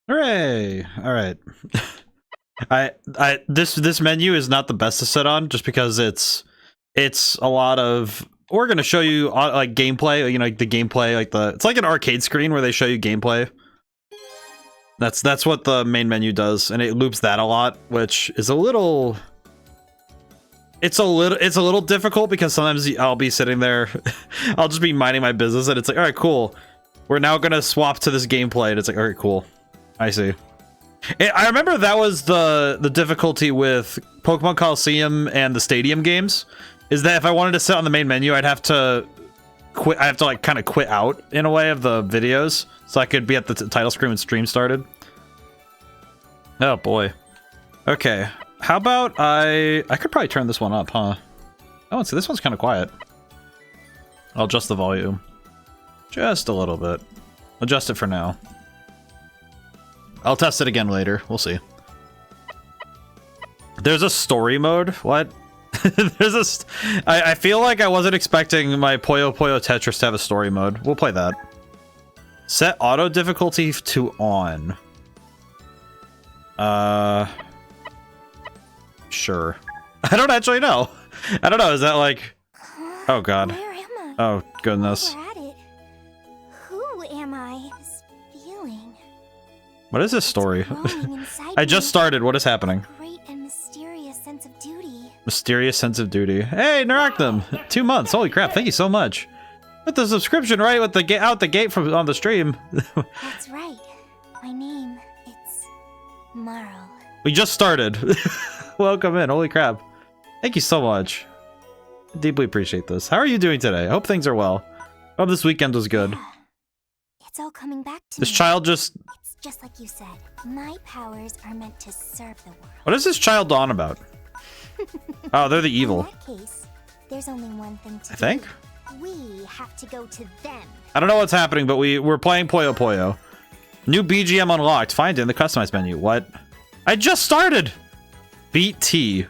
Hooray! All right. This menu is not the best to sit on, just because it's a lot of. We're gonna show you like gameplay, you know, like the gameplay, like it's like an arcade screen where they show you gameplay. That's what the main menu does, and it loops that a lot, which is a little. It's a little difficult because sometimes I'll be sitting there, I'll just be minding my business, and it's like, all right, cool. We're now gonna swap to this gameplay, and it's like, all right, cool. I see. I remember that was the difficulty with Pokemon Coliseum and the Stadium games, is that if I wanted to sit on the main menu, I'd have to quit. I have to like kind of quit out in a way of the videos, so I could be at the title screen when stream started. Oh boy. Okay. How about I could probably turn this one up, huh? Oh, see, this one's kind of quiet. I'll adjust the volume. Just a little bit. Adjust it for now. I'll test it again later. We'll see. There's a story mode? What? I feel like I wasn't expecting my Puyo Puyo Tetris to have a story mode. We'll play that. Set auto difficulty to on. Sure. I don't actually know. I don't know. Is that like... Oh god. Where am I? Oh goodness. We're at it. Who am I? This feeling. What is this story? Growing inside I just me. started. What is happening? Great and mysterious sense of duty. Mysterious sense of duty. Hey, Naractum! 2 months. Holy crap! Thank you so much. With the subscription right with the out the gate from on the stream. That's right. My name, it's Marl. We just started. Welcome in. Holy crap! Thank you so much. I deeply appreciate this. How are you doing today? I hope things are well. I hope this weekend was good. It's all coming back to This me. child just... It's just like you said. My powers are meant to serve the world. What is this child on about? Oh, they're the evil. In that case, there's only one thing to I think. do. We have to go to them. I don't know what's happening, but we're playing Puyo Puyo. New BGM unlocked. Find it in the customized menu. What? I just started! Beat T.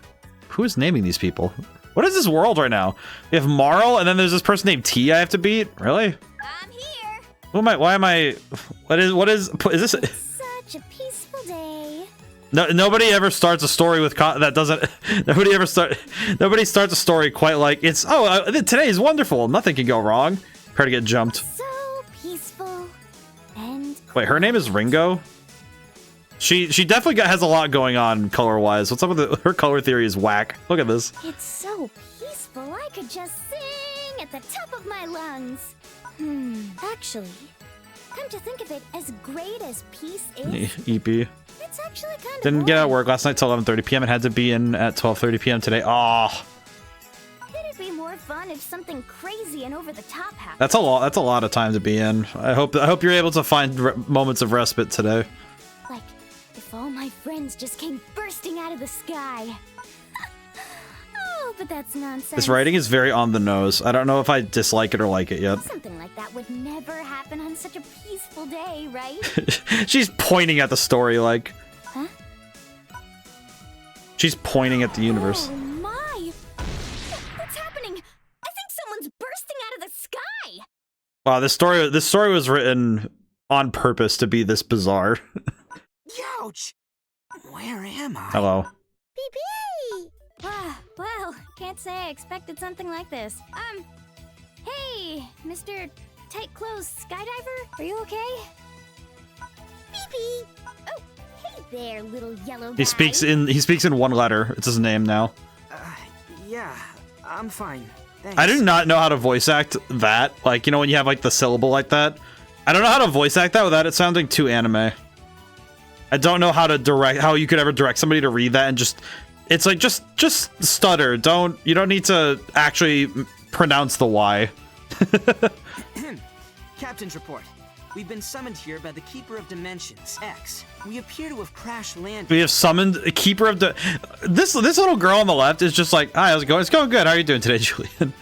Who is naming these people? What is this world right now? We have Marl, and then there's this person named T I have to beat? Really? I'm here. Who am I? Why am I... What is this... Such a peaceful day. No, nobody ever starts a story with... that doesn't... Nobody starts a story quite like, it's... Oh, today is wonderful. Nothing can go wrong. Prepare to get jumped. So peaceful and Wait, her name is Ringo? She definitely has a lot going on color-wise. What's up with her color theory is whack. Look at this. it's so peaceful I could just sing at the top of my lungs. Actually, come to think of it, as great as peace is, EP. it's actually kind of Didn't get out of boring. work last night till 11:30 p.m. and had to be in at 12:30 p.m. today. Oh, It'd be more fun if something crazy and over the top happened. that's a lot. That's a lot of time to be in. I hope you're able to find moments of respite today. Like, if all my friends just came bursting out of the sky. Oh, but that's nonsense. This writing is very on the nose. I don't know if I dislike it or like it yet. Something like that would never happen on such a peaceful day, right? She's pointing at the story like. Huh? She's pointing at the universe. Oh my! What's happening? I think someone's bursting out of the sky! Wow, this story was written on purpose to be this bizarre. Ouch! Where am I? Hello. Pee-pee! Ah, well, can't say I expected something like this. Hey, Mr. Tight Clothes Skydiver, are you okay? Pee-pee! Oh, hey there, little yellow guy. He speaks in one letter. It's his name now. Yeah, I'm fine. Thanks. I do not know how to voice act that. Like, you know when you have like the syllable like that? I don't know how to voice act that without it sounding too anime. I don't know how you could ever direct somebody to read that and just it's like just stutter. You don't need to actually pronounce the Y. Captain's report. We've been summoned here by the Keeper of Dimensions, X. We appear to have crash landed. We have summoned a keeper of this little girl on the left is just like, hi, how's it going? It's going good. How are you doing today, Julian?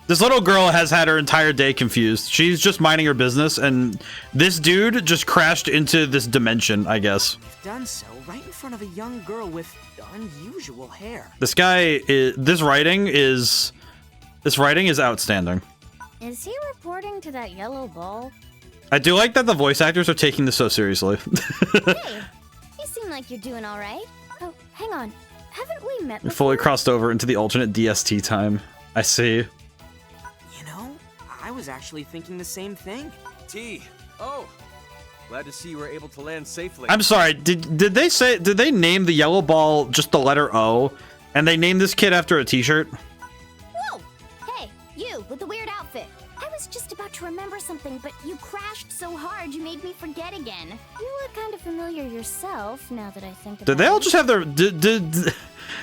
This little girl has had her entire day confused. She's just minding her business, and this dude just crashed into this dimension, I guess. We've done so right in front of a young girl with unusual hair. This guy is, this writing is outstanding. Is he reporting to that yellow ball? I do like that the voice actors are taking this so seriously. Hey, you seem like you're doing all right. Oh, hang on. Haven't we met before? Fully crossed over into the alternate DST time. I see. You know, I was actually thinking the same thing. T. Oh, glad to see you were able to land safely. I'm sorry. Did they name the yellow ball just the letter O, and they named this kid after a T-shirt? Whoa! Hey, you with the weird outfit. I was just about to remember something, but you crashed so hard you made me forget again. You look kind of familiar yourself, now that I think about it. Did they all just have their... Did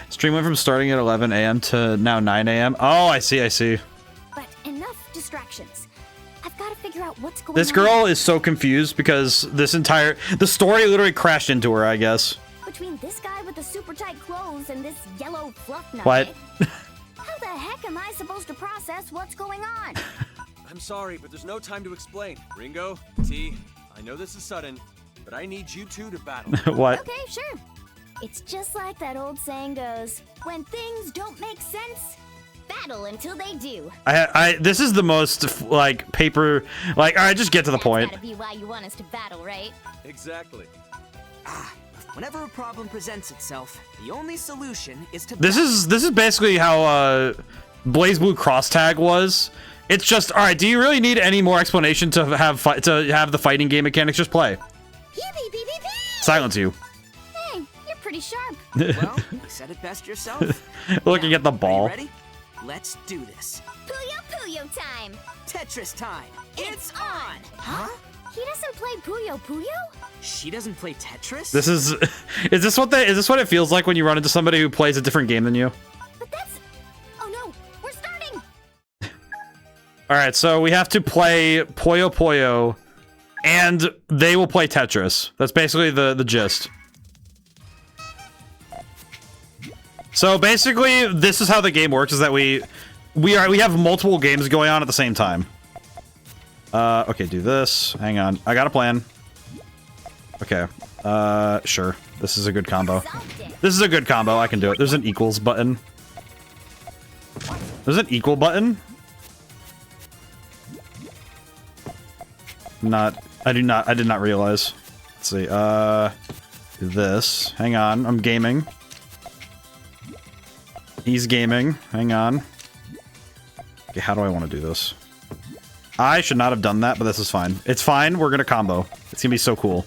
stream went from starting at 11 a.m. to now 9 a.m.? Oh, I see, I see. But enough distractions. I've got to figure out what's going on. This girl is so confused because the story literally crashed into her, I guess. Between this guy with the super tight clothes and this yellow fluff nugget. What? How the heck am I supposed to process what's going on? I'm sorry, but there's no time to explain. Ringo, T, I know this is sudden, but I need you two to battle. What? Okay, sure. It's just like that old saying goes, when things don't make sense, battle until they do. This is the most, like, paper... Like, alright, just get to the point. That's gotta be why you want us to battle, right? Exactly. Whenever a problem presents itself, the only solution is to This is basically how, Blaze Blue Cross Tag was. It's just, alright, do you really need any more explanation to have the fighting game mechanics? Just play. Pew, pew, pew, pew, pew. Silence you. Hey, you're pretty sharp. Well, you said it best yourself. Looking at the Are you ball. ready? Let's do this. Puyo Puyo time. Tetris time. It's on. Huh? He doesn't play Puyo Puyo? She doesn't play Tetris? This is this what it feels like when you run into somebody who plays a different game than you? But that's... Oh no, we're starting! Alright, so we have to play Puyo Puyo, and they will play Tetris. That's basically the gist. So basically, this is how the game works, is that we have multiple games going on at the same time. Okay, do this. Hang on. I got a plan. Okay. Sure. This is a good combo. This is a good combo. I can do it. There's an equals button. There's an equal button? I did not realize. Let's see. Do this. Hang on. I'm gaming. He's gaming. Hang on. Okay, how do I want to do this? I should not have done that, but this is fine. It's fine. We're gonna combo. It's gonna be so cool.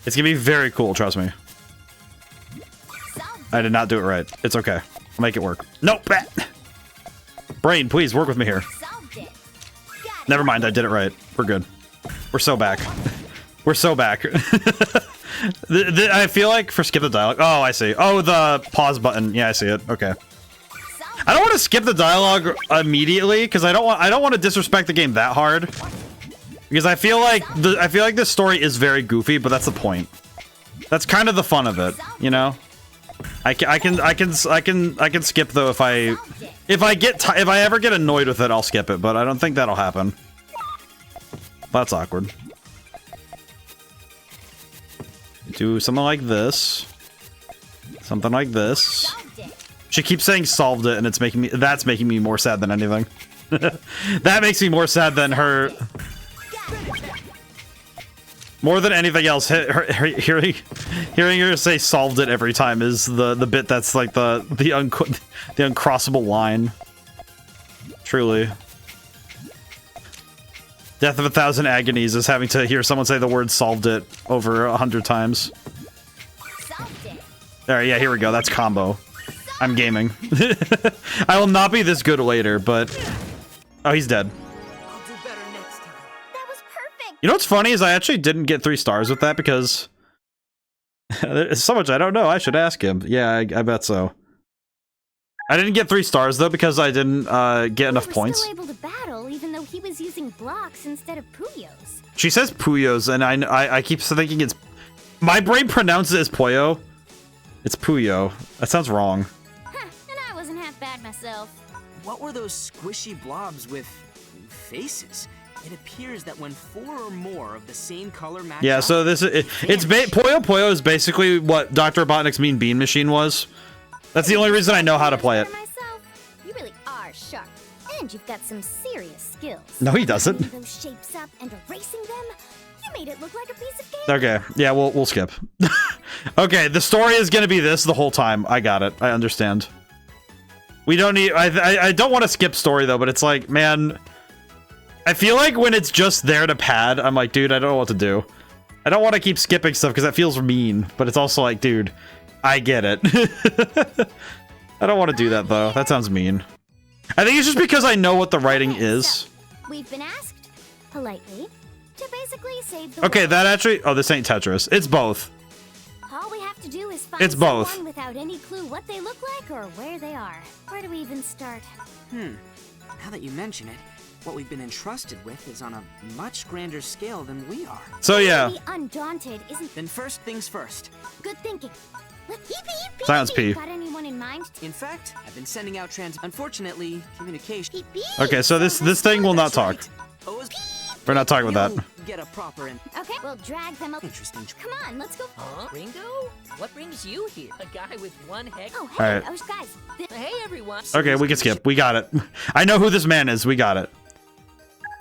It's gonna be very cool, trust me. I did not do it right. It's okay. I'll make it work. Nope! Brain, please, work with me here. Never mind, I did it right. We're good. We're so back. We're so back. I feel like for skip the dialogue. Oh, I see. Oh, the pause button. Yeah, I see it. Okay. I don't want to skip the dialogue immediately because I don't want to disrespect the game that hard. Because I feel like this story is very goofy, but that's the point. That's kind of the fun of it, you know. I can skip though if I ever get annoyed with it, I'll skip it, but I don't think that'll happen. That's awkward. Do something like this. Something like this. She keeps saying solved it, and that's making me more sad than anything. That makes me more sad than her. More than anything else, hearing her say solved it every time is the bit that's like the uncrossable line. Truly. Death of 1,000 agonies is having to hear someone say the word solved it over 100 times. There, yeah, here we go. That's combo. I'm gaming. I will not be this good later, but... Oh, he's dead. I'll do better next time. That was perfect! You know what's funny is I actually didn't get 3 stars with that because... There's so much I don't know. I should ask him. Yeah, I bet so. I didn't get 3 stars, though, because I didn't get enough points. Still able to battle, even though he was using blocks instead of Puyos. She says Puyos, and I keep thinking it's... My brain pronounces it as Puyo. It's Puyo. That sounds wrong. Huh, and I wasn't half bad myself. What were those squishy blobs with faces? It appears that when 4 or more of the same color match Yeah, up, so this is... Puyo Puyo is basically what Dr. Robotnik's Mean Bean Machine was. That's the only reason I know how to play it. You really are sharp. And you've got some serious skills. No, he doesn't. Lining those shapes up and erasing them, you made it look like a piece of cake. Okay, yeah, we'll skip. Okay, the story is gonna be this the whole time. I got it. I understand. We don't need. I don't want to skip story though, but it's like, man, I feel like when it's just there to pad, I'm like, dude, I don't know what to do. I don't want to keep skipping stuff because that feels mean, but it's also like, dude, I get it. I don't want to do that though. That sounds mean. I think it's just because I know what the writing is. So, we've been asked, politely, to basically save the Okay, world. that actually. Oh, this ain't Tetris. It's both. All we have to do is find It's both. someone without any clue what they look like or where they are. Where do we even start? Now that you mention it, what we've been entrusted with is on a much grander scale than we are. So yeah, Be undaunted isn't Then first things first. good thinking. Let's Silence P. Got anyone in mind? In fact, I've been sending out Unfortunately, communication. okay. So this thing will not talk. Oh, is We're not talking about that. Get a proper Okay, we'll drag them up. interesting. Come on, let's go. Huh? Ringo? What brings you here? A guy with one heck? Oh, hey, Alright. those guys. Hey, everyone. Okay, we can skip. We got it. I know who this man is. We got it.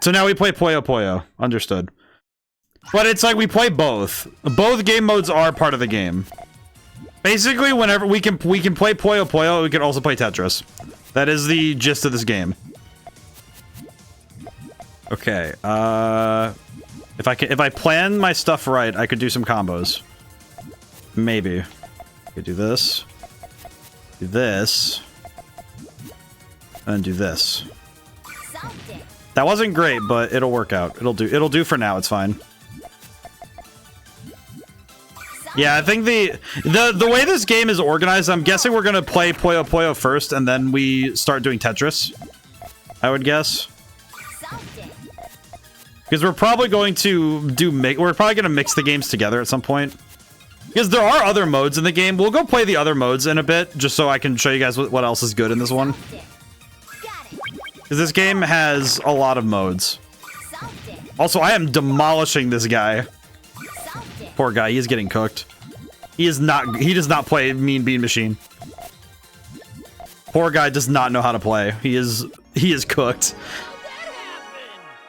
So now we play Puyo Puyo. Understood. But it's like we play both. Both game modes are part of the game. Basically, whenever we can play Puyo Puyo, we can also play Tetris. That is the gist of this game. Okay. If I plan my stuff right, I could do some combos. Maybe. I could do this. Do this. And do this. Solved it. That wasn't great, but it'll work out. It'll do for now. It's fine. Yeah, I think the way this game is organized, I'm guessing we're gonna play Puyo Puyo first, and then we start doing Tetris. I would guess. Solved it. Because we're probably going to we're probably gonna mix the games together at some point. Because there are other modes in the game. We'll go play the other modes in a bit, just so I can show you guys what else is good in this one. Solved it. Got it. Because this game has a lot of modes. Solved it. Also, I am demolishing this guy. Solved it. Poor guy, he is getting cooked. He does not play Mean Bean Machine. Poor guy does not know how to play. He is cooked.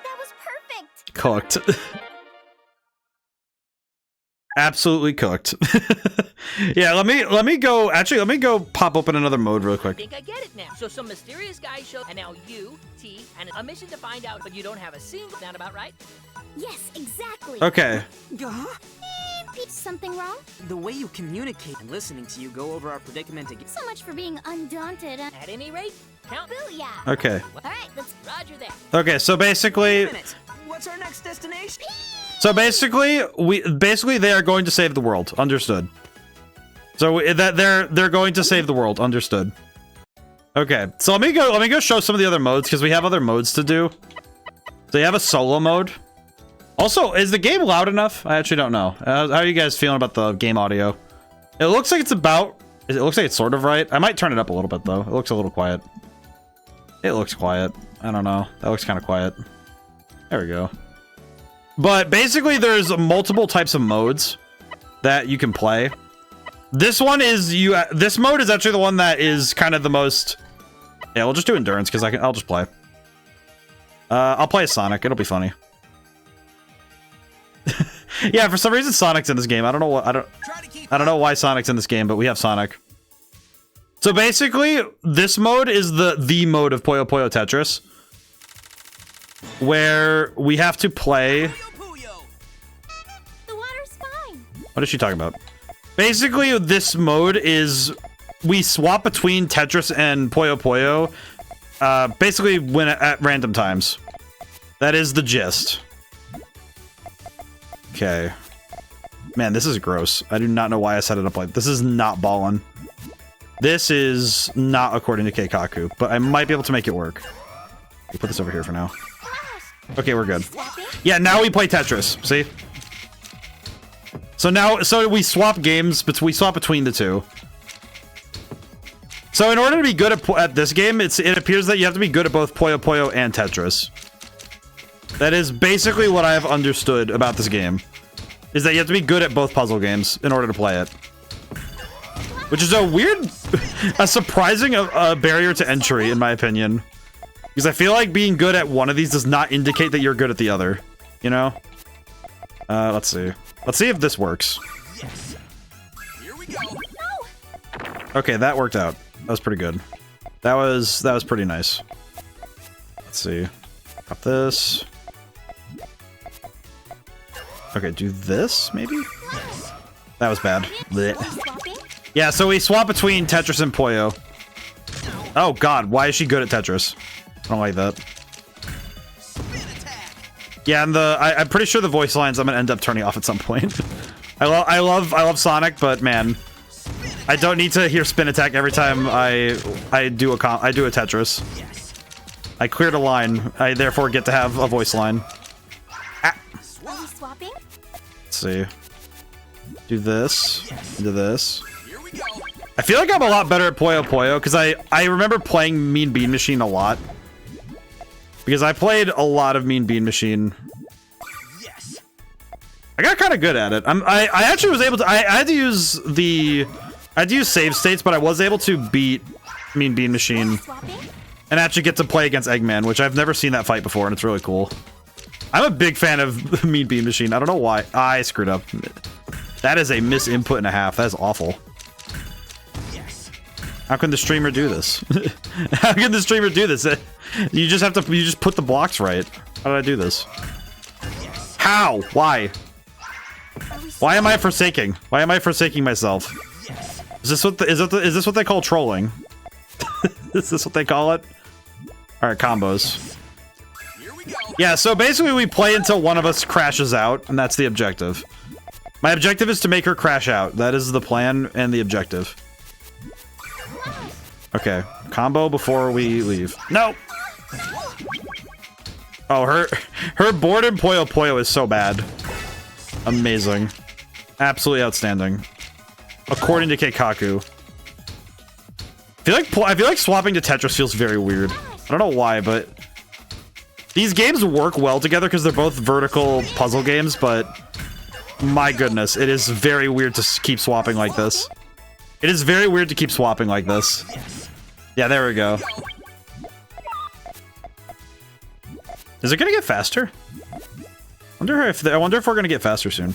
That was perfect. Cooked. Absolutely cooked. Yeah, let me go pop open another mode real I quick. think I get it now. So some mysterious guy showed, and now you, T, and a mission to find out, but you don't have a single. Sound about right? Yes, exactly. Okay. Something wrong? The way you communicate and listening to you go over our predicament again. So much for being undaunted. At any rate, count. Booyah. Okay. All right, let's. Roger that. Okay, so basically Minute. What's our next destination? they are going to save the world. Understood. So that they're going to save the world. Understood. Okay, so let me go show some of the other modes because we have other modes to do. So you have a solo mode. Also, is the game loud enough? I actually don't know. How are you guys feeling about the game audio? It looks like it's sort of right. I might turn it up a little bit though. It looks a little quiet. It looks quiet. I don't know. That looks kind of quiet. There we go. But basically, there's multiple types of modes that you can play. This one is this mode is actually the one that is kind of the most. Yeah, we'll just do endurance because I'll just play. I'll play as Sonic. It'll be funny. Yeah, for some reason Sonic's in this game. I don't know why Sonic's in this game, but we have Sonic. So basically, this mode is the mode of Puyo Puyo Tetris, where we have to play. The water's fine. What is she talking about? Basically, this mode is we swap between Tetris and Puyo Puyo, basically at random times. That is the gist. Okay. Man, this is gross. I do not know why I set it up like this. Is not ballin'. This is not according to Keikaku, but I might be able to make it work. We'll put this over here for now. Okay, we're good. Yeah, now we play Tetris. See? So we swap games, but we swap between the two. So in order to be good at this game, it appears that you have to be good at both Puyo Puyo and Tetris. That is basically what I have understood about this game. Is that you have to be good at both puzzle games in order to play it. Which is a surprising barrier to entry, in my opinion. Because I feel like being good at one of these does not indicate that you're good at the other. You know? Let's see. Let's see if this works. Yes. Here we go. Okay, that worked out. That was pretty good. That was pretty nice. Let's see. Got this. Okay, do this, maybe? That was bad. Blech. Yeah, so we swap between Tetris and Puyo. Oh god, why is she good at Tetris? I don't like that. Yeah, and I'm pretty sure the voice lines I'm gonna end up turning off at some point. I love Sonic, but man, I don't need to hear spin attack every time I do a Tetris. I cleared a line. I therefore get to have a voice line. Ah. Are we swapping? Let's see. Do this. Do this. I feel like I'm a lot better at Puyo Puyo because I remember playing Mean Bean Machine a lot. Because I played a lot of Mean Bean Machine. Yes. I got kind of good at it. I actually was able to. I had to use save states, but I was able to beat Mean Bean Machine Swapping? and actually get to play against Eggman, which I've never seen that fight before, and it's really cool. I'm a big fan of Mean Bean Machine. I don't know why. I screwed up. That is a misinput and a half. That is awful. Yes. How can the streamer do this? How can the streamer do this? You just put the blocks right. How did I do this? How? Why? Why am I forsaking? Why am I forsaking myself? Is this what they call trolling? Is this what they call it? All right, combos. Yeah, so basically we play until one of us crashes out, and that's the objective. My objective is to make her crash out. That is the plan and the objective. Okay, combo before we leave. No! Oh, her board in Puyo Puyo is so bad. Amazing. Absolutely outstanding. According to Keikaku. I feel like swapping to Tetris feels very weird. I don't know why, but these games work well together because they're both vertical puzzle games, but my goodness, it is very weird to keep swapping like this. It is very weird to keep swapping like this. Yeah, there we go. Is it gonna get faster? I wonder if we're gonna get faster soon.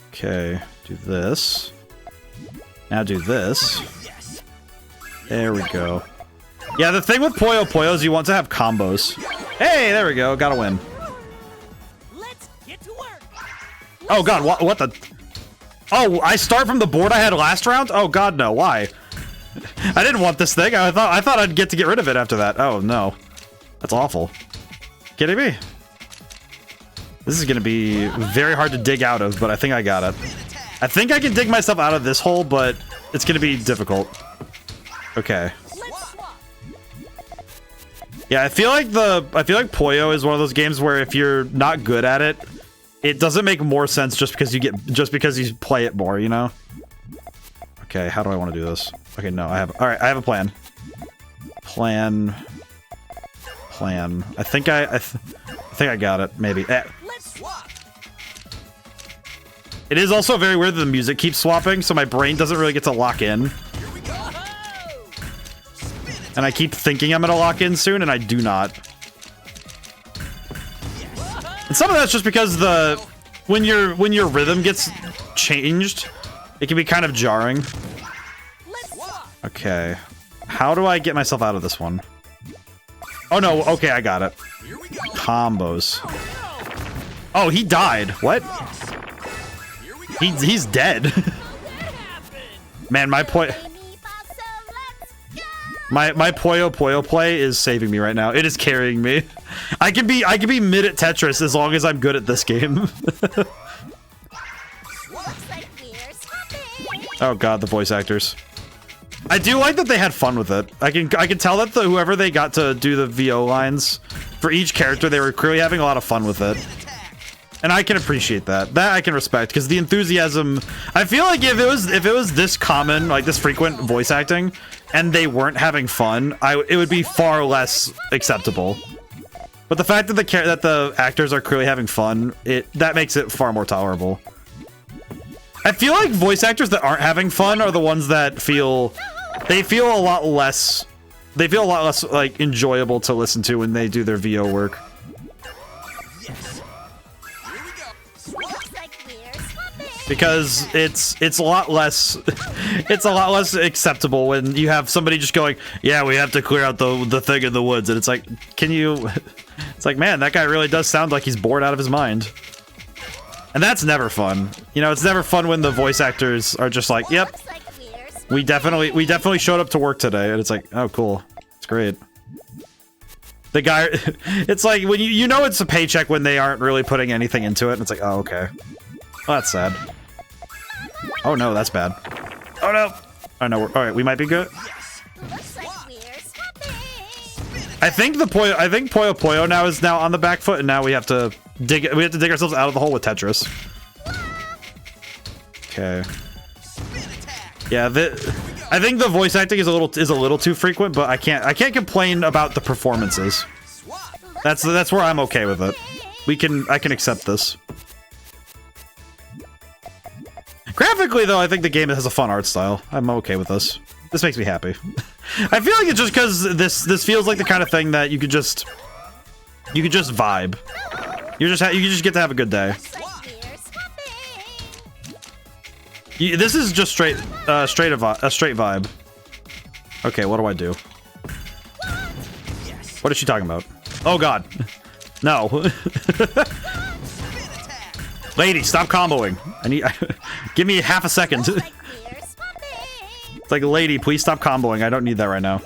Okay, do this. Now do this. There we go. Yeah, the thing with Puyo Puyo is you want to have combos. Hey, there we go. Got a win. Let's get to work. Oh god, what the? Oh, I start from the board I had last round? Oh god, no. Why? I didn't want this thing. I thought I'd get rid of it after that. Oh no. That's awful. Kidding me? This is gonna be very hard to dig out of, but I think I got it. I think I can dig myself out of this hole, but it's gonna be difficult. Okay. Yeah, I feel like Puyo is one of those games where if you're not good at it, it doesn't make more sense just because you play it more, you know? Okay, how do I want to do this? Okay, no, I have a plan. Plan. I think I got it, maybe. It is also very weird that the music keeps swapping, so my brain doesn't really get to lock in. And I keep thinking I'm gonna lock in soon, and I do not. And some of that's just because when your rhythm gets changed, it can be kind of jarring. Okay. How do I get myself out of this one? Oh no, okay, I got it. Combos. Oh, he died. What? He's dead. Man, my Puyo Puyo play is saving me right now. It is carrying me. I can be mid at Tetris as long as I'm good at this game. Oh god, the voice actors. I do like that they had fun with it. I can tell that whoever they got to do the VO lines for each character, they were clearly having a lot of fun with it. And I can appreciate that. That I can respect, because the enthusiasm... I feel like if it was this common, like this frequent voice acting, and they weren't having fun, it would be far less acceptable. But the fact that the actors are clearly having fun, that makes it far more tolerable. I feel like voice actors that aren't having fun are the ones that feel a lot less they feel a lot less like enjoyable to listen to when they do their VO work. Looks like we're swapping. Because it's a lot less it's a lot less acceptable when you have somebody just going, yeah, we have to clear out the thing in the woods, and it's like, can you it's like, man, that guy really does sound like he's bored out of his mind. And that's never fun. You know, it's never fun when the voice actors are just like, yep, Looks like we're swapping. we definitely showed up to work today, and it's like, oh cool, it's great. The guy, it's like when you know it's a paycheck when they aren't really putting anything into it, and it's like, oh okay, well, that's sad. Oh no, that's bad. Oh no, oh no, all right, we might be good. Looks like we're swapping. I think Puyo Puyo now is on the back foot, and now we have to dig ourselves out of the hole with Tetris. Okay. Yeah, I think the voice acting is a little too frequent, but I can't complain about the performances. That's where I'm okay with it. I can accept this. Graphically, though, I think the game has a fun art style. I'm okay with this. This makes me happy. I feel like it's just because this feels like the kind of thing that you could just vibe. You just get to have a good day. Looks like we're swapping. This is just a straight vibe. Okay, what do I do? What is she talking about? Oh god. No. Lady, stop comboing. Give me half a second. Looks like we're swapping. It's like, lady, please stop comboing. I don't need that right now.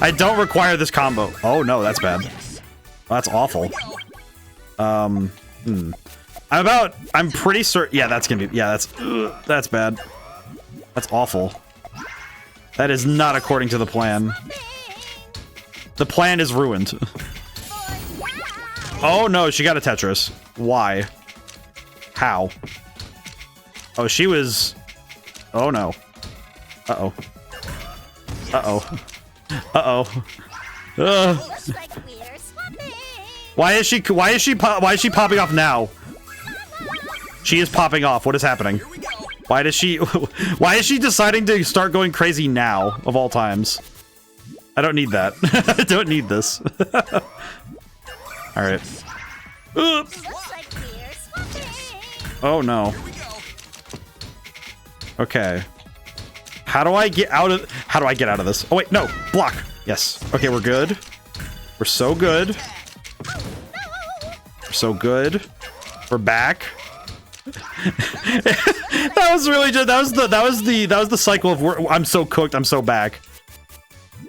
I don't require this combo. Oh no, that's bad. That's awful. I'm pretty certain. Yeah, that's gonna be. Yeah, that's bad. That's awful. That is not according to the plan. The plan is ruined. Oh no, she got a Tetris. Why? How? Oh, she was. Oh no. Uh-oh. Uh-oh. Uh-oh. Looks like we're swapping. Why is she popping off now? She is popping off. What is happening? Why is she deciding to start going crazy now, of all times? I don't need that. I don't need this. All right. Looks like we're swapping. Oh no. Okay. How do I get out of this? Oh wait, no. Block. Yes. Okay, we're good. We're so good. We're so good. We're back. That was really just that was the cycle of I'm so cooked, I'm so back.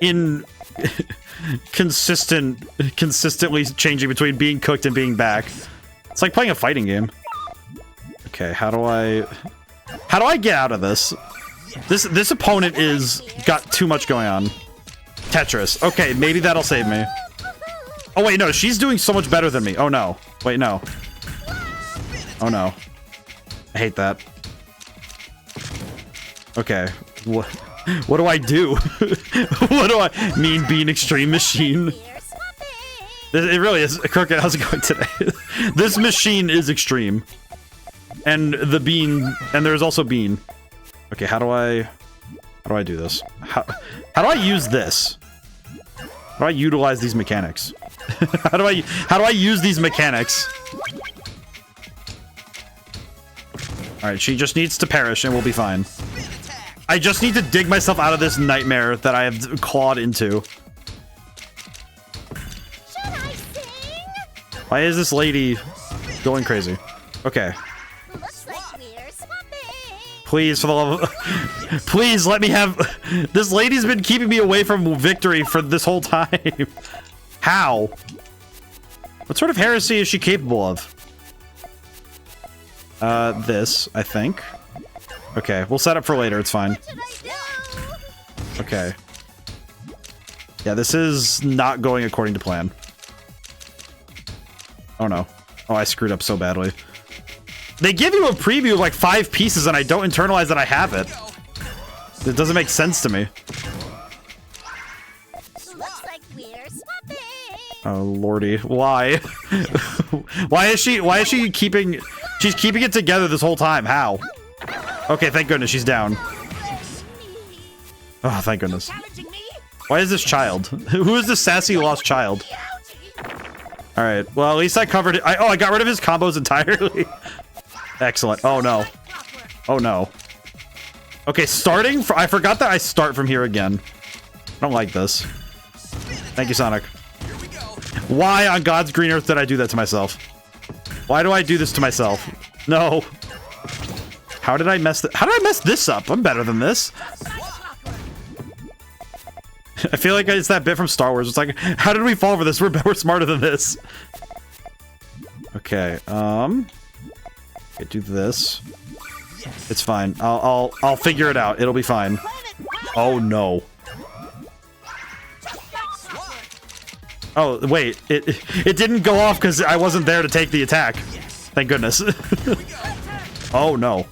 In consistently changing between being cooked and being back. It's like playing a fighting game. Okay, how do I get out of this? This opponent got too much going on. Tetris. Okay, maybe that'll save me. Oh wait, no, she's doing so much better than me. Oh no. Wait, no. Oh no. I hate that. Okay. What do I do? What do I mean, Bean Extreme Machine? We're swapping. It really is. Crooked, how's it going today? This machine is extreme. And the bean, and there's also bean. Okay, how do I do this? How do I use this? How do I utilize these mechanics? How do I use these mechanics? Alright, she just needs to perish and we'll be fine. I just need to dig myself out of this nightmare that I have clawed into. Should I sing? Why is this lady going crazy? Okay. Looks like we're swapping. Please, for the love of... Please, let me have... This lady's been keeping me away from victory for this whole time. How? What sort of heresy is she capable of? This, I think. Okay, we'll set up for later, it's fine. What should I do? Okay. Yeah, this is not going according to plan. Oh no. Oh, I screwed up so badly. They give you a preview of like 5 pieces and I don't internalize that I have it. It doesn't make sense to me. Looks like we're swapping. Oh lordy, why? Why is she keeping... She's keeping it together this whole time, how? Okay, thank goodness she's down. Oh, thank goodness. Challenging me? Why is this child? Who is this sassy lost child? All right. Well, at least I covered it. I got rid of his combos entirely. Excellent. Oh no. Oh no. Okay, I forgot that I start from here again. I don't like this. Thank you, Sonic. Why on God's green earth did I do that to myself? Why do I do this to myself? No. How did I mess this up? I'm better than this. I feel like it's that bit from Star Wars. It's like, how did we fall for this? We're smarter than this. Okay, do this. It's fine. I'll figure it out. It'll be fine. Oh no. Oh wait, it didn't go off because I wasn't there to take the attack. Thank goodness. Oh no.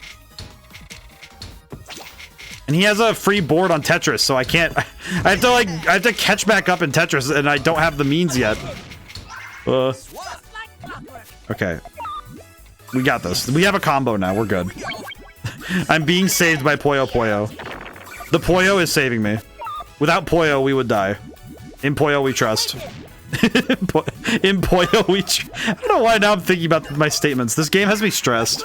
And he has a free board on Tetris, so I can't. I have to catch back up in Tetris, and I don't have the means yet. Okay. We got this. We have a combo now. We're good. I'm being saved by Puyo Puyo. The Puyo is saving me. Without Puyo, we would die. In Puyo, we trust. In Puyo, I don't know why now I'm thinking about my statements. This game has me stressed.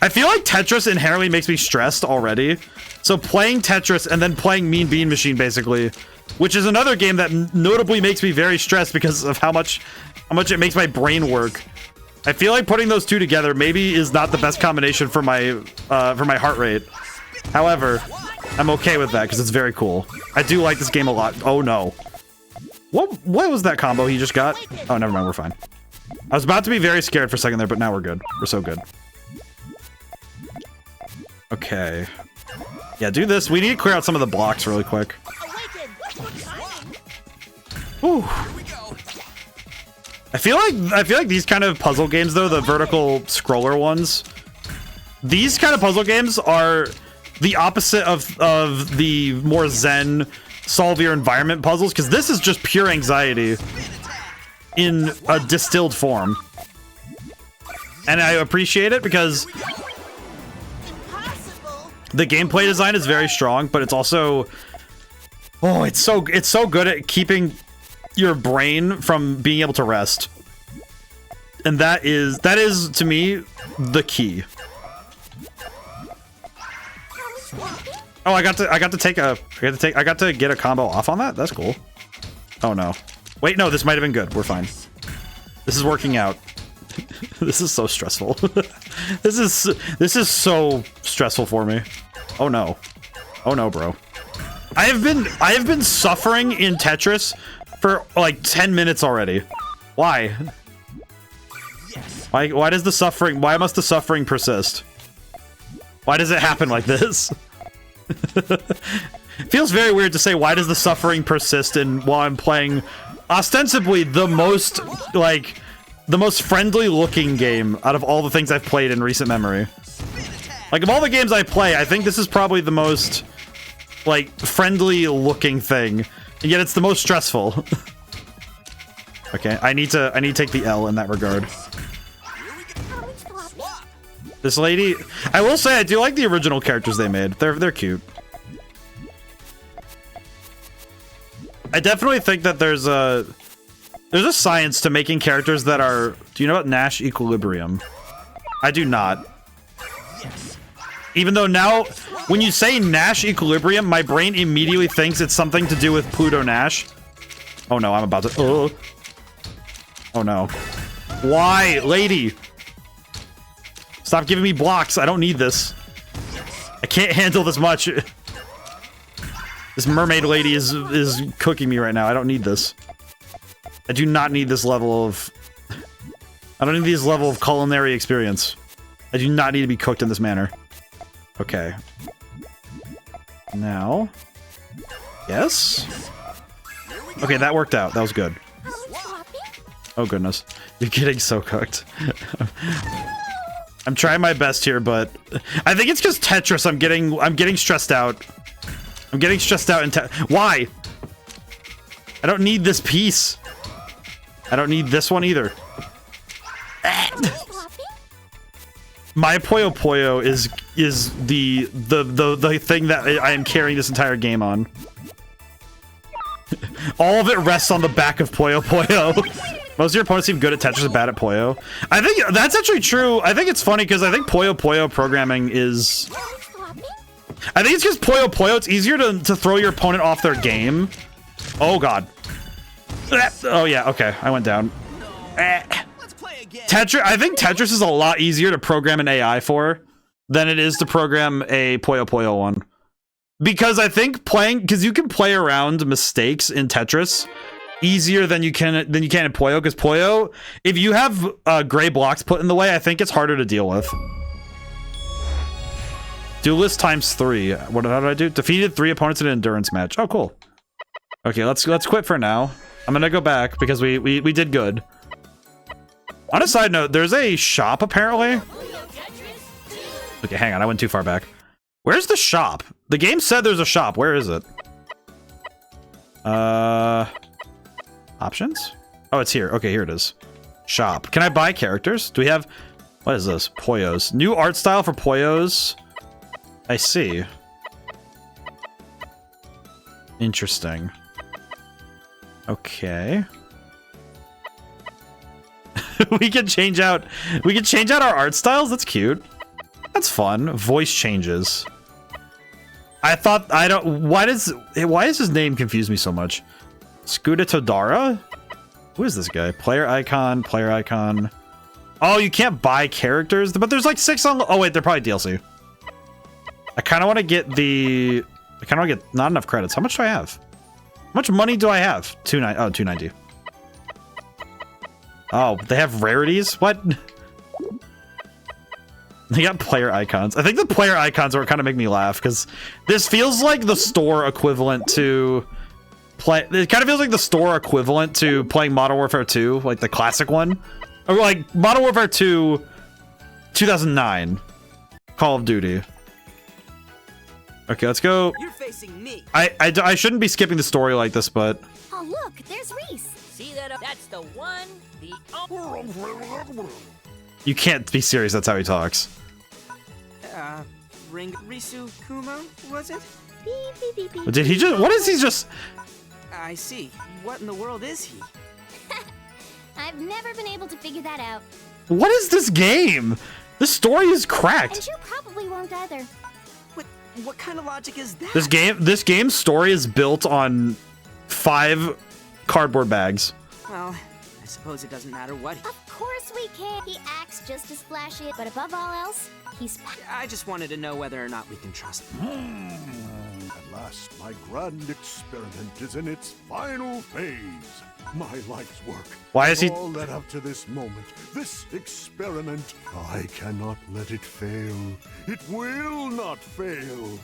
I feel like Tetris inherently makes me stressed already. So playing Tetris and then playing Mean Bean Machine, basically, which is another game that notably makes me very stressed because of how much it makes my brain work. I feel like putting those two together maybe is not the best combination for my heart rate. However, I'm okay with that because it's very cool. I do like this game a lot. Oh no. What was that combo he just got? Oh, never mind. We're fine. I was about to be very scared for a second there, but now we're good. We're so good. Okay. Yeah, do this. We need to clear out some of the blocks really quick. Whew. I feel like these kind of puzzle games, though, the vertical scroller ones, these kind of puzzle games are the opposite of the more zen solve your environment puzzles, because this is just pure anxiety in a distilled form. And I appreciate it because the gameplay design is very strong, but it's also, oh, it's so good at keeping your brain from being able to rest. And that is to me the key. Oh, I got to get a combo off on that? That's cool. Oh no. Wait, no, this might have been good. We're fine. This is working out. This is so stressful. This is so stressful for me. Oh no. Oh no, bro. I have been suffering in Tetris for like 10 minutes already. Why? Why does the suffering, why must the suffering persist? Why does it happen like this? It feels very weird to say, why does the suffering persist while I'm playing ostensibly the most friendly looking game out of all the things I've played in recent memory. Like, of all the games I play, I think this is probably the most like friendly looking thing, and yet it's the most stressful. Okay, I need to take the L in that regard. This lady, I will say I do like the original characters they made. They're cute. I definitely think that there's a science to making characters that are, do you know what Nash equilibrium? I do not. Even though now, when you say Nash equilibrium, my brain immediately thinks it's something to do with Pluto Nash. Oh no, I'm about to, oh no. Why, lady? Stop giving me blocks. I don't need this. I can't handle this much. This mermaid lady is cooking me right now. I don't need this. I do not need this level of... I don't need this level of culinary experience. I do not need to be cooked in this manner. Okay. Now... Yes? Okay, that worked out. That was good. Oh goodness. You're getting so cooked. I'm trying my best here, but I think it's because Tetris. I'm getting stressed out. I'm getting stressed out in Why? I don't need this piece. I don't need this one either. My Puyo Puyo is the thing that I am carrying this entire game on. All of it rests on the back of Puyo Puyo. Most of your opponents seem good at Tetris and bad at Puyo. I think that's actually true. I think it's funny because I think Puyo Puyo programming is... I think it's because Puyo Puyo, it's easier to throw your opponent off their game. Oh, God. Oh, yeah. Okay. I went down. Tetris. I think Tetris is a lot easier to program an AI for than it is to program a Puyo Puyo one. Because I think because you can play around mistakes in Tetris easier than you can in Puyo. Because Puyo, if you have gray blocks put in the way, I think it's harder to deal with. Duelist times 3. How did I do? Defeated 3 opponents in an endurance match. Oh, cool. Okay, let's quit for now. I'm gonna go back because we did good. On a side note, there's a shop apparently. Okay, hang on. I went too far back. Where's the shop? The game said there's a shop. Where is it? Options? Oh, it's here. Okay, here it is. Shop. Can I buy characters? Do we have... What is this? Poyos. New art style for Poyos. I see. Interesting. Okay. we can change out our art styles. That's cute. That's fun. Voice changes. Why does his name confuse me so much? Scuda Todara? Who is this guy? Player icon, player icon. Oh, you can't buy characters, but there's like 6 on. Oh wait, they're probably DLC. I kind of want to get not enough credits. How much do I have? How much money do I have? 290. Oh, they have rarities? What? They got player icons. I think the player icons are kind of make me laugh because this feels like the store equivalent to it kind of feels like the store equivalent to playing Modern Warfare 2, like the classic one. Or like Modern Warfare 2 2009 Call of Duty. Okay, let's go. You're facing me. I shouldn't be skipping the story like this, but oh look, there's Reese. See that? That's the one. You can't be serious. That's how he talks. Risu Kuma, was it? Beep, beep, beep, Did he just? What is he just? I see. What in the world is he? I've never been able to figure that out. What is this game? This story is cracked. And you probably won't either. What kind of logic is that? This game's story is built on 5 cardboard bags. Well, I suppose it doesn't matter what. Of course we can. He acts just as flashy, but above all else, he's... I just wanted to know whether or not we can trust him. At last, my grand experiment is in its final phase. My life's work. Why is he... all led up to this moment, this experiment. I cannot let it fail. It will not fail.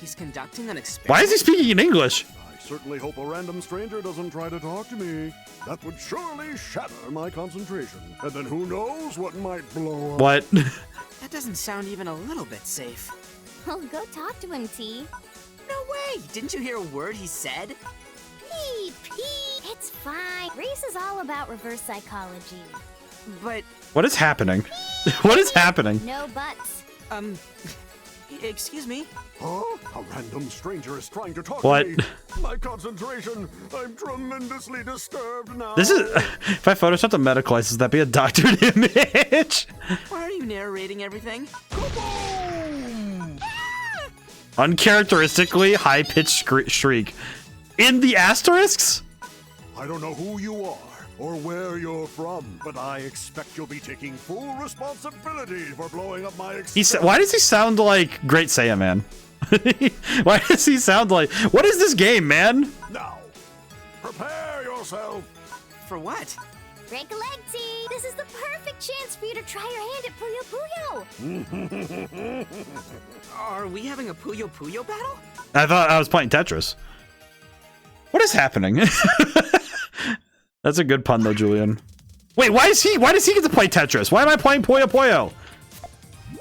He's conducting an experiment. Why is he speaking in English? I certainly hope a random stranger doesn't try to talk to me. That would surely shatter my concentration. And then who knows what might blow up. What? That doesn't sound even a little bit safe. Well, go talk to him, T. No way! Didn't you hear a word he said? Pee. It's fine. Reese is all about reverse psychology. But... What is happening? What is happening? No buts. Excuse me? Huh? A random stranger is trying to talk What? to me. My concentration. I'm tremendously disturbed now. This is... If I photoshopped a medical license, that'd be a doctored image. Why are you narrating everything? Uncharacteristically high-pitched shriek. In the asterisks? I don't know who you are or where you're from, but I expect you'll be taking full responsibility for blowing up my experiment. Why does he sound like Great Saiyan Man? Why does he sound like... What is this game, man? Now, prepare yourself. For what? Break a leg, T. This is the perfect chance for you to try your hand at Puyo Puyo. Are we having a Puyo Puyo battle? I thought I was playing Tetris. What is happening? That's a good pun though, Julian. Wait, why does he get to play Tetris? Why am I playing Puyo Puyo?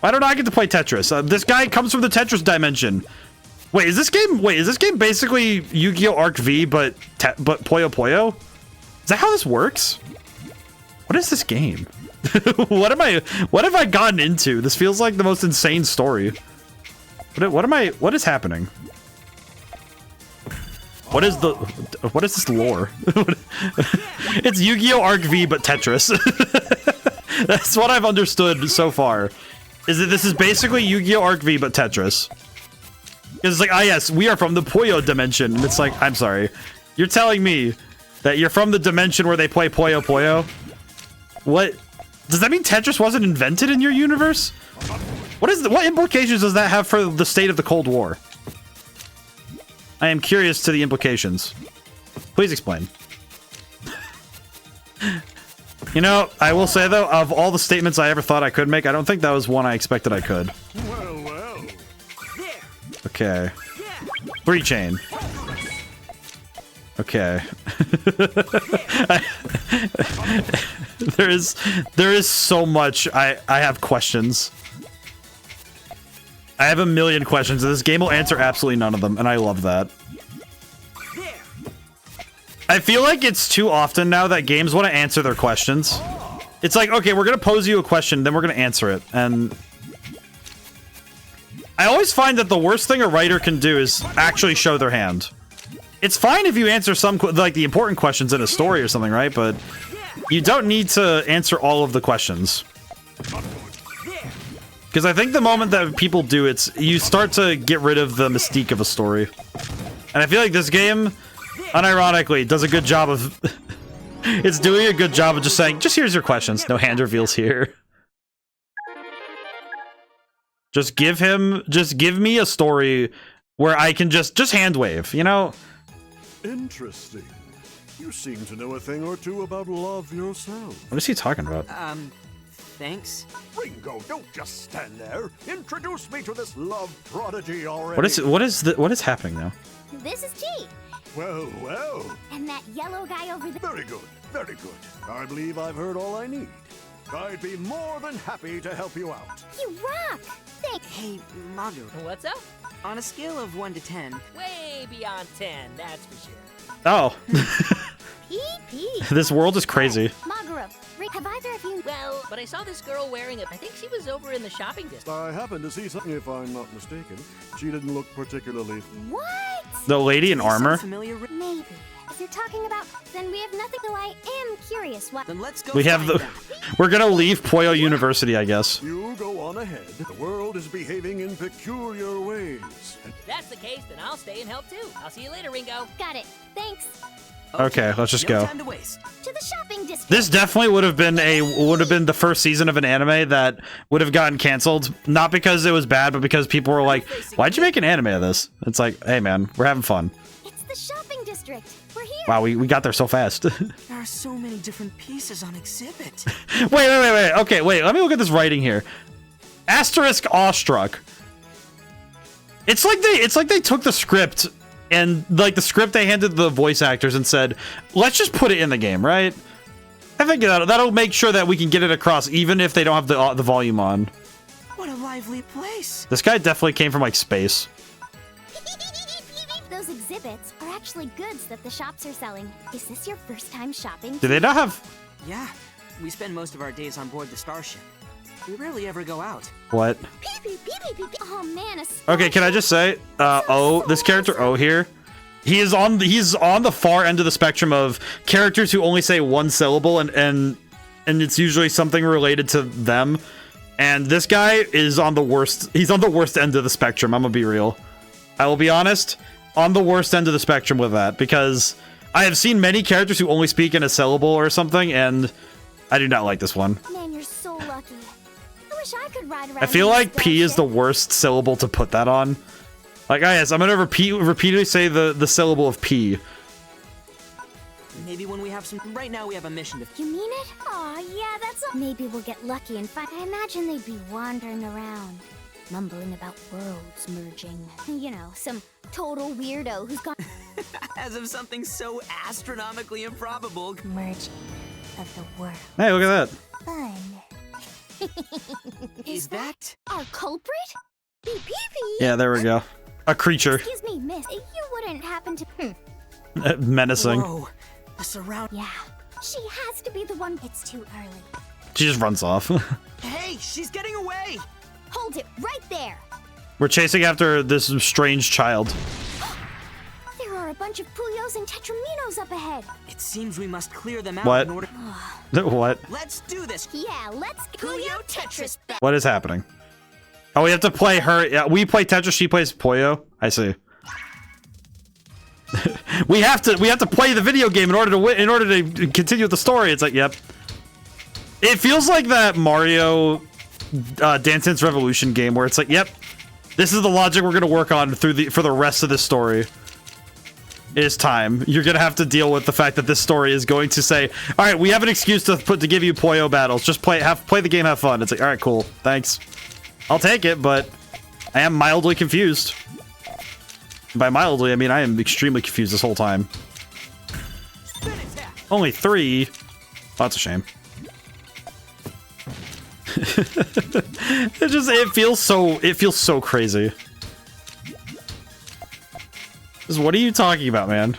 Why don't I get to play Tetris? This guy comes from the Tetris dimension. Wait, is this game basically Yu-Gi-Oh! Arc V but Puyo Puyo? Is that how this works? What is this game? What have I gotten into? This feels like the most insane story. What is happening? What is this lore? It's Yu-Gi-Oh! Arc V, but Tetris. That's what I've understood so far. Is that this is basically Yu-Gi-Oh! Arc V, but Tetris. It's like, ah yes, we are from the Puyo dimension. And it's like, I'm sorry. You're telling me that you're from the dimension where they play Puyo Puyo? What? Does that mean Tetris wasn't invented in your universe? What implications does that have for the state of the Cold War? I am curious to the implications. Please explain. You know, I will say though, of all the statements I ever thought I could make, I don't think that was one I expected I could. Well, well. Okay. 3 chain. Okay. There is so much. I have questions. I have a million questions. This game will answer absolutely none of them, and I love that. I feel like it's too often now that games want to answer their questions. It's like, okay, we're gonna pose you a question, then we're gonna answer it, and I always find that the worst thing a writer can do is actually show their hand. It's fine if you answer some, like, the important questions in a story or something, right? But you don't need to answer all of the questions. Because I think the moment that people do it, you start to get rid of the mystique of a story. And I feel like this game, unironically, does a good job of... It's doing a good job of just saying, just here's your questions. No hand reveals here. Just give me a story where I can just hand wave, you know? Interesting. You seem to know a thing or two about love yourself. What is he talking about? Thanks. Ringo, don't just stand there. Introduce me to this love prodigy already. What is happening now? This is T. Well, well. And that yellow guy over there. Very good, very good. I believe I've heard all I need. I'd be more than happy to help you out. You rock! Thanks. Hey, Mago. What's up? On a scale of 1 to 10, Way beyond 10, that's for sure. Oh. Pee. This world is crazy. Maguro, have either of you... Well, but I saw this girl wearing it. I think she was over in the shopping district. I happened to see something, if I'm not mistaken. She didn't look particularly... What? The lady in armor? familiar? Maybe. If you're talking about... Then we have nothing, though I am curious what... Then let's go. We have the... We're gonna leave Puyo University, I guess. You go on ahead. The world is behaving in peculiar ways. If that's the case, then I'll stay and help too. I'll see you later, Ringo. Got it. Thanks. Okay, let's just no go. time to waste. To the shopping district. This definitely would have been the first season of an anime that would have gotten canceled. Not because it was bad, but because people were like, why'd you make an anime of this? It's like, hey man, we're having fun. It's the shopping district. We're here. Wow, we got there so fast. There are so many different pieces on exhibit. Wait. Okay, wait, let me look at this writing here. Asterisk awestruck. It's like they took the script and like the script they handed the voice actors and said, let's just put it in the game, right? I think that'll make sure that we can get it across even if they don't have the volume on. What a lively place. This guy definitely came from like space. Those exhibits are actually goods that the shops are selling. Is this your first time shopping? Do they not have... Yeah, we spend most of our days on board the starship. We rarely ever go out. What? Oh man, Okay, can I just say, this character O here, he's on the far end of the spectrum of characters who only say one syllable and it's usually something related to them. And this guy is on the worst. He's on the worst end of the spectrum. I'm gonna be real. I will be honest, on the worst end of the spectrum with that, because I have seen many characters who only speak in a syllable or something, and I do not like this one. Man, you're so lucky. I wish I could ride around. I feel in like this P is the spaceship. worst syllable to put that on. Like, yes, I'm gonna repeatedly say the syllable of P. Maybe when we have some... Right now we have a mission to... You mean it? Aw, yeah, that's all. Maybe we'll get lucky and find... I imagine they'd be wandering around, mumbling about worlds merging. You know, some total weirdo who's gone... As of something so astronomically improbable. Merging of the world. Hey, look at that. Fun. Is that... Our culprit? Beep. Yeah, there we go. A creature. Excuse me, miss. You wouldn't happen to... Menacing. Whoa. The surround... Yeah. She has to be the one. It's too early. She just runs off. Hey, she's getting away! Hold it right there. We're chasing after this strange child. There are a bunch bunch of Puyos and Tetraminos up ahead. It seems we must clear them out What? in order. What? Let's do this. Yeah, let's Puyo Tetris back. What is happening? Oh, we have to play her. Yeah, we play Tetris. She plays Puyo. I see. we have to play the video game in order to win, in order to continue the story. It's like, yep. It feels like that Mario Dance Dance Revolution game where it's like, yep, this is the logic we're gonna work on for the rest of this story. It is time. You're gonna have to deal with the fact that this story is going to say, all right, we have an excuse to give you Puyo battles. Just play the game, have fun. It's like, all right, cool, thanks. I'll take it, but I am mildly confused. By mildly, I mean I am extremely confused this whole time. Only 3. Oh, that's a shame. it feels so crazy. What are you talking about, man?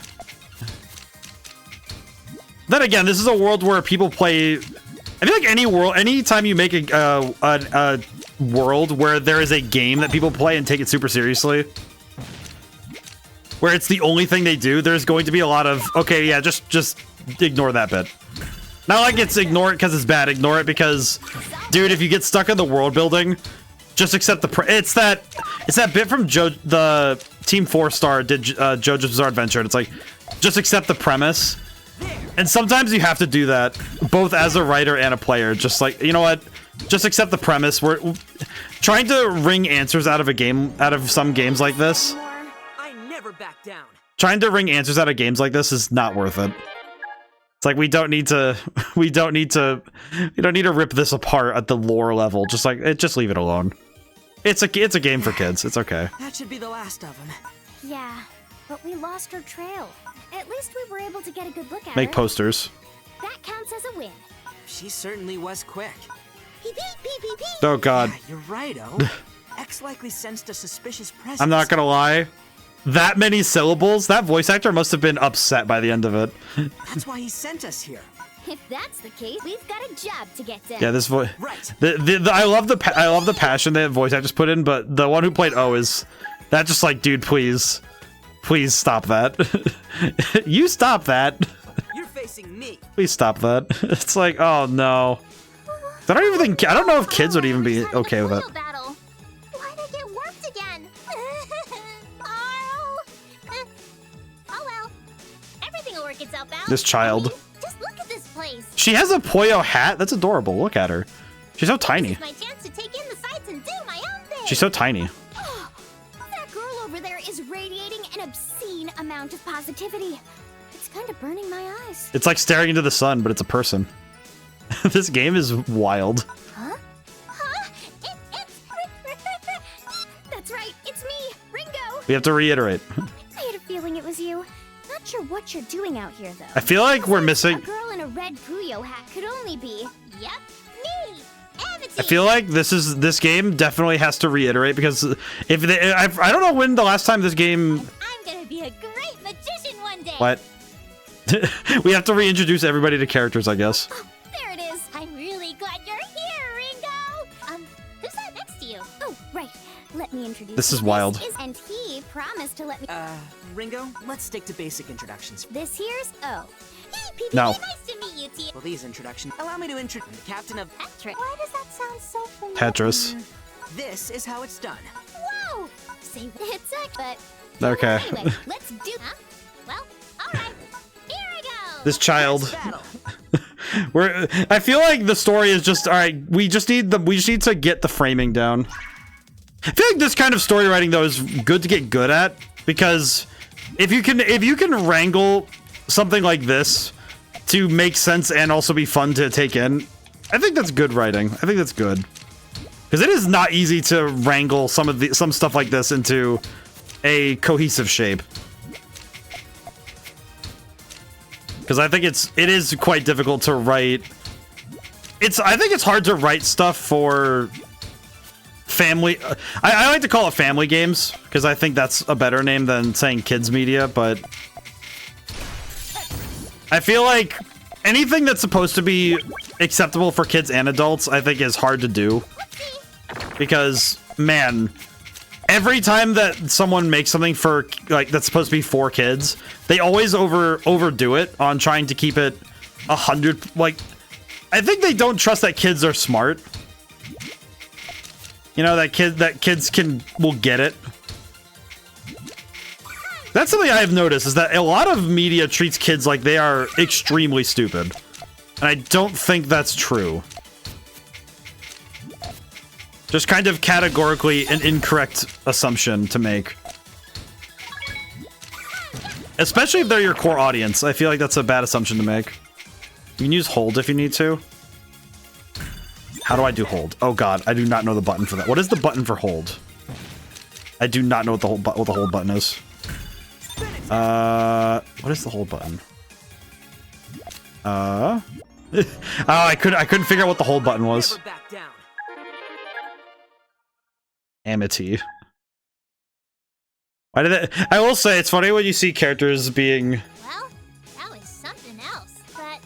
Then again, this is a world where people play. I feel like anytime you make a world where there is a game that people play and take it super seriously, where it's the only thing they do, there's going to be a lot of, okay, yeah, just ignore that bit. Not like it's ignore it because it's bad, ignore it because, dude, if you get stuck in the world building, just accept it's that bit from the Team 4-Star did JoJo's Bizarre Adventure, and it's like, just accept the premise. And sometimes you have to do that, both as a writer and a player. Just like, you know what? Just accept the premise. We're trying to wring answers out of some games like this. I never back down. Trying to wring answers out of games like this is not worth it. It's like we don't need to rip this apart at the lore level. Just leave it alone. It's a game for kids. It's okay. That should be the last of them. Yeah, but we lost her trail. At least we were able to get a good look at Make her. posters. That counts as a win. She certainly was quick. Pee pee pee pee pee. Oh God. Yeah, you're right, Oh. X likely sensed a suspicious presence. I'm not gonna lie. That many syllables, that voice actor must have been upset by the end of it. That's why he sent us here. If that's the case, we've got a job to get done. Yeah, this voice. Right. I love the passion that voice actors put in, but the one who played O is that just like, dude, please stop that. You stop that. You're facing me. Please stop that. It's like, oh no. I don't know if kids would even be okay with it. Why'd I get warped again? Oh well. Everything will work itself out. This child. Just look at this place. She has a Puyo hat. That's adorable. Look at her. She's so tiny. This is my chance to take in the sights and do my own thing. She's so tiny. That girl over there is radiating an obscene amount of positivity. It's kind of burning my eyes. It's like staring into the sun, but it's a person. This game is wild. Huh? That's right, it's me, Ringo. We have to reiterate. I had a feeling it was you. Not sure what you're doing out here, though. I feel like we're missing. A girl in a red Puyo hat could only be. Yep, me. Amity. I feel like this game definitely has to reiterate because I don't know when the last time this game. I'm gonna be a great magician one day. What? We have to reintroduce everybody to characters, I guess. Oh, there it is. I'm really glad you're here, Ringo. Who's that next to you? Oh, right. Let me introduce. This you. is wild. And he promised to let me. Ringo, let's stick to basic introductions. This here's O. Hey, PPP, No. nice to meet you, T. Well, these introductions allow me to introduce the captain of Patrick. Why does that sound so familiar? Tetris. This is how it's done. Whoa! Say it's a but. Okay. Anyway, let's do. Huh? Well, all right. Here I go. This child. Let's battle. I feel like the story is just all right. We just need to get the framing down. I feel like this kind of story writing though is good to get good at because if you can wrangle something like this to make sense and also be fun to take in, I think that's good writing. I think that's good because it is not easy to wrangle some stuff like this into a cohesive shape. Because I think it is quite difficult to write. I think it's hard to write stuff for family. I like to call it family games because I think that's a better name than saying kids media. But I feel like anything that's supposed to be acceptable for kids and adults, I think is hard to do because man, every time that someone makes something for like that's supposed to be for kids, they always overdo it on trying to keep it 100. Like, I think they don't trust that kids are smart. You know, that kids will get it. That's something I've noticed, is that a lot of media treats kids like they are extremely stupid. And I don't think that's true. Just kind of categorically an incorrect assumption to make. Especially if they're your core audience. I feel like that's a bad assumption to make. You can use hold if you need to. How do I do hold? Oh god, I do not know the button for that. What is the button for hold? I do not know what the hold button is. What is the hold button? Oh, I couldn't figure out what the hold button was. Amity. Why did it? I will say it's funny when you see characters being. Well, that was something else, but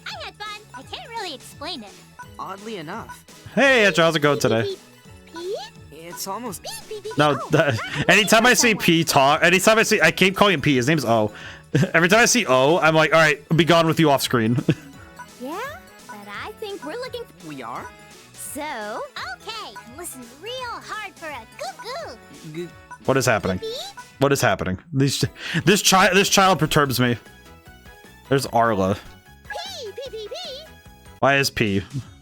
I had fun. I can't really explain it. Oddly enough, Hey, Etcher, how's it going today? it's almost. No, anytime I see P talk, I keep calling him P. His name's O. Every time I see O, I'm like, all right, be gone with you off screen. Yeah, but I think we're looking. We are? So, okay, listen real hard for a goo-goo. What is happening? What is happening? This child perturbs me. There's Arla. P. Why is P?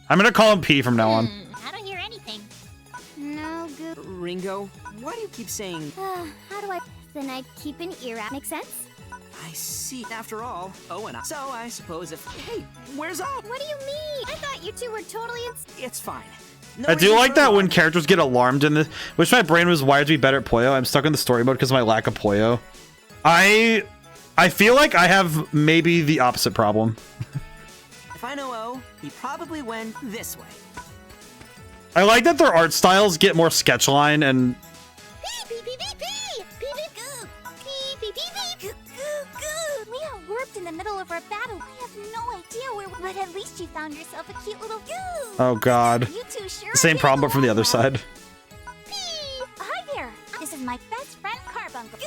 I'm gonna call him P from now on. I don't hear anything. No goo. Ringo, why do you keep saying? How do I? Then I keep an ear out. Make sense? I see. After all, oh, and I. So I suppose if. Hey, where's O? What do you mean? I thought you two were totally. It's fine. I do like that when characters get alarmed in this. Wish my brain was wired to be better at Puyo. I'm stuck in the story mode because of my lack of Puyo. I feel like I have maybe the opposite problem. If I know O, he probably went this way. I like that their art styles get more sketchline and. We are warped in the middle of our battle. I have no idea where. But at least you found yourself a cute little goo. Oh god. You two sure. Same problem, but from the other side. Hi there. This is my best friend Carbuncle.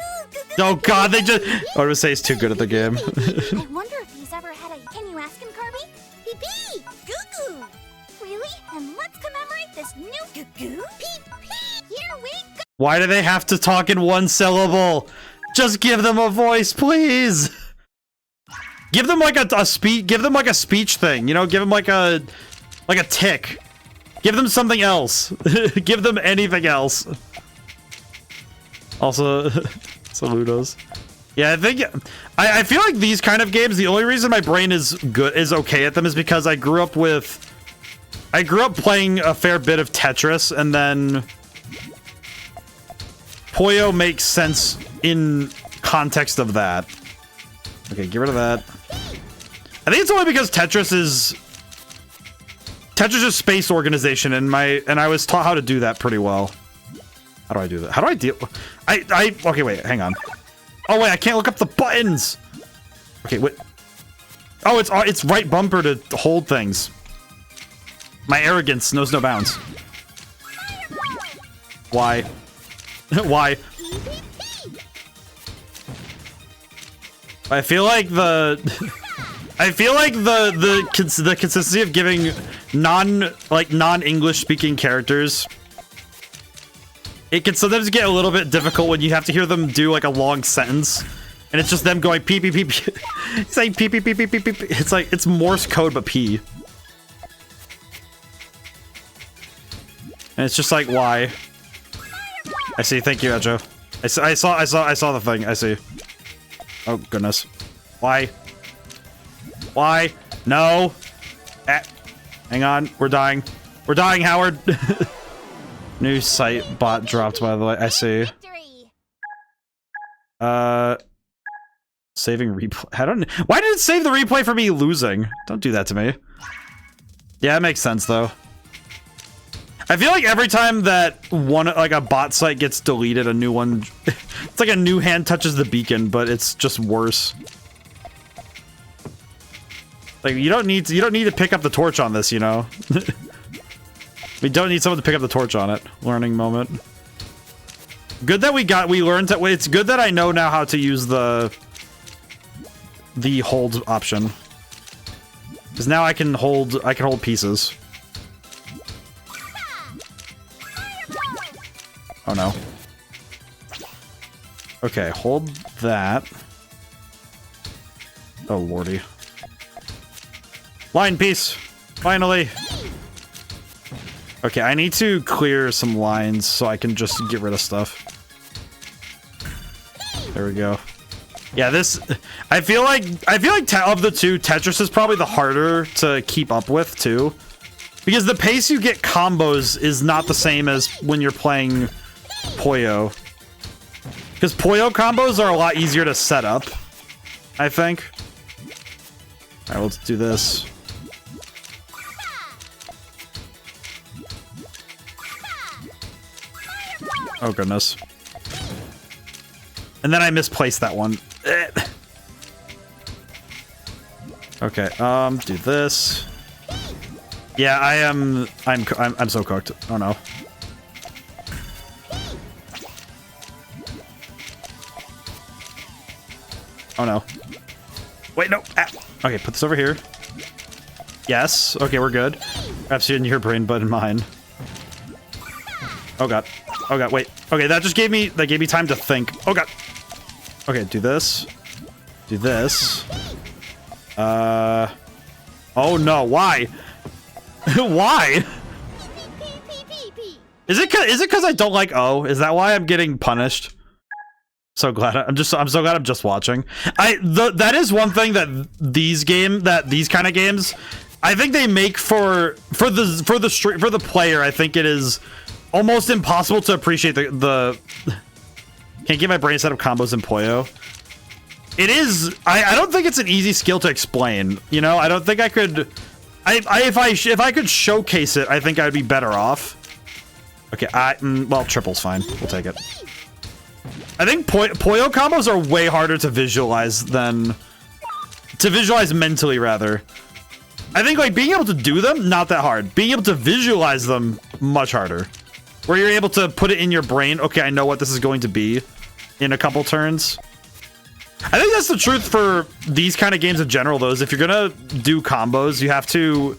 Oh god, they just. I would say he's too good at the game. I wonder if he's ever had a. Can you ask him, Carby? Pee-pee! Goo-goo! Really? And let's commemorate this new goo-goo? Pee-pee! Here we go! Why do they have to talk in one syllable? Just give them a voice, please. Give them like a speech. Give them like a speech thing. You know, give them like a tick. Give them something else. Give them anything else. Also, saludos. Yeah, I feel like these kind of games, the only reason my brain is okay at them is because I grew up playing a fair bit of Tetris, and then Puyo makes sense in context of that. Okay, get rid of that. I think it's only because Tetris is space organization, and I was taught how to do that pretty well. How do I do that? How do I deal? Okay, wait, hang on. Oh wait, I can't look up the buttons. Okay, wait. Oh, it's right bumper to hold things. My arrogance knows no bounds. Why? Why? I feel like the consistency of giving non-English speaking characters, it can sometimes get a little bit difficult when you have to hear them do like a long sentence, and it's just them going pee pee pee pee. It's like pee pee pee pee pee pee. It's like it's Morse code but pee, and it's just like why. I see. Thank you, Ejo. I saw the thing. I see. Oh goodness. Why? Why? No. Hang on. We're dying. We're dying, Howard. New site bot dropped, by the way. I see. Saving replay. I don't. Why did it save the replay for me losing? Don't do that to me. Yeah, it makes sense though. I feel like every time that a bot site gets deleted, a new one, it's like a new hand touches the beacon, but it's just worse. Like you don't need to pick up the torch on this, you know. We don't need someone to pick up the torch on it. Learning moment. Good that we learned that. It's good that I know now how to use the hold option. Because now I can hold pieces. Oh no. Okay, hold that. Oh lordy. Line piece! Finally! Okay, I need to clear some lines so I can just get rid of stuff. There we go. Yeah, this... I feel like of the two, Tetris is probably the harder to keep up with, too. Because the pace you get combos is not the same as when you're playing Puyo. Because Puyo combos are a lot easier to set up, I think. Alright, let's do this. Oh, goodness. And then I misplaced that one. Okay, do this. Yeah, I'm so cooked. Oh no. Oh no. Wait, no. Ah. Okay, put this over here. Yes. Okay, we're good. Perhaps in your brain, but in mine. Oh god. Oh god, wait. Okay, that gave me time to think. Oh god. Okay, do this. Do this. Oh no, why? Why? Is it because I don't like O? Is that why I'm getting punished? So glad I'm so glad I'm just watching. That is one thing that these kind of games, I think they make for the player. I think it is almost impossible to appreciate the can't get my brain set up combos in Puyo. It is. I don't think it's an easy skill to explain. You know, I don't think I could. If I could showcase it, I think I'd be better off. Okay, well, triple's fine. We'll take it. I think Puyo combos are way harder to visualize mentally, rather. I think like being able to do them, not that hard. Being able to visualize them, much harder. Where you're able to put it in your brain. Okay, I know what this is going to be in a couple turns. I think that's the truth for these kind of games in general, though, is if you're gonna do combos, you have to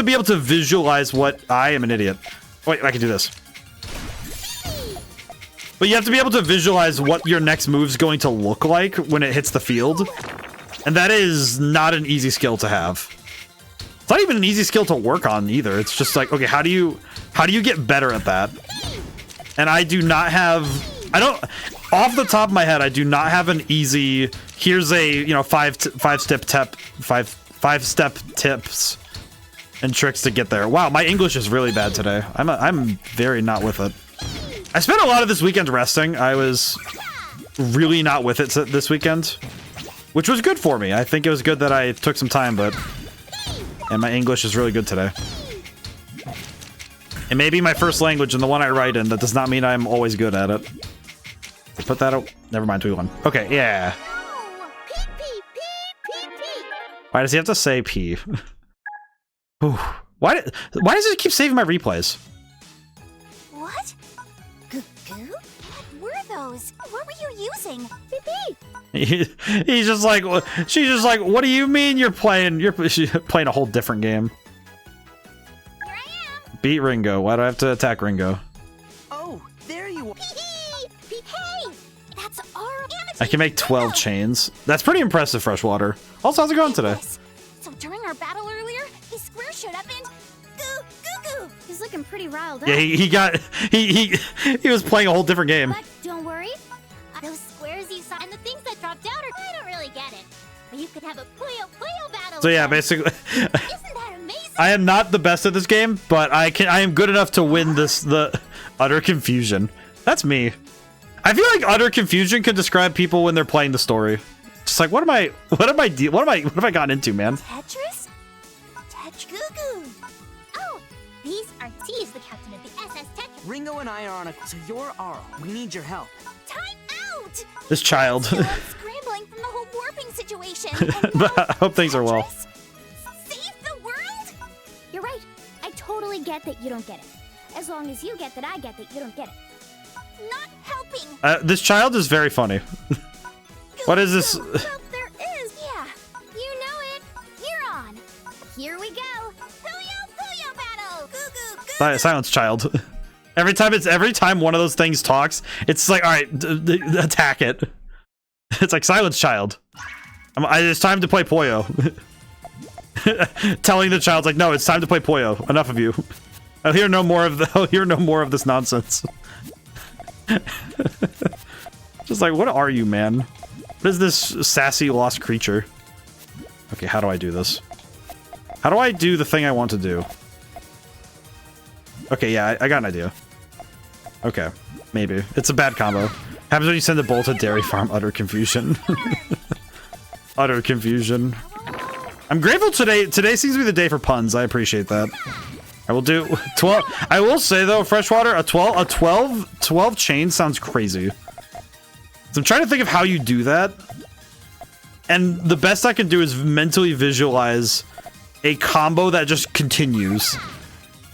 be able to visualize what... I am an idiot. Wait, I can do this. But you have to be able to visualize what your next move's going to look like when it hits the field. And that is not an easy skill to have. It's not even an easy skill to work on either. It's just like, okay, how do you get better at that? And I do not have... off the top of my head, I do not have an easy... Here's a, you know, five step tips and tricks to get there. Wow, my English is really bad today. I'm very not with it. I spent a lot of this weekend resting. I was really not with it this weekend, which was good for me. I think it was good that I took some time, and my English is really good today. It may be my first language and the one I write in. That does not mean I'm always good at it. Put that out. Never mind, 2-1. Okay, yeah. Why does he have to say P? Why does it keep saving my replays? What? Goo goo? What were those? What were you using? Beep. He's just like, she's just like, what do you mean you're playing a whole different game? Here I am. Beat Ringo. Why do I have to attack Ringo? Oh, there you are. Hey, that's our I can make 12 chains. That's pretty impressive, Freshwater. Also, how's it going today? So during our battle earlier, his square showed up and goo. He's looking pretty riled up. Yeah, he was playing a whole different game. But don't worry. Those squares you saw and the things that dropped out I don't really get it. But you could have a Puyo battle. So yeah, basically, Isn't that amazing? I am not the best at this game, but I am good enough to win the utter confusion. That's me. I feel like utter confusion could describe people when they're playing the story. Just like, what have I gotten into, man? Tetris? Tetch-goo-goo. Oh, these are T's the captain of the SS Tetris. Ringo and I are on a... So you're Arl. We need your help. Time out! This child. Still, I'm scrambling from the whole warping situation. And now, But I hope things are well. Tetris? Save the world? You're right. I totally get that you don't get it. As long as you get that I get that you don't get it. Not help This child is very funny. What is this? Well, there is. Yeah, you know it. You're on. Here we go. Puyo Puyo battle. Goo goo goo. Silence child. Every time one of those things talks, it's like, all right, attack it. It's like silence child. It's time to play Puyo. Telling the child's like, no, it's time to play Puyo. Enough of you. I'll hear no more of this nonsense. Just like, what are you, man? What is this sassy lost creature? Okay, how do I do this? How do I do the thing I want to do? Okay, yeah, I got an idea. Okay, maybe. It's a bad combo. Happens when you send a bull to Dairy Farm. Utter confusion. Utter confusion. I'm grateful today. Today seems to be the day for puns. I appreciate that. I will do 12. I will say though, Freshwater, a 12 chain sounds crazy. So I'm trying to think of how you do that. And the best I can do is mentally visualize a combo that just continues.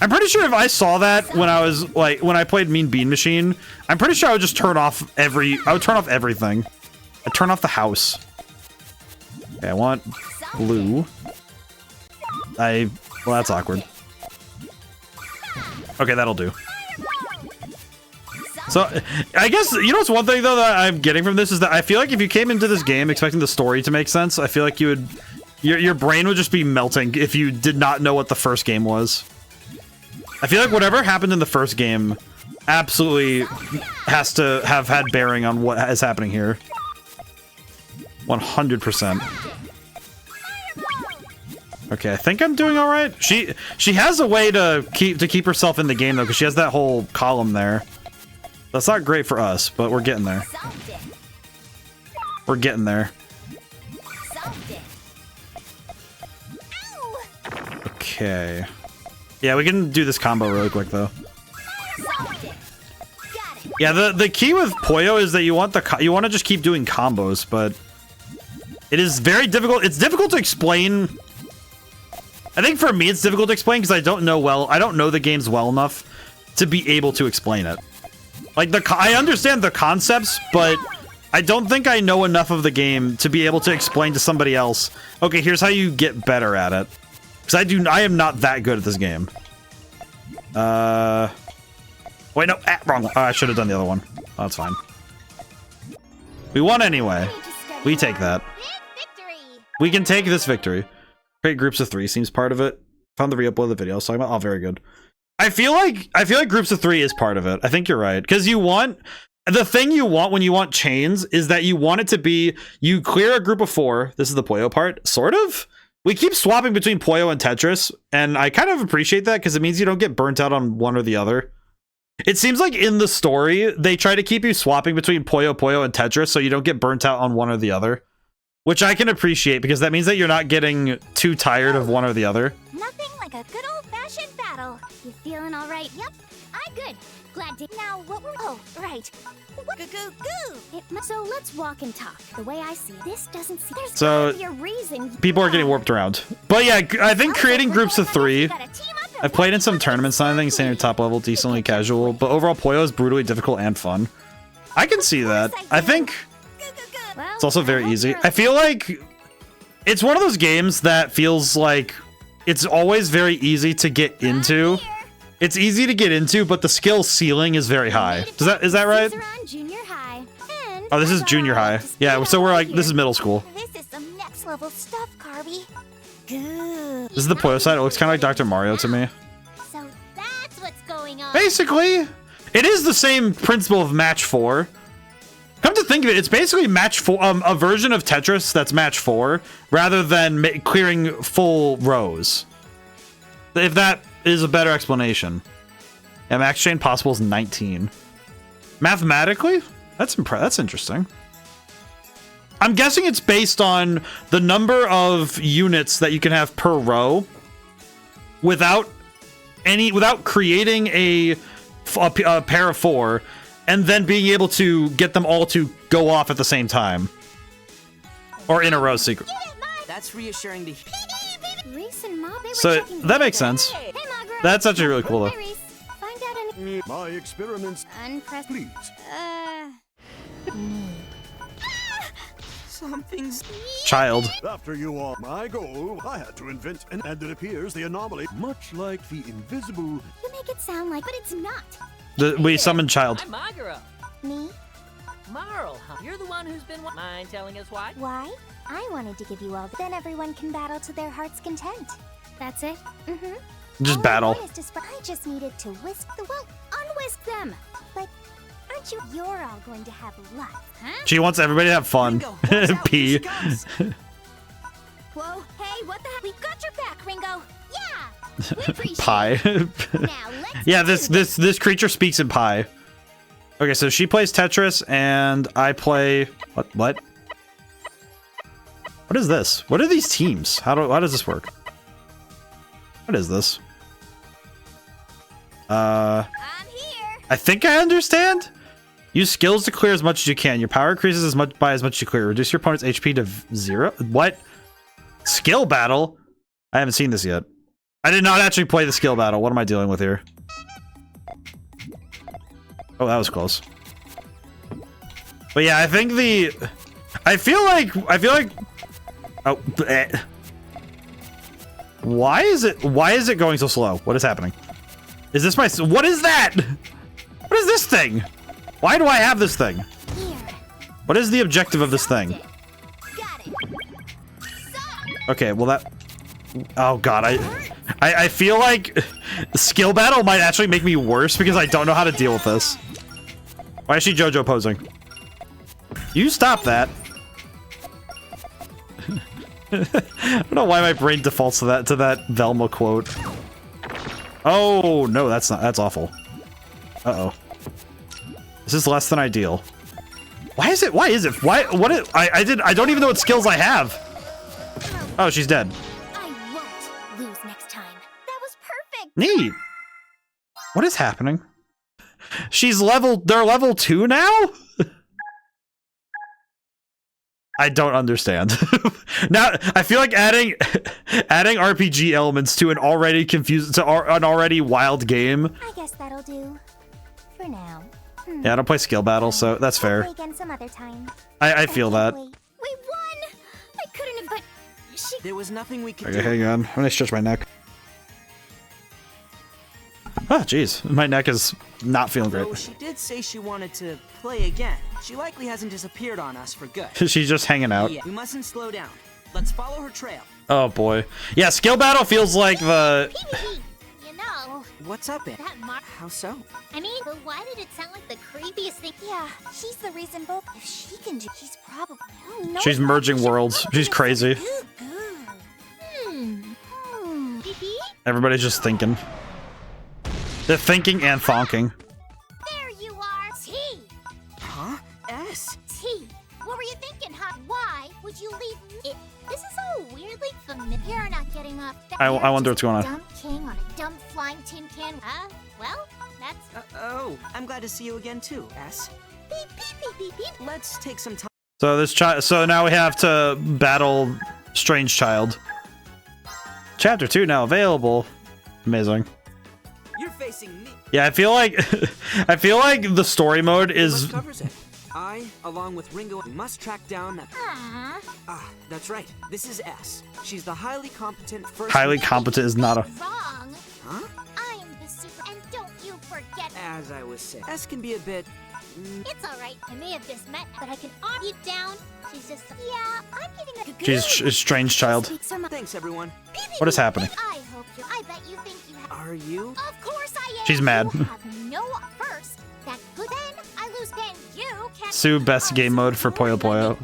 I'm pretty sure if I saw that when I was like, when I played Mean Bean Machine, I'm pretty sure I would just turn off everything. I'd turn off the house. Okay, I want blue. Well, that's awkward. Okay, that'll do. So, I guess, you know what's one thing, though, that I'm getting from this is that I feel like if you came into this game expecting the story to make sense, I feel like you would... Your brain would just be melting if you did not know what the first game was. I feel like whatever happened in the first game absolutely has to have had bearing on what is happening here. 100%. Okay, I think I'm doing all right. She has a way to keep herself in the game though, because she has that whole column there. That's not great for us, but we're getting there. We're getting there. Okay. Yeah, we can do this combo really quick though. Yeah, the key with Puyo is that you want to just keep doing combos, but it is very difficult. It's difficult to explain. I think for me it's difficult to explain because I don't know the games well enough to be able to explain it. Like I understand the concepts, but I don't think I know enough of the game to be able to explain to somebody else, okay, here's how you get better at it. Because I am not that good at this game. Wait, no, wrong one. I should have done the other one. Oh, that's fine. We won anyway. We take that. We can take this victory. Create groups of 3 seems part of it. Found the re-upload of the video. So oh, very good. I feel like groups of 3 is part of it. I think you're right. Because the thing you want when you want chains is that you want it to be, you clear a group of 4. This is the Puyo part, sort of. We keep swapping between Puyo and Tetris, and I kind of appreciate that because it means you don't get burnt out on one or the other. It seems like in the story, they try to keep you swapping between Puyo Puyo and Tetris so you don't get burnt out on one or the other. Which I can appreciate because that means that you're not getting too tired of one or the other. Nothing like a good old-fashioned battle. You feeling all right? Yep, I'm good. Glad to... Now, what were... Oh, right. So let's walk and talk. The way I see it, this doesn't see... There's gotta be a reason. People are getting warped around. But yeah, I think creating groups of 3... I've played in some tournaments and I think standard top level, decently casual, but overall Puyo is brutally difficult and fun. I can see that. I think... It's also very easy. I feel like it's one of those games that feels like it's always very easy to get into. It's easy to get into, but the skill ceiling is very high. Is that right? Oh, this is junior high. Yeah, so we're like, this is middle school. This is some next level stuff, Carby. This is the Puyo side. It looks kind of like Dr. Mario to me. So that's what's going on. Basically, it is the same principle of match 4. Come to think of it, it's basically match 4, a version of Tetris that's match 4, rather than clearing full rows. If that is a better explanation. Yeah, max chain possible is 19. Mathematically, that's interesting. I'm guessing it's based on the number of units that you can have per row, without creating a pair of 4. And then being able to get them all to go off at the same time. Or in a row sequence. That's reassuring to hear. So, that makes sense. That's actually really cool though. My experiments, please. Something's... Child. After you are my goal, I had to invent and it appears the anomaly, much like the invisible. You make it sound like, but it's not. We summoned child. I'm my girl. Me? Marl, huh? You're the one who's been... Mind telling us why? Why? I wanted to give you all. Then everyone can battle to their heart's content. That's it? Mm-hmm. Just battle. I just needed to whisk the... Well, unwhisk them. But aren't you... You're all going to have luck, huh? She wants everybody to have fun. Ringo, watch out, P. here she comes. Whoa, hey, what the heck? We've got your back, Ringo. Yeah, we appreciate Pie. it. Now, let's Yeah, do this creature speaks in pie. Okay, so she plays Tetris and I play what? What is this? What are these teams? How does this work? What is this? I'm here. I think I understand. Use skills to clear as much as you can. Your power increases as much as you clear. Reduce your opponent's HP to 0. What? Skill battle? I haven't seen this yet. I did not actually play the skill battle. What am I dealing with here? Oh, that was close. But yeah, I think I feel like oh, bleh. Why is it going so slow? What is happening? Is this what is that? What is this thing? Why do I have this thing? Here. What is the objective of this thing? Got it. Okay, well that... Oh god, I feel like skill battle might actually make me worse because I don't know how to deal with this. Why is she JoJo posing? You stop that. I don't know why my brain defaults to that Velma quote. Oh no, that's awful. Uh-oh. This is less than ideal. Why is it? I don't even know what skills I have. Oh, she's dead. I won't lose next time. That was perfect. Neat. What is happening? They're level 2 now? I don't understand. Now, I feel like adding RPG elements to an already wild game. I guess that'll do. For now. Yeah, I don't play skill battle, so that's We'll fair. play again some other time. I feel that. We won! I couldn't have, but she... There was nothing we could Okay, do. hang on. I'm gonna stretch my neck. Ah, jeez. My neck is not feeling great. Though she did say she wanted to play again. She likely hasn't disappeared on us for good. She's just hanging out. Yeah, we mustn't slow down. Let's follow her trail. Oh boy. Yeah, skill battle feels like the... PvP! You know, What's up, it? that mark... How so? I mean, but why did it sound like the creepiest thing? Yeah, she's the reason both... If she can do... She's probably... Oh, no, She's merging she's worlds. probably She's crazy. PP? Everybody's just thinking. They're thinking and thonking. There you are! T! Huh? S? T! What were you thinking, huh? Why would you leave it? This is all weirdly familiar. You're not getting up. I wonder what's going on. Dumb king on a dumb flying tin can. Well, that's... Oh, I'm glad to see you again too, S. Beep, beep, beep, beep, beep. Let's take some time. So now we have to battle Strange Child. Chapter 2 now available. Amazing. You're facing me. Yeah, I feel like the story mode is... What covers it? I, along with Ringo, must track down that... Aww. Ah, that's right. This is S. She's the highly competent first... Highly competent is not a... Wrong. Huh? I'm the super... And don't you forget... As I was saying, S can be a bit... It's alright. I may have just met, but I can arm you down. She's just... Yeah, I'm getting a... She's a Strange Child. Thanks, everyone. What is happening? I hope you... I bet you think you have... Are you? Of course I am. She's mad. You have no first. That good. Then I lose. Then you can... Sue, best game mode for Puyo Puyo.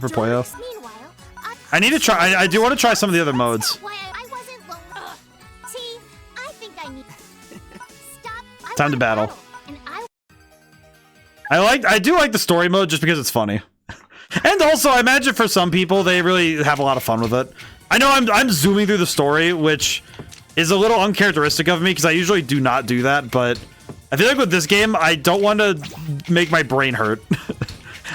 Meanwhile, I need to try... I do want to try some of the other modes. Why I wasn't lonely. T, I think I need... Stop. I Time to wanna battle. And I... I do like the story mode just because it's funny. And also, I imagine for some people, they really have a lot of fun with it. I know I'm zooming through the story, which is a little uncharacteristic of me because I usually do not do that, but I feel like with this game, I don't want to make my brain hurt.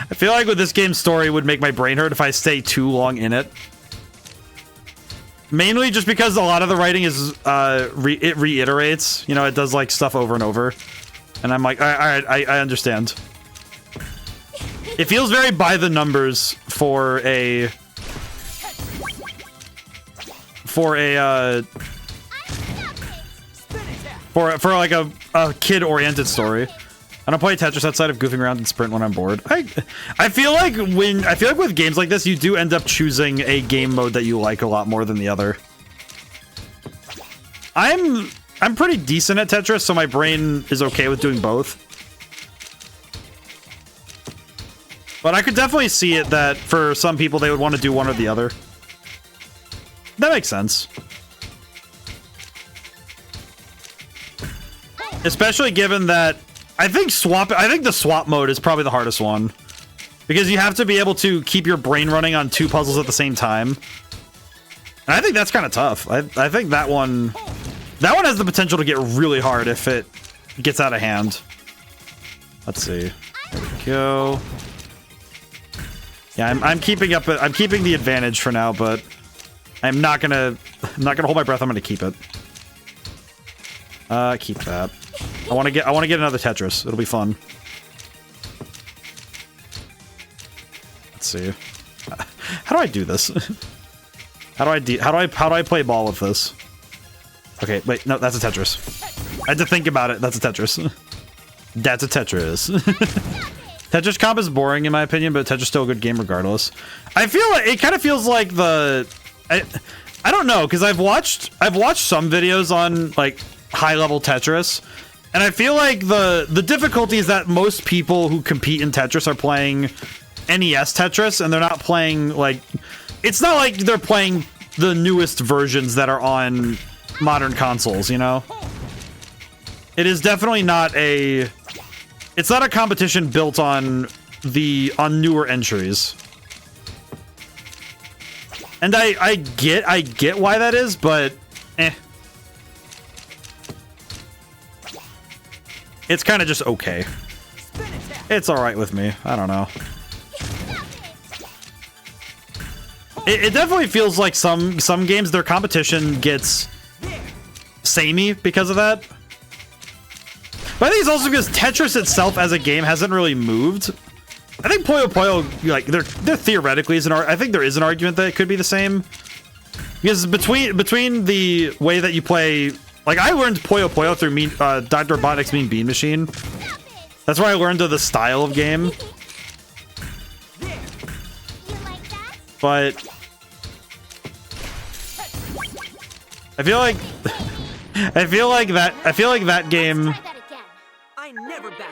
I feel like with this game's story would make my brain hurt if I stay too long in it. Mainly just because a lot of the writing is, it reiterates, you know, it does like stuff over and over. And I'm like, I understand. It feels very by the numbers for a for like a kid-oriented story. I don't play Tetris outside of goofing around and sprint when I'm bored. I feel like with games like this, you do end up choosing a game mode that you like a lot more than the other. I'm pretty decent at Tetris, so my brain is okay with doing both. But I could definitely see it that for some people they would want to do one or the other. That makes sense. Especially given that I think the swap mode is probably the hardest one. Because you have to be able to keep your brain running on 2 puzzles at the same time. And I think that's kind of tough. I think that one has the potential to get really hard if it gets out of hand. Let's see. There we go. Yeah, I'm keeping the advantage for now, but I'm not gonna hold my breath. I'm gonna keep it. Keep that. I want to get another Tetris. It'll be fun. Let's see. How do I do this? How do I play ball with this? Okay, wait, no, that's a Tetris. I had to think about it. That's a Tetris. That's a Tetris. Tetris comp is boring in my opinion, but Tetris is still a good game regardless. I feel like it kind of feels like I don't know, because I've watched some videos on like high-level Tetris, and I feel like the difficulty is that most people who compete in Tetris are playing NES Tetris, and they're not playing like, it's not like they're playing the newest versions that are on modern consoles, you know? It is definitely not a competition built on newer entries. And I get why that is, but it's kind of just okay. It's all right with me. I don't know. It definitely feels like some games, their competition gets samey because of that. But I think it's also because Tetris itself as a game hasn't really moved. I think Puyo Puyo, like, there theoretically is I think there is an argument that it could be the same. Because between the way that you play, like, I learned Puyo Puyo through Dr. Robotnik's Mean Bean Machine. That's where I learned the style of game. But I feel like that game.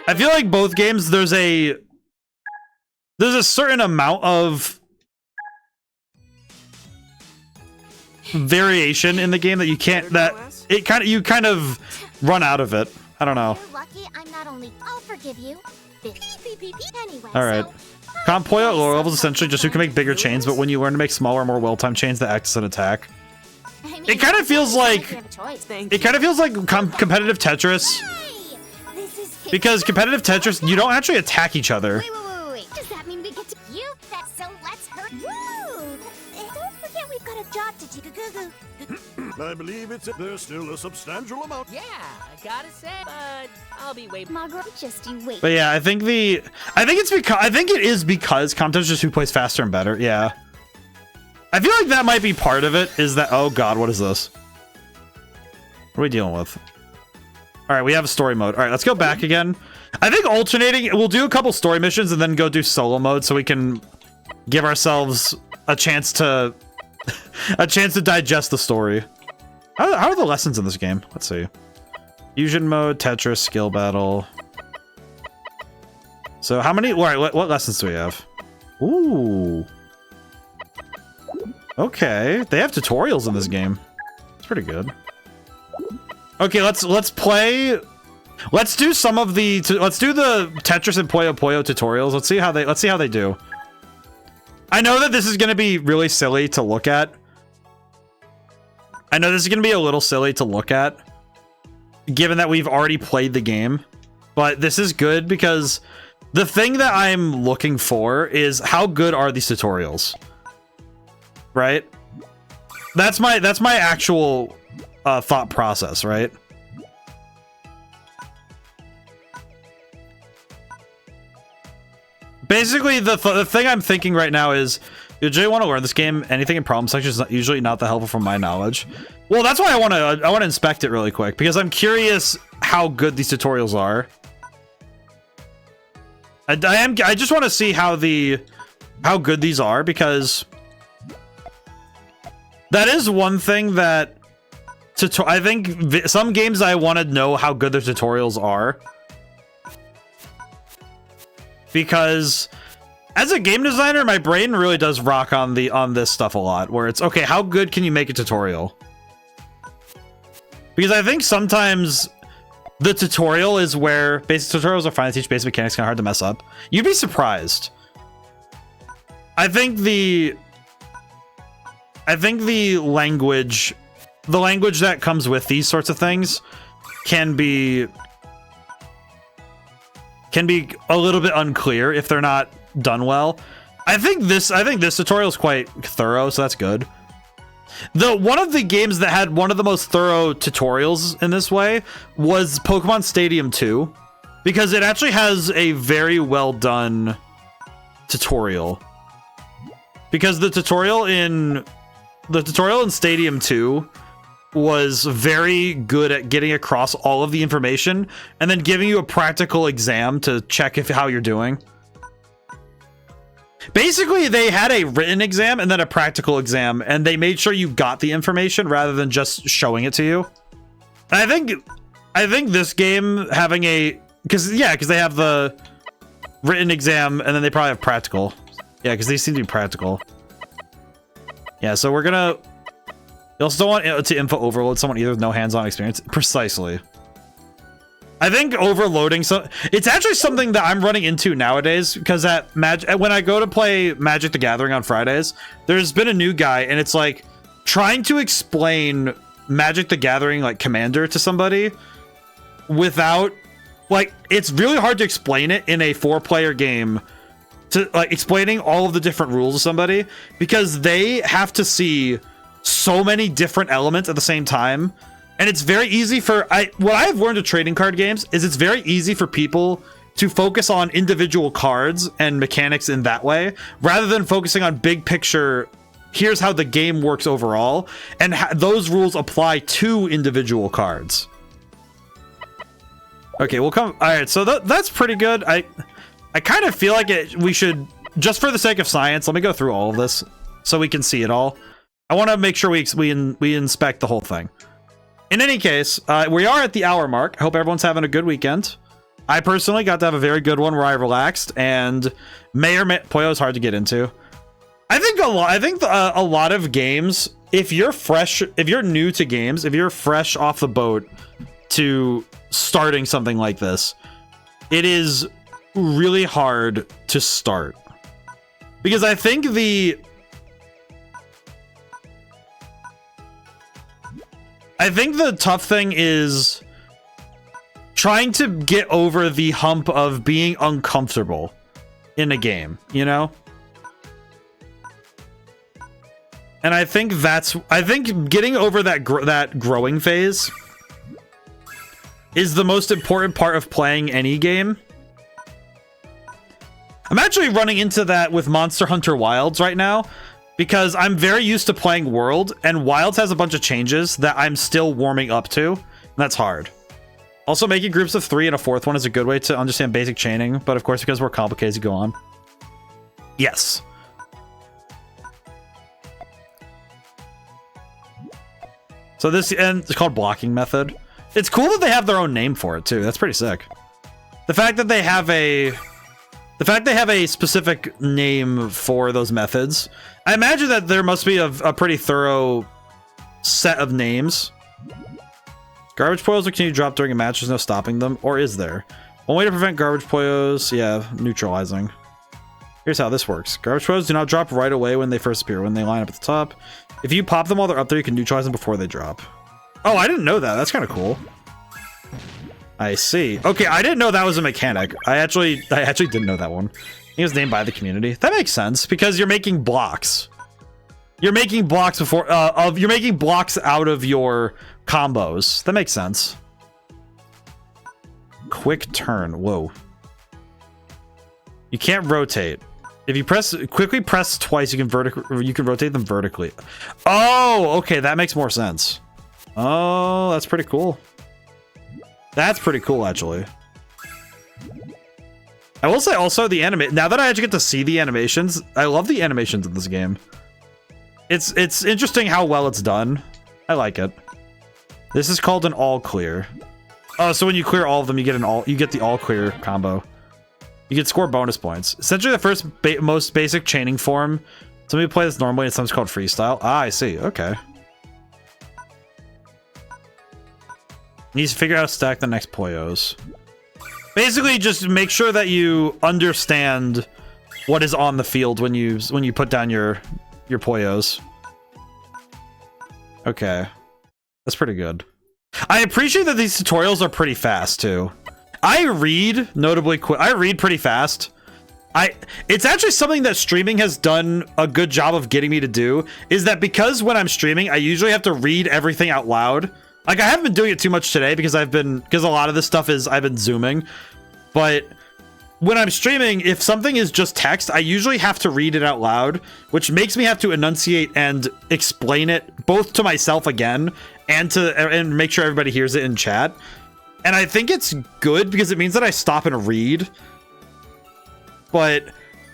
I feel like both games, there's a certain amount of variation in the game that you can't, you kind of run out of it. I don't know. You're lucky I'm not only. I'll forgive you. Anyway, all right. Comp Puyo at lower levels essentially just who can make bigger chains, but when you learn to make smaller, more well-timed chains that act as an attack. It kind of feels like competitive Tetris. Because competitive Tetris, you don't actually attack each other. Wait. Does that mean we get to you? So let's hurry. Woo! Don't forget we've got a job to do. I believe there's still a substantial amount. Yeah, I gotta say, but I'll be waiting. Margaret, just you wait. But yeah, I think it is because comp Tetris is just who plays faster and better. Yeah. I feel like that might be part of it, is that, oh god, what is this? What are we dealing with? Alright, we have a story mode. Alright, let's go back again. I think alternating, we'll do a couple story missions and then go do solo mode so we can give ourselves a chance to digest the story. How are the lessons in this game? Let's see. Fusion mode, Tetris, skill battle. So how many, alright, what lessons do we have? Ooh. Okay, they have tutorials in this game. It's pretty good. Okay, let's play. Let's do some of the. Let's do the Tetris and Puyo Puyo tutorials. Let's see how they do. I know that this is gonna be really silly to look at. I know this is gonna be a little silly to look at, given that we've already played the game. But this is good because the thing that I'm looking for is how good are these tutorials. Right? That's my actual thought process, right? Basically, the thing I'm thinking right now is, you really want to learn this game. Anything in problem section is usually not that helpful from my knowledge. Well, that's why I want to inspect it really quick, because I'm curious how good these tutorials are. I just want to see how good these are, because that is one thing that I think some games I want to know how good their tutorials are, because as a game designer, my brain really does rock on this stuff a lot, where it's okay, how good can you make a tutorial? Because I think sometimes the tutorial is where basic tutorials are fine to teach basic mechanics, kind of hard to mess up. You'd be surprised. I think the language that comes with these sorts of things can be a little bit unclear if they're not done well. I think this tutorial is quite thorough, so that's good. One of the games that had one of the most thorough tutorials in this way was Pokemon Stadium 2, because it actually has a very well done tutorial. Because the tutorial in Stadium 2 was very good at getting across all of the information and then giving you a practical exam to check how you're doing. Basically, they had a written exam and then a practical exam, and they made sure you got the information rather than just showing it to you. And I think this game having because they have the written exam and then they probably have practical. Yeah, because they seem to be practical. Yeah, so we're gonna. You also don't want to info overload someone either with no hands-on experience. Precisely. I think overloading it's actually something that I'm running into nowadays, because when I go to play Magic the Gathering on Fridays, there's been a new guy, and it's like trying to explain Magic the Gathering like Commander to somebody without it's really hard to explain it in a 4-player game, to explaining all of the different rules to somebody, because they have to see so many different elements at the same time. And it's very easy what I've learned of trading card games is it's very easy for people to focus on individual cards and mechanics in that way, rather than focusing on big picture, here's how the game works overall, and those rules apply to individual cards. Okay, we'll come. All right, so that's pretty good. I kind of feel like we should, just for the sake of science, let me go through all of this so we can see it all. I want to make sure we inspect the whole thing. In any case, we are at the hour mark. I hope everyone's having a good weekend. I personally got to have a very good one where I relaxed, and Puyo is hard to get into. I think a lot of games, if you're new to games, if you're fresh off the boat to starting something like this, it is really hard to start, because I think the tough thing is trying to get over the hump of being uncomfortable in a game, you know? And I think getting over that growing phase is the most important part of playing any game. I'm actually running into that with Monster Hunter Wilds right now, because I'm very used to playing World, and Wilds has a bunch of changes that I'm still warming up to, and that's hard. Also, making groups of 3 and a 4th one is a good way to understand basic chaining, but of course, because we're complicated as you go on. Yes. So it's called blocking method. It's cool that they have their own name for it too. That's pretty sick. The fact that they have a specific name for those methods. I imagine that there must be a pretty thorough set of names. Garbage Poyos can you drop during a match? There's no stopping them, or is there? One way to prevent garbage Poyos, yeah, neutralizing. Here's how this works. Garbage Poyos do not drop right away when they first appear, when they line up at the top. If you pop them while they're up there, you can neutralize them before they drop. Oh, I didn't know that. That's kind of cool. I see. Okay, I didn't know that was a mechanic. I actually didn't know that one. It was named by the community. That makes sense, because you're making blocks. You're making blocks you're making blocks out of your combos. That makes sense. Quick turn. Whoa. You can't rotate. If you quickly press twice, you can rotate them vertically. Oh, okay, that makes more sense. Oh, that's pretty cool. That's pretty cool, actually. I will say also now that I actually get to see the animations, I love the animations in this game. It's interesting how well it's done. I like it. This is called an all clear. Oh, so when you clear all of them, you get the all clear combo. You can score bonus points. Essentially the first most basic chaining form. Some people play this normally and sometimes called freestyle. Ah, I see. Okay. You need to figure out how to stack the next Puyos. Basically, just make sure that you understand what is on the field when you put down your Puyos. Okay. That's pretty good. I appreciate that these tutorials are pretty fast, too. I read notably quick. I read pretty fast. It's actually something that streaming has done a good job of getting me to do, is that because when I'm streaming, I usually have to read everything out loud. Like, I haven't been doing it too much today because a lot of this stuff I've been zooming. But when I'm streaming, if something is just text, I usually have to read it out loud, which makes me have to enunciate and explain it both to myself again and make sure everybody hears it in chat. And I think it's good because it means that I stop and read. But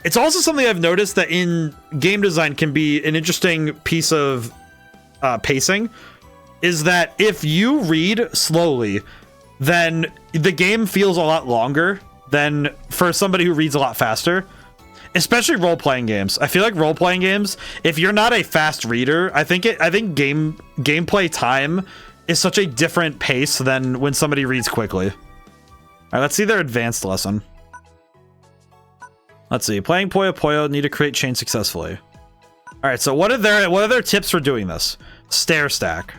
it's also something I've noticed that in game design can be an interesting piece of pacing, is that if you read slowly, then the game feels a lot longer than for somebody who reads a lot faster. Especially role-playing games. I feel like role-playing games, if you're not a fast reader, I think gameplay time is such a different pace than when somebody reads quickly. All right, let's see their advanced lesson. Let's see. Playing Puyo Puyo, need to create chain successfully. All right, so what are their tips for doing this? Stair stack.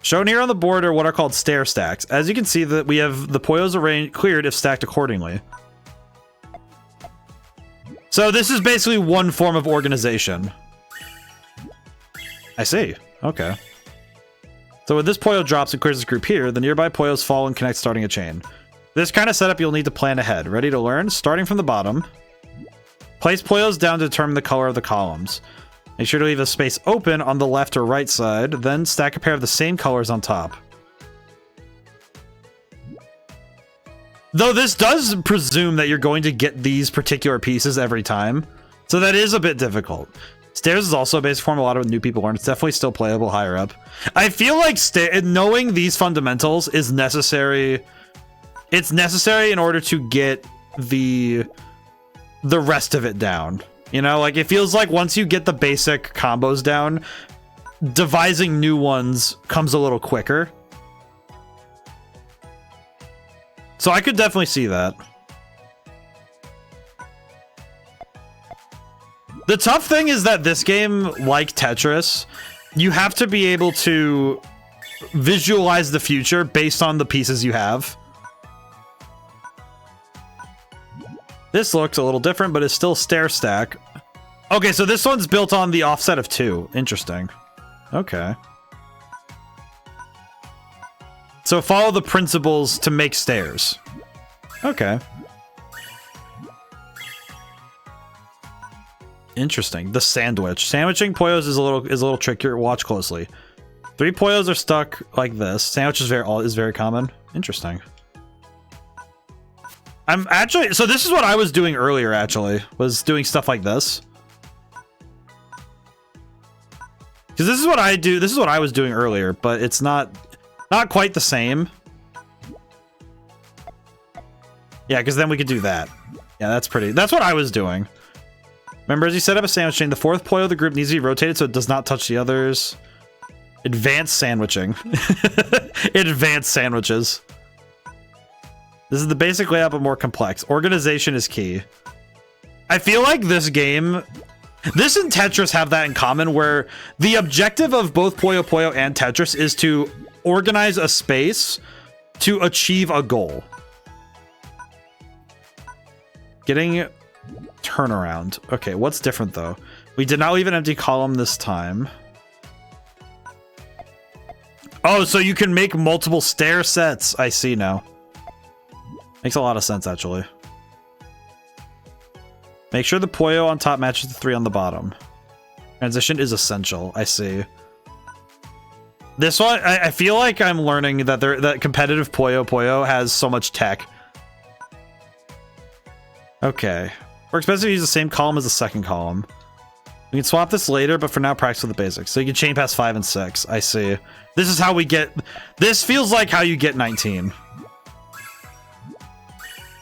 Shown here on the board are what are called stair stacks. As you can see, that we have the Puyos cleared if stacked accordingly. So this is basically one form of organization. I see. Okay. So when this Puyo drops and clears this group here, the nearby Puyos fall and connect, starting a chain. This kind of setup you'll need to plan ahead. Ready to learn? Starting from the bottom. Place Puyos down to determine the color of the columns. Make sure to leave a space open on the left or right side, then stack a pair of the same colors on top. Though this does presume that you're going to get these particular pieces every time, so that is a bit difficult. Stairs is also a basic form a lot of new people learn. It's definitely still playable higher up. I feel like knowing these fundamentals is necessary. It's necessary in order to get the rest of it down. You know, like, it feels like once you get the basic combos down, devising new ones comes a little quicker. So I could definitely see that. The tough thing is that this game, like Tetris, you have to be able to visualize the future based on the pieces you have. This looks a little different, but it's still stair stack. Okay, so this one's built on the offset of 2. Interesting. Okay. So follow the principles to make stairs. Okay. Interesting. The sandwich. Sandwiching Puyos is a little trickier. Watch closely. 3 Puyos are stuck like this. Sandwich is very common. Interesting. So this is what I was doing earlier, actually, was doing stuff like this. Because this is what I do. This is what I was doing earlier, but it's not quite the same. Yeah, because then we could do that. Yeah, that's what I was doing. Remember, as you set up a sandwich chain, the 4th Puyo of the group needs to be rotated so it does not touch the others. Advanced sandwiching. Advanced sandwiches. This is the basic layout, but more complex. Organization is key. I feel like this game... This and Tetris have that in common, where the objective of both Puyo Puyo and Tetris is to organize a space to achieve a goal. Getting turnaround. Okay, what's different, though? We did not leave an empty column this time. Oh, so you can make multiple stair sets. I see now. Makes a lot of sense, actually. Make sure the Puyo on top matches the 3 on the bottom. Transition is essential. I see. This one, I feel like I'm learning that that competitive Puyo Puyo has so much tech. Okay. More expensive to use the same column as the second column. We can swap this later, but for now, practice with the basics. So you can chain past 5 and 6. I see. This is how we get... This feels like how you get 19.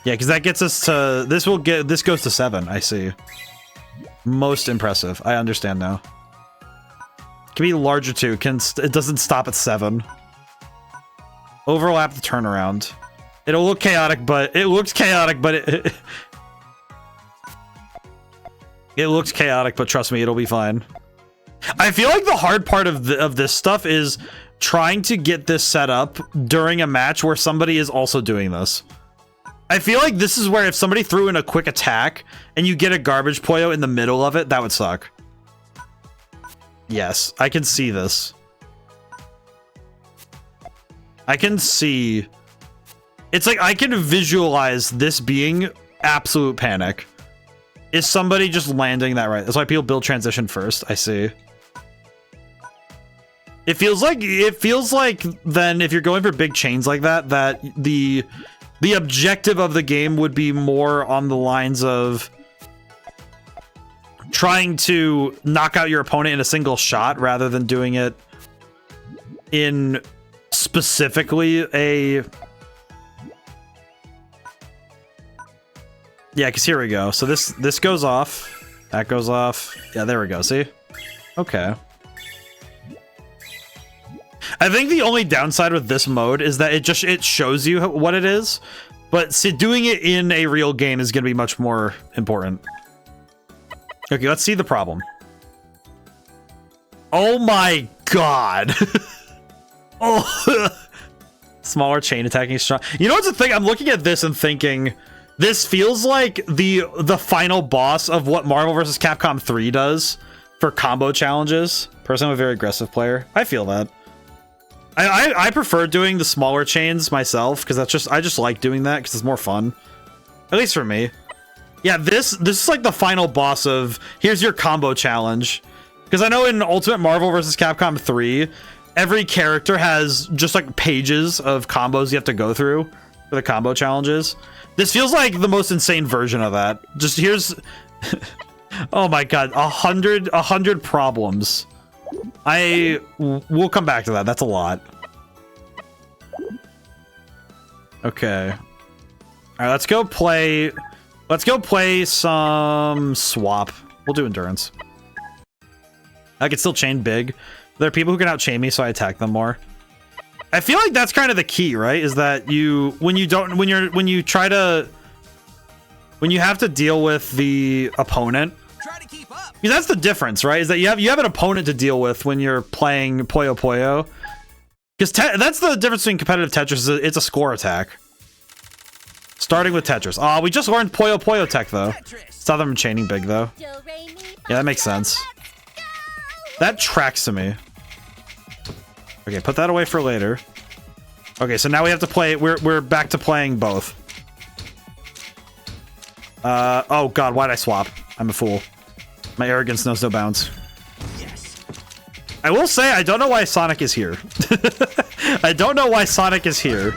Yeah, because that gets us to... This goes to 7. I see. Most impressive. I understand now. Can be larger too. It doesn't stop at 7. Overlap the turnaround. It'll look chaotic, but... It looks chaotic, but it looks chaotic, but trust me, it'll be fine. I feel like the hard part of this stuff is trying to get this set up during a match where somebody is also doing this. I feel like this is where if somebody threw in a quick attack and you get a garbage Puyo in the middle of it, that would suck. Yes, I can see this. I can see... It's like I can visualize this being absolute panic. Is somebody just landing that right? That's why people build transition first. I see. It feels like then if you're going for big chains like that, that the objective of the game would be more on the lines of trying to knock out your opponent in a single shot rather than doing it in specifically a... Yeah, because here we go. So this goes off. That goes off. Yeah, there we go. See? Okay. I think the only downside with this mode is that it shows you what it is. But see, doing it in a real game is going to be much more important. Okay, let's see the problem. Oh my god. Oh. Smaller chain attacking strong. You know what's the thing? I'm looking at this and thinking... This feels like the final boss of what Marvel vs. Capcom 3 does for combo challenges. Personally, I'm a very aggressive player. I feel that. I prefer doing the smaller chains myself because I just like doing that because it's more fun. At least for me. Yeah, this is like the final boss of here's your combo challenge. Because I know in Ultimate Marvel vs. Capcom 3, every character has just like pages of combos you have to go through for the combo challenges. This feels like the most insane version of that. Just here's... Oh my god, 100 problems. We'll come back to that. That's a lot. Okay. Alright, let's go play some swap. We'll do endurance. I can still chain big. There are people who can out-chain me, so I attack them more. I feel like that's kind of the key, right? Is that when you have to deal with the opponent. Try to keep up. Because that's the difference, right? Is that you have an opponent to deal with when you're playing Puyo Puyo. Because that's the difference between competitive Tetris. It's a score attack. Starting with Tetris. Oh, we just learned Puyo Puyo tech though. Saw them chaining big though. Yeah, that makes sense. That tracks to me. Okay, put that away for later. Okay, so now we have to play... We're back to playing both. Oh god, why'd I swap? I'm a fool. My arrogance knows no bounds. Yes. I will say, I don't know why Sonic is here. I don't know why Sonic is here.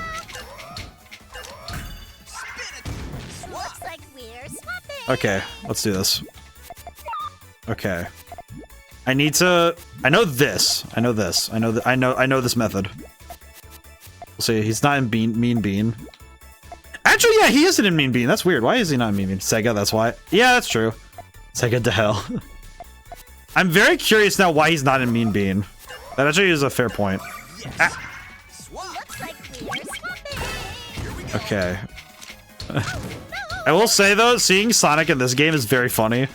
Looks like we're swapping. Okay, let's do this. Okay. I need to... I know this. I know this. I know this method. We'll see. He's not in Mean Bean. Actually, yeah, he isn't in Mean Bean. That's weird. Why is he not in Mean Bean? Sega, that's why. Yeah, that's true. Sega to hell. I'm very curious now why he's not in Mean Bean. That actually is a fair point. Yes. Ah. Looks like we're swapping. Okay. I will say though, seeing Sonic in this game is very funny.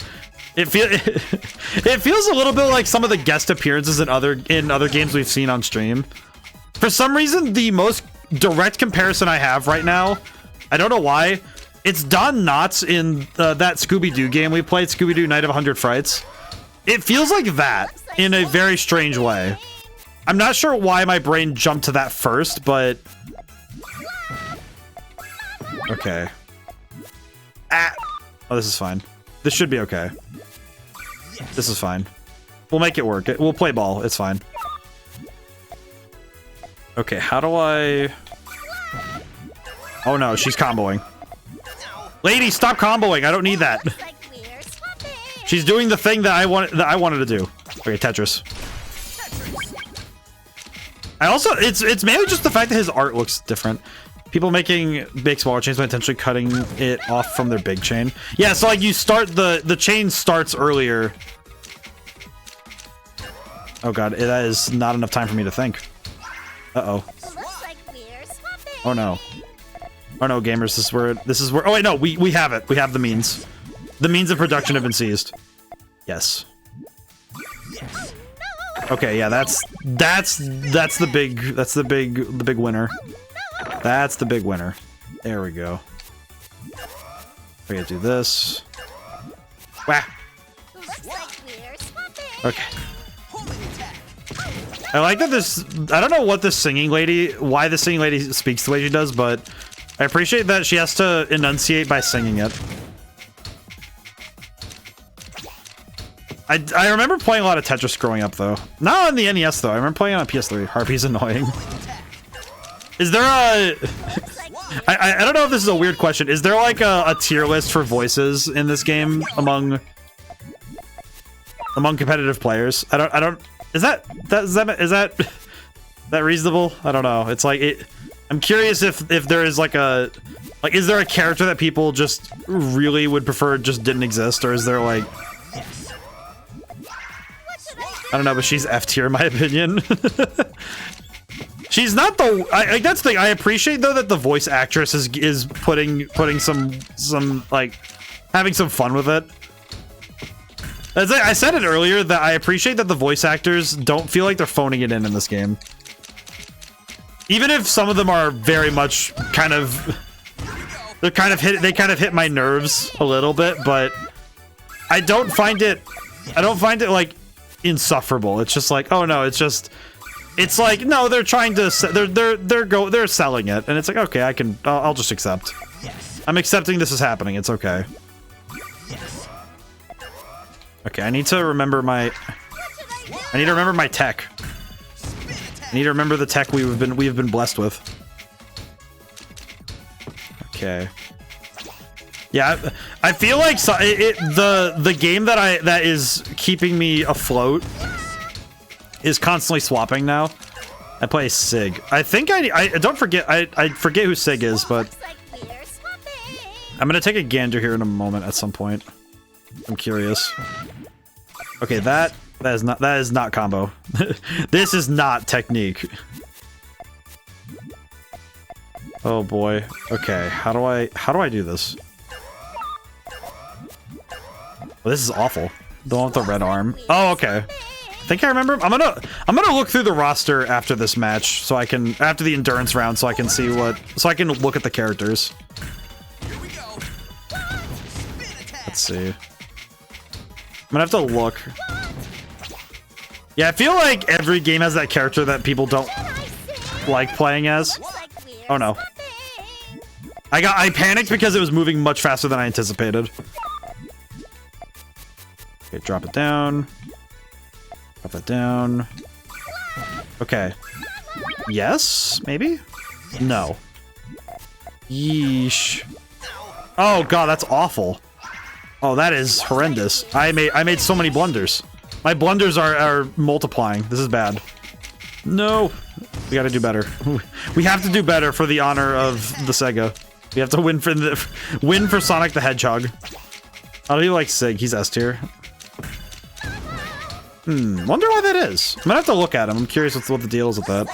It feels a little bit like some of the guest appearances in other games we've seen on stream. For some reason, the most direct comparison I have right now, I don't know why, it's Don Knotts in that Scooby-Doo game we played, Scooby-Doo Night of 100 Frights. It feels like that in a very strange way. I'm not sure why my brain jumped to that first, but... Okay. Ah! Oh, this is fine. This should be okay. This is fine. We'll make it work. We'll play ball. It's fine. Okay, how do I... Oh no, she's comboing. Lady, stop comboing. I don't need that. She's doing the thing that I wanted to do. Okay, Tetris. I also, it's mainly just the fact that his art looks different. People making big smaller chains by intentionally cutting it off from their big chain. Yeah, so like you start the chain starts earlier. Oh god, that is not enough time for me to think. Uh-oh. Oh no. Oh no, gamers, this is where oh wait, no, we have it. We have the means. The means of production have been seized. Yes. Okay, yeah, that's the big winner. That's the big winner. There we go. We gotta do this. Wah. Okay. I like that this, I don't know what this singing lady, why the singing lady speaks the way she does, but I appreciate that she has to enunciate by singing it. I remember playing a lot of Tetris growing up, though. Not on the NES, though. I remember playing on PS3. Harpy's annoying. Is there a... I don't know if this is a weird question. Is there, like, a tier list for voices in this game among competitive players? I don't... Is that reasonable? I don't know. It's like... I'm curious if there is, like, a... Like, is there a character that people just really would prefer just didn't exist? Or is there, like... I don't know, but she's F tier in my opinion. She's not the like that's the thing. I appreciate though that the voice actress is putting some like having some fun with it. As I said it earlier that I appreciate that the voice actors don't feel like they're phoning it in this game. Even if some of them are very much kind of they kind of hit my nerves a little bit, but I don't find it like insufferable. It's just like, oh no, it's like, no, they're trying to they're selling it, and it's like, okay, I'll just accept. I'm accepting this is happening. It's okay. Okay, I need to remember my tech. I need to remember the tech we have been blessed with. Okay. Yeah, I feel like the game that is keeping me afloat is constantly swapping now. I play Sig. I think I don't forget. I forget who Sig is, but I'm gonna take a gander here in a moment at some point. I'm curious. Okay, that is not combo. This is not technique. Oh boy. Okay, how do I do this? Well, this is awful. The one with the red arm. Oh, okay. I think I remember. I'm gonna look through the roster after this match, so I can after the endurance round, so I can see so I can look at the characters. Let's see. I'm gonna have to look. Yeah, I feel like every game has that character that people don't like playing as. Oh no. I panicked because it was moving much faster than I anticipated. Okay, drop it down. Drop that down. Okay. Yes? Maybe? No. Yeesh. Oh god, that's awful. Oh, that is horrendous. I made so many blunders. My blunders are multiplying. This is bad. No. We gotta do better. We have to do better for the honor of the Sega. We have to win for Sonic the Hedgehog. I do like Sig. He's S tier. Wonder why that is. I'm gonna have to look at him. I'm curious what the deal is with that.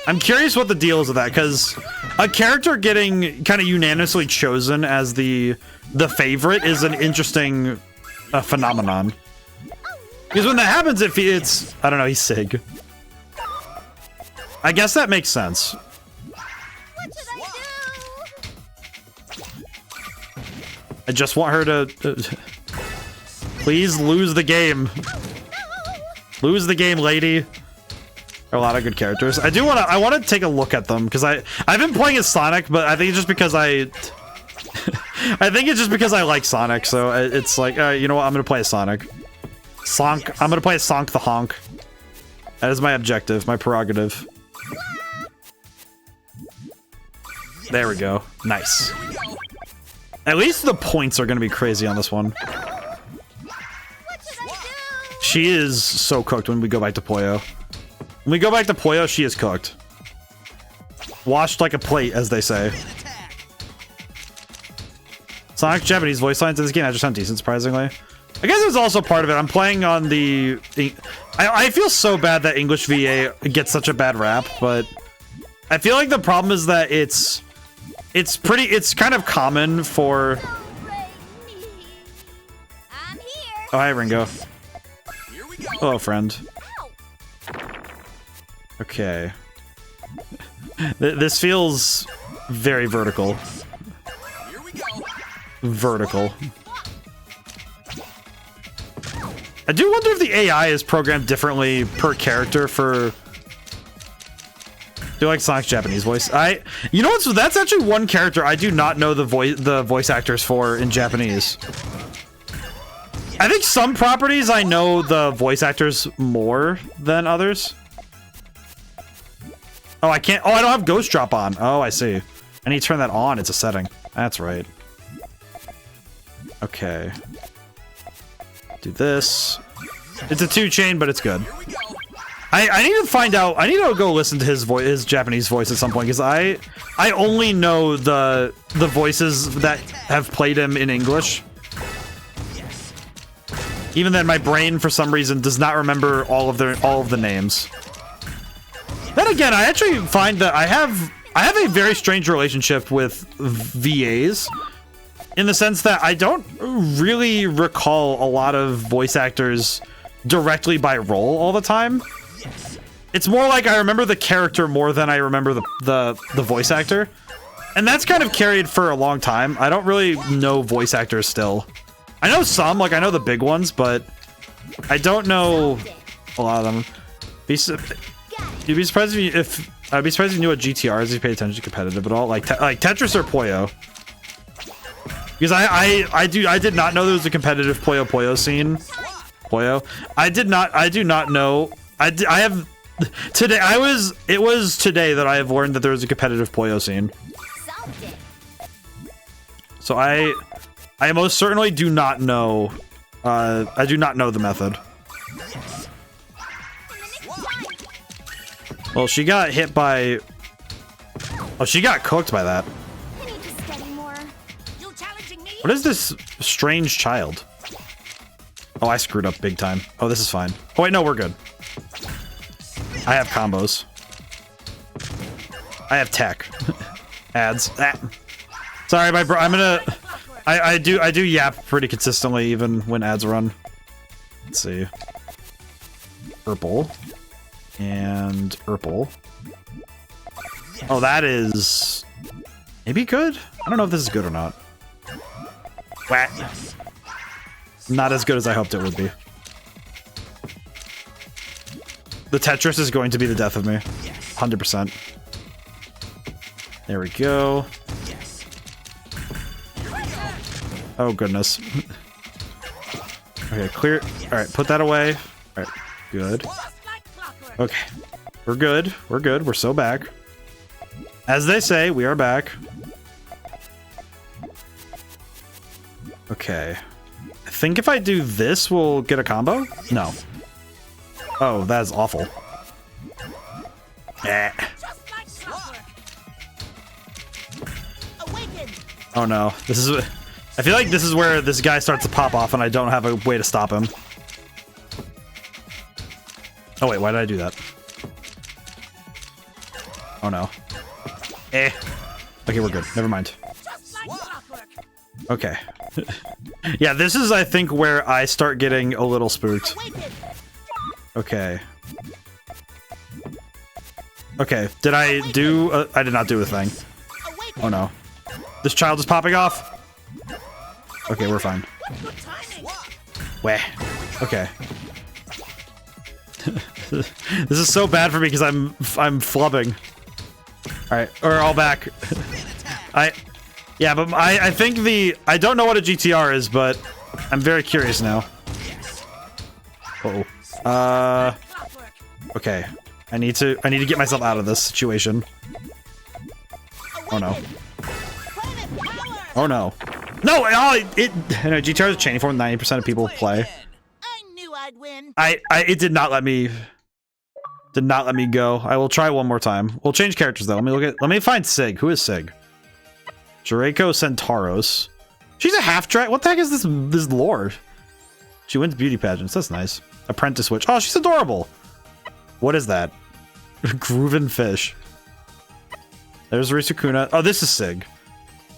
I'm curious what the deal is with that, because a character getting kind of unanimously chosen as the favorite is an interesting phenomenon. Because when that happens, if it's... I don't know, he's Sig. I guess that makes sense. I just want her to... Please lose the game. Lose the game, lady. There are a lot of good characters. I want to take a look at them, because I've been playing as Sonic, but I think it's just because I think it's just because I like Sonic, so it's like, you know what? I'm gonna play a Sonic. I'm gonna play a Sonic the Honk. That is my objective, my prerogative. There we go. Nice. At least the points are gonna be crazy on this one. She is so cooked when we go back to Puyo. When we go back to Puyo, she is cooked. Washed like a plate, as they say. Sonic's Japanese voice lines in this game actually sound decent, surprisingly. I guess it's also part of it. I'm playing on the... I feel so bad that English VA gets such a bad rap, but... I feel like the problem is that it's kind of common for... Oh, hi, Ringo. Hello, friend. Okay. This feels very vertical. Vertical. I do wonder if the AI is programmed differently per character for... Do you like Sonic's Japanese voice? You know what? That's actually one character I do not know the voice actors for in Japanese. I think some properties I know the voice actors more than others. Oh, I can't. Oh, I don't have Ghost Drop on. Oh, I see. I need to turn that on. It's a setting. That's right. Okay. Do this. It's a 2-chain, but it's good. I need to find out. I need to go listen to his Japanese voice at some point, because I only know the voices that have played him in English. Even then, my brain for some reason does not remember all of the names. Then again, I actually find that I have a very strange relationship with VAs, in the sense that I don't really recall a lot of voice actors directly by role all the time. It's more like I remember the character more than I remember the voice actor. And that's kind of carried for a long time. I don't really know voice actors still. I know some, like I know the big ones, but I don't know a lot of them. You'd be surprised if I'd be surprised if you knew what GTR is if you paid attention to competitive at all, like Tetris or Puyo. Because I did not know there was a competitive Puyo scene. Puyo. I do not know. It was today that I have learned that there was a competitive Puyo scene. So I most certainly do not know. I do not know the method. Well, she got hit by... Oh, she got cooked by that. What is this strange child? Oh, I screwed up big time. Oh, this is fine. Oh, wait, no, we're good. I have combos. I have tech. Ads. Ah. Sorry, my bro. I'm gonna... I do yap pretty consistently even when ads run. Let's see. Purple. And purple. Oh, that is... maybe good? I don't know if this is good or not. Whack. Not as good as I hoped it would be. The Tetris is going to be the death of me. 100%. There we go. Oh, goodness. Okay, clear. Alright, put that away. Alright, good. Okay. We're good. We're good. We're so back. As they say, we are back. Okay. I think if I do this, we'll get a combo? No. Oh, that is awful. Eh. Oh no. This is... I feel like this is where this guy starts to pop off and I don't have a way to stop him. Oh wait, why did I do that? Oh no. Eh. Okay, we're good. Never mind. Okay. Yeah, this is, I think, where I start getting a little spooked. Okay. Okay, did I do... I did not do a thing. Oh no. This child is popping off! Okay, we're fine. Wah. Okay. This is so bad for me because I'm flubbing. Alright, we're all back. Yeah, but I think I don't know what a GTR is, but I'm very curious now. Uh-oh. Okay. I need to get myself out of this situation. Oh no. Oh no. No! Oh, GTR is a chaining form 90% of people play. I knew I'd win. It did not let me go. I will try one more time. We'll change characters though. Let me find Sig. Who is Sig? Draco Centauros. She's a half dragon. What the heck is this lore? She wins beauty pageants. That's nice. Apprentice witch. Oh, she's adorable. What is that? Grooven fish. There's Risukuna. Oh, this is Sig.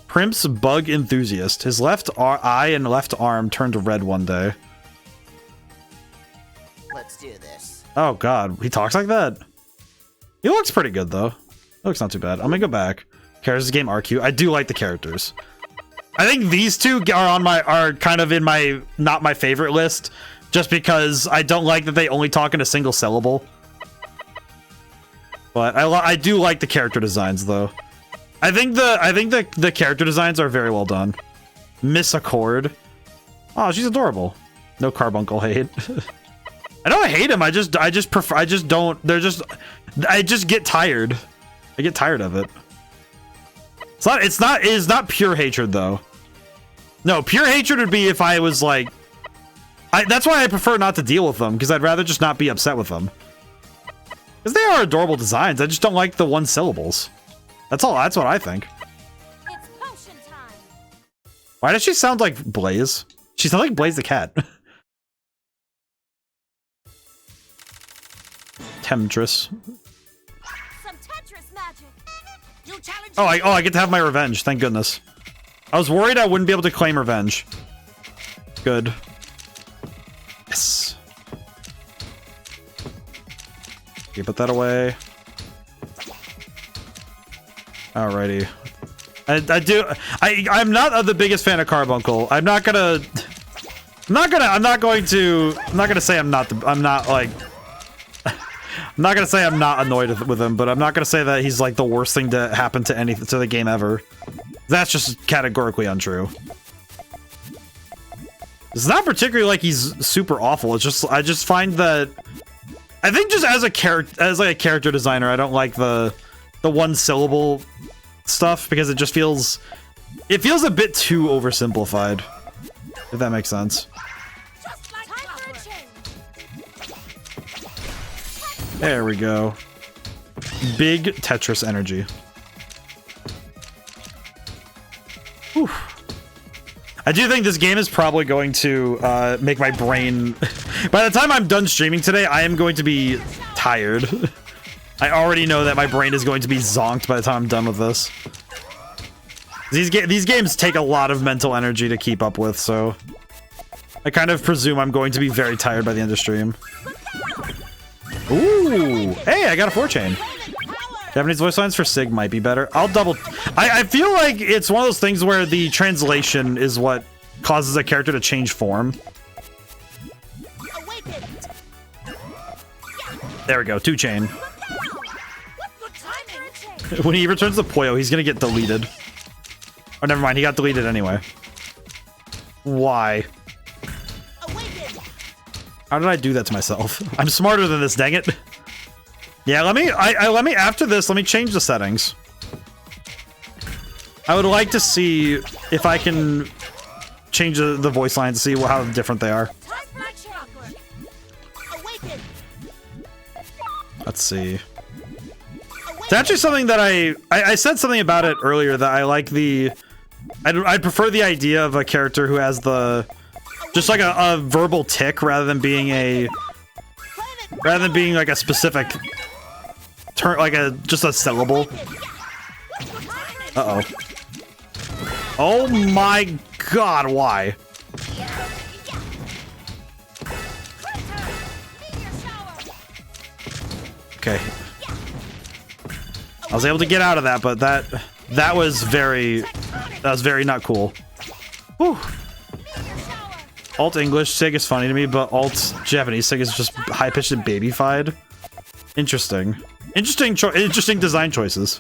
Primp's bug enthusiast. His left eye and left arm turned red one day. Let's do this. Oh god, he talks like that. He looks pretty good though. He looks not too bad. I'm gonna go back. Characters game RQ. I do like the characters. I think these two are kind of in my not my favorite list, just because I don't like that they only talk in a single syllable. But I do like the character designs though. I think the character designs are very well done. Miss Accord. Oh, she's adorable. No carbuncle hate. I don't hate him. I just don't. I just get tired. I get tired of it. It's not pure hatred though. No, pure hatred would be if I was like, that's why I prefer not to deal with them, because I'd rather just not be upset with them. Because they are adorable designs. I just don't like the one syllables. That's all. That's what I think. It's potion time. Why does she sound like Blaze? She sounds like Blaze the cat. Temptress. Some Tetris magic. You challenge Oh, I get to have my revenge. Thank goodness. I was worried I wouldn't be able to claim revenge. Good. Yes. Okay, put that away. Alrighty. I'm not the biggest fan of Carbuncle. I'm not gonna say I'm not annoyed with him, but I'm not gonna say that he's like the worst thing to happen to the game ever. That's just categorically untrue. It's not particularly like he's super awful. It's just I just find that I think just as a character designer, I don't like the one syllable stuff because it just feels a bit too oversimplified. If that makes sense. There we go. Big Tetris energy. Whew. I do think this game is probably going to make my brain... By the time I'm done streaming today, I am going to be tired. I already know that my brain is going to be zonked by the time I'm done with this. These games take a lot of mental energy to keep up with, so... I kind of presume I'm going to be very tired by the end of stream. Ooh! Hey, I got a 4-chain. Japanese voice lines for Sig might be better. I'll double... I feel like it's one of those things where the translation is what causes a character to change form. There we go, 2-chain. When he returns to Puyo, he's gonna get deleted. Oh, never mind, he got deleted anyway. Why? How did I do that to myself? I'm smarter than this, dang it. Yeah, let me after this, let me change the settings. I would like to see if I can change the voice lines to see how different they are. Let's see. It's actually something that I said something about it earlier that I like I'd prefer the idea of a character who has just like a verbal tick rather than being like a specific turn, like just a syllable. Uh-oh. Oh my god, why? Okay. I was able to get out of that, but that was very not cool. Whew. Alt English Sig is funny to me, but Alt Japanese Sig is just high-pitched and babyfied. Interesting. Interesting design choices.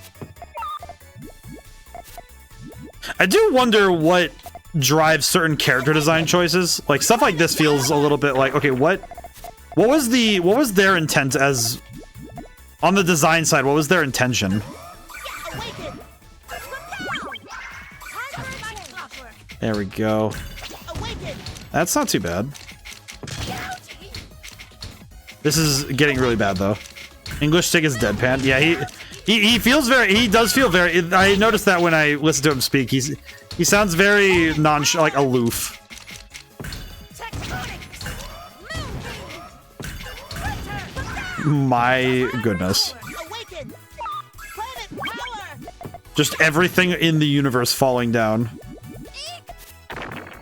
I do wonder what drives certain character design choices. Like stuff like this feels a little bit like, okay, what was their intent as on the design side? What was their intention? There we go. That's not too bad. This is getting really bad though. English stick is deadpan. Yeah, he feels very. He does feel very. I noticed that when I listen to him speak. He sounds very like aloof. My goodness. Just everything in the universe falling down.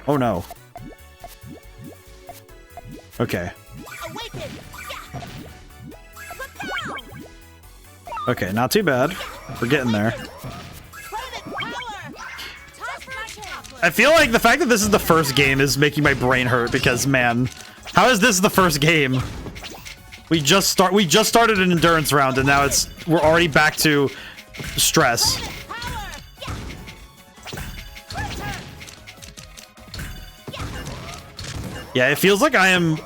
Oh no. Okay. Okay, not too bad. We're getting there. I feel like the fact that this is the first game is making my brain hurt because, man, how is this the first game? We just started an endurance round and now we're already back to stress. Yeah, it feels like I am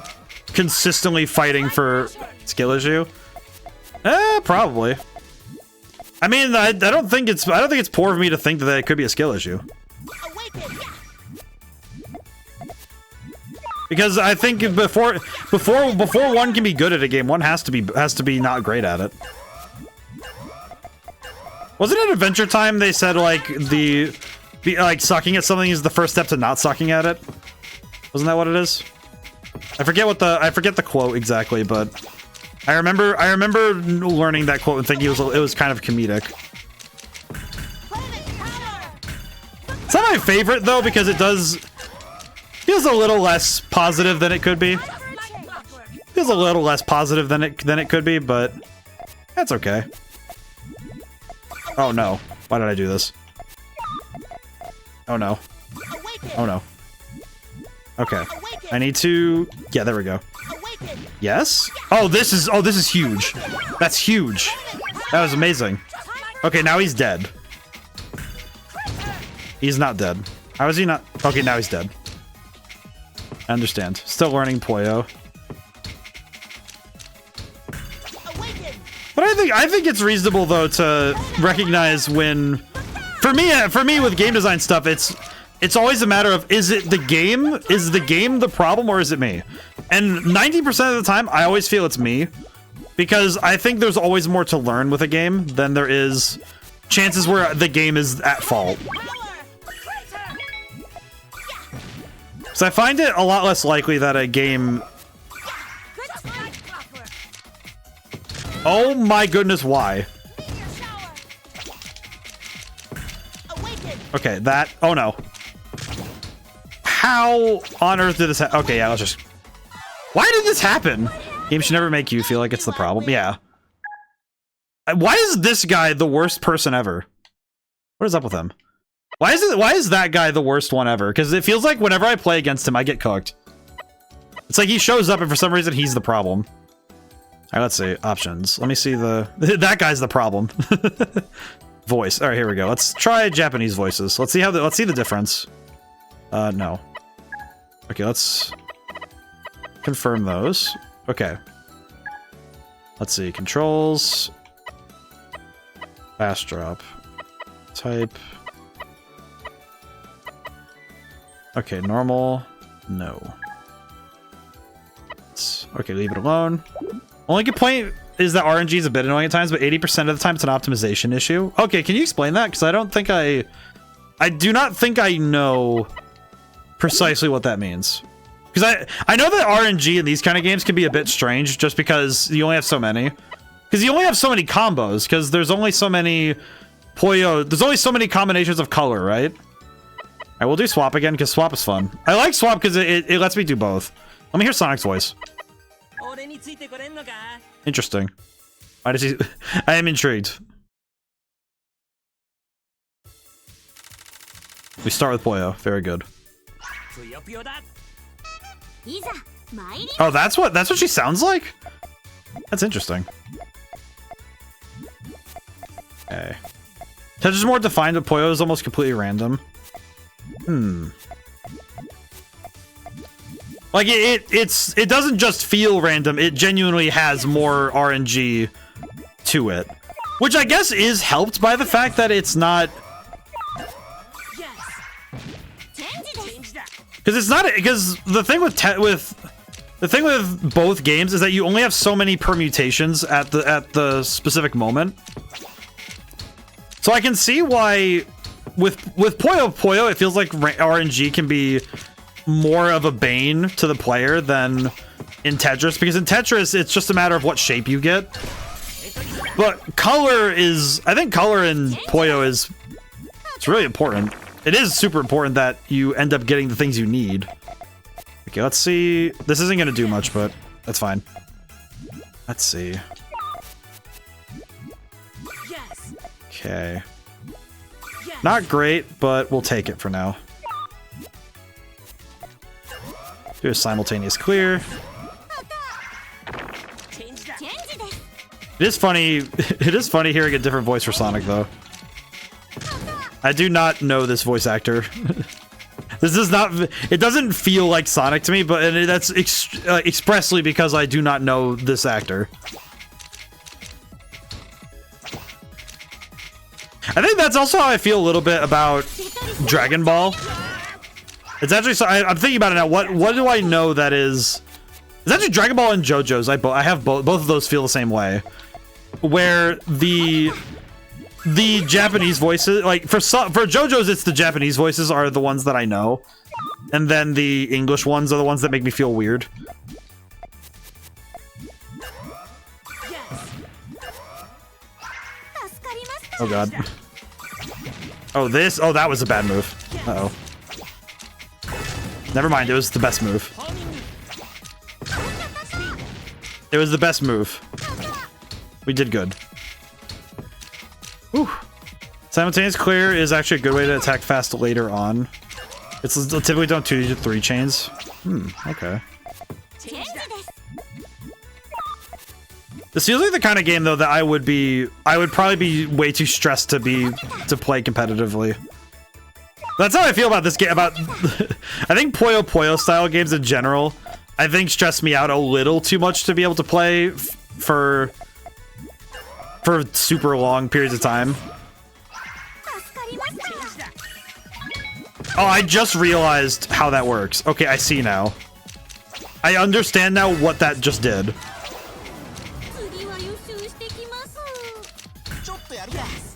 consistently fighting for skill issue. Probably. I mean, I don't think it's poor of me to think that it could be a skill issue. Because I think before one can be good at a game, one has to be not great at it. Wasn't it Adventure Time they said like like sucking at something is the first step to not sucking at it? Wasn't that what it is? I forget the quote exactly, but I remember learning that quote and thinking it was kind of comedic. It's not my favorite though because it feels a little less positive than it could be. Feels a little less positive than it could be, but that's okay. Oh no. Why did I do this? Oh no. Oh no. Okay. I need to... Yeah, there we go. Yes? Oh, this is huge. That's huge. That was amazing. Okay, now he's dead. He's not dead. How is he not? Okay, now he's dead. I understand. Still learning Puyo. But I think it's reasonable though to recognize when for me with game design stuff it's always a matter of is the game the problem or is it me? And 90% of the time I always feel it's me because I think there's always more to learn with a game than there is chances where the game is at fault. So I find it a lot less likely that a game... Oh my goodness, why? Okay, that... Oh no. How on earth did this happen? Okay, yeah, let's just... Why did this happen? Games should never make you feel like it's the problem. Yeah. Why is this guy the worst person ever? What is up with him? Why is that guy the worst one ever? Because it feels like whenever I play against him, I get cooked. It's like he shows up and for some reason he's the problem. All right, let's see. Options. Let me see the... That guy's the problem. Voice. All right, here we go. Let's try Japanese voices. Let's see let's see the difference. No. Okay, let's confirm those. Okay. Let's see. Controls. Fast drop. Type. Okay, normal. No. Okay, leave it alone. Only complaint is that RNG is a bit annoying at times, but 80% of the time it's an optimization issue. Okay, can you explain that? Because I don't think I do not think I know precisely what that means. Because I know that RNG in these kind of games can be a bit strange just because you only have so many. Because you only have so many combos, because there's only so many Puyo, there's only so many combinations of color, right? Alright, we'll do swap again, because swap is fun. I like swap because it lets me do both. Let me hear Sonic's voice. Interesting. Why does he... I am intrigued. We start with Puyo. Very good. Oh, that's what she sounds like? That's interesting. Okay. Touch is more defined, but Puyo is almost completely random. Like it doesn't just feel random, it genuinely has more RNG to it. Which I guess is helped by the fact that it's not... Because it's not... Because the thing with both games is that you only have so many permutations at the specific moment. So I can see why with Puyo Puyo it feels like RNG can be more of a bane to the player than in Tetris, because in Tetris it's just a matter of what shape you get. But color is, I think color in Puyo is, it's really important. It is super important that you end up getting the things you need. Okay, let's see. This isn't gonna do much, but that's fine. Let's see. Okay. Not great, but we'll take it for now. Do a simultaneous clear. It is funny. It is funny hearing a different voice for Sonic, though. I do not know this voice actor. This does not. It doesn't feel like Sonic to me, but that's expressly because I do not know this actor. I think that's also how I feel a little bit about Dragon Ball. It's actually, so I'm thinking about it now. What do I know that is? It's actually Dragon Ball and JoJo's. I have both of those feel the same way, where the Japanese voices, like for JoJo's, it's the Japanese voices are the ones that I know, and then the English ones are the ones that make me feel weird. Oh god. Oh, this? Oh, that was a bad move. Uh-oh. Never mind, it was the best move. It was the best move. We did good. Whew. Simultaneous clear is actually a good way to attack fast later on. It's typically done 2 to 3 chains. Okay. This feels like the kind of game though that I would probably be way too stressed to play competitively. That's how I feel about this game. I think Puyo Puyo style games in general, I think stress me out a little too much to be able to play for super long periods of time. Oh, I just realized how that works. Okay, I see now. I understand now what that just did.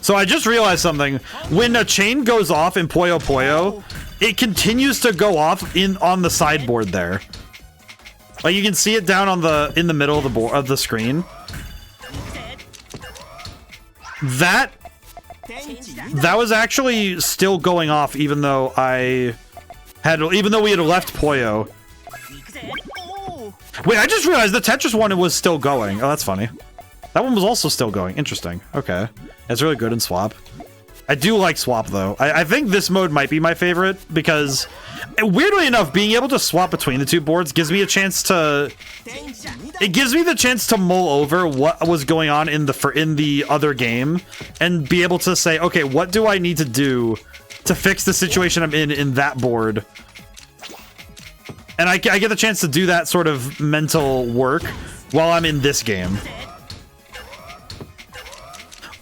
So I just realized something. When a chain goes off in Puyo Puyo, it continues to go off on the sideboard there. Like you can see it down in the middle of the screen. That was actually still going off even though we had left Puyo. Wait, I just realized the Tetris one was still going. Oh, that's funny. That one was also still going. Interesting. Okay. It's really good in Swap. I do like Swap, though. I think this mode might be my favorite, because, weirdly enough, being able to swap between the two boards gives me a chance to... It gives me the chance to mull over what was going on in the other game, and be able to say, okay, what do I need to do to fix the situation I'm in that board? And I get the chance to do that sort of mental work while I'm in this game.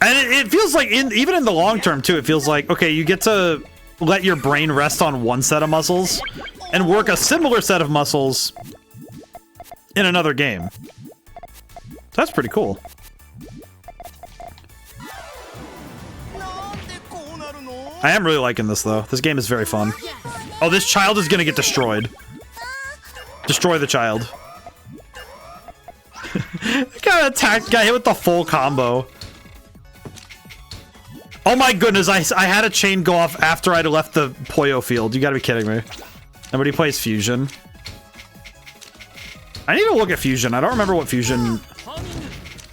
And it feels like, even in the long term, too, it feels like, okay, you get to let your brain rest on one set of muscles and work a similar set of muscles in another game. That's pretty cool. I am really liking this, though. This game is very fun. Oh, this child is gonna get destroyed. Destroy the child. Got attacked, got hit with the full combo. Oh my goodness, I had a chain go off after I'd left the Puyo field. You gotta be kidding me. Nobody plays Fusion. I need to look at Fusion. I don't remember what Fusion...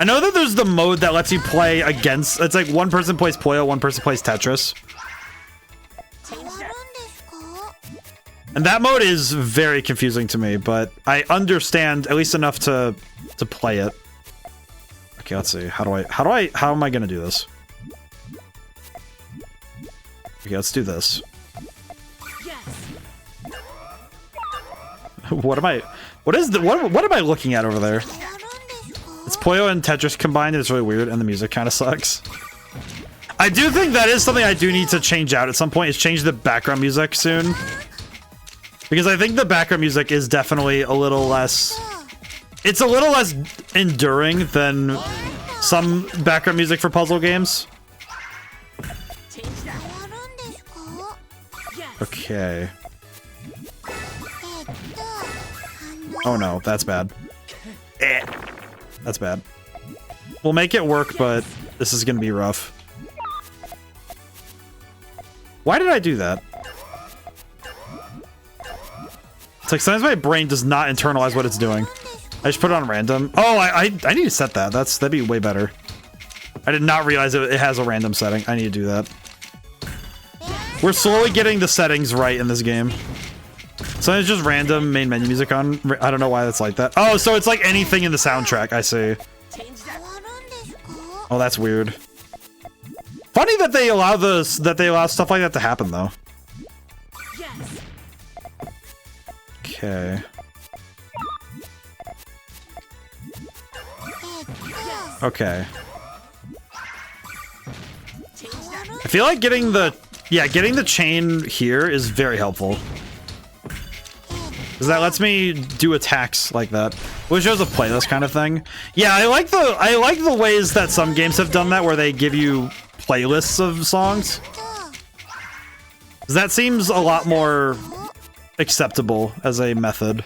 I know that there's the mode that lets you play against... It's like one person plays Puyo, one person plays Tetris. And that mode is very confusing to me, but I understand at least enough to play it. Okay, let's see. How am I gonna do this? Okay, let's do this. What am I? What am I looking at over there? It's Puyo and Tetris combined. It's really weird, and the music kind of sucks. I do think that is something I do need to change out at some point. Is change the background music soon, because I think the background music is definitely a little less. It's a little less enduring than some background music for puzzle games. Okay. Oh no, that's bad. That's bad. We'll make it work, but this is gonna be rough. Why did I do that? It's like sometimes my brain does not internalize what it's doing. I just put it on random. Oh, I need to set that. That'd be way better. I did not realize it has a random setting. I need to do that. We're slowly getting the settings right in this game. So it's just random main menu music on. I don't know why that's like that. Oh, so it's like anything in the soundtrack. I see. Oh, that's weird. Funny that they allow stuff like that to happen, though. Okay. Okay. I feel like getting the chain here is very helpful. Because that lets me do attacks like that. Which shows a playlist kind of thing. Yeah, I like the ways that some games have done that where they give you playlists of songs. 'Cause that seems a lot more acceptable as a method.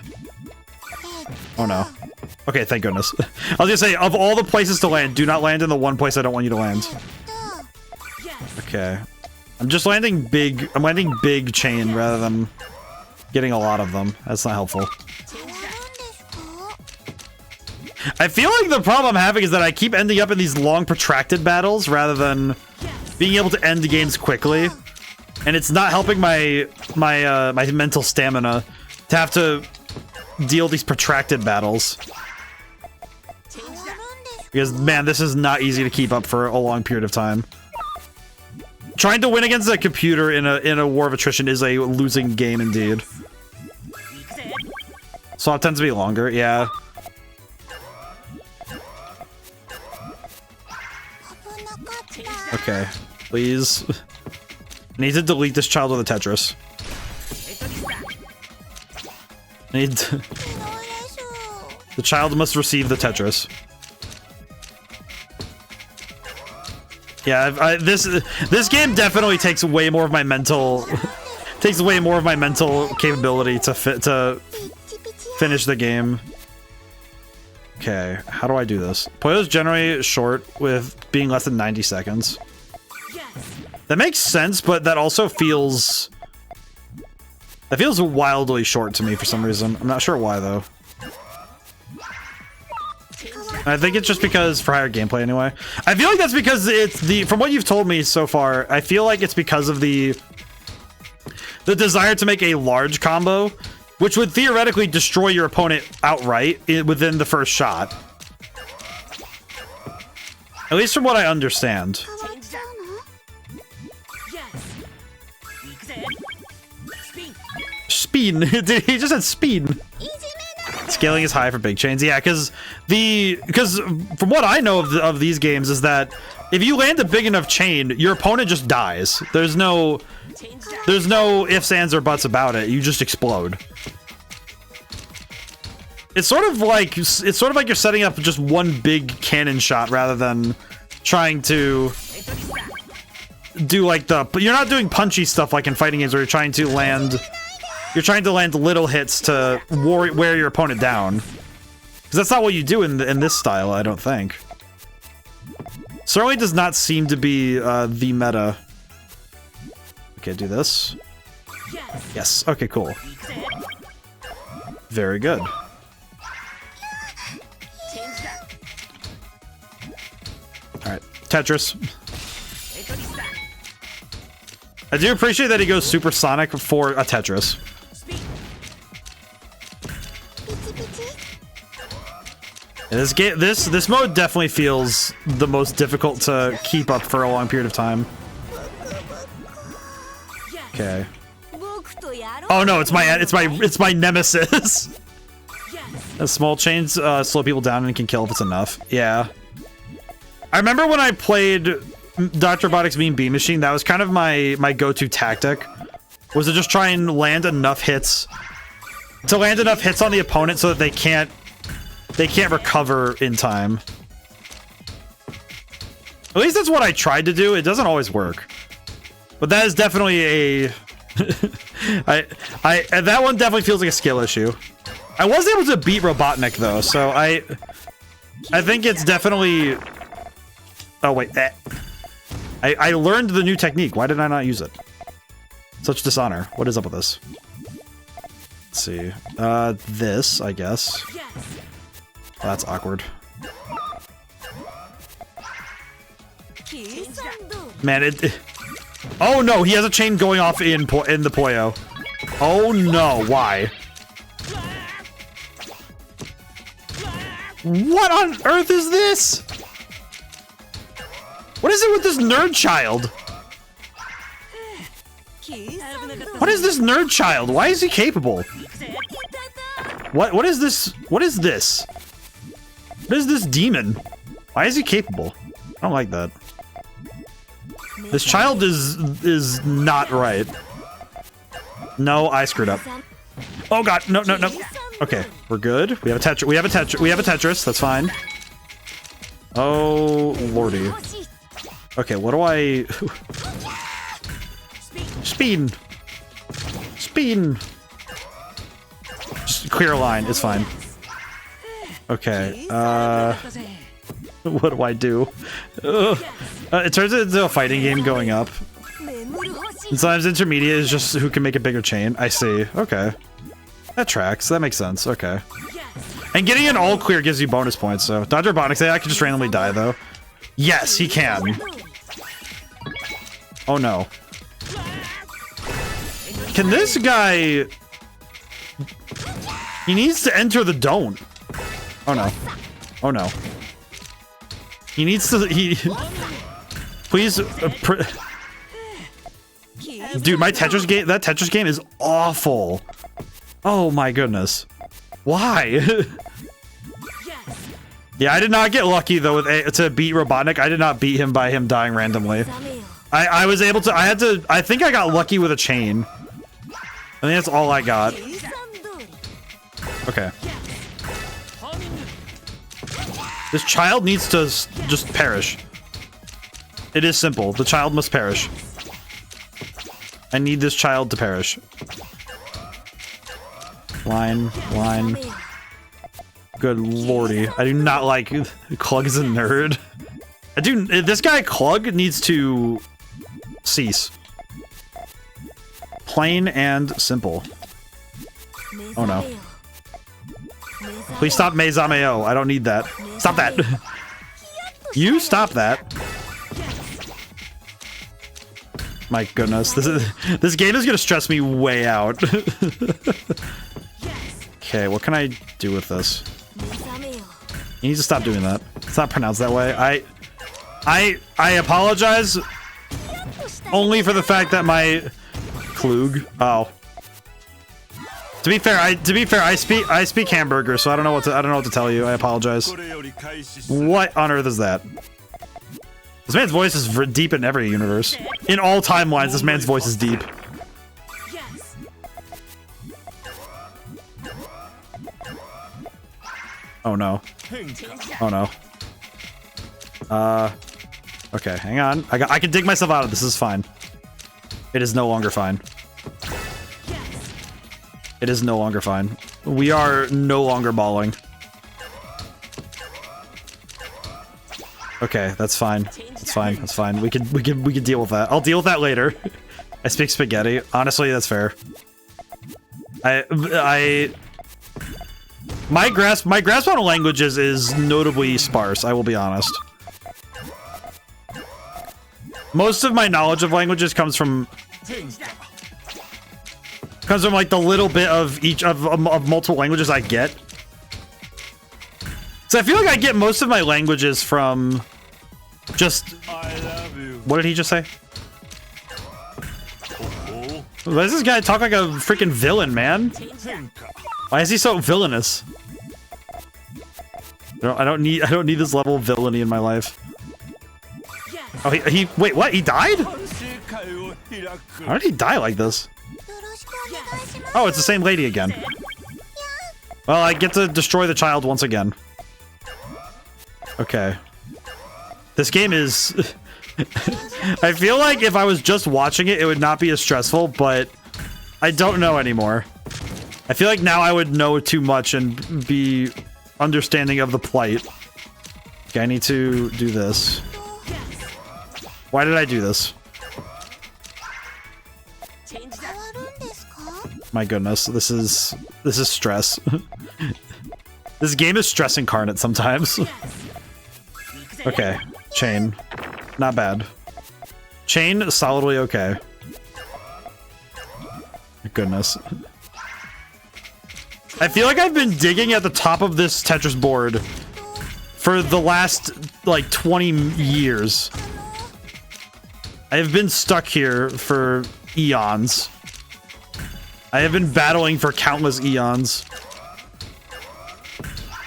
Oh no. Okay, thank goodness. I was gonna say, of all the places to land, do not land in the one place I don't want you to land. Okay. I'm just landing big. I'm landing big chain rather than getting a lot of them. That's not helpful. I feel like the problem I'm having is that I keep ending up in these long, protracted battles rather than being able to end the games quickly. And it's not helping my mental stamina to have to deal these protracted battles. Because, man, this is not easy to keep up for a long period of time. Trying to win against a computer in a war of attrition is a losing game indeed. So it tends to be longer, yeah. Okay, please. I need to delete this child with a Tetris. I need to... The child must receive the Tetris. Yeah, this game definitely takes way more of my mental capability to finish the game. Okay, how do I do this? Puyo's generally short with being less than 90 seconds. That makes sense, but that also feels wildly short to me for some reason. I'm not sure why though. I think it's just because for higher gameplay anyway. I feel like that's because it's from what you've told me so far, I feel like it's because of the desire to make a large combo, which would theoretically destroy your opponent outright within the first shot. At least from what I understand. Spin. He just said spin. Scaling is high for big chains. Yeah, because from what I know of these games is that if you land a big enough chain, your opponent just dies. There's no ifs, ands, or buts about it. You just explode. It's sort of like you're setting up just one big cannon shot rather than trying to do like you're not doing punchy stuff like in fighting games where you're trying to land little hits to wear your opponent down. Because that's not what you do in this style, I don't think. Certainly does not seem to be the meta. Okay, do this. Yes. Okay, cool. Very good. Alright, Tetris. I do appreciate that he goes supersonic for a Tetris. This mode definitely feels the most difficult to keep up for a long period of time. Okay. Oh no, it's my nemesis. Small chains slow people down and can kill if it's enough. Yeah. I remember when I played Dr. Robotnik's Mean Bean Machine, that was kind of my go-to tactic. Was to just try and land enough hits. To land enough hits on the opponent so that they can't recover in time. At least that's what I tried to do. It doesn't always work. But that is definitely a that one definitely feels like a skill issue. I was able to beat Robotnik though, so I think it's definitely. Oh wait, I learned the new technique. Why did I not use it? Such dishonor. What is up with this? Let's see. This, I guess. Oh, that's awkward. Man, it. Oh no, he has a chain going off in the Puyo. Oh no, why? What on earth is this? What is it with this nerd child? What is this nerd child? Why is he capable? What is this? What is this? What is this demon? Why is he capable? I don't like that. This child is not right. No, I screwed up. Oh god, no. Okay, we're good. We have a Tetris. That's fine. Oh lordy. Okay, what do I? Speed. Just clear a line. It's fine. Okay. What do I do? It turns into a fighting game going up. And sometimes intermediate is just who can make a bigger chain. I see. Okay. That tracks. That makes sense. Okay. And getting an all clear gives you bonus points, so Dr. Robotnik say I can just randomly die though. Yes, he can. Oh no. Can this guy... He needs to enter the don't. Oh no. Oh no. He needs to... Please... Dude, my Tetris game... That Tetris game is awful. Oh my goodness. Why? Yeah, I did not get lucky though with to beat Robotnik. I did not beat him by him dying randomly. I was able to... I think I got lucky with a chain. I think that's all I got. Okay. This child needs to just perish. It is simple. The child must perish. I need this child to perish. Line. Good lordy. I do not like... Klug is a nerd. This guy Klug needs to cease. Plain and simple. Oh no. Please stop Meizameo. I don't need that. Stop that. You stop that. My goodness. This game is gonna stress me way out. Okay, what can I do with this? You need to stop doing that. It's not pronounced that way. I apologize only for the fact that my Klug. Oh. To be fair, I speak hamburger, so I don't know what to tell you. I apologize. What on earth is that? This man's voice is deep in every universe. In all timelines, this man's voice is deep. Oh no. Oh no. Okay, hang on. I can dig myself out of this. This is fine. It is no longer fine. It is no longer fine. We are no longer balling. Okay, that's fine. That's fine. That's fine. We can deal with that. I'll deal with that later. I speak spaghetti. Honestly, that's fair. My grasp on languages is notably sparse, I will be honest. Most of my knowledge of languages comes from like the little bit of each of multiple languages I get. So I feel like I get most of my languages from just... What did he just say? Why does this guy talk like a freaking villain, man? Why is he so villainous? I don't need this level of villainy in my life. Oh, wait, what? He died? How did he die like this? Oh, it's the same lady again. Well, I get to destroy the child once again. Okay. This game is... I feel like if I was just watching it, it would not be as stressful, but I don't know anymore. I feel like now I would know too much and be understanding of the plight. Okay, I need to do this. Why did I do this? My goodness, this is stress. This game is stress incarnate sometimes. Okay, chain. Not bad. Chain, solidly okay. My goodness. I feel like I've been digging at the top of this Tetris board for the last, like, 20 years. I have been stuck here for eons. I have been battling for countless eons.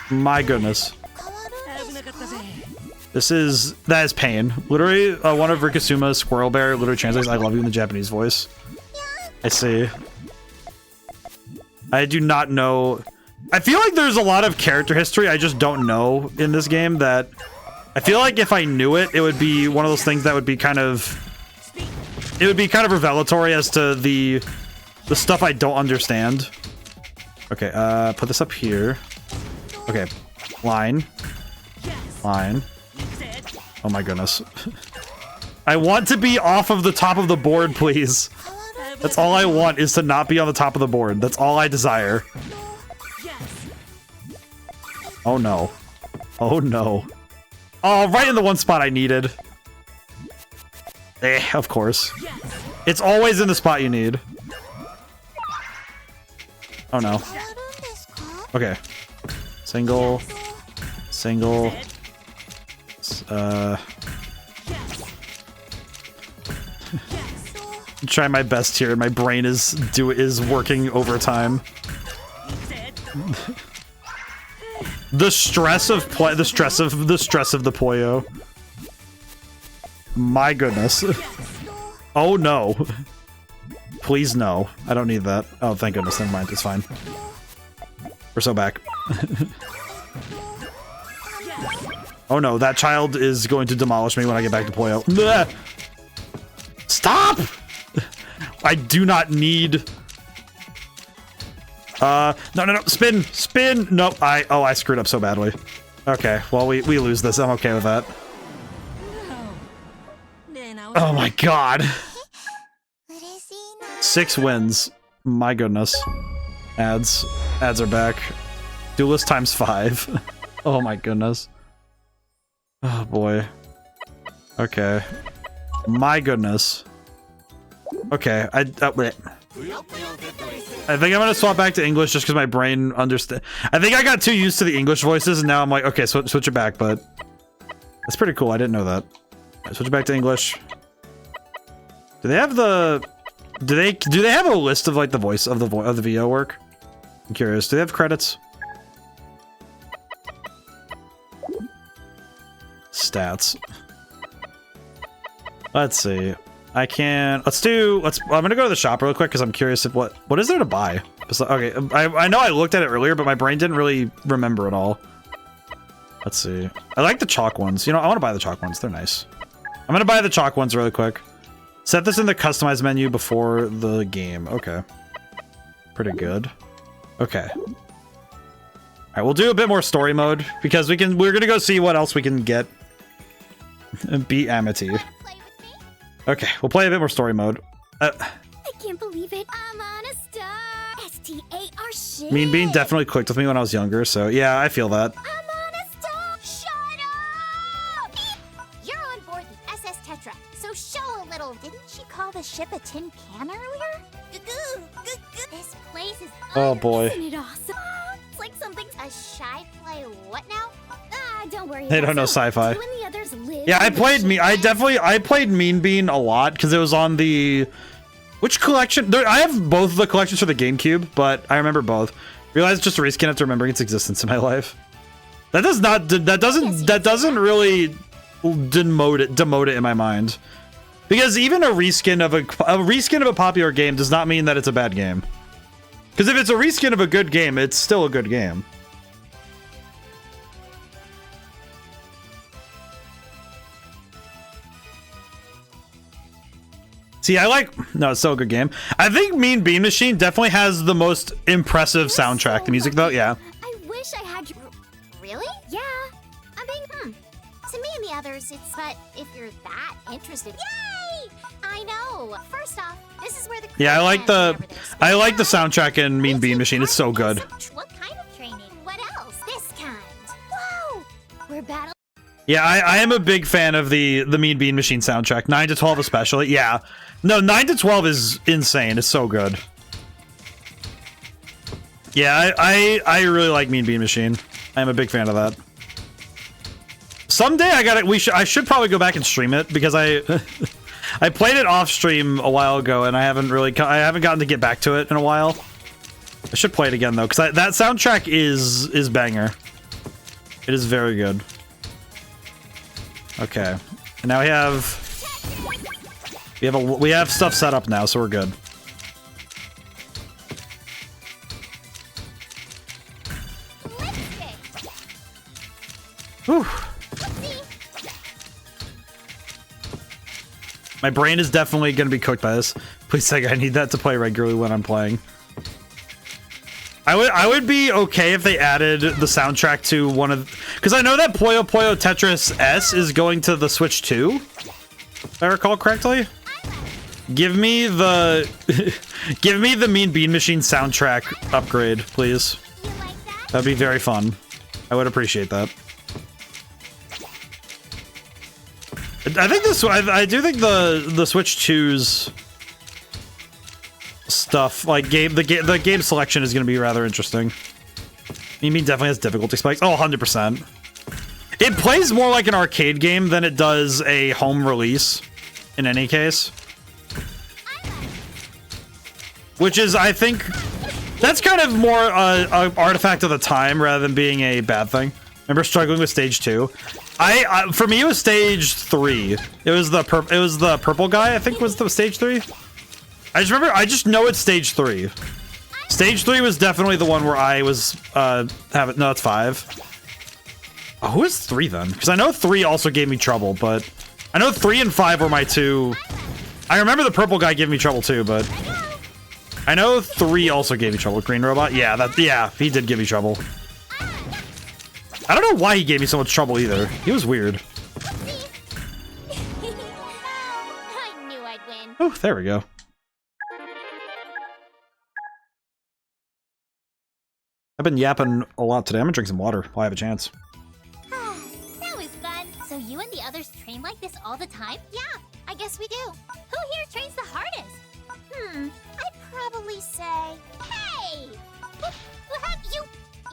My goodness. That is pain. Literally, one of Rikusuma's Squirrel Bear literally translates "I love you" in the Japanese voice. I see. I do not know. I feel like there's a lot of character history I just don't know in this game that I feel like if I knew it, it would be one of those things that would be kind of... It would be kind of revelatory as to the stuff I don't understand. Okay, put this up here. Okay, line. Line. Oh my goodness. I want to be off of the top of the board, please. That's all I want, is to not be on the top of the board. That's all I desire. Oh no. Oh no. Oh, right in the one spot I needed. Of course. It's always in the spot you need. Oh no. Okay. Single. Single. Try my best here, and my brain is working overtime. The stress of the stress of the Puyo. My goodness. Oh no. Please no. I don't need that. Oh, thank goodness. Never mind. It's fine. We're so back. Oh no, that child is going to demolish me when I get back to Puyo. Blech. Stop! I do not need... No, spin! Spin! Nope, I screwed up so badly. Okay, well, we lose this. I'm okay with that. Oh my god. 6 wins. My goodness. Ads are back. Duelist times 5. Oh my goodness. Oh boy. Okay. My goodness. Okay, I think I'm gonna swap back to English just because my brain understand. I think I got too used to the English voices and now I'm like, okay, switch it back, but that's pretty cool. I didn't know that. Right, switch it back to English. Do they have the... Do they have a list of like the voice of the VO work? I'm curious. Do they have credits? Stats. Let's see. I'm gonna go to the shop real quick because I'm curious if what is there to buy? Okay, I know I looked at it earlier, but my brain didn't really remember it all. Let's see. I like the chalk ones. You know, I want to buy the chalk ones. They're nice. I'm gonna buy the chalk ones really quick. Set this in the customize menu before the game. Okay. Pretty good. Okay. Alright, we'll do a bit more story mode because we're gonna go see what else we can get. Beat Amity. Okay, we'll play a bit more story mode. I can't believe it. I'm on a star. S-T-A-R shit. Mean Bean definitely clicked with me when I was younger, so yeah, I feel that. I'm on a star. Shut up! You're on board the SS Tetra, so show a little. Didn't she call the ship a tin can earlier? This place is... Oh boy. Isn't it awesome? It's like something's a shy play. What now? Don't worry. They don't know sci-fi. You and the others live. Yeah, I played Mean Bean a lot because it was on the Which collection? I have both of the collections for the GameCube, but I remember both. Realize it's just a reskin after remembering its existence in my life. That doesn't really demote it in my mind. Because even a reskin of a popular game does not mean that it's a bad game. Because if it's a reskin of a good game, it's still a good game. See, no, it's still a good game. I think Mean Bean Machine definitely has the most impressive soundtrack. The music, though, yeah. I wish I had you. Really? Yeah. I mean, To me and the others, it's but if you're that interested. Yay! I know. First off, this is where the Yeah, I like the soundtrack in Mean Bean Machine. It's so good. What kind of training? What else? This kind. Whoa! we're battling. Yeah, I am a big fan of the Mean Bean Machine soundtrack. 9 to 12 especially. Yeah. No, 9 to 12 is insane. It's so good. Yeah, I really like Mean Bean Machine. I am a big fan of that. Someday I should probably go back and stream it because I played it off stream a while ago and I haven't gotten to get back to it in a while. I should play it again though because that soundtrack is banger. It is very good. Okay, and now we have stuff set up now, so we're good. Whew. My brain is definitely going to be cooked by this. Please say I need that to play regularly when I'm playing. I would be okay if they added the soundtrack to one of... Because I know that Puyo Puyo Tetris S is going to the Switch 2. If I recall correctly. Give me the... give me the Mean Bean Machine soundtrack upgrade, please. That'd be very fun. I would appreciate that. I think this... I do think the Switch 2's... stuff like the game selection is going to be rather interesting. You mean definitely has difficulty spikes? Oh, 100%. It plays more like an arcade game than it does a home release in any case. Which is, I think, that's kind of more an artifact of the time rather than being a bad thing. Remember struggling with stage 2? For me it was stage 3. It was the purple guy, I think was the stage 3. I just know it's stage 3. Stage 3 was definitely the one where I was, no, it's 5. Oh, who is 3 then? Because I know 3 also gave me trouble, but... I know 3 and 5 were my two... I remember the purple guy gave me trouble too, but... I know 3 also gave me trouble. Green Robot? Yeah, he did give me trouble. I don't know why he gave me so much trouble either. He was weird. I knew I'd win. Oh, there we go. I've been yapping a lot today. I'm gonna drink some water while I have a chance. That was fun. So you and the others train like this all the time? Yeah, I guess we do. Who here trains the hardest? I'd probably say... Hey!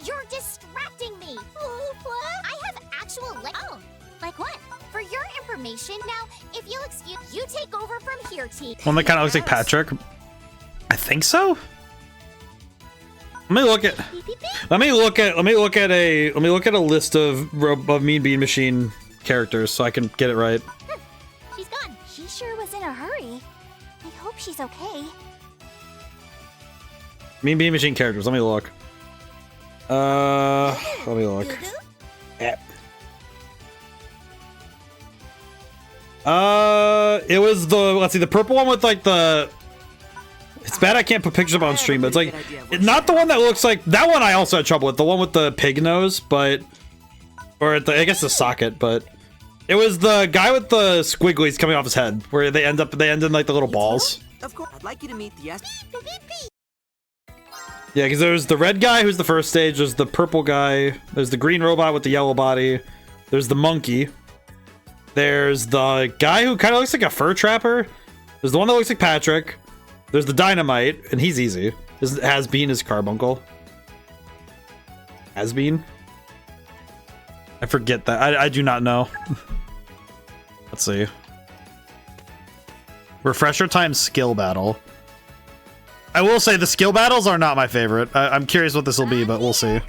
You're distracting me. What? I have actual Oh, like what? For your information, now, if you'll excuse... You take over from here, T. One that kind of looks like Patrick. I think so. Let me look at a list of Mean Bean Machine characters so I can get it right. She's gone. She sure was in a hurry. I hope she's okay. Mean Bean Machine characters. Let me look. Let me look. It was the purple one with like the... It's bad I can't put pictures up on stream, but it's like... Not the one that looks like... That one I also had trouble with. The one with the pig nose, but... Or I guess the socket, but... It was the guy with the squigglies coming off his head, where they end in like the little balls. Of course, I'd like you to meet the Yeah, because there's the red guy who's the first stage, there's the purple guy, there's the green robot with the yellow body, there's the monkey, there's the guy who kind of looks like a fur trapper, there's the one that looks like Patrick, there's the dynamite, and he's easy. Has-Been is Carbuncle. Has-Been? I forget that. I do not know. Let's see. Refresher time skill battle. I will say the skill battles are not my favorite. I'm curious what this will be, but we'll see.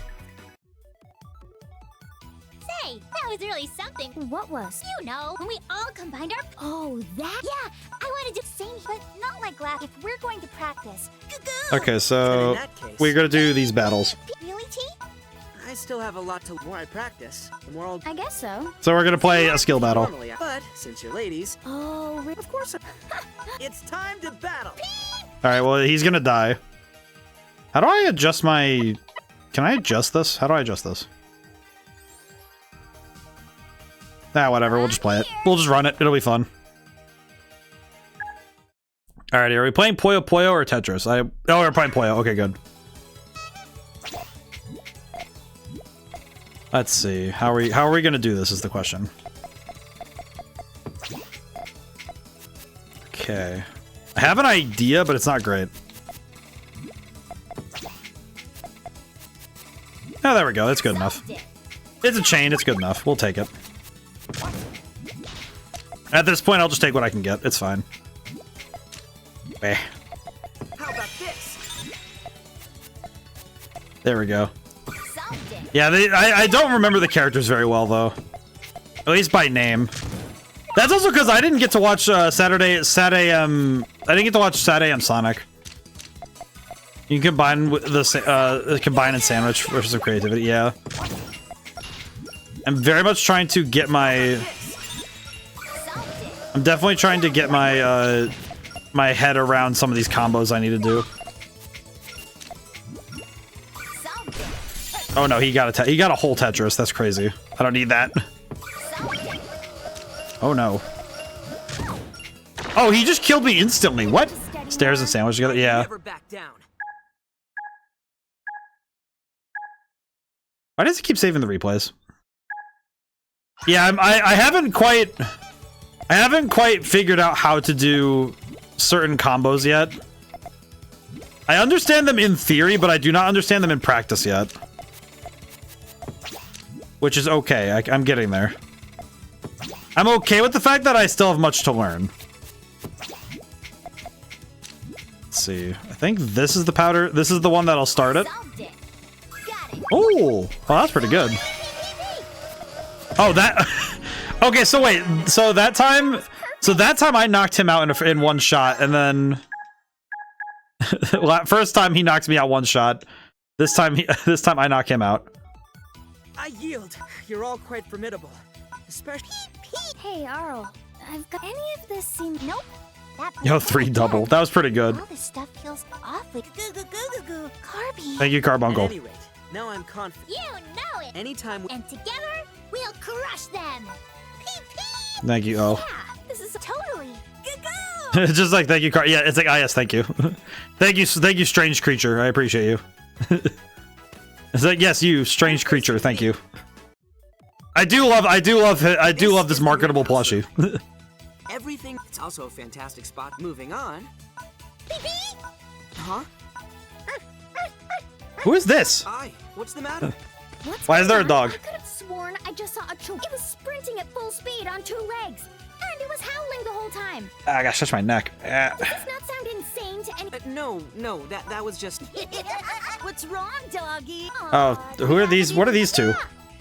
Say, that was really something. What was? You know, when we all combined our... Oh, that? Yeah, I want to do the same, but not like last. If we're going to practice. Okay, But so in that case, we're gonna do these battles. Really, T? I still have a lot to. The more I practice, the more I'll. I guess so. So we're gonna play a skill battle. Normally, but since you're ladies, Oh, of course, it's time to battle. All right, well, he's gonna die. How do I adjust my... Can I adjust this? How do I adjust this? Ah, whatever, we'll just play it. We'll just run it, it'll be fun. Alrighty, are we playing Puyo Puyo or Tetris? Oh, we're playing Puyo, okay, good. Let's see, how are we gonna do this is the question. Okay. I have an idea, but it's not great. Oh, there we go. That's good enough. It's a chain. It's good enough. We'll take it. At this point, I'll just take what I can get. It's fine. Eh. How about this? There we go. Yeah, I don't remember the characters very well, though. At least by name. That's also because I didn't get to watch I didn't get to watch Saturday Sonic. You can combine with the combine and sandwich versus some creativity. Yeah, I'm very much trying to get my. I'm definitely trying to get my my head around some of these combos I need to do. Oh no, he got a whole Tetris. That's crazy. I don't need that. Oh no. Oh, he just killed me instantly. What? Stairs and sandwich together? Yeah. Never back down. Why does he keep saving the replays? Yeah, I haven't quite figured out how to do certain combos yet. I understand them in theory, but I do not understand them in practice yet. Which is okay. I'm getting there. I'm okay with the fact that I still have much to learn. Let's see. I think this is the powder. This is the one that'll start it. Oh, well, that's pretty good. Oh, that. Okay, so wait. So that time I knocked him out in one shot, and then first time he knocked me out one shot. This time I knock him out. I yield. You're all quite formidable, especially. Hey, Arl. I've got any of this seem... Nope. Yo, 3 double. That was pretty good. All this stuff feels awfully goo. Carby. Thank you, At Carbuncle. any rate, now I'm confident. You know it. Anytime. And together, we'll crush them. Pee. Thank you. Oh. Yeah, this is totally goo. It's just like thank you, Yeah, it's like yes, thank you, thank you, strange creature. I appreciate you. It's like yes, you strange creature. Thank you. I do love this marketable plushie. Everything. It's also a fantastic spot. Moving on. Huh? Who is this? Hi. What's the matter? Why is there a dog? I could have sworn I just saw a choke. It was sprinting at full speed on 2 legs. And it was howling the whole time. I gotta touch my neck. Does this not sound insane to any... No. That was just. What's wrong, doggy? Oh, who are these? What are these two?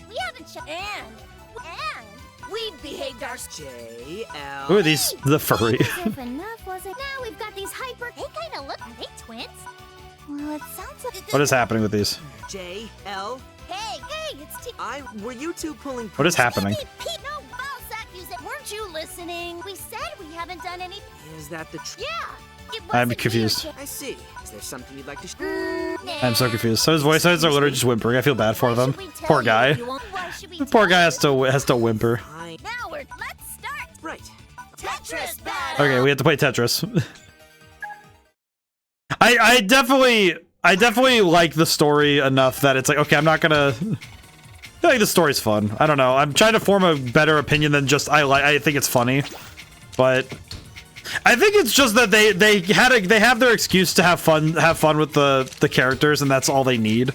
We haven't shut. And we behaved our. JL. Who are these? The furry. If enough, was it? Now we've got these hyper. They kind of look. Are they twins? Well, it sounds like. What is happening with these? JL. Hey, it's T. Were you two pulling? What is happening? No ballsack music. Weren't you listening? We said we haven't done any. Is that the? Yeah. I'm confused. I see. Is there something you'd like to? I'm so confused. So his voice lines are literally just whimpering. I feel bad for them. Poor guy. Poor guy has to whimper. Now let's start. Right. Tetris battle. Okay, we have to play Tetris. I definitely like the story enough that it's like, okay, I'm not gonna. I feel like the story's fun. I don't know. I'm trying to form a better opinion than just I think it's funny, but I think it's just that they have their excuse to have fun with the characters, and that's all they need,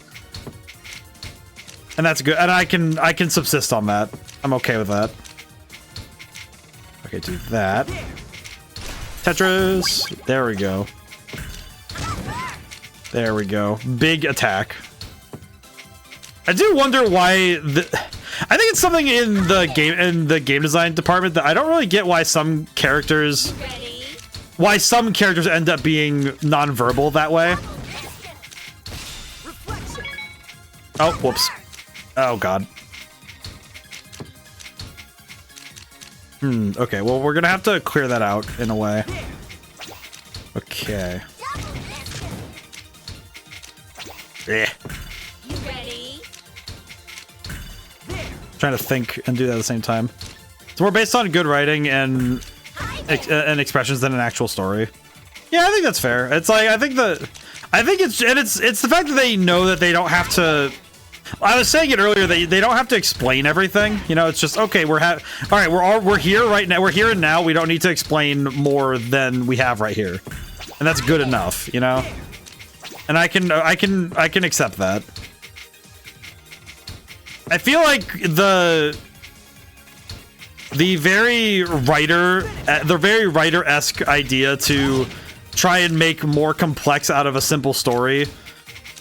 and that's good. And I can subsist on that. I'm okay with that. Okay, do that. Tetris. There we go. There we go. Big attack. I do wonder why I think it's something in the game design department that I don't really get why some characters end up being non-verbal that way. Oh, whoops. Oh god. Okay, well we're gonna have to clear that out in a way. Okay. Yeah. Trying to think and do that at the same time. It's more based on good writing and expressions than an actual story. Yeah, I think that's fair. It's like I think it's the fact that they know that they don't have to. I was saying it earlier that they don't have to explain everything. You know, it's just okay. All right. We're here right now. We're here and now. We don't need to explain more than we have right here, and that's good enough. You know, and I can accept that. I feel like the very writer-esque idea to try and make more complex out of a simple story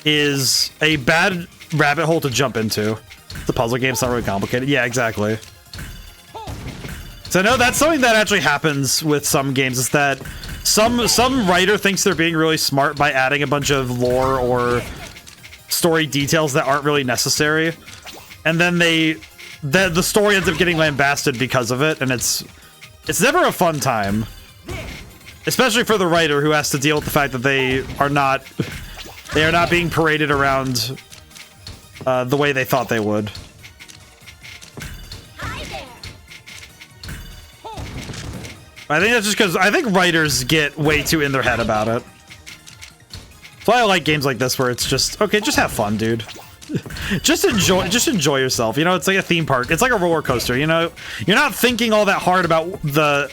is a bad rabbit hole to jump into. The puzzle game's not really complicated. Yeah, exactly. So I know that's something that actually happens with some games, is that some writer thinks they're being really smart by adding a bunch of lore or story details that aren't really necessary. And then the story ends up getting lambasted because of it, and it's never a fun time. Especially for the writer who has to deal with the fact that they are not being paraded around the way they thought they would. I think that's just because I think writers get way too in their head about it. That's why I like games like this where it's just, okay, just have fun, dude. just enjoy yourself. You know, it's like a theme park. It's like a roller coaster, you know? You're not thinking all that hard about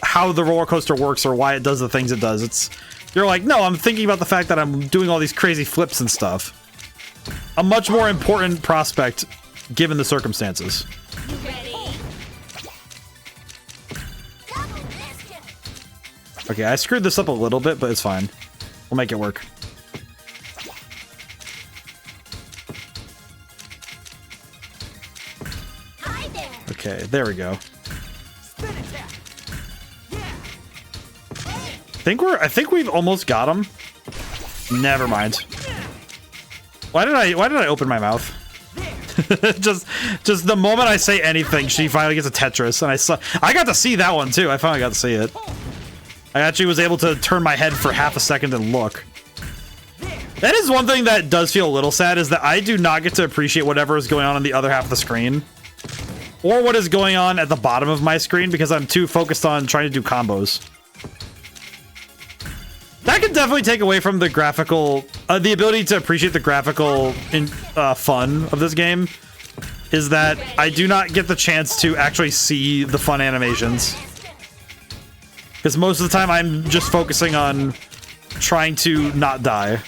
how the roller coaster works or why it does the things it does. You're like, no, I'm thinking about the fact that I'm doing all these crazy flips and stuff. A much more important prospect given the circumstances. Okay, I screwed this up a little bit, but it's fine. We'll make it work. Okay, there we go. I think we've almost got him. Never mind. Why did I open my mouth? just the moment I say anything, she finally gets a Tetris, and I got to see that one too. I finally got to see it. I actually was able to turn my head for half a second and look. That is one thing that does feel a little sad, is that I do not get to appreciate whatever is going on the other half of the screen. Or what is going on at the bottom of my screen, because I'm too focused on trying to do combos. That can definitely take away from the graphical, the ability to appreciate the graphical fun of this game, is that I do not get the chance to actually see the fun animations. Because most of the time I'm just focusing on trying to not die.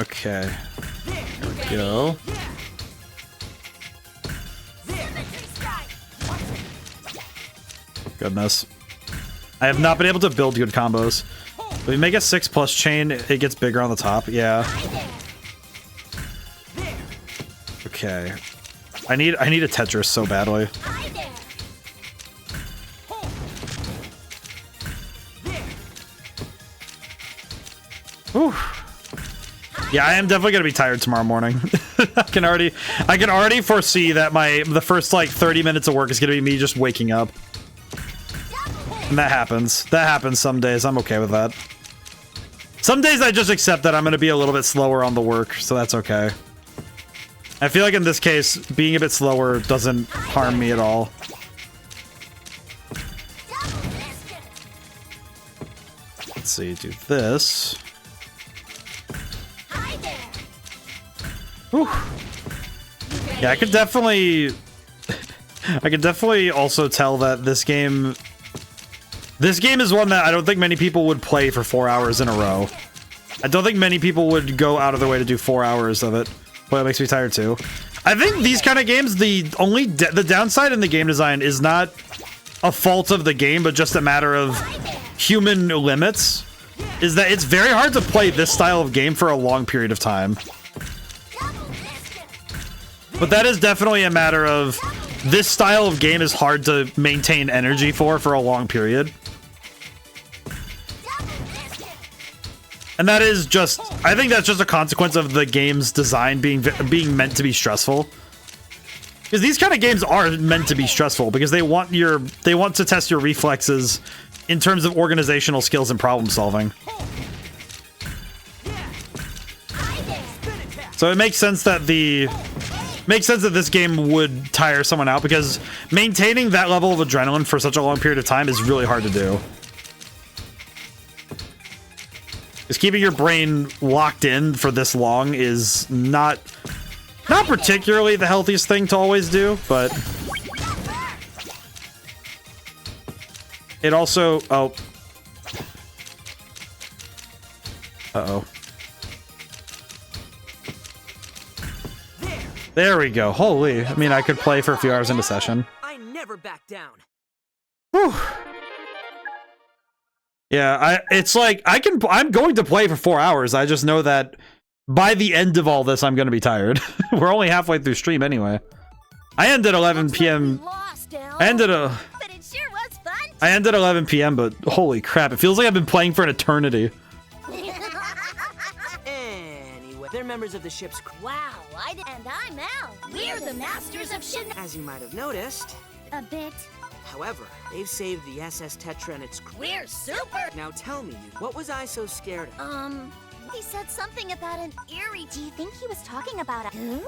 Okay. There we go. Goodness. I have not been able to build good combos. If we make a 6+ chain, it gets bigger on the top. Yeah. Okay. I need a Tetris so badly. Whew. Yeah, I am definitely gonna be tired tomorrow morning. I can already foresee that the first like 30 minutes of work is gonna be me just waking up. And that happens. That happens some days. I'm okay with that. Some days I just accept that I'm gonna be a little bit slower on the work, so that's okay. I feel like in this case, being a bit slower doesn't harm me at all. Let's see, do this. Whew. Yeah, I could definitely also tell that this game is one that I don't think many people would play for 4 hours in a row. I don't think many people would go out of their way to do 4 hours of it. Boy, it makes me tired too. I think these kind of games, the downside in the game design is not a fault of the game, but just a matter of human limits is that it's very hard to play this style of game for a long period of time. But that is definitely a matter of this style of game is hard to maintain energy for a long period. And that is just, I think that's just a consequence of the game's design being meant to be stressful. Because these kind of games are meant to be stressful because they want to test your reflexes in terms of organizational skills and problem solving. So it makes sense that this game would tire someone out because maintaining that level of adrenaline for such a long period of time is really hard to do. Because keeping your brain locked in for this long is not particularly the healthiest thing to always do, but it also, oh. Uh-oh. There we go. Holy, I mean, I could play for a few hours into session. I never back down. Whew. Yeah, it's like I'm going to play for 4 hours. I just know that by the end of all this, I'm going to be tired. We're only halfway through stream anyway. I ended 11 p.m. I ended 11 p.m., but holy crap, it feels like I've been playing for an eternity. Anyway, they're members of the ship's crew. Wow, and I'm Al. We're the masters of shenanigans. As you might have noticed. A bit. However, they've saved the SS Tetra and its crew. We're super. Now tell me, what was I so scared of? He said something about an eerie. Do you think he was talking about a... Who?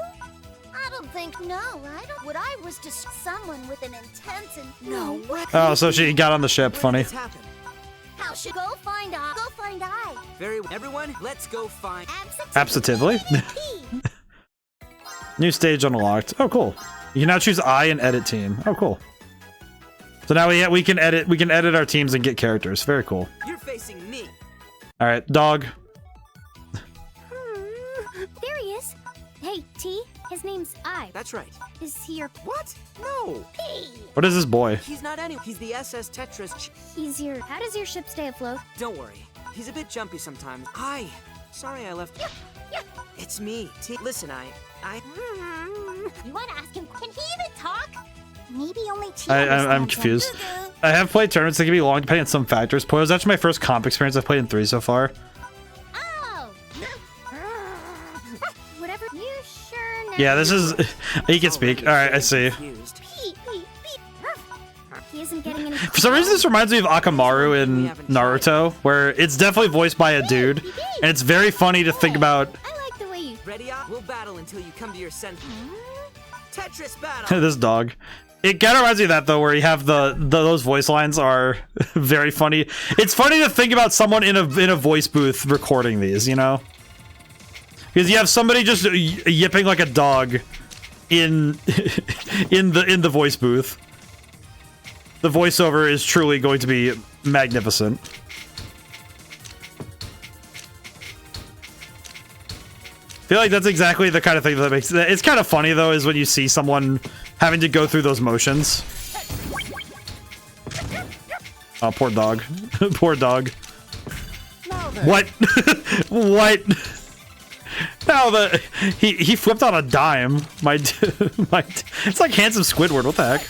I don't think... No, I don't... What I was just someone with an intense and... No way. Oh, so she got on the ship. Funny. How should... Go find I. Go find I. Very well. Everyone, let's go find... Absentatively? New stage unlocked. Oh, cool. You can now choose I and edit team. Oh, cool. So now we can edit our teams and get characters. Very cool. You're facing me. All right, dog. There he is. Hey, T. His name's I. That's right. Is he your... What? No. What is this boy? He's not any. He's the SS Tetra's. He's your... How does your ship stay afloat? Don't worry. He's a bit jumpy sometimes. Hi. Sorry I left. It's me. T. Listen, I... You want to ask him? Can he even talk? Maybe only T. I'm confused. I have played tournaments that can be long depending on some factors. Puyo is actually my first comp experience. I've played in 3 so far. Oh. Whatever. You sure know? Yeah, this is... He can speak. All right, I see. He isn't getting any... For some reason, this reminds me of Akamaru in Naruto, where it's definitely voiced by a dude, and it's very funny to think about... I like the way you... Ready up? We'll battle until you come to your senses. Tetris battle. This dog. It kind of reminds me of that though, where you have those voice lines are very funny. It's funny to think about someone in a voice booth recording these, you know, because you have somebody just yipping like a dog in the voice booth. The voiceover is truly going to be magnificent. I feel like that's exactly the kind of thing that makes it's kind of funny though, is when you see someone having to go through those motions. Oh, poor dog. Poor dog. What? What? Now he flipped on a dime. It's like handsome Squidward. What the heck?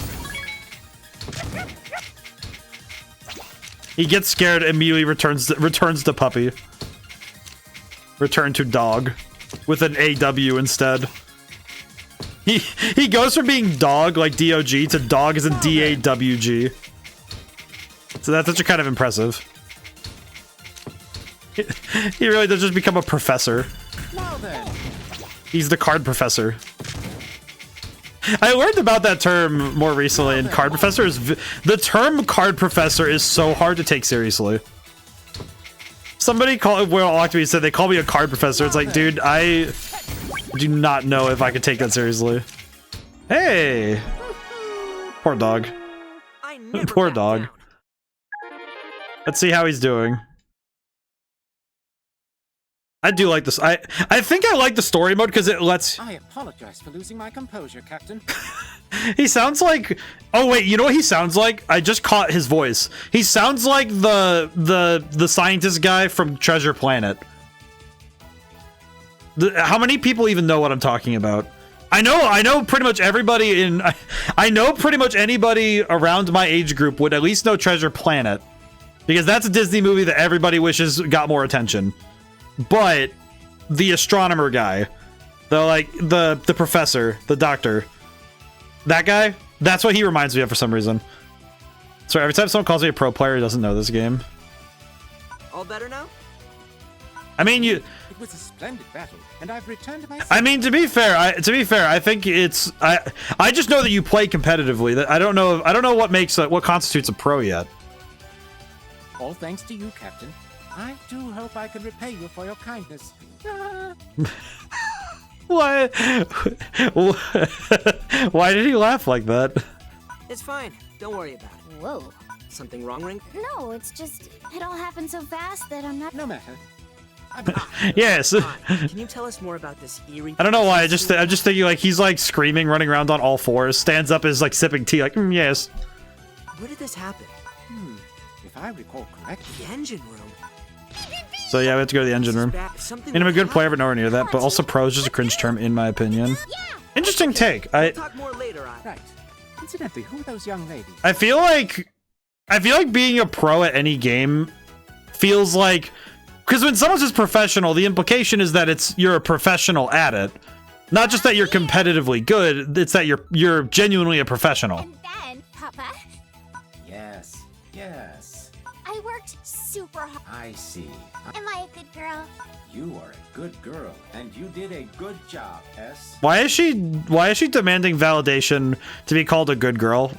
He gets scared, immediately returns to puppy. Return to dog. With an AW instead. He goes from being dog, like D-O-G, to dog as in D-A-W-G. So that's actually kind of impressive. He really does just become a professor. He's the card professor. I learned about that term more recently, and card professor is... The term card professor is so hard to take seriously. Somebody walked to me and said they call me a card professor. It's like, dude, I do not know if I could take that seriously. Hey! Poor dog. Poor dog. Let's see how he's doing. I do like this. I think I like the story mode because it lets. I apologize for losing my composure, Captain. He sounds like. Oh wait, you know what he sounds like? I just caught his voice. He sounds like the scientist guy from Treasure Planet. How many people even know what I'm talking about? I know pretty much everybody in. I know pretty much anybody around my age group would at least know Treasure Planet, because that's a Disney movie that everybody wishes got more attention. But the astronomer guy, the professor, the doctor, that guy, that's what he reminds me of for some reason. So every time someone calls me a pro player who doesn't know this game. All better now? I mean, It was a splendid battle, and I've returned to my. I mean, to be fair, I think it's I just know that you play competitively. That I don't know what makes what constitutes a pro yet. All thanks to you, Captain. I do hope I can repay you for your kindness. Why? Why did he laugh like that? It's fine. Don't worry about it. Whoa. Something wrong, Ring? No, it's just it all happened so fast that I'm not. No matter. Yes. Can you tell us more about this eerie? I don't know why. I'm just thinking like he's like screaming, running around on all fours, stands up, is like sipping tea, like yes. Where did this happen? If I recall correctly, The engine room. So yeah, we have to go to the engine room. And I'm a good player, but nowhere near that. But also, pro is just a cringe term, in my opinion. Interesting take. We'll talk more later on. right. Incidentally, who are those young ladies? I feel like being a pro at any game feels like, because when someone says professional, the implication is that you're a professional at it, not just that you're competitively good. It's that you're genuinely a professional. And then, Papa, Yes. Yes. I worked super hard. I see. Am I a good girl? You are a good girl, and you did a good job, S. Why is she demanding validation to be called a good girl?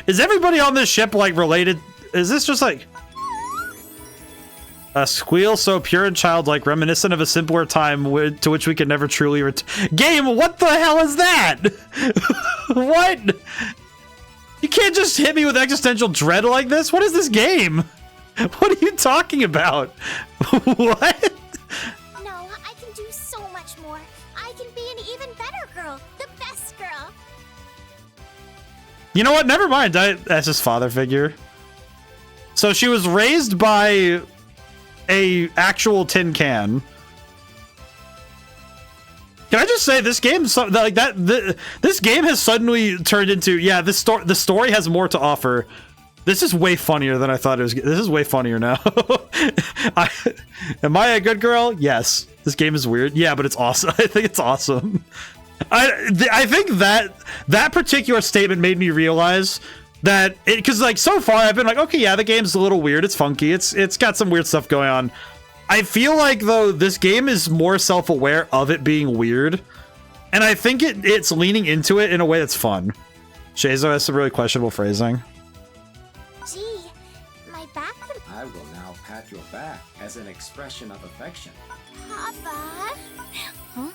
Is everybody on this ship like related? Is this just like a squeal so pure and childlike, reminiscent of a simpler time to which we could never truly game? What the hell is that? What? You can't just hit me with existential dread like this. What is this game? What are you talking about? What? No, I can do so much more. I can be an even better girl. The best girl. You know what? Never mind. That's his father figure. So she was raised by a actual tin can. Can I just say this game like that? This game has suddenly turned into the story has more to offer. This is way funnier than I thought it was. This is way funnier now. Am I a good girl? Yes. This game is weird. Yeah, but it's awesome. I think it's awesome. I think that particular statement made me realize that because like so far I've been like, okay, yeah, the game's a little weird. It's funky. It's got some weird stuff going on. I feel like though this game is more self-aware of it being weird, and I think it's leaning into it in a way that's fun. Shazo has some really questionable phrasing. Gee, my back. I will now pat your back as an expression of affection. Papa. Huh?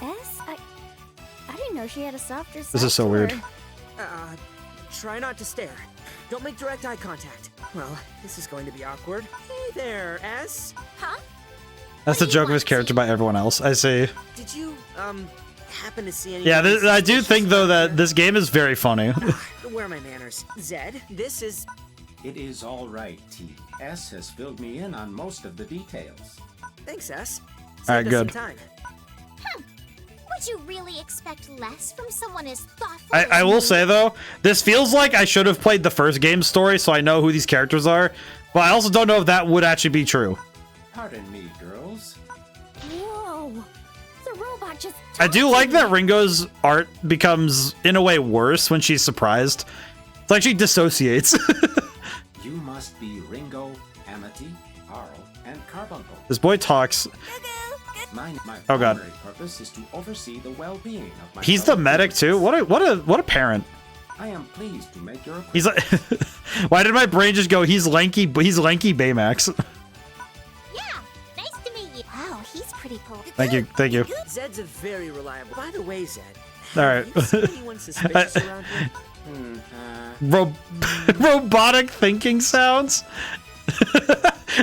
S? I didn't know she had a softer side. This is so to weird. her. Try not to stare. Don't make direct eye contact. Well, this is going to be awkward. Hey there, S. Huh? That's the joke of his character by everyone else. I see. Did you, happen to see any... Yeah, I do think though that this game is very funny. Where are my manners? Zed, this is... It is all right, T. S has filled me in on most of the details. Thanks, S. All right, Saved us good. some time. Would you really expect less from someone as thoughtful I as will me? say though, this feels like I should have played the first game's story so I know who these characters are, but I also don't know if that would actually be true. Pardon me, girls. Whoa. The robot just. I do like that Ringo's art becomes, in a way, worse when she's surprised. It's like she dissociates. You must be Ringo, Amity, Arl, and Carbuncle. This boy talks. My Oh, God. primary purpose is to oversee the well-being of my He's the fellow medic too. humans. What a parent. I am pleased to make your He's like, why did my brain just go? He's lanky Baymax. Yeah, nice to meet you. Wow, he's pretty cool. Thank you. Zed's a very reliable... By the way, Zed, All right. have you seen anyone suspicious around here? Robotic thinking sounds.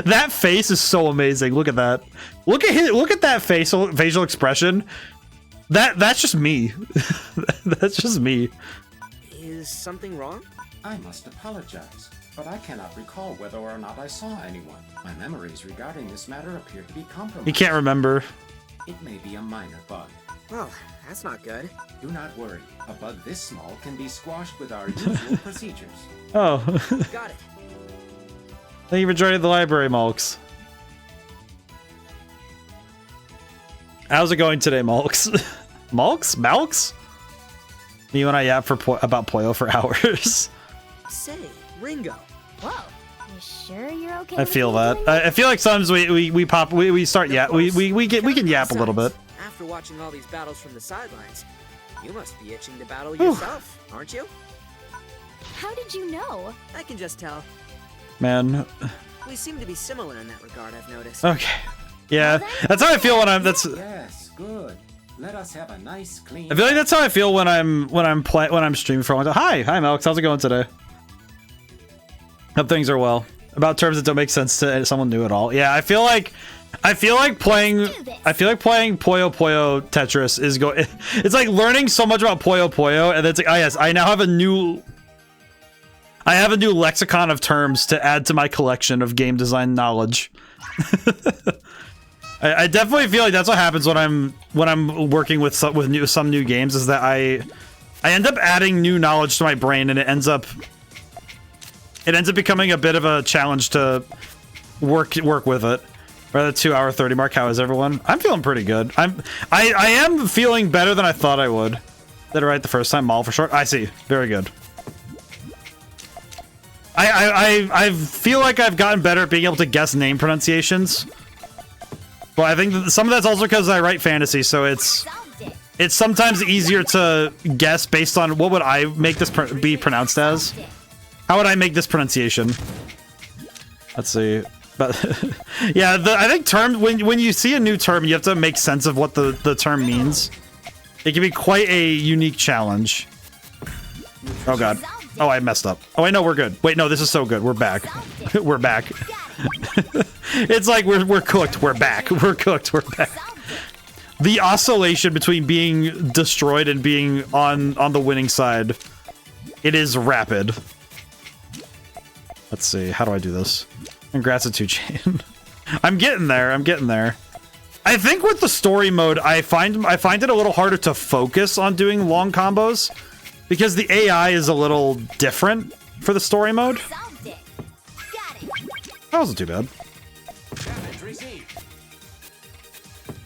That face is so amazing. Look at that. Look at that facial expression. That's just me. That's just me. Is something wrong? I must apologize, but I cannot recall whether or not I saw anyone. My memories regarding this matter appear to be compromised. You can't remember. It may be a minor bug. Well, that's not good. Do not worry. A bug this small can be squashed with our usual procedures. Oh. Got it. Thank you for joining the library, Mulks. How's it going today, Mulks? Mulks? Malks? Me and I yap about Puyo for hours. Say, Ringo. Whoa. You sure you're okay? I feel that. I feel like sometimes we start yap. We can yap a little bit. After watching all these battles from the sidelines, you must be itching to battle yourself, aren't you? How did you know? I can just tell. Man. We seem to be similar in that regard, I've noticed. Okay. Yeah, that's how I feel when I'm. Yes, good. Let us have a nice clean. I feel like that's how I feel when I'm streaming for a long time. Hi, Alex. How's it going today? Hope things are well. About terms that don't make sense to someone new at all. Yeah, I feel like playing Puyo Puyo Tetris is it's like learning so much about Puyo Puyo, and it's like, oh yes, I now have a new lexicon of terms to add to my collection of game design knowledge. I definitely feel like that's what happens when I'm working with some new games, is that I end up adding new knowledge to my brain, and it ends up becoming a bit of a challenge to work with it. We're at the 2-hour 30 mark. How is everyone? I'm feeling pretty good. I am feeling better than I thought I would. Did it right the first time. Mall for short. I see. Very good. I feel like I've gotten better at being able to guess name pronunciations. Well, I think some of that's also because I write fantasy, so it's sometimes easier to guess based on what would I make this be pronounced as. How would I make this pronunciation? Let's see. But yeah, I think term when you see a new term, you have to make sense of what the term means. It can be quite a unique challenge. Oh god. Oh, I messed up. Oh, I know we're good. Wait, no, this is so good. We're back. We're back. It's like we're cooked. We're back. We're cooked. We're back. The oscillation between being destroyed and being on the winning side, it is rapid. Let's see. How do I do this? Congrats to 2Chain. I'm getting there. I'm getting there. I think with the story mode, I find it a little harder to focus on doing long combos because the AI is a little different for the story mode. That wasn't too bad.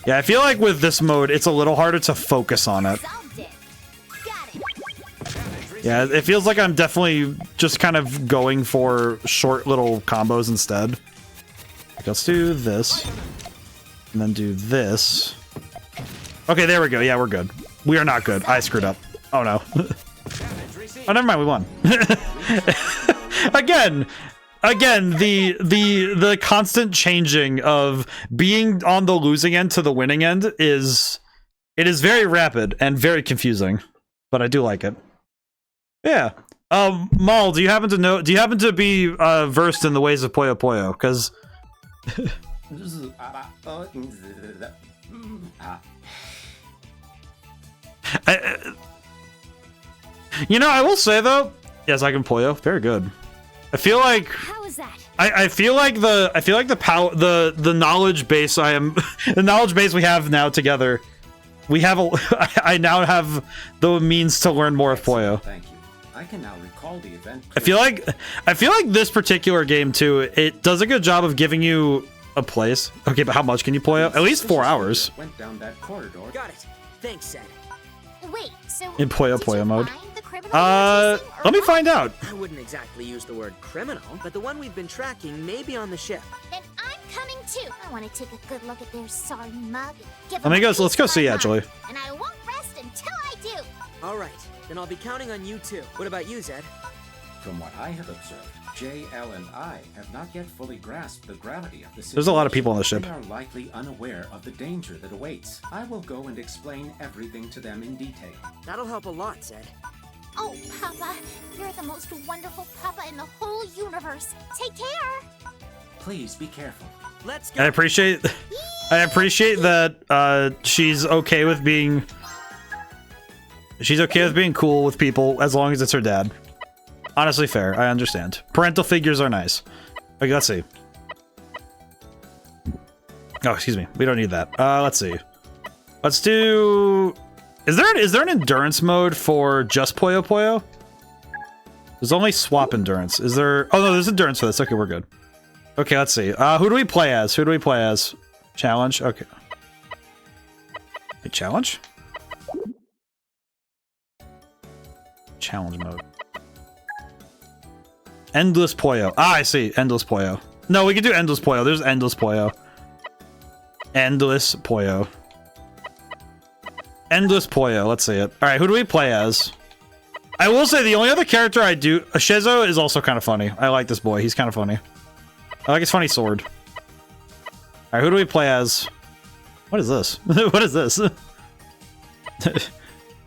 Yeah, I feel like with this mode, it's a little harder to focus on it. Yeah, it feels like I'm definitely just kind of going for short little combos instead. Let's do this. And then do this. Okay, there we go. Yeah, we're good. We are not good. I screwed up. Oh, no. Oh, never mind. We won. Again, the constant changing of being on the losing end to the winning end is very rapid and very confusing, but I do like it. Yeah. Maul, do you happen to be versed in the ways of Puyo Puyo? Because you know, I will say though, yes, I can Puyo. Very good. I feel like How is that? I feel like the knowledge base the knowledge base we have now together. I now have the means to learn more of Puyo. Thank you. I can now recall the event. I feel like this particular game too, it does a good job of giving you a place. Okay, but how much can you Puyo? At least 4 hours. Went down that corridor. Got it. Thanks, Ed. Wait, so In Puyo did you Puyo mode. find the criminal you were chasing, or Let me what? find out. I wouldn't exactly use the word criminal, but the one we've been tracking may be on the ship. Then I'm coming too. I want to take a good look at their sorry mug. Let me go. Let's go see actually. And I won't rest until I do. All right, then I'll be counting on you too. What about you, Zed? From what I have observed, JL and I have not yet fully grasped the gravity of the situation. There's a lot of people on the ship. They are likely unaware of the danger that awaits. I will go and explain everything to them in detail. That'll help a lot, Zed. Oh, Papa, you're the most wonderful Papa in the whole universe. Take care. Please be careful. Let's go. I appreciate that she's okay with being cool with people as long as it's her dad. Honestly, fair. I understand. Parental figures are nice. Okay, let's see. Oh, excuse me. We don't need that. Let's see. Let's do. Is there an endurance mode for just Puyo Puyo? There's only swap endurance. Is there? Oh no, there's endurance for this. Okay, we're good. Okay, let's see. Who do we play as? Challenge. Okay. Hey, challenge. Challenge mode. Endless Puyo. Ah, I see. Endless Puyo. No, we can do Endless Puyo. There's Endless Puyo. Endless Puyo. Endless Puyo. Let's see it. All right, who do we play as? I will say the only other character I do... Shizo is also kind of funny. I like this boy. He's kind of funny. I like his funny sword. All right, who do we play as? What is this? What is this?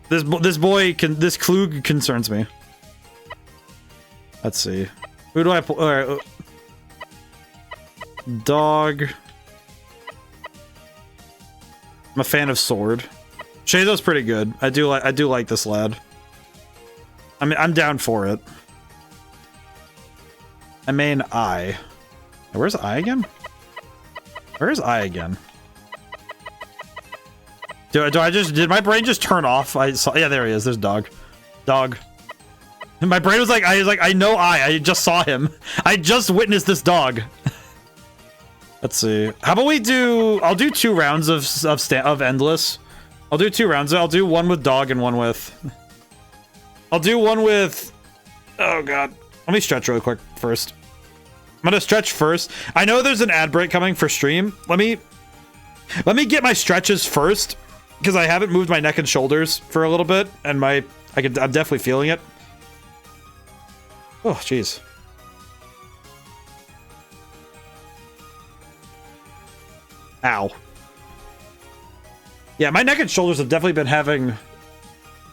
This Klug concerns me. Let's see. Who do I play? All right. Dog. I'm a fan of sword. Shizo's pretty good. I do like this lad. I mean, I'm down for it. I mean, I. Where's I again? Where's I again? Did my brain just turn off? Yeah, there he is. There's dog. Dog. And my brain was like, I know I just saw him. I just witnessed this dog. Let's see. How about we do, I'll do 2 rounds of Endless. I'll do 2 rounds. I'll do one with dog and one with, I'll do one with, oh god. Let me stretch really quick first. I'm gonna stretch first. I know there's an ad break coming for stream. Let me get my stretches first, because I haven't moved my neck and shoulders for a little bit, and I'm definitely feeling it. Oh, jeez. Ow. Yeah, my neck and shoulders have definitely been having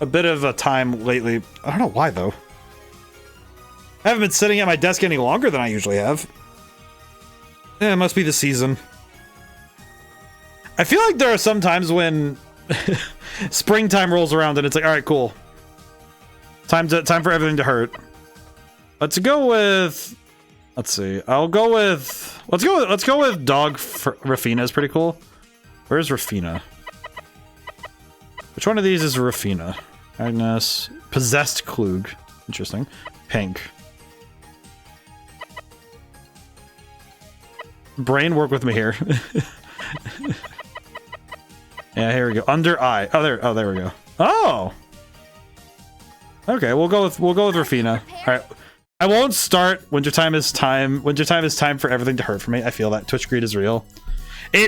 a bit of a time lately. I don't know why, though. I haven't been sitting at my desk any longer than I usually have. Yeah, it must be the season. I feel like there are some times when springtime rolls around and it's like, all right, cool. Time for everything to hurt. Let's go with. Let's see. I'll go with. Let's go with dog. Rafina is pretty cool. Where's Rafina? Which one of these is Rafina? Agnes. Possessed Klug. Interesting. Pink. Brain, work with me here. Yeah, here we go. Under eye. Oh, there we go. Oh. Okay, we'll go with Rafina. All right. I won't start. Wintertime is time. Wintertime is time for everything to hurt for me. I feel that Twitch greed is real.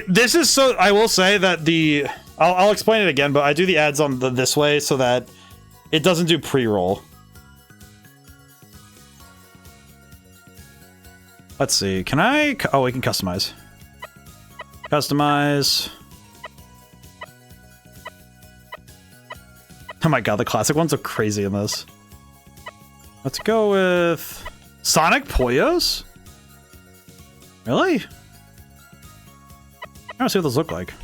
This is so. I will say that the. I'll explain it again, but I do the ads on this way so that it doesn't do pre-roll. Let's see. Can I? Oh, we can customize. Customize. Oh my god, the classic ones are crazy in this. Let's go with Sonic Puyos? Really? I want to see what those look like.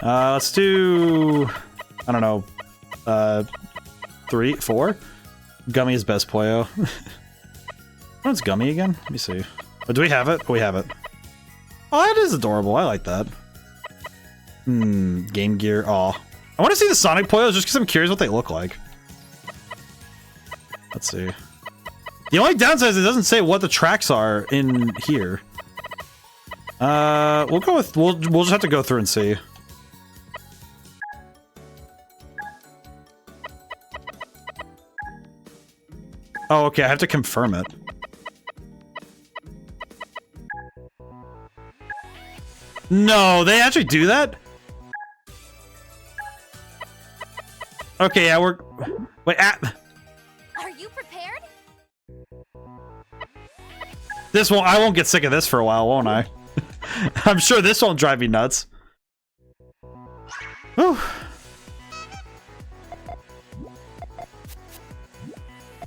Let's do, I don't know, 3, 4? Gummy is best Puyo. What's Gummy again? Let me see. Oh, do we have it? Oh, we have it. Oh, that is adorable. I like that. Game Gear. Aw. I want to see the Sonic Puyos just because I'm curious what they look like. Let's see. The only downside is it doesn't say what the tracks are in here. We'll go with, we'll just have to go through and see. Oh, okay, I have to confirm it. No, they actually do that? Okay, yeah, we're... Wait, Are you prepared? This won't... I won't get sick of this for a while, won't I? I'm sure this won't drive me nuts. Whew.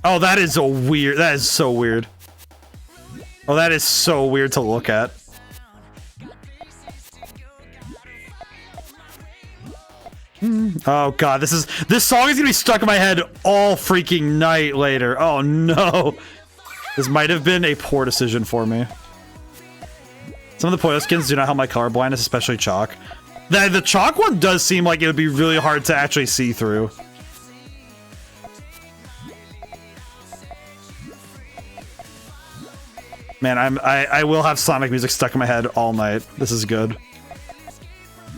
Oh, that is so weird. That is so weird. Oh, that is so weird to look at. Oh god, this song is gonna be stuck in my head all freaking night later. Oh no. This might have been a poor decision for me. Some of the Puyo skins do not help my color blindness, especially chalk. The chalk one does seem like it would be really hard to actually see through. Man, I will have Sonic music stuck in my head all night. This is good.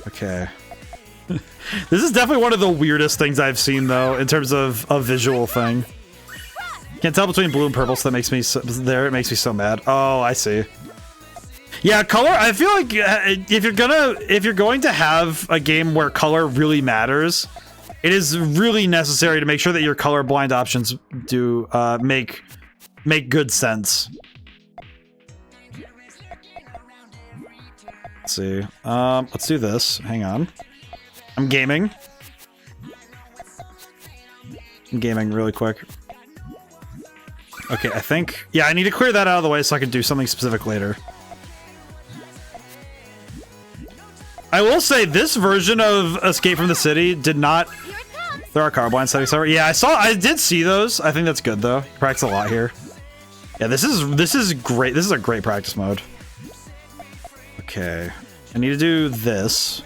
Okay. This is definitely one of the weirdest things I've seen, though, in terms of a visual thing. Can't tell between blue and purple, so that makes me it makes me so mad. Oh, I see. Yeah, color. I feel like if you're going to have a game where color really matters, it is really necessary to make sure that your colorblind options do make good sense. Let's see. Let's do this. Hang on. I'm gaming. I'm gaming really quick. Okay, I think... Yeah, I need to clear that out of the way so I can do something specific later. I will say, this version of Escape from the City did not... There are colorblind settings. Yeah, I did see those. I think that's good, though. Practice a lot here. Yeah, this is great. This is a great practice mode. Okay. I need to do this.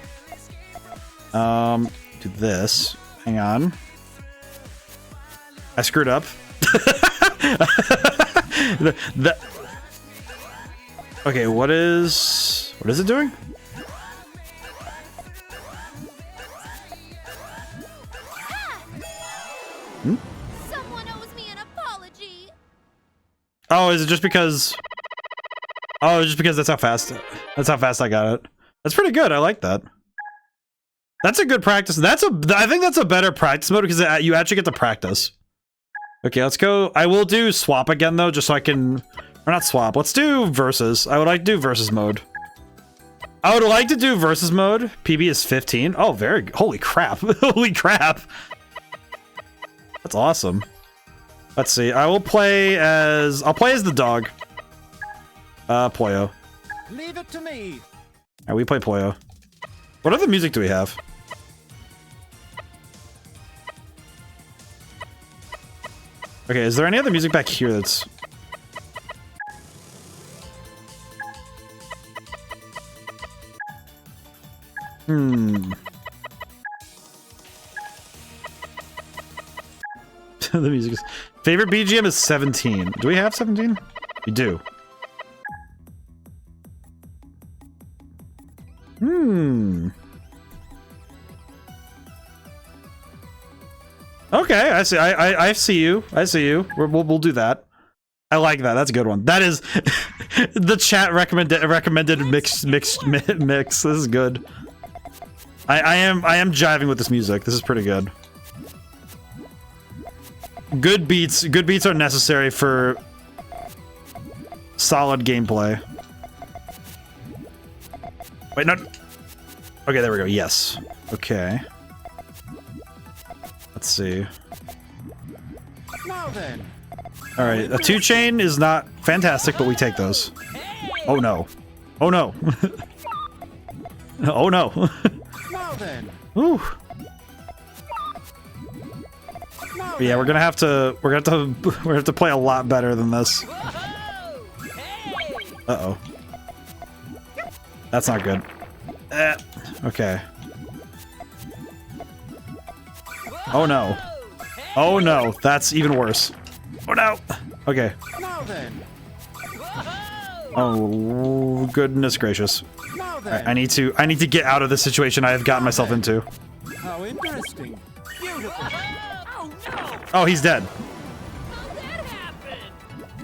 Do this. Hang on. I screwed up. Okay, what is it doing? Hmm? Someone owes me an apology. Oh, is it just because... Oh, just because that's how fast I got it. That's pretty good. I like that. That's a good practice. I think that's a better practice mode because you actually get to practice. Okay, let's go. I will do swap again though, just so I can, or not swap. Let's do versus. I would like to do versus mode. I would like to do versus mode. PB is 15. Oh, holy crap. Holy crap. That's awesome. Let's see. I'll play as the dog. Puyo. Leave it to me. Alright, we play Puyo. What other music do we have? Okay, is there any other music back here that's... The music is... Favorite BGM is 17. Do we have 17? We do. Okay, I see. I see you. I see you. We'll do that. I like that. That's a good one. That is the chat recommended mix. This is good. I am jiving with this music. This is pretty good. Good beats are necessary for solid gameplay. Wait, no. Okay, there we go. Yes. Okay. Let's see. Now then. All right, a 2-chain is not fantastic, but we take those. Oh no. Oh no. Oh no. Now then. Ooh. Yeah, we're gonna have to play a lot better than this. Uh-oh. That's not good. Okay. Oh no. Oh no, that's even worse. Oh no. Okay. Now then. Oh goodness gracious. Now then. Right, I need to get out of the situation I have gotten myself into. How interesting. Beautiful. Oh no! Oh, he's dead.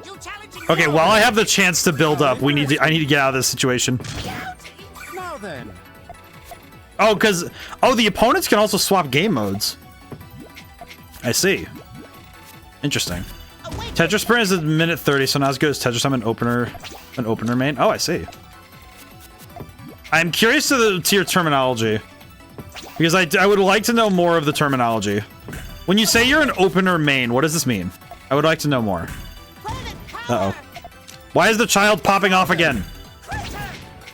You challenging Okay, while I have the chance to build up, I need to get out of this situation. Now then. Oh, the opponents can also swap game modes. I see. Interesting. Tetris Sprint is at minute 30, so not as good as Tetris. I'm an opener main. Oh, I see. I'm curious to your terminology, because I would like to know more of the terminology. When you say you're an opener main, what does this mean? I would like to know more. Uh-oh. Why is the child popping off again?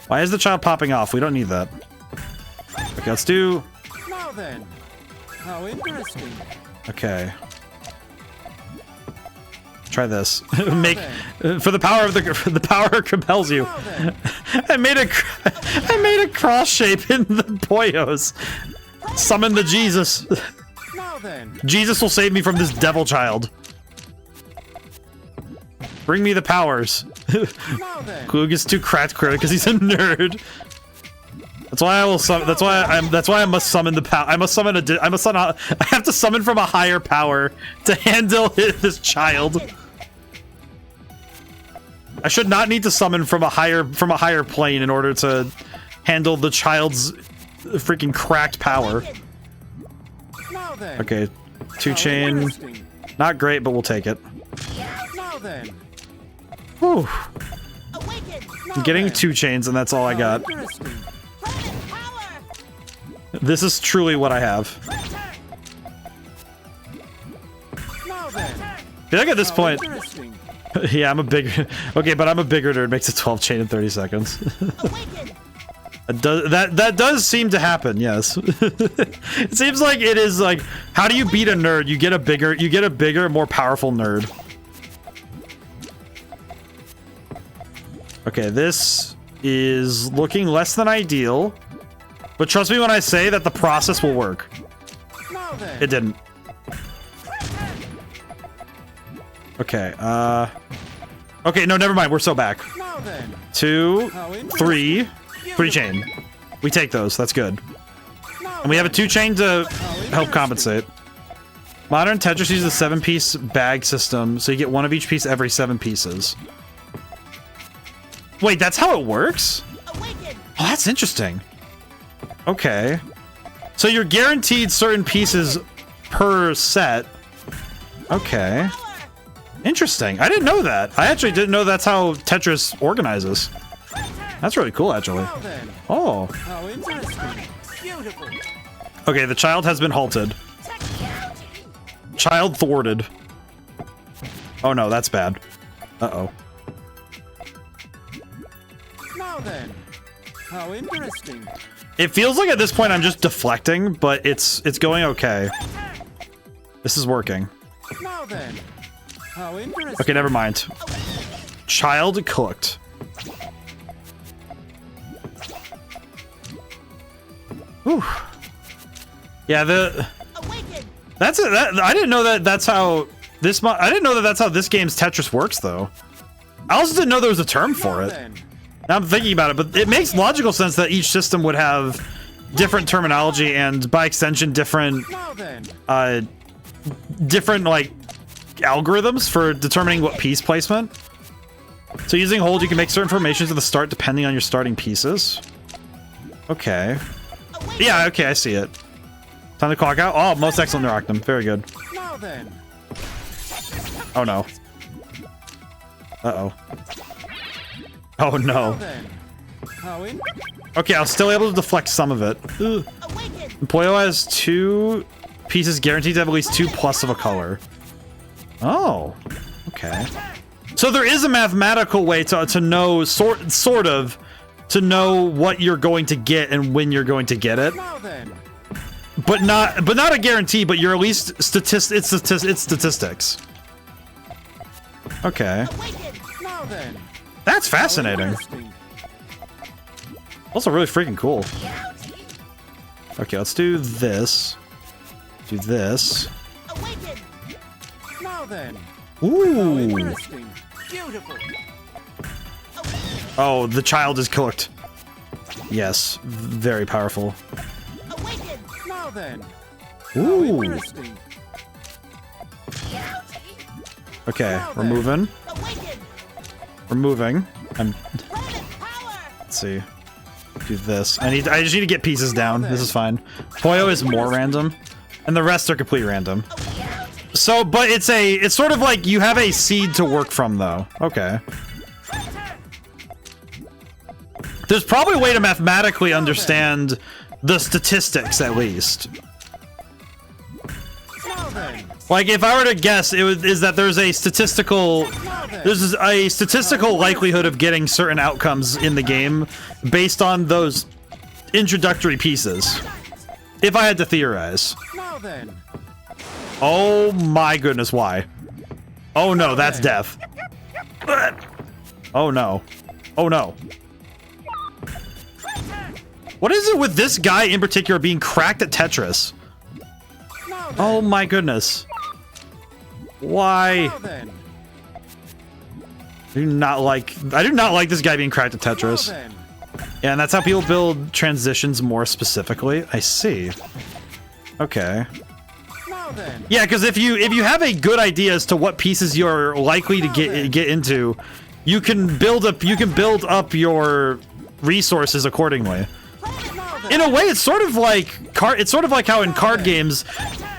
Why is the child popping off? We don't need that. Okay, let's do... Now then. How interesting. Okay. Try this. Make for the power of the power compels you. I made a cross shape in the Puyos. Summon the Jesus. Now then. Jesus will save me from this devil child. Bring me the powers. Now then. Klug is too cracked because he's a nerd. That's why I will summon. That's why I must summon the power. I must summon I have to summon from a higher power to handle this child. I should not need to summon from a higher plane in order to handle the child's freaking cracked power. Now then. Okay, 2 chain. Interesting. Not great, but we'll take it. Now then. Whew. Awaken! I'm getting 2 chains, and that's all I got. Interesting. Power! This is truly what I have. Now then. I feel like at this point, Interesting. yeah, I'm a bigger. Okay, but I'm a bigger nerd. Makes it 12 chain in 30 seconds. Awaken! That does seem to happen. Yes. It seems like it is like, how do you beat a nerd? You get a bigger, more powerful nerd. Okay, this is looking less than ideal, but trust me when I say that the process will work. Now then. It didn't. Okay, okay, no, never mind. We're so back. Now then. 2, How 3, 3 chain. We take those. That's good. Now And we have a 2 chain to How help interesting. compensate. Modern Tetris uses a 7-piece bag system, so you get 1 of each piece every 7 pieces. Wait, that's how it works? Awaken! Oh, that's interesting. Okay. So you're guaranteed certain pieces per set. Okay. Interesting. I didn't know that. I actually didn't know that's how Tetris organizes. That's really cool, actually. Now then. Oh. How interesting. Beautiful. Okay, the child has been halted. Child thwarted. Oh no, that's bad. Uh-oh. Now then. How interesting. It feels like at this point I'm just deflecting, but it's going okay. This is working. Now then. How interesting. Okay, never mind. Child cooked. Whew. Yeah, that's it. I didn't know that that's how this. I didn't know that that's how this game's Tetris works, though. I also didn't know there was a term for Now it. then. Now I'm thinking about it, but it makes logical sense that each system would have different terminology and, by extension, different Now then. different like algorithms for determining what piece placement. So using hold, you can make certain formations at the start depending on your starting pieces. Okay. Yeah, okay, I see it. Time to clock out. Oh, most excellent Neuroctum. Very good. Now then. Oh no. Uh-oh. Oh Now no. then. How in. Okay, I was still able to deflect some of it. Ugh. And Puyo has 2 pieces guaranteed to have at least 2 plus of a color. Oh. Okay. So there is a mathematical way to know, sort of, to know what you're going to get and when you're going to get it. Now then. But not a guarantee, but you're at least it's statistics. Okay. Now then. That's How fascinating. interesting. Also really freaking cool. Okay, let's do this. Do this. Now then. How Ooh. interesting. Beautiful. Oh, the child is cooked. Yes, very powerful. Now then. How Ooh. interesting. Okay, we're moving. We're moving. Let's see. Do this. I just need to get pieces down. This is fine. Puyo is more random, and the rest are complete random. So, but it's sort of like you have a seed to work from, though. Okay. There's probably a way to mathematically understand the statistics, at least. Now Like, if I were to guess, is that there's a statistical likelihood of getting certain outcomes in the game based on those introductory pieces. If I had to theorize. Now then. Oh my goodness, why? Oh no, that's death. Oh no. Oh no. What is it with this guy in particular being cracked at Tetris? Oh my goodness. Why? I do not like this guy being cracked at Tetris. Yeah, and that's how people build transitions more specifically. I see. Okay. Yeah, because if you have a good idea as to what pieces you're likely to get into, you can build up your resources accordingly. In a way, it's sort of like how in card games,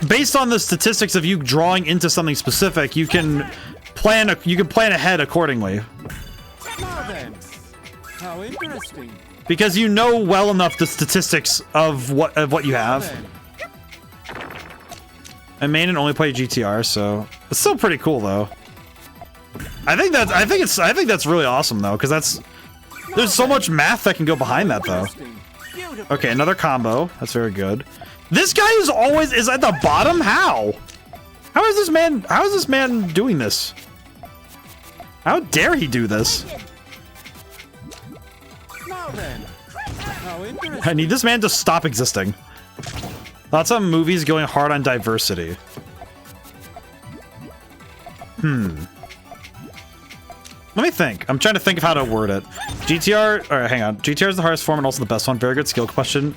based on the statistics of you drawing into something specific, you can plan ahead accordingly. How interesting. Because you know well enough the statistics of what you have. I main and only play GTR, so it's still pretty cool though. I think that's really awesome though, because there's so much math that can go behind that though. Okay, another combo. That's very good. This guy is at the bottom? How? How is this man doing this? How dare he do this? I need this man to stop existing. Lots of movies going hard on diversity. Let me think. I'm trying to think of how to word it. GTR, or hang on. GTR is the hardest form and also the best one. Very good skill question.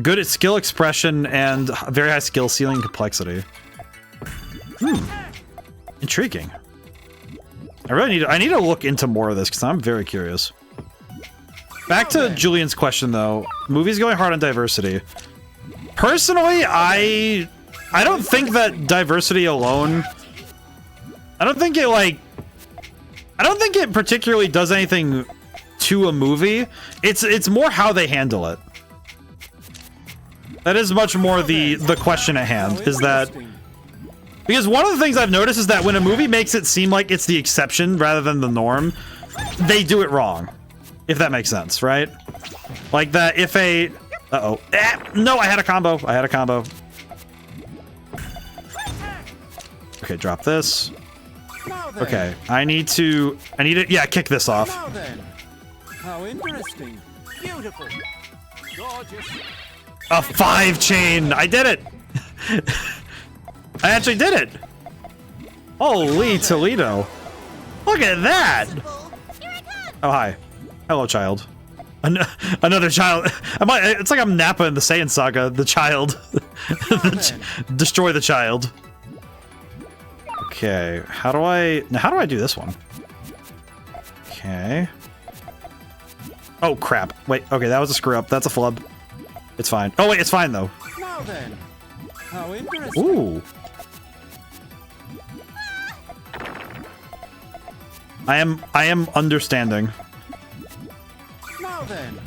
Good at skill expression and very high skill ceiling and complexity. Intriguing. I need to look into more of this because I'm very curious. Back to Julian's question though. Movies going hard on diversity. Personally, I don't think that diversity alone. I don't think it particularly does anything to a movie. It's more how they handle it. That is much more the question at hand, is that because one of the things I've noticed is that when a movie makes it seem like it's the exception rather than the norm, they do it wrong. If that makes sense, right? Like that if a no, I had a combo. Okay, drop this. Okay, I need to yeah, kick this off. How interesting. Beautiful. Gorgeous. A 5 chain. I did it. I actually did it. Holy Toledo. Look at that. Oh, hi. Hello, child. Another child. It's like I'm Nappa in the Saiyan Saga. The child. Destroy the child. Okay. How do I do this one? Okay. Oh, crap. Wait. Okay, that was a screw up. That's a flub. It's fine. Oh, wait. It's fine, though. Now then. How interesting. Ooh. I am understanding. Now then.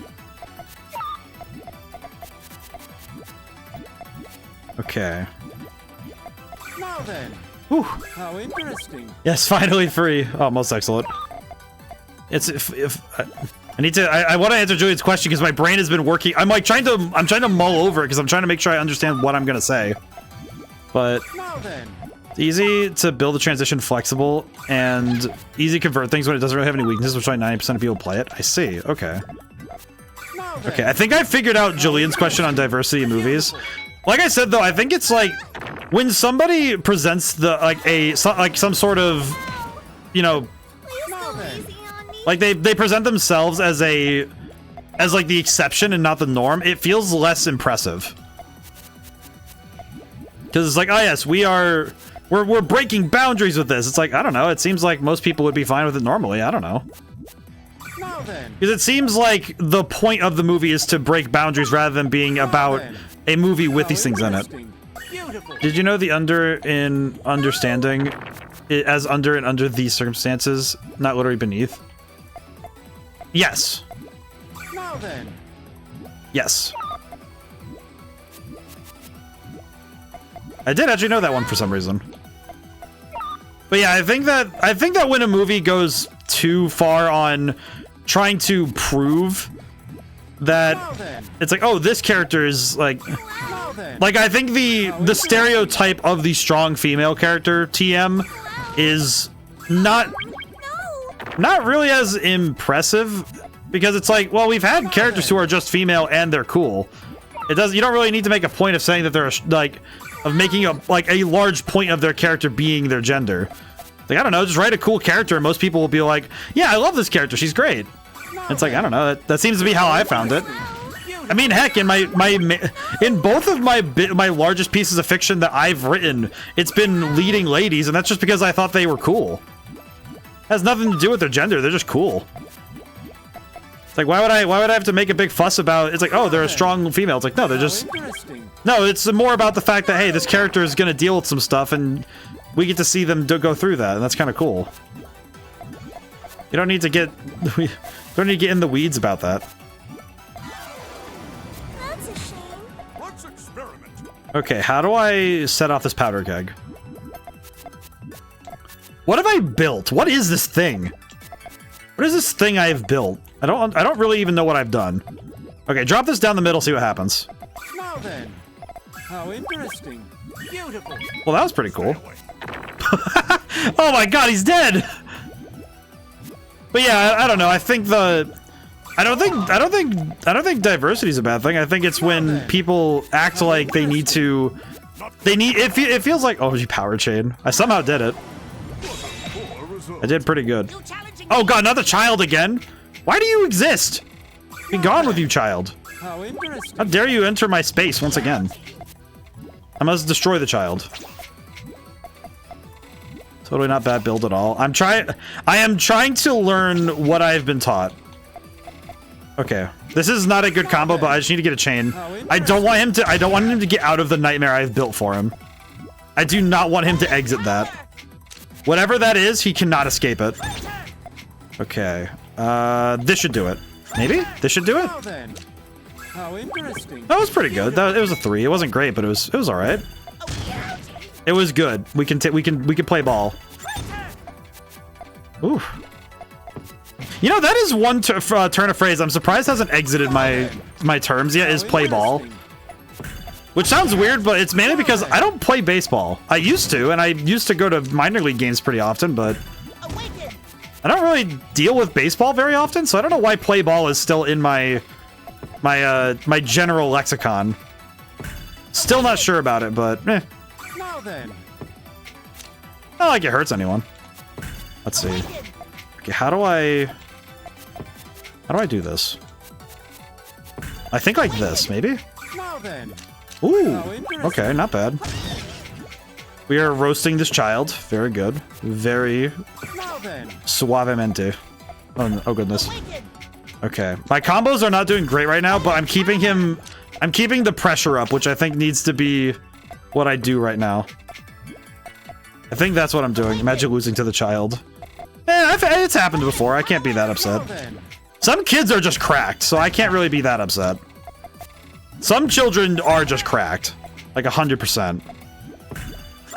Okay. Now then. Whew. How interesting. Yes, finally free. Oh, most excellent. It's if I need to. I want to answer Julian's question because my brain has been working. I'm trying to mull over it because I'm trying to make sure I understand what I'm gonna say. But now then. It's easy to build a transition flexible and easy to convert things when it doesn't really have any weaknesses, which like 90% of people play it. I see. Okay. Okay, I think I figured out Julian's question on diversity in movies. Like I said though, I think it's like when somebody presents some sort of, you know, like they present themselves as like the exception and not the norm, it feels less impressive. Because it's like, oh yes, we're breaking boundaries with this. It's like, I don't know, it seems like most people would be fine with it normally. I don't know. Because it seems like the point of the movie is to break boundaries rather than being about a movie with these things in it. Did you know the under in understanding as under and under these circumstances, not literally beneath? Yes. Now then. I did actually know that one for some reason. But yeah, I think that when a movie goes too far on trying to prove that it's like, oh, this character is like I think the stereotype of the strong female character TM is not really as impressive, because it's like, well, we've had characters who are just female and they're cool. You don't really need to make a point of saying that they're like, of making a large point of their character being their gender. Like, I don't know, just write a cool character and most people will be like, yeah, I love this character, she's great. It's like, I don't know, that seems to be how I found it. I mean, heck, in in both of my largest pieces of fiction that I've written, it's been leading ladies, and that's just because I thought they were cool. It has nothing to do with their gender, they're just cool. It's like, why would I have to make a big fuss about, it's like, oh, they're a strong female. It's like, no, they're just, no, it's more about the fact that, hey, this character is gonna deal with some stuff and we get to see them go through that, and that's kind of cool. You don't need to get in the weeds about that. That's a shame. Let's experiment. Okay, how do I set off this powder keg? What have I built? What is this thing? What is this thing I've built? I don't really even know what I've done. Okay, drop this down the middle, see what happens. Now then, how interesting. Beautiful. Well, that was pretty cool. Oh my god, he's dead! But yeah, I don't know. I think I don't think diversity is a bad thing. I think it's when people act like they need to. It feels like, oh, you power chain. I somehow did it. I did pretty good. Oh god, not the child again. Why do you exist? Be gone with you, child. How dare you enter my space once again? I must destroy the child. Totally not bad build at all. I am trying to learn what I've been taught. Okay. This is not a good combo, but I just need to get a chain. I don't want him to get out of the nightmare I've built for him. I do not want him to exit that. Whatever that is, he cannot escape it. Okay. This should do it. Maybe? This should do it? That was pretty good. It was a 3. It wasn't great, but it was all right. It was good. We can play ball. Ooh. You know, that is one turn of phrase I'm surprised hasn't exited my terms yet, is play ball. Which sounds weird, but it's mainly because I don't play baseball. I used to, and I used to go to minor league games pretty often, but I don't really deal with baseball very often, so I don't know why play ball is still in my general lexicon. Still not sure about it, but eh. Now then. Not like it hurts anyone. Let's see. Okay, how do I do this? I think like this, maybe? Now then. Ooh, okay, not bad. We are roasting this child. Very good. Very suavemente. Oh goodness. Okay. My combos are not doing great right now, but I'm keeping the pressure up, which I think needs to be what I do right now. I think that's what I'm doing. Imagine losing to the child. It's happened before. I can't be that upset. Some kids are just cracked, so I can't really be that upset. Some children are just cracked. Like 100%.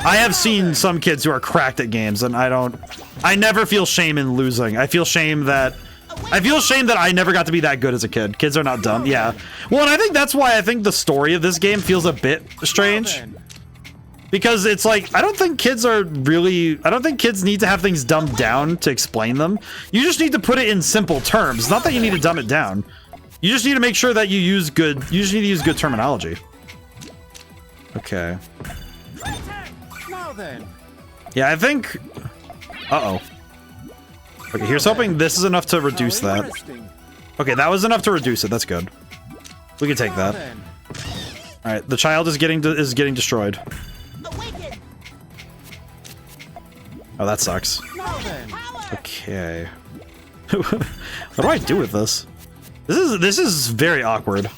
I have seen some kids who are cracked at games, and I never feel shame in losing. I feel shame that I never got to be that good as a kid. Kids are not dumb. Yeah. Well, and I think that's why I think the story of this game feels a bit strange. Because it's like, I don't think kids need to have things dumbed down to explain them. You just need to put it in simple terms. Not that you need to dumb it down. You just need to make sure that you use good terminology. Okay. Now then. Yeah, I think... Uh-oh. Okay, here's hoping this is enough to reduce that. Okay, that was enough to reduce it. That's good. We can take that. Alright, the child is getting destroyed. Oh, that sucks. Okay. What do I do with this? This is very awkward.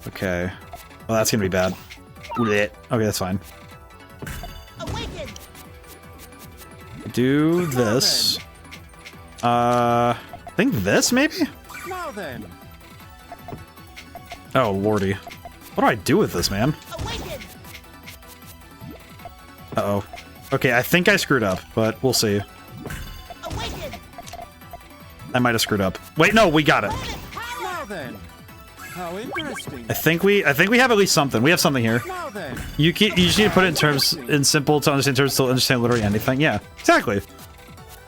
Okay. Well, that's gonna be bad. Okay, that's fine. Do this. I think this, maybe? Oh, lordy. What do I do with this, man? Okay, I think I screwed up, but we'll see. Awaken. I might have screwed up. Wait, no, we got it. Now then. How interesting. I think we have at least something. We have something here. Now then. You just need to put it in simple to understand terms to understand literally anything. Yeah, exactly.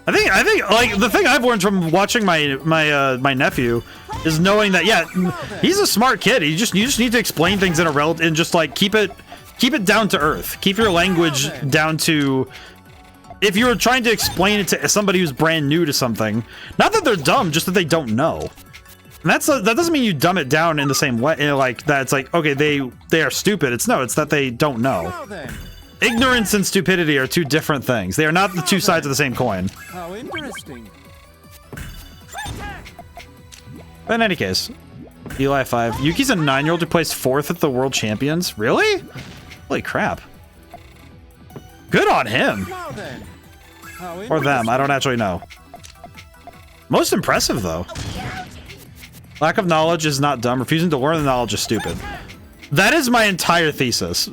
I think like the thing I've learned from watching my nephew is knowing that yeah, he's a smart kid. You just need to explain things in a relative and just like keep it down to earth. Keep your language down to. If you're trying to explain it to somebody who's brand new to something, not that they're dumb, just that they don't know. And that doesn't mean you dumb it down in the same way. You know, like that, it's like okay, they are stupid. It's that they don't know. Now then. Ignorance and stupidity are two different things. They are not the two sides of the same coin. How interesting. But in any case, Eli 5. Yuki's a 9-year-old who placed 4th at the World Champions. Really? Holy crap. Good on him. Now then. How Or them. I don't actually know. Most impressive, though. Lack of knowledge is not dumb. Refusing to learn the knowledge is stupid. That is my entire thesis.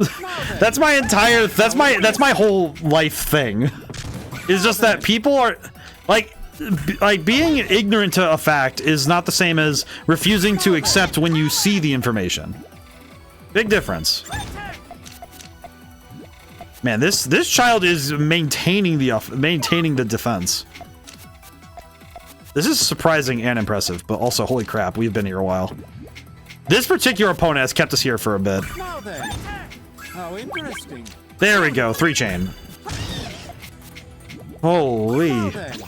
That's my whole life thing. It's just that people are like being ignorant to a fact is not the same as refusing to accept when you see the information. Big difference. Man, this child is maintaining the defense. This is surprising and impressive, but also holy crap, we've been here a while. This particular opponent has kept us here for a bit. Now then. How interesting. There we go, 3-chain. Holy. Now then.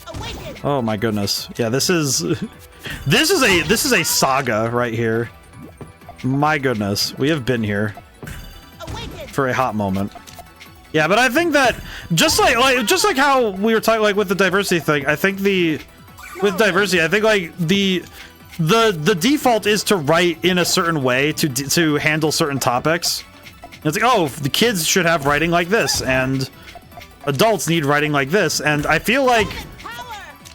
Awaken. Oh my goodness. Yeah, this is a saga right here. My goodness, we have been here Awaken. for a hot moment. Yeah, but I think that just like how we were talking like with the diversity thing, I think with diversity, I think like the default is to write in a certain way to handle certain topics. It's like, oh, the kids should have writing like this, and adults need writing like this, and I feel like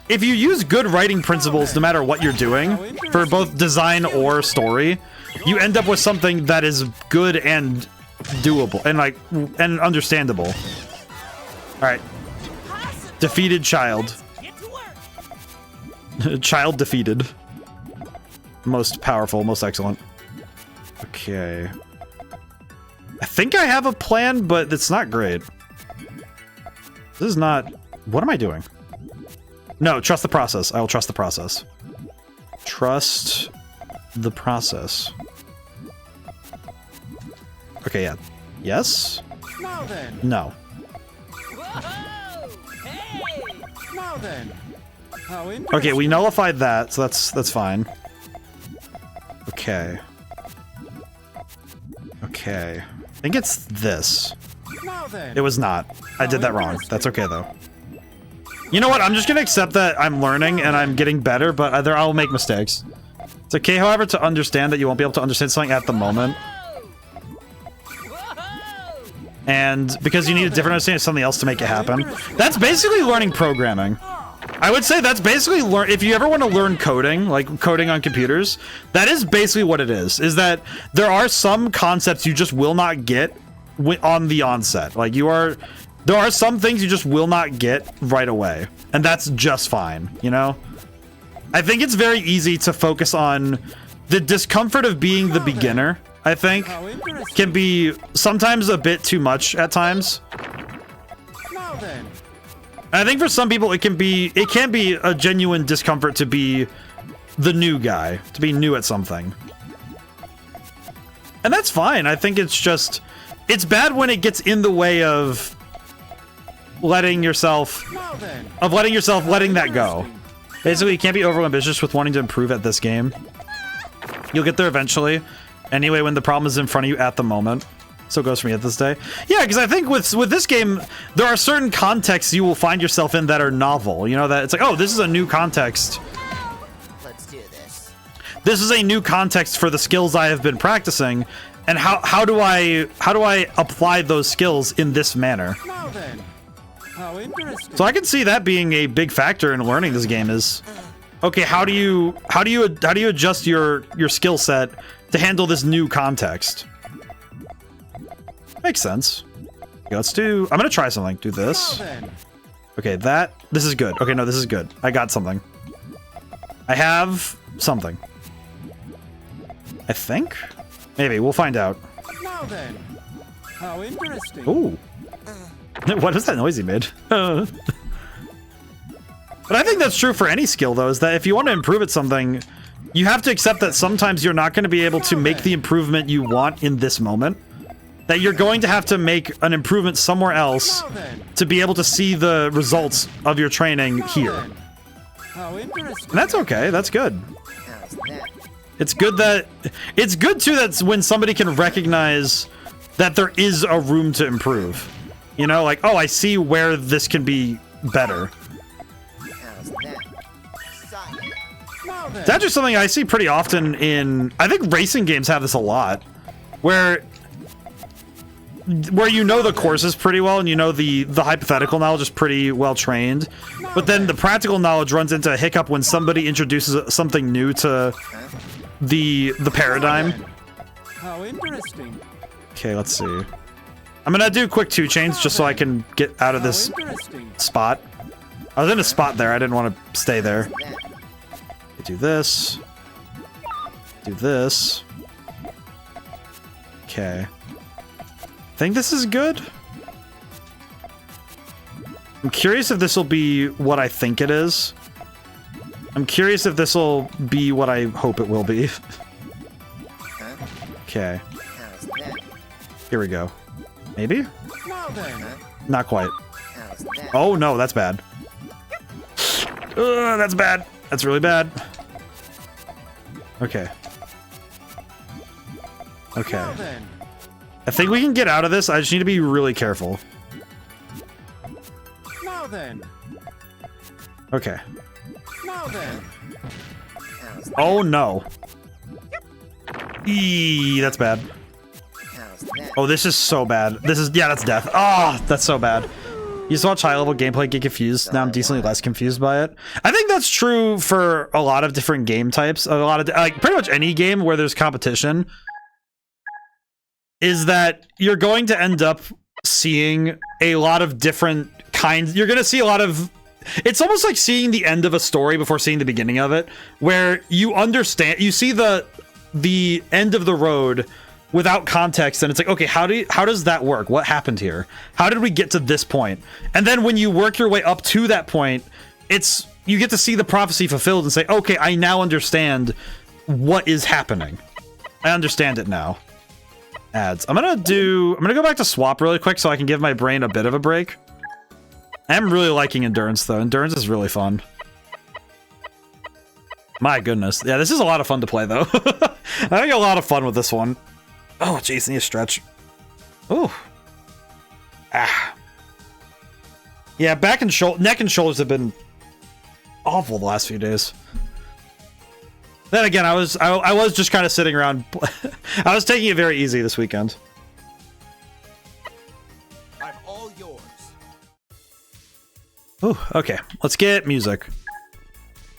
if you use good writing principles, no matter what you're doing, for both design or story, you end up with something that is good and doable and understandable. All right, defeated child. Child defeated. Most powerful, most excellent. Okay. I think I have a plan, but it's not great. This is not... What am I doing? No, trust the process. I will trust the process. Trust the process. Okay, yeah. Yes? Now then. No. Now then. How interesting. Okay, we nullified that, so that's fine. Okay. Okay. I think it's this. Now then. It was not. I did that wrong. That's okay, though. You know what? I'm just gonna accept that I'm learning and I'm getting better, but I'll make mistakes. It's okay, however, to understand that you won't be able to understand something at the moment. And because you need a different understanding of something else to make it happen. That's basically learning programming. I would say that's basically if you ever want to learn coding, like coding on computers, that is basically what it is that there are some concepts you just will not get on the onset. Like there are some things you just will not get right away, and that's just fine, you know? I think it's very easy to focus on the discomfort of being the beginner, I think, can be sometimes a bit too much at times. Now then. I think for some people it can be a genuine discomfort to be the new guy, to be new at something. And that's fine. I think it's bad when it gets in the way of letting yourself letting that go. Basically, you can't be over ambitious with wanting to improve at this game. You'll get there eventually. Anyway, when the problem is in front of you at the moment. So it goes for me at this day. Yeah, because I think with this game, there are certain contexts you will find yourself in that are novel. You know, that it's like, oh, this is a new context. Let's do this. This is a new context for the skills I have been practicing, and how do I apply those skills in this manner? Now then. How interesting. So I can see that being a big factor in learning this game is, okay, how do you adjust your skill set to handle this new context? Makes sense. Okay, let's do... I'm gonna try something. Do this. Now then. Okay, this is good. Okay, no, this is good. I got something. I have something. I think? Maybe. We'll find out. Now then. How interesting. Ooh. What is that noise he made? But I think that's true for any skill, though, is that if you want to improve at something, you have to accept that sometimes you're not going to be able to make the improvement you want in this moment. That you're going to have to make an improvement somewhere else to be able to see the results of your training here. How interesting. And that's okay. That's good. It's good that... It's good, too, that when somebody can recognize that there is a room to improve. You know, like, oh, I see where this can be better. It's actually something I see pretty often in... I think racing games have this a lot. Where you know the courses pretty well and you know the hypothetical knowledge is pretty well trained. But then the practical knowledge runs into a hiccup when somebody introduces something new to the paradigm. How interesting. Okay, let's see. I'm gonna do quick 2 chains just so I can get out of this spot. I was in a spot there. I didn't want to stay there. Do this. Do this. Okay. I think this is good. I'm curious if this will be what I think it is. I'm curious if this will be what I hope it will be. Okay. Here we go. Maybe? Not quite. Oh no, that's bad. That's bad. That's really bad. Okay. Okay. I think we can get out of this. I just need to be really careful. Now then. Okay. Now then. Oh no. Eee, that's bad. Oh, this is so bad. This is, yeah, that's death. Oh, that's so bad. You just watch high-level gameplay, get confused. Now I'm decently less confused by it. I think that's true for a lot of different game types. A lot of, like, pretty much any game where there's competition. Is that you're going to end up seeing a lot of different kinds. You're going to see a lot of... It's almost like seeing the end of a story before seeing the beginning of it. Where you understand... You see the end of the road without context, and it's like, okay, how does that work? What happened here? How did we get to this point? And then when you work your way up to that point, you get to see the prophecy fulfilled and say, okay, I now understand what is happening. I understand it now. Ads. I'm gonna go back to swap really quick so I can give my brain a bit of a break. I'm really liking endurance though. Endurance is really fun. My goodness. Yeah, this is a lot of fun to play though. I think a lot of fun with this one. Oh, jeez, need a stretch. Oh. Ah. Yeah, neck and shoulders have been awful the last few days. Then again, I was just kind of sitting around. I was taking it very easy this weekend. I'm all yours. Ooh, okay. Let's get music.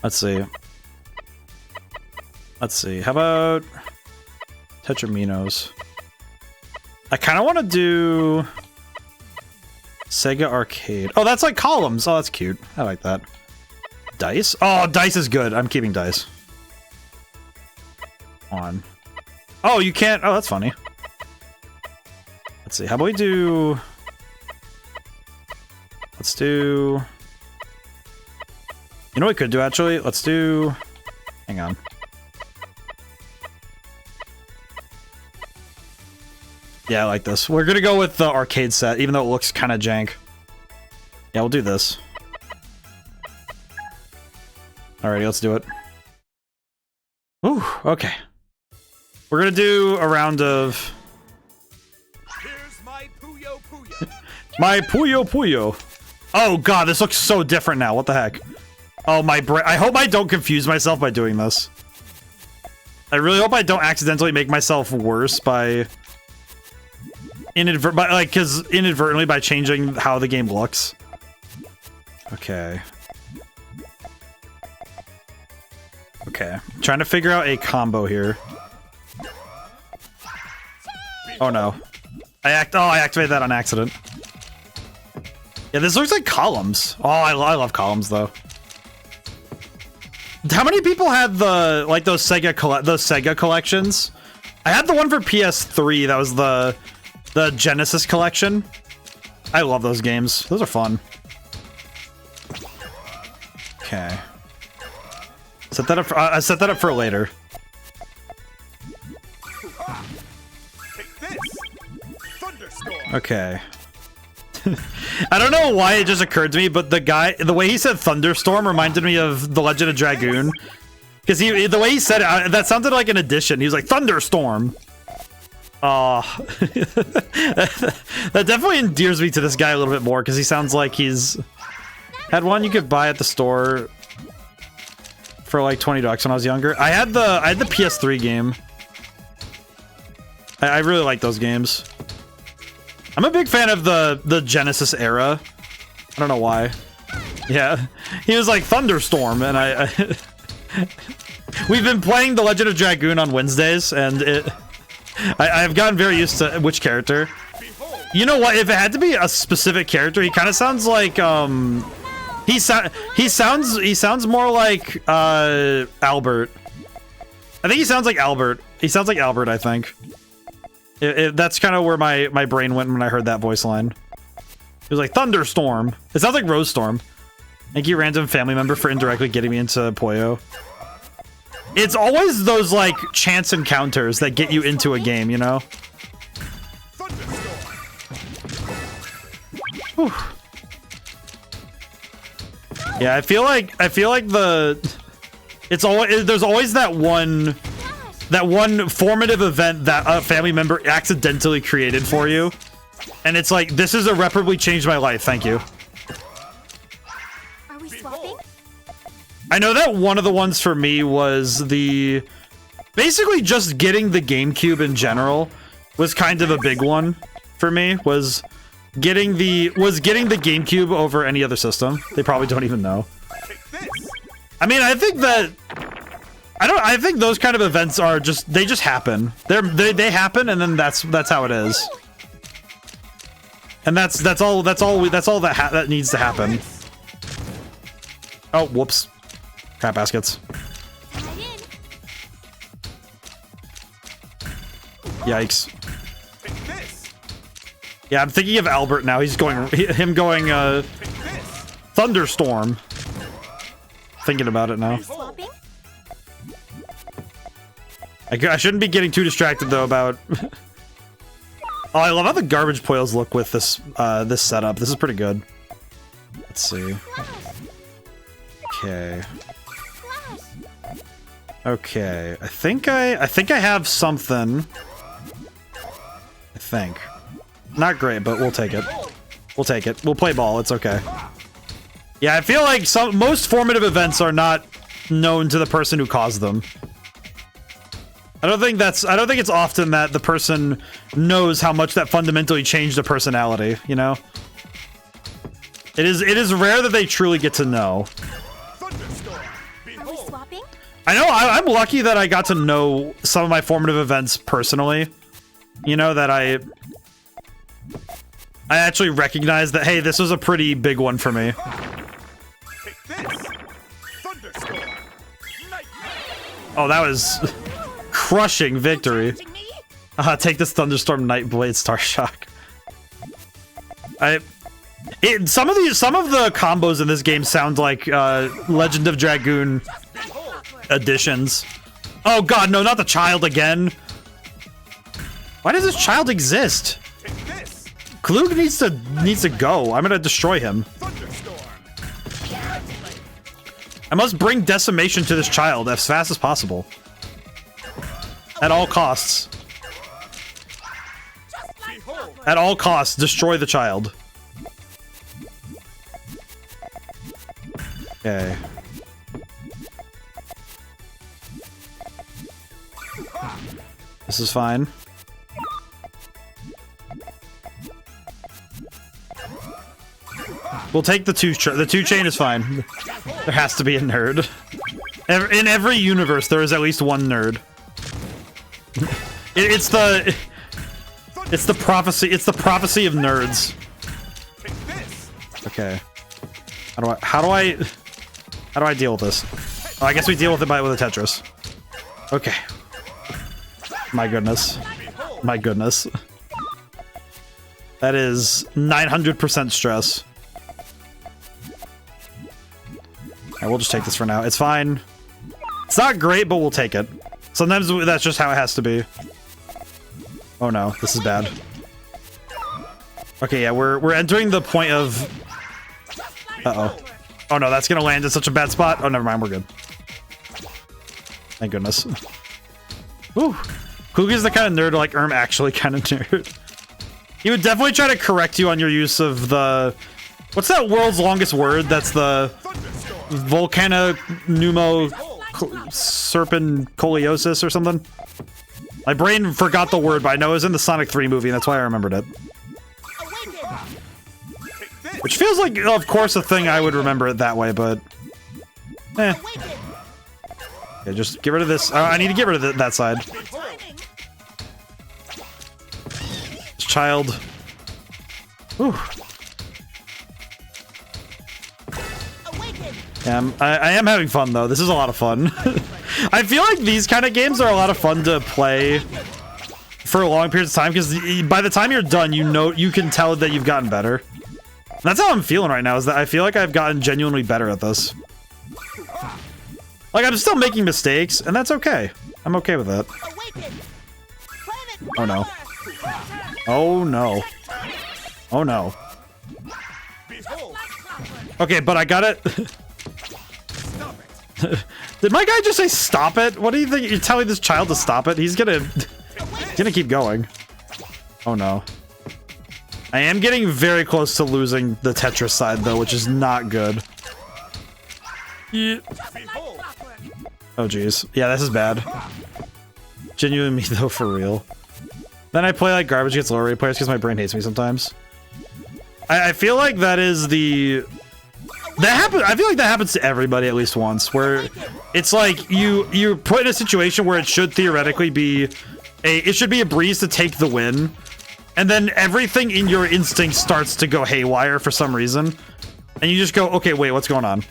Let's see. Let's see. How about Tetraminos? I kind of want to do Sega Arcade. Oh, that's like columns. Oh, that's cute. I like that. Dice? Oh, dice is good. I'm keeping dice. On. Oh, you can't. Oh, that's funny. Let's see. How about we do... Let's do... You know what we could do, actually? Let's do... Hang on. Yeah, I like this. We're gonna go with the arcade set, even though it looks kind of jank. Yeah, we'll do this. Alrighty, let's do it. Ooh, okay. We're gonna do a round of... Here's my Puyo Puyo. My Puyo Puyo. Oh god, this looks so different now. What the heck? Oh, my brain. I hope I don't confuse myself by doing this. I really hope I don't accidentally make myself worse by... inadvertently by changing how the game looks. Okay. Okay. I'm trying to figure out a combo here. Oh no. I activated that on accident. Yeah, this looks like columns. Oh, I love columns though. How many people had the like those Sega collections? I had the one for PS3. That was the Genesis collection. I love those games. Those are fun. Okay. Set that up. I set that up for later. Take this! Thunderstorm! Okay. I don't know why it just occurred to me, but the way he said thunderstorm reminded me of The Legend of Dragoon. Because the way he said it, that sounded like an addition. He was like, thunderstorm. Oh. That definitely endears me to this guy a little bit more, because he sounds like he's... Had one you could buy at the store for like $20 when I was younger. I had the PS3 game. I really like those games. I'm a big fan of the Genesis era. I don't know why. Yeah, he was like thunderstorm, and I we've been playing The Legend of Dragoon on Wednesdays, and I've gotten very used to which character. You know what? If it had to be a specific character, he kind of sounds like he sounds more like Albert. I think he sounds like Albert. He sounds like Albert, I think. That's kind of where my brain went when I heard that voice line. It was like thunderstorm. It sounds like Rose Storm. Thank you, random family member, for indirectly getting me into Puyo. It's always those like chance encounters that get you into a game, you know? Whew. Yeah, I feel like there's always that one formative event that a family member accidentally created for you, and it's like, this has irreparably changed my life, thank you. Are we swapping? I know that one of the ones for me was basically just getting the GameCube in general was kind of a big one for me, was getting the GameCube over any other system. They probably don't even know. I mean, I think that I think those kind of events are they just happen. They happen, and then that's how it is. And that's all that needs to happen. Oh, whoops. Crap baskets. Yikes. Yeah, I'm thinking of Albert now. He's going thunderstorm. Thinking about it now. I shouldn't be getting too distracted though about. Oh, I love how the garbage Puyos look with this this setup. This is pretty good. Let's see. Okay. Okay. I think I have something. I think. Not great, but we'll take it. We'll take it. We'll play ball. It's okay. Yeah, I feel like most formative events are not known to the person who caused them. I don't think it's often that the person knows how much that fundamentally changed a personality, you know? It is rare that they truly get to know. Are we swapping? I know, I'm lucky that I got to know some of my formative events personally. You know, that I actually recognized that, hey, this was a pretty big one for me. Oh, that was crushing victory. Take this Thunderstorm Nightblade Star Shock. Some of the combos in this game sound like Legend of Dragoon additions. Oh god, no, not the child again. Why does this child exist? Klug needs to go. I'm gonna destroy him. I must bring decimation to this child as fast as possible. At all costs. At all costs, destroy the child. Okay. This is fine. We'll take the two chain is fine. There has to be a nerd. In every universe, there is at least one nerd. It's the It's the prophecy. It's the prophecy of nerds. Okay. How do I deal with this? Oh, I guess we deal with it with a Tetris. Okay. My goodness. My goodness. That is 900% stress. Alright, we'll just take this for now. It's fine. It's not great, but we'll take it. Sometimes that's just how it has to be. Oh no, this is bad. Okay, yeah, we're entering the point of... Uh-oh. Oh no, that's gonna land in such a bad spot. Oh, never mind, we're good. Thank goodness. Whew. Klug is the kind of nerd like actually kind of nerd. He would definitely try to correct you on your use of the... What's that world's longest word? That's the... Serpencoliosis or something? My brain forgot the word, but I know it was in the Sonic 3 movie, and that's why I remembered it. Which feels like, of course, a thing I would remember it that way, but... Eh. Okay, just get rid of this. I need to get rid of that side. This child. Whew. Yeah, I am having fun, though. This is a lot of fun. I feel like these kind of games are a lot of fun to play for long periods of time, because by the time you're done, you can tell that you've gotten better. And that's how I'm feeling right now, is that I feel like I've gotten genuinely better at this. Like, I'm still making mistakes, and that's okay. I'm okay with that. Oh no. Oh no. Oh no. Okay, but I got it. Did my guy just say stop it? What do you think? You're telling this child to stop it? He's gonna keep going. Oh no. I am getting very close to losing the Tetris side though, which is not good. Yeah. Oh jeez. Yeah, this is bad. Genuinely me though, for real. Then I play like garbage against lower rate players because my brain hates me sometimes. I feel like that is the... I feel like that happens to everybody at least once, where it's like you're put in a situation where it should theoretically be it should be a breeze to take the win, and then everything in your instinct starts to go haywire for some reason, and you just go, okay, wait, what's going on?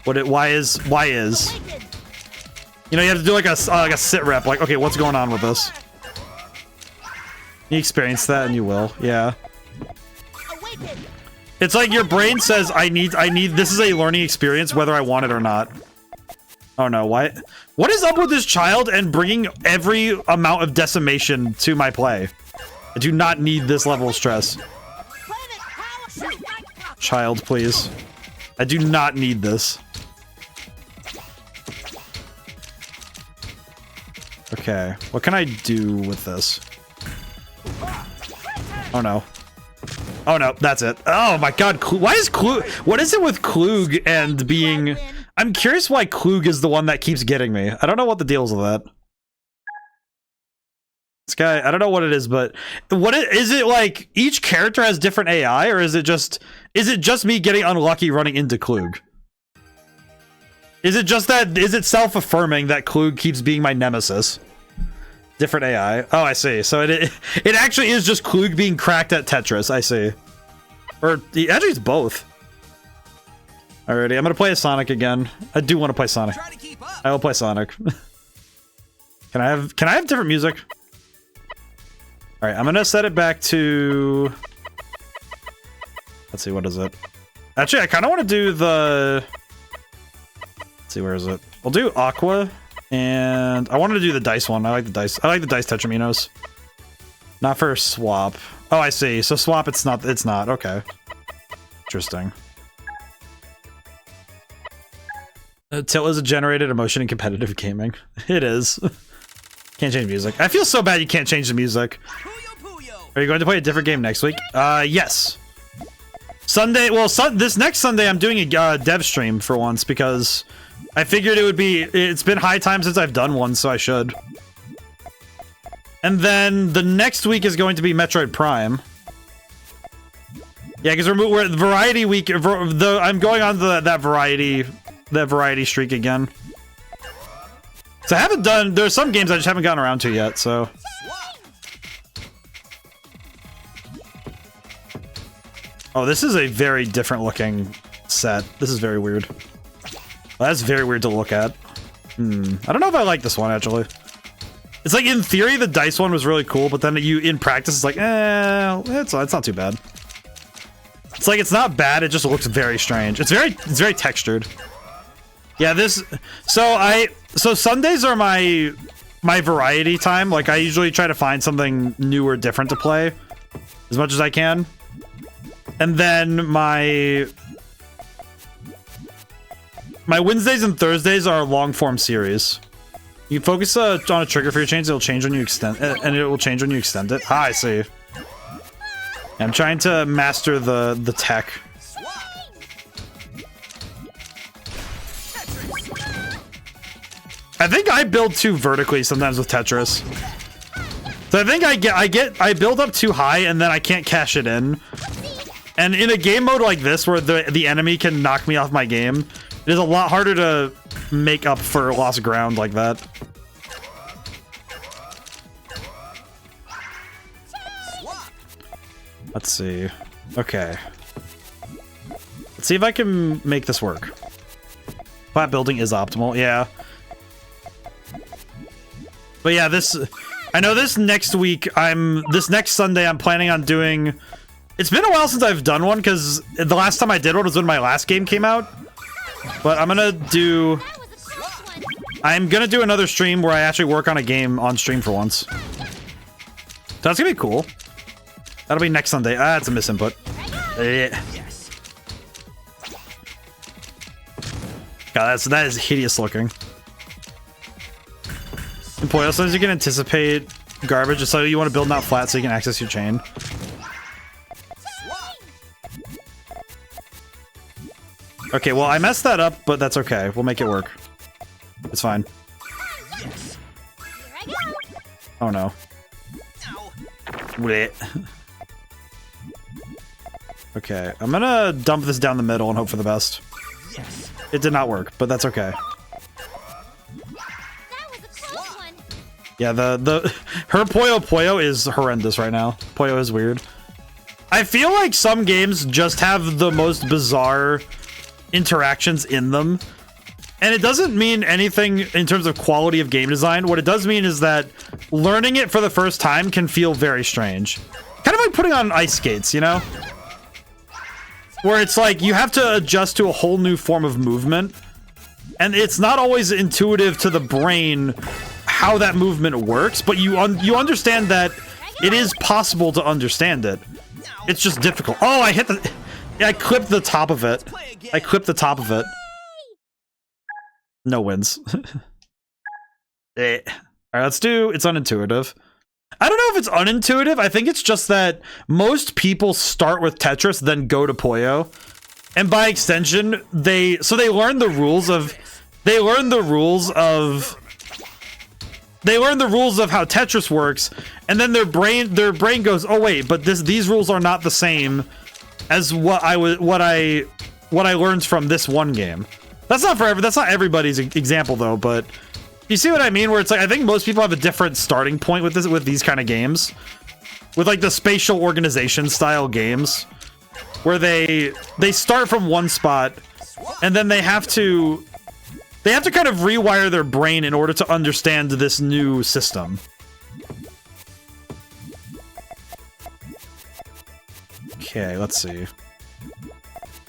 Why is you know, you have to do like a sit rep, like, okay, what's going on with this? You experience that and you will, yeah. It's like your brain says, I need, this is a learning experience whether I want it or not. Oh no, what is up with this child and bringing every amount of decimation to my play? I do not need this level of stress. Child, please. I do not need this. Okay, what can I do with this? Oh no. Oh no, that's it. Oh my god, why is Klug... What is it with Klug and being... I'm curious why Klug is the one that keeps getting me. I don't know what the deal is with that. This guy, I don't know what it is, but... Is it like each character has different AI, or is it just me getting unlucky running into Klug? Is it just that... Is it self-affirming that Klug keeps being my nemesis? Different AI. Oh, I see. So it actually is just Klug being cracked at Tetris. I see. Or actually, it's both. Alrighty, I'm gonna play a Sonic again. I do want to play Sonic. I will play Sonic. Can I have different music? All right, I'm gonna set it back to. Let's see, what is it? Actually, I kind of want to do the. Let's see, where is it? We'll do Aqua. And I wanted to do the dice one. I like the dice. I like the dice Tetraminos. Not for swap. Oh, I see. So swap, it's not. Okay. Interesting. Tilt is a generated emotion in competitive gaming. It is. Can't change music. I feel so bad you can't change the music. Are you going to play a different game next week? Yes. Sunday. Well, this next Sunday I'm doing a dev stream for once because I figured it would be. It's been high time since I've done one, so I should. And then the next week is going to be Metroid Prime. Yeah, because we're at Variety Week. I'm going on to that variety streak again. So I haven't done. There's some games I just haven't gotten around to yet. So Oh, this is a very different looking set. This is very weird. Well, that's very weird to look at. I don't know if I like this one, actually. It's like, in theory, the dice one was really cool, but then in practice, it's like, it's not too bad. It's like, it's not bad, it just looks very strange. It's very textured. Yeah, so Sundays are my variety time. Like, I usually try to find something new or different to play as much as I can. And then my Wednesdays and Thursdays are long form series. You focus on a trigger for your chains, it'll change when you extend, and it will change when you extend it. Ah, I see. I'm trying to master the tech. I think I build too vertically sometimes with Tetris. So I think I build up too high and then I can't cash it in. And in a game mode like this where the enemy can knock me off my game, it is a lot harder to make up for lost ground like that. Let's see. Okay. Let's see if I can make this work. Flat building is optimal, yeah. But yeah, I know this next week, this next Sunday, I'm planning on doing... It's been a while since I've done one, because the last time I did one was when my last game came out. But I'm gonna do another stream where I actually work on a game on stream for once. So that's gonna be cool. That'll be next Sunday. Ah, it's a misinput. God, that is hideous looking. And boy, also you can anticipate garbage, so you want to build not flat so you can access your chain. Okay, well, I messed that up, but that's okay. We'll make it work. It's fine. Oh no. Wait. Okay, I'm gonna dump this down the middle and hope for the best. It did not work, but that's okay. Yeah, her Puyo Puyo is horrendous right now. Puyo is weird. I feel like some games just have the most bizarre interactions in them. And it doesn't mean anything in terms of quality of game design. What it does mean is that learning it for the first time can feel very strange. Kind of like putting on ice skates, you know? Where it's like you have to adjust to a whole new form of movement. And it's not always intuitive to the brain how that movement works, but you understand that it is possible to understand it. It's just difficult. Oh, I clipped the top of it. I clipped the top of it. No wins. Alright, let's do it's unintuitive. I don't know if it's unintuitive. I think it's just that most people start with Tetris, then go to Puyo. And by extension, they learn the rules of how Tetris works, and then their brain goes, oh wait, but these rules are not the same as what I learned from this one game. That's not everybody's example though, but you see what I mean? Where it's like I think most people have a different starting point with these kind of games, with like the spatial organization style games, where they start from one spot, and then they have to kind of rewire their brain in order to understand this new system. Okay, let's see.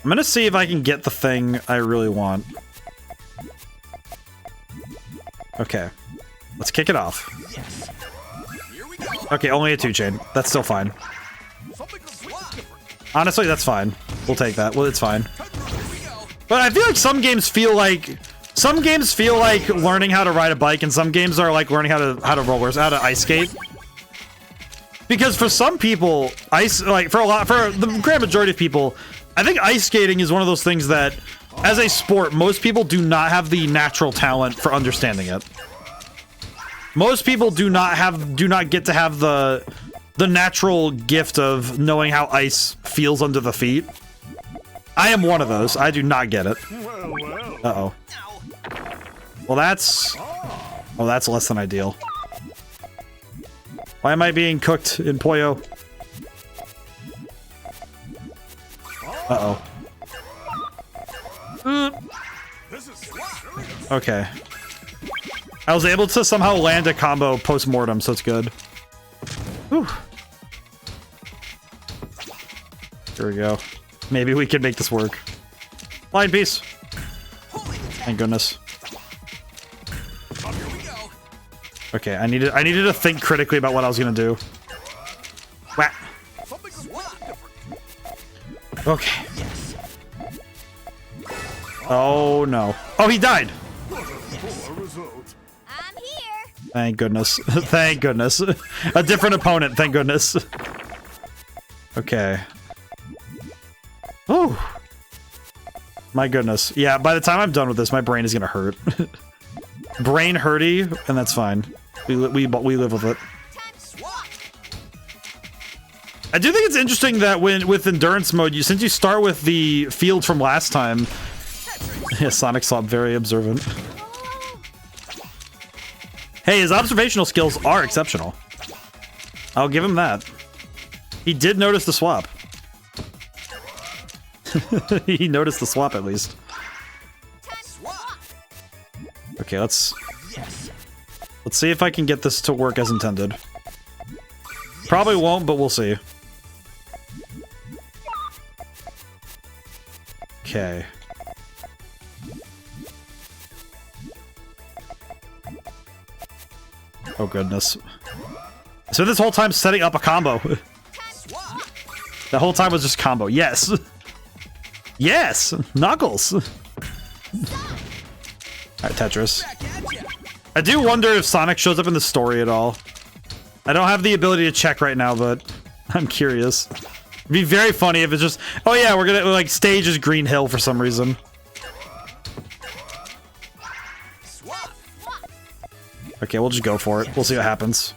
I'm gonna see if I can get the thing I really want. Okay, let's kick it off. Okay, only a 2-chain. That's still fine. Honestly, that's fine. We'll take that. Well, it's fine. But I feel like some games feel like learning how to ride a bike, and some games are like learning how to ice skate. Because for some people, for the grand majority of people, I think ice skating is one of those things that, as a sport, most people do not have the natural talent for understanding it. Most people do not get to have the natural gift of knowing how ice feels under the feet. I am one of those. I do not get it. Uh-oh. Well, that's less than ideal. Why am I being cooked in Puyo? Uh-oh. Okay. I was able to somehow land a combo post-mortem, so it's good. Whew. Here we go. Maybe we can make this work. Line piece. Thank goodness. Okay, I needed to think critically about what I was gonna do. Whack. Okay. Oh no. Oh, he died! I'm here. Thank goodness. Thank goodness. A different opponent, thank goodness. Okay. Oh. My goodness. Yeah, by the time I'm done with this, my brain is gonna hurt. Brain hurty, and that's fine. We live with it. I do think it's interesting that with endurance mode, since you start with the field from last time. Yeah, Sonic Slop, very observant. Hey, his observational skills are exceptional. I'll give him that. He did notice the swap. He noticed the swap at least. Okay, let's see if I can get this to work as intended. Probably won't, but we'll see. Okay. Oh goodness. So this whole time setting up a combo. The whole time was just combo. Yes. Yes! Knuckles! Alright, Tetris. I do wonder if Sonic shows up in the story at all. I don't have the ability to check right now, but I'm curious. It'd be very funny if it's just, oh yeah, we're gonna, like, stage is Green Hill for some reason. Okay, we'll just go for it. We'll see what happens.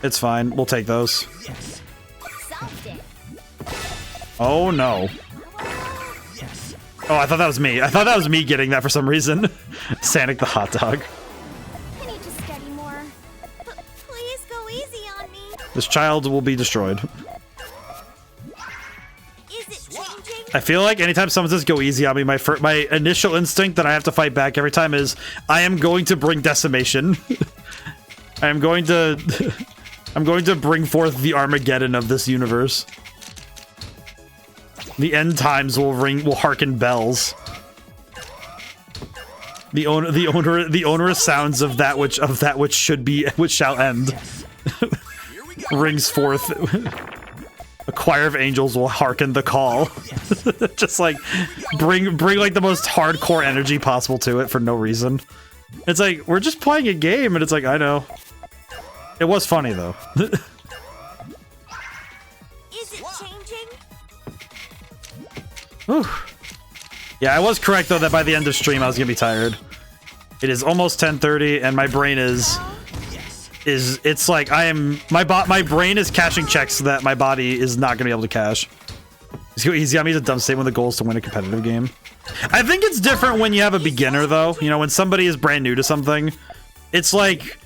It's fine. We'll take those. Oh no. Oh, I thought that was me. I thought that was me getting that for some reason. Sonic the hot dog. I need to study more. Please go easy on me. This child will be destroyed. Is it changing? I feel like anytime someone says go easy on me, my initial instinct that I have to fight back every time is I am going to bring decimation. I am going to I'm going to bring forth the Armageddon of this universe. The end times will hearken bells. The onerous sounds of that which should be, which shall end. Rings forth. A choir of angels will hearken the call. Just like bring like the most hardcore energy possible to it for no reason. It's like we're just playing a game, and it's like I know. It was funny though. Is it changing? Whew. Yeah, I was correct though that by the end of stream I was gonna be tired. It is almost 10:30 and my brain is it's like I am my brain is cashing checks that my body is not gonna be able to cash. He's got me to dumb state when the goal is to win a competitive game. I think it's different when you have a beginner though. You know, when somebody is brand new to something, it's like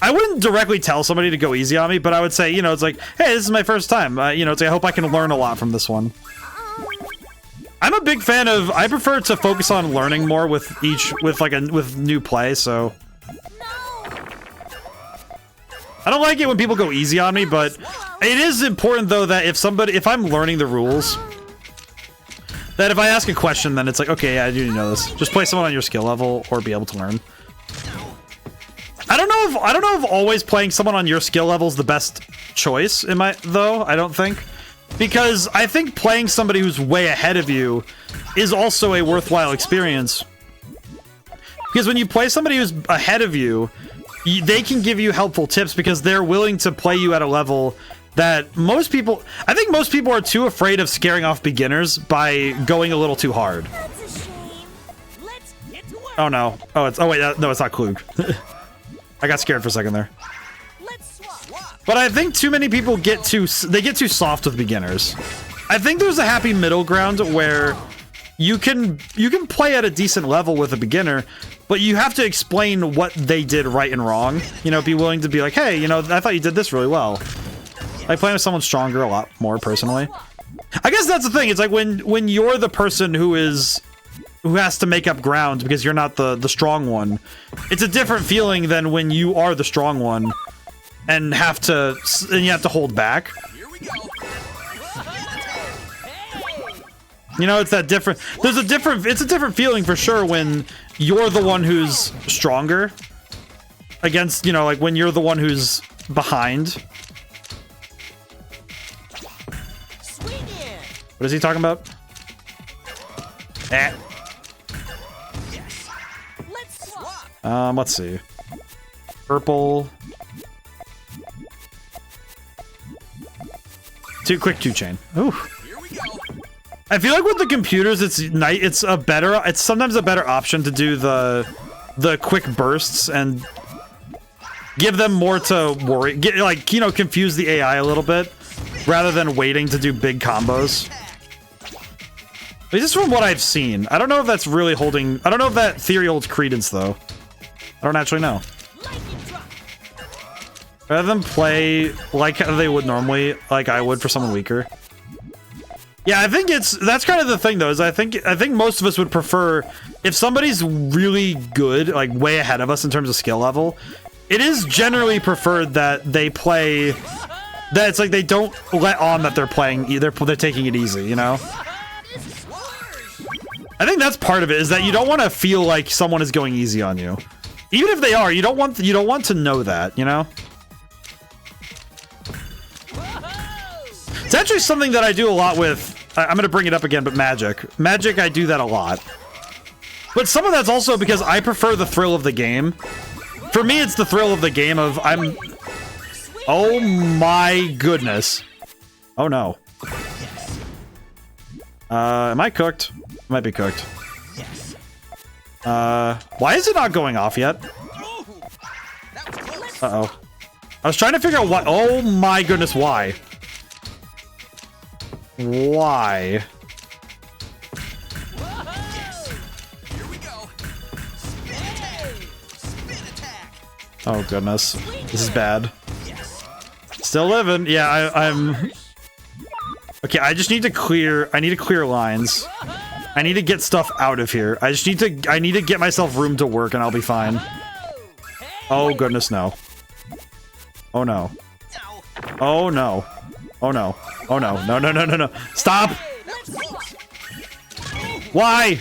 I wouldn't directly tell somebody to go easy on me, but I would say, you know, it's like, hey, this is my first time. You know, it's like, I hope I can learn a lot from this one. I'm a big fan of. I prefer to focus on learning more with new play. So I don't like it when people go easy on me, but it is important though that if I'm learning the rules, that if I ask a question, then it's like, okay, yeah, I do know this. Just play someone on your skill level or be able to learn. I don't know if always playing someone on your skill level is the best choice. Though I don't think. Because I think playing somebody who's way ahead of you is also a worthwhile experience. Because when you play somebody who's ahead of you, they can give you helpful tips because they're willing to play you at a level that I think most people are too afraid of scaring off beginners by going a little too hard. That's a shame. Let's get to work. Oh no. Oh wait, no, it's not Klug. I got scared for a second there. But I think too many people get too soft with beginners. I think there's a happy middle ground where you can play at a decent level with a beginner, but you have to explain what they did right and wrong. You know, be willing to be like, hey, you know, I thought you did this really well. I play with someone stronger a lot more personally. I guess that's the thing. It's like when you're the person who has to make up ground because you're not the strong one. It's a different feeling than when you are the strong one and you have to hold back. You know, it's that different. It's a different feeling for sure when you're the one who's stronger against, you know, like when you're the one who's behind. What is he talking about? Eh. Let's see. Purple. Too quick, 2 chain. Ooh. I feel like with the computers, it's sometimes a better option to do the quick bursts and give them more to worry, confuse the AI a little bit rather than waiting to do big combos. At least from what I've seen. I don't know if that's really holding. I don't know if that theory holds credence though. I don't actually know. Rather than play like they would normally, like I would for someone weaker. Yeah, I think that's kind of the thing though, is I think most of us would prefer if somebody's really good, like way ahead of us in terms of skill level, it is generally preferred that they play, that it's like they don't let on that they're playing either, they're taking it easy, you know? I think that's part of it, is that you don't want to feel like someone is going easy on you. Even if they are, you don't want to know that, you know? It's actually something that I do a lot with, I'm going to bring it up again, but Magic. Magic, I do that a lot. But some of that's also because I prefer the thrill of the game. For me, it's the thrill of the game of oh my goodness. Oh no. Am I cooked? Might be cooked. Why is it not going off yet? Uh-oh. I was trying to figure out what, oh my goodness, why? Why? Oh goodness, this is bad. Still living. Yeah, I'm. Okay, I just need to clear. I need to clear lines. I need to get stuff out of here. I need to get myself room to work, and I'll be fine. Oh goodness, no. Oh no. Oh no. Oh no. Oh no. No, no, no, no, no. Stop! Why?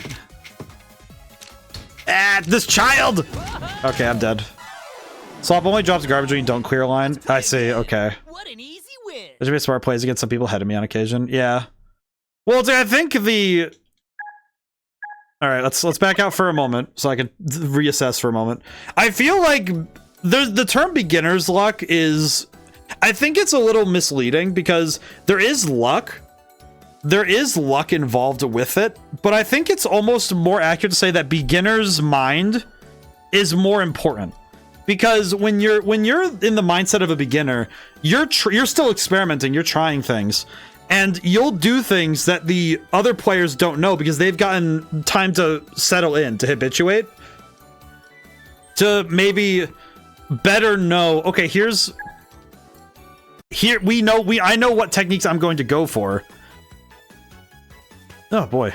Ah, this child! Okay, I'm dead. Swap only drops garbage when you don't clear a line. I see, okay. What an easy win. There's gonna be smart plays against some people ahead of me on occasion. Yeah. Well, I think the... Alright, let's back out for a moment so I can reassess for a moment. I feel like the term beginner's luck is... I think it's a little misleading because there is luck. There is luck involved with it, but I think it's almost more accurate to say that beginner's mind is more important. Because when you're in the mindset of a beginner, you're still experimenting, you're trying things, and you'll do things that the other players don't know because they've gotten time to settle in, to habituate, to maybe better know, okay, I know what techniques I'm going to go for. Oh boy.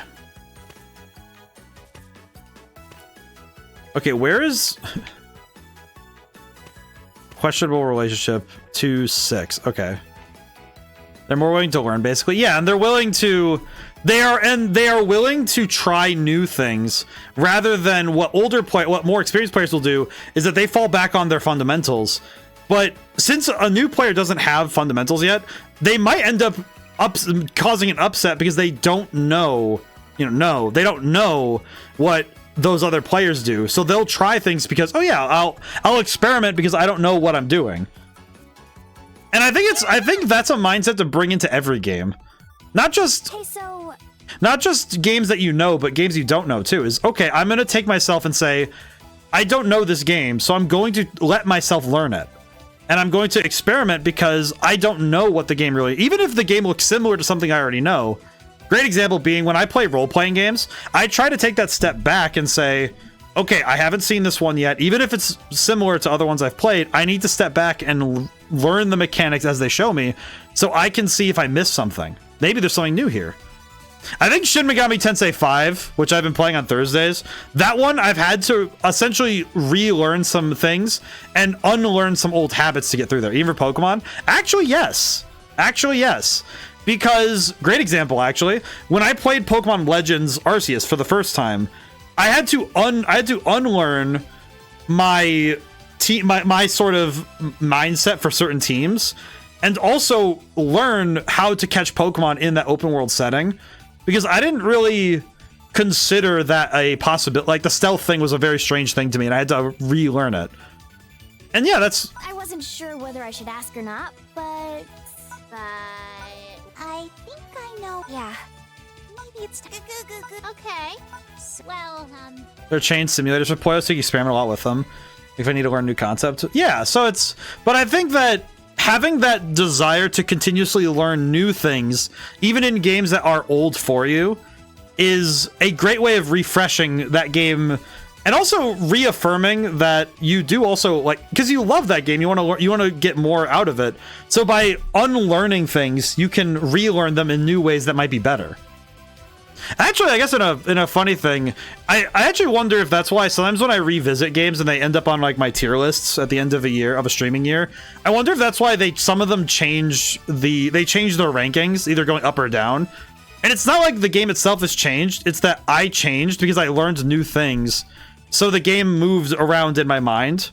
Okay, where is questionable relationship 2-6? Okay. They're more willing to learn, basically. Yeah, and they're willing to they are willing to try new things rather than what more experienced players will do is that they fall back on their fundamentals. But since a new player doesn't have fundamentals yet, they might end up causing an upset because they don't know, they don't know what those other players do. So they'll try things because, oh yeah, I'll experiment because I don't know what I'm doing. And I think that's a mindset to bring into every game. Not just games that you know, but games you don't know too. Is okay, I'm going to take myself and say, I don't know this game, so I'm going to let myself learn it. And I'm going to experiment because I don't know what the game really... Even if the game looks similar to something I already know. Great example being when I play role-playing games, I try to take that step back and say, okay, I haven't seen this one yet. Even if it's similar to other ones I've played, I need to step back and learn the mechanics as they show me so I can see if I miss something. maybe there's something new here. I think Shin Megami Tensei 5, which I've been playing on Thursdays, that one I've had to essentially relearn some things and unlearn some old habits to get through there. Even for Pokemon? Actually, yes. Actually, yes. Because, great example, actually, when I played Pokemon Legends Arceus for the first time, I had to unlearn my sort of mindset for certain teams, and also learn how to catch Pokemon in that open world setting. Because I didn't really consider that a possibility. Like, the stealth thing was a very strange thing to me, and I had to relearn it. And yeah, that's... I wasn't sure whether I should ask or not, but I think I know. yeah. Maybe it's okay. Well, They're chain simulators for Puyo, so you experiment a lot with them. If I need to learn new concepts. Yeah, so it's... But I think that having that desire to continuously learn new things, even in games that are old for you, is a great way of refreshing that game, and also reaffirming that you do also like, because you love that game, you want to get more out of it. So by unlearning things, you can relearn them in new ways that might be better. Actually, I guess in a funny thing, I actually wonder if that's why sometimes when I revisit games and they end up on like my tier lists at the end of a year, of a streaming year, I wonder if that's why some of them change their rankings, either going up or down. And it's not like the game itself has changed, it's that I changed because I learned new things. So the game moved around in my mind.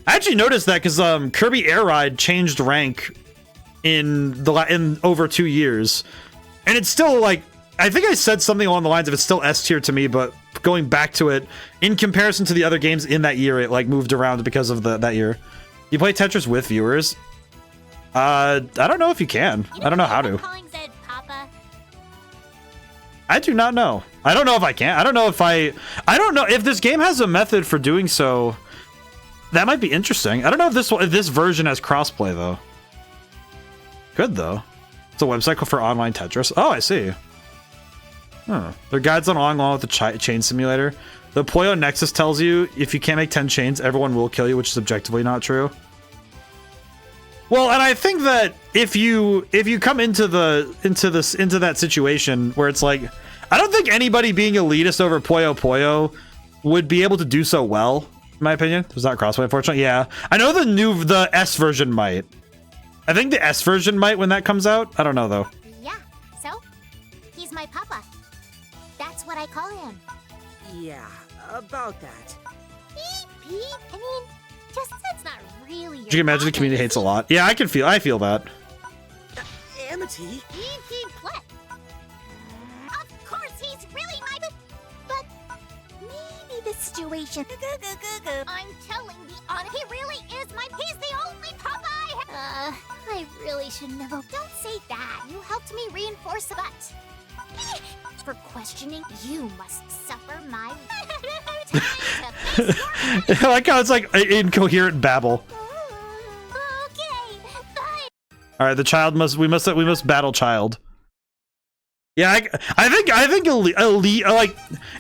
I actually noticed that because Kirby Air Ride changed rank in over 2 years. And it's still like, I think I said something along the lines of it's still S tier to me, but going back to it, in comparison to the other games in that year, it like moved around because of that year. You play Tetris with viewers? I don't know if you can. I don't know how to. I do not know. I don't know if I can. I don't know if this game has a method for doing so. That might be interesting. I don't know if this version has crossplay though. Good though. It's a website for online Tetris. Oh, I see. Huh. Their guides on along with the chain simulator. The Puyo Nexus tells you if you can't make 10 chains, everyone will kill you, which is objectively not true. Well, and I think that if you come into that situation where it's like, I don't think anybody being elitist over Puyo Puyo would be able to do so well, in my opinion. There's not crossplay, unfortunately. Yeah, I know the S version might. I think the S version might when that comes out. I don't know though. Yeah, so he's my papa. That's what I call him. Yeah, about that. Beep. I mean, just that's not really your You can imagine the community hates a lot. Yeah, I feel that. Amity? Beep, plet. Of course, he's really my but maybe the situation. I'm telling the honest, he really is he's the only papa I really shouldn't have. Don't say that. You helped me reinforce the butt. For questioning, you must suffer my I like how it's like incoherent babble. Okay, fine. All right, the child we must battle child. Yeah, I think elite, like,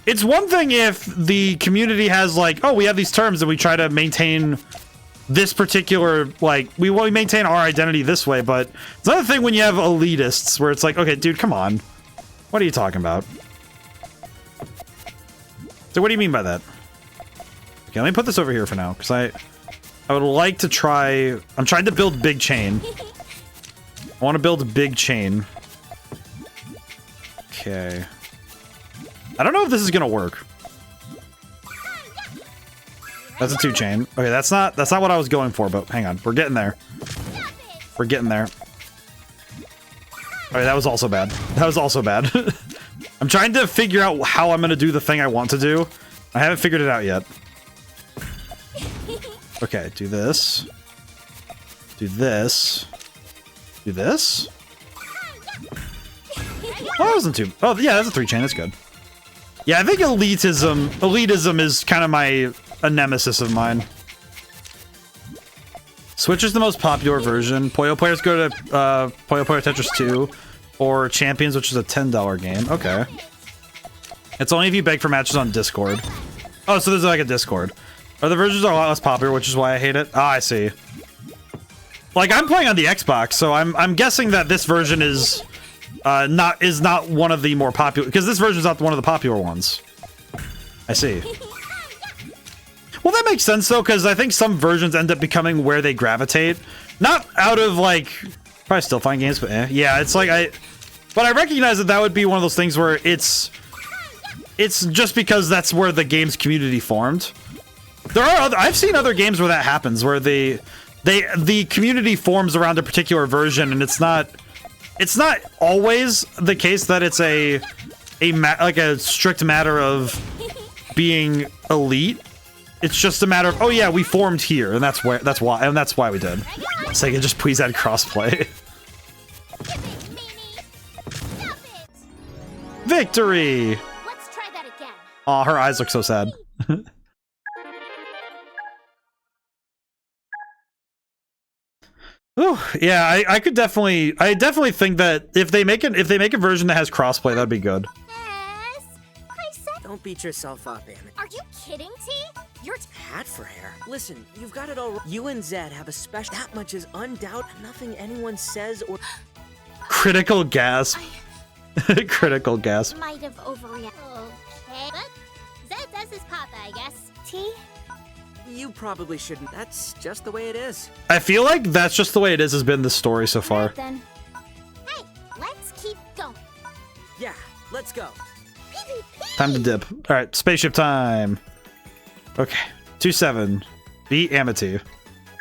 it's one thing if the community has like, oh, we have these terms and we try to maintain this particular, like, we maintain our identity this way, but it's another thing when you have elitists where it's like, okay, dude, come on. What are you talking about? So what do you mean by that? Okay, let me put this over here for now, because I would like to try, I'm trying to build big chain. I want to build a big chain. Okay. I don't know if this is gonna work. That's a 2 chain. Okay, that's not what I was going for, but hang on. We're getting there. We're getting there. Okay, that was also bad. That was also bad. I'm trying to figure out how I'm gonna do the thing I want to do. I haven't figured it out yet. Okay, do this. Do this. Do this? Oh, that wasn't too... Oh, yeah, that's a 3 chain. That's good. Yeah, I think elitism is kind of a nemesis of mine. Switch is the most popular version. Puyo players go to Puyo Puyo Tetris 2 or Champions, which is a $10 game. Okay. It's only if you beg for matches on Discord. Oh, so there's like a Discord. Other versions are a lot less popular, which is why I hate it. Ah, I see. Like, I'm playing on the Xbox, so I'm guessing that this version is not one of the more popular, because this version is not one of the popular ones. I see. Well, that makes sense though, because I think some versions end up becoming where they gravitate. Not out of like probably still fine games, but yeah, it's like but I recognize that would be one of those things where it's just because that's where the game's community formed. There are I've seen other games where that happens, where the community forms around a particular version, and it's not always the case that it's like a strict matter of being elite. It's just a matter of, oh yeah, we formed here, and that's why we did. Sega, just please add crossplay. Victory! Let's try that again. Aw, her eyes look so sad. Ooh, yeah, I definitely think that if they make a version that has crossplay, that'd be good. Yes, I said. Don't beat yourself up, Amy. Are you kidding, T? You're Hat for hair. Listen, you've got it all right. You and Zed have a special. That much is undoubted. Nothing anyone says or. Critical gasp. Critical gasp. might have overreacted. Okay, but Zed does his papa, I guess. T? You probably shouldn't. That's just the way it is. I feel like that's just the way it is has been the story so far. Right, then. Hey, let's keep going. Yeah, let's go. Time to dip. All right, spaceship time. Okay, 2-7. Beat Amity. Here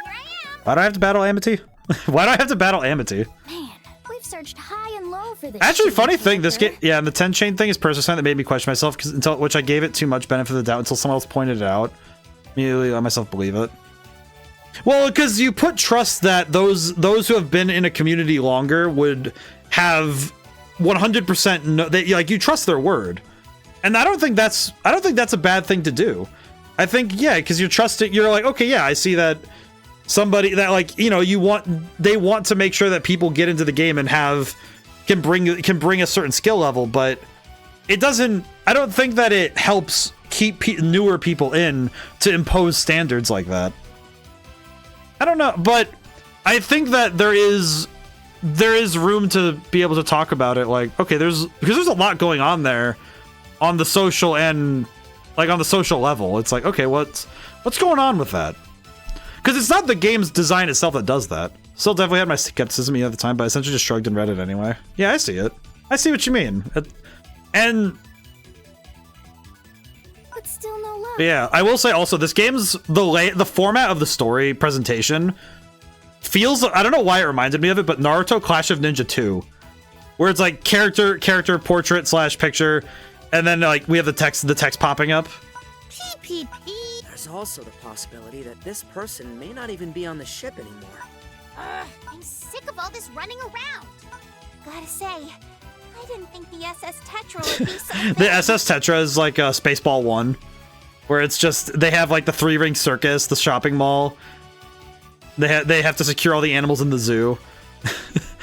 I am. Why do I have to battle Amity? Why do I have to battle Amity? Man, we've searched high and low for this. Actually, shitty funny thing, this character. game, yeah, and the 10 chain thing is personally something that made me question myself, which I gave it too much benefit of the doubt until someone else pointed it out. Immediately let myself believe it. Well, because you put trust that those who have been in a community longer would have 100% like you trust their word, and I don't think that's a bad thing to do. I think yeah, because you're trusting. You're like, okay, yeah, I see that somebody that like they want to make sure that people get into the game and can bring a certain skill level, but it doesn't. I don't think that it helps keep newer people in to impose standards like that. I don't know, but I think that there is room to be able to talk about it. Like, okay, because there's a lot going on there on the social and like on the social level. It's like, okay, what's going on with that? Because it's not the game's design itself that does that. Still definitely had my skepticism the other time, but I essentially just shrugged and read it anyway. Yeah, I see it. I see what you mean. And But still no luck. yeah, I will say also this game's the format of the story presentation feels, I don't know why it reminded me of it, but Naruto Clash of Ninja 2, where it's like character portrait / picture, and then like we have the text popping up. PPP. There's also the possibility that this person may not even be on the ship anymore. I'm sick of all this running around. Gotta say, I didn't think the SS Tetra would be so The big. SS Tetra is like a Spaceball 1, where it's just they have like the 3-ring circus, the shopping mall. They have to secure all the animals in the zoo.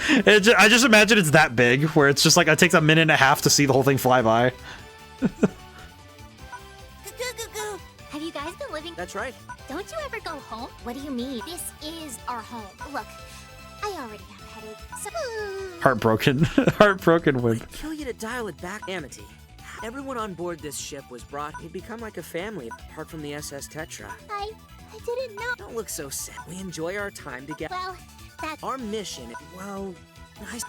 I just imagine it's that big, where it's just like it takes a minute and a half to see the whole thing fly by. Have you guys been living? That's right. Don't you ever go home? What do you mean? This is our home. Look, I already have a headache, so... Heartbroken wimp. I'd kill you to dial it back, Amity. Everyone on board this ship was brought. We'd become like a family, apart from the SS Tetra. I didn't know. Don't look so sad. We enjoy our time together. Well, that's... Our mission, well,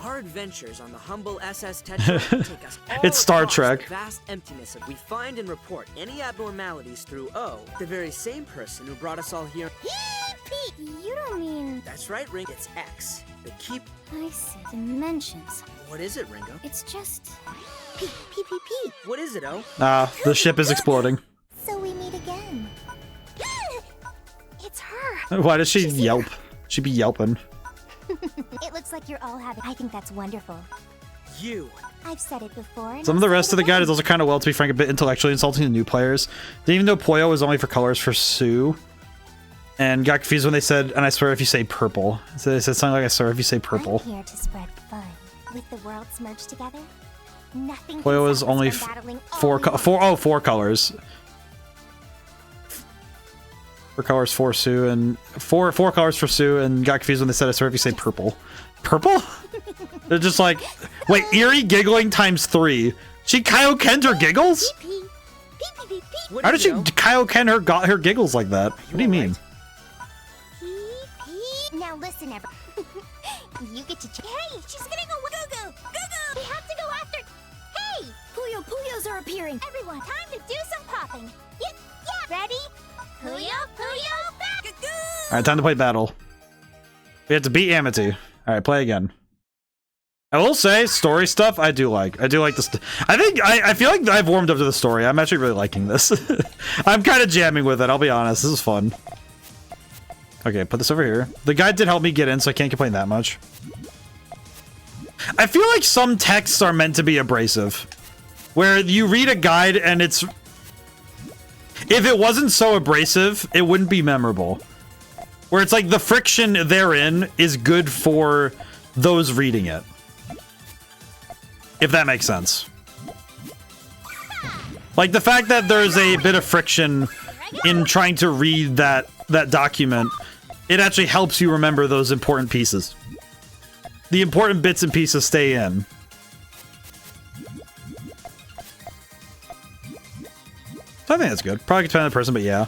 our adventures on the humble SS Tetra take us all It's Star across Trek. the vast emptiness of we find and report any abnormalities through O, the very same person who brought us all here. You don't mean... That's right, Ringo. It's X. The keep. I see. Dimensions. What is it, Ringo? It's just... P. What is it, O? The ship is exploding. So we meet again. It's her. Why does she yelp? She'd be yelping. It looks like you're all having... I think that's wonderful. You. I've said it before. and Some of I'll the say rest it of the guide again. is also kind of, well, to be frank, a bit intellectually insulting to new players. Didn't even know Puyo was only for colors for Sue. And got confused when they said, and I swear if you say purple. So they said something like, I swear if you say purple. I'm here to spread fun. With the worlds merged together, nothing Puyo can is stop us only from battling all four we want. colors. 4 colors for Sue and four colors for Sue, and got confused when they said I swear if you say purple. Purple? They're just like, wait, eerie giggling times 3. She Kaioken'd her giggles? How did she Kaioken her giggles like that? What do you mean? Now listen, you get to hey, she's getting a go-go! Go-go! We have to go after... Hey! Puyo Puyos are appearing. Everyone, time to do some popping. Yeah. Ready? Puyo, Puyo, back! Alright, time to play battle. We have to beat Amity. Alright, play again. I will say, story stuff, I do like this. I feel like I've warmed up to the story. I'm actually really liking this. I'm kind of jamming with it, I'll be honest. This is fun. Okay, put this over here. The guide did help me get in, so I can't complain that much. I feel like some texts are meant to be abrasive. Where you read a guide and it's... If it wasn't so abrasive, it wouldn't be memorable. Where it's like the friction therein is good for those reading it. If that makes sense. Like the fact that there's a bit of friction in trying to read that document, it actually helps you remember those important pieces. The important bits and pieces stay in. So I think that's good. Probably depending on the person, but yeah.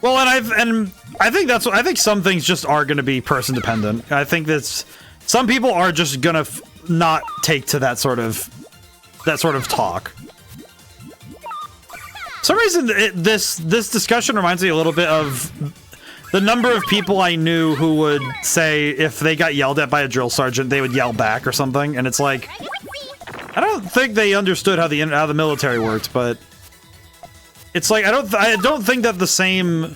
Well, and I think some things just are going to be person dependent. I think that's some people are just gonna not take to that sort of talk. For some reason, this discussion reminds me a little bit of the number of people I knew who would say if they got yelled at by a drill sergeant, they would yell back or something, and it's like, I don't think they understood how the military worked, but it's like I don't think that the same.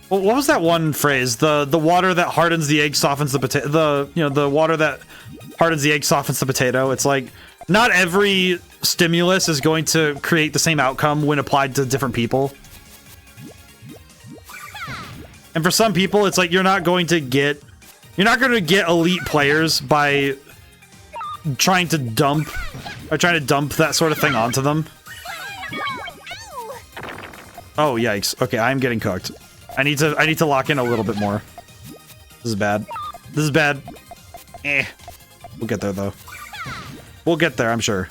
What was that one phrase? The water that hardens the egg softens the potato. The water that hardens the egg softens the potato. It's like not every stimulus is going to create the same outcome when applied to different people. And for some people, it's like you're not going to get elite players by trying to dump that sort of thing onto them. Oh yikes! Okay, I'm getting cooked. I need to lock in a little bit more. This is bad. This is bad. Eh. We'll get there though. We'll get there, I'm sure.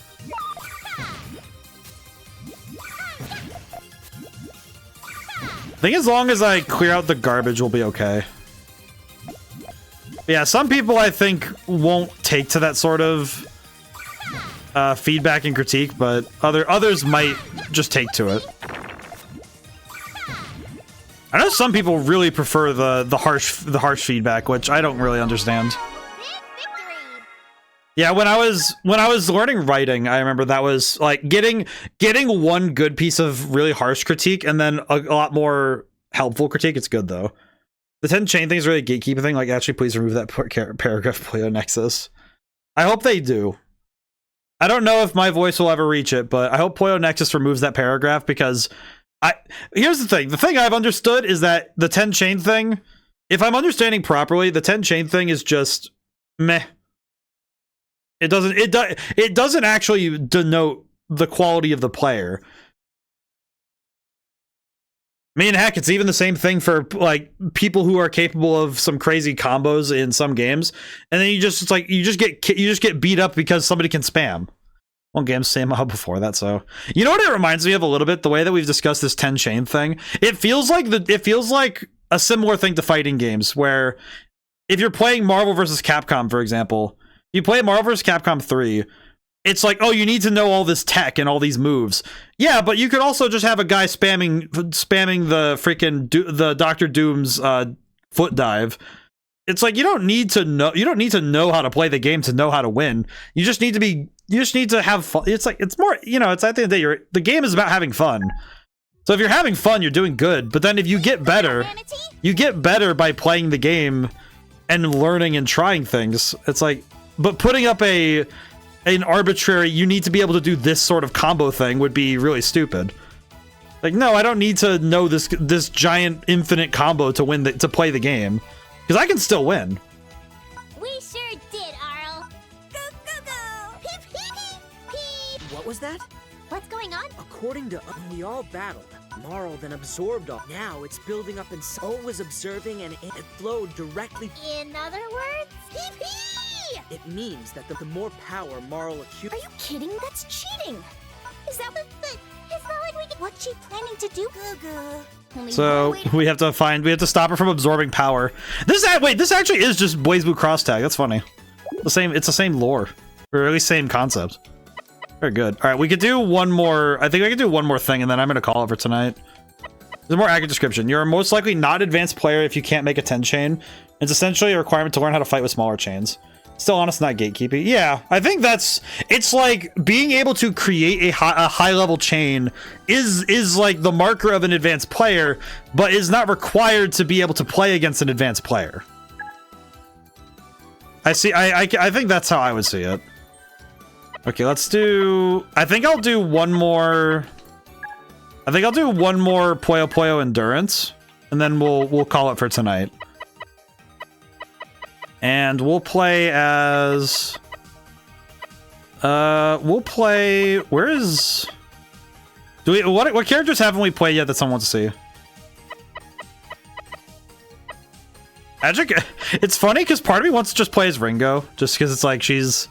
I think as long as I clear out the garbage, we'll be okay. Yeah, some people I think won't take to that sort of feedback and critique, but others might just take to it. I know some people really prefer the harsh feedback, which I don't really understand. Yeah, when I was learning writing, I remember that was like getting one good piece of really harsh critique and then a lot more helpful critique. It's good though. The 10 chain thing is really a gatekeeper thing. Like, actually, please remove that paragraph, Puyo Nexus. I hope they do. I don't know if my voice will ever reach it, but I hope Puyo Nexus removes that paragraph because here's the thing. The thing I've understood is that the 10 chain thing, if I'm understanding properly, the 10 chain thing is just meh. It doesn't actually denote the quality of the player. I mean, heck, it's even the same thing for like people who are capable of some crazy combos in some games, and then you just get beat up because somebody can spam. One game same how before that, so you know what it reminds me of a little bit, the way that we've discussed this 10 chain thing. It feels like a similar thing to fighting games, where if you're playing Marvel vs. Capcom, for example, you play Marvel vs. Capcom 3. It's like, oh, you need to know all this tech and all these moves. Yeah, but you could also just have a guy spamming the freaking the Dr. Doom's foot dive. It's like you don't need to know how to play the game to know how to win. You just need to have fun. It's like it's more, it's at the end of the day, the game is about having fun. So if you're having fun, you're doing good. But then if you get better by playing the game and learning and trying things. It's like, but putting up an arbitrary, you need to be able to do this sort of combo thing would be really stupid. Like, no, I don't need to know this giant infinite combo to play the game, because I can still win. We sure did, Arl. Go, go, go! Peep, peep, peep. What was that? What's going on? According to we all battled, Marl then absorbed all. Now it's building up and always observing, and it flowed directly. In other words, pee-pee! It means that the more power Marl accumulates. Are you kidding? That's cheating. Is that what? But it's not like we can. What's she planning to do? Goo-goo. So we have to stop her from absorbing power. This actually is just BlazBlue cross tag. That's funny. It's the same lore, or at least same concept. Very good. All right, we could do one more. I think I could do one more thing, and then I'm gonna call it for tonight. There's a more accurate description. You're most likely not an advanced player if you can't make a 10 chain. It's essentially a requirement to learn how to fight with smaller chains. Still honest, not gatekeeping. Yeah, I think it's like being able to create a high level chain is like the marker of an advanced player, but is not required to be able to play against an advanced player. I think that's how I would see it. Okay, let's do. I think I'll do one more Puyo Puyo Endurance, and then we'll call it for tonight. And we'll play as where is what characters haven't we played yet that someone wants to see? Magic. It's funny because part of me wants to just play as Ringo, just because it's like she's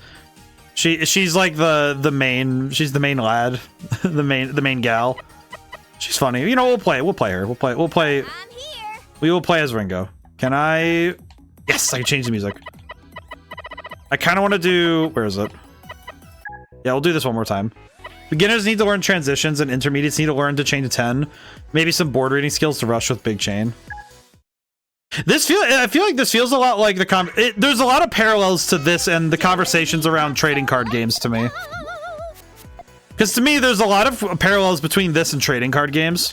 like the main lad, the main gal. She's funny. You know, we'll play her. We will play as Ringo. Can I? Yes, I can change the music. I kind of want to do... Where is it? Yeah, we'll do this one more time. Beginners need to learn transitions, and intermediates need to learn to chain to 10. Maybe some board reading skills to rush with big chain. I feel like this feels a lot like there's a lot of parallels to this and the conversations around trading card games to me. Because to me, there's a lot of parallels between this and trading card games,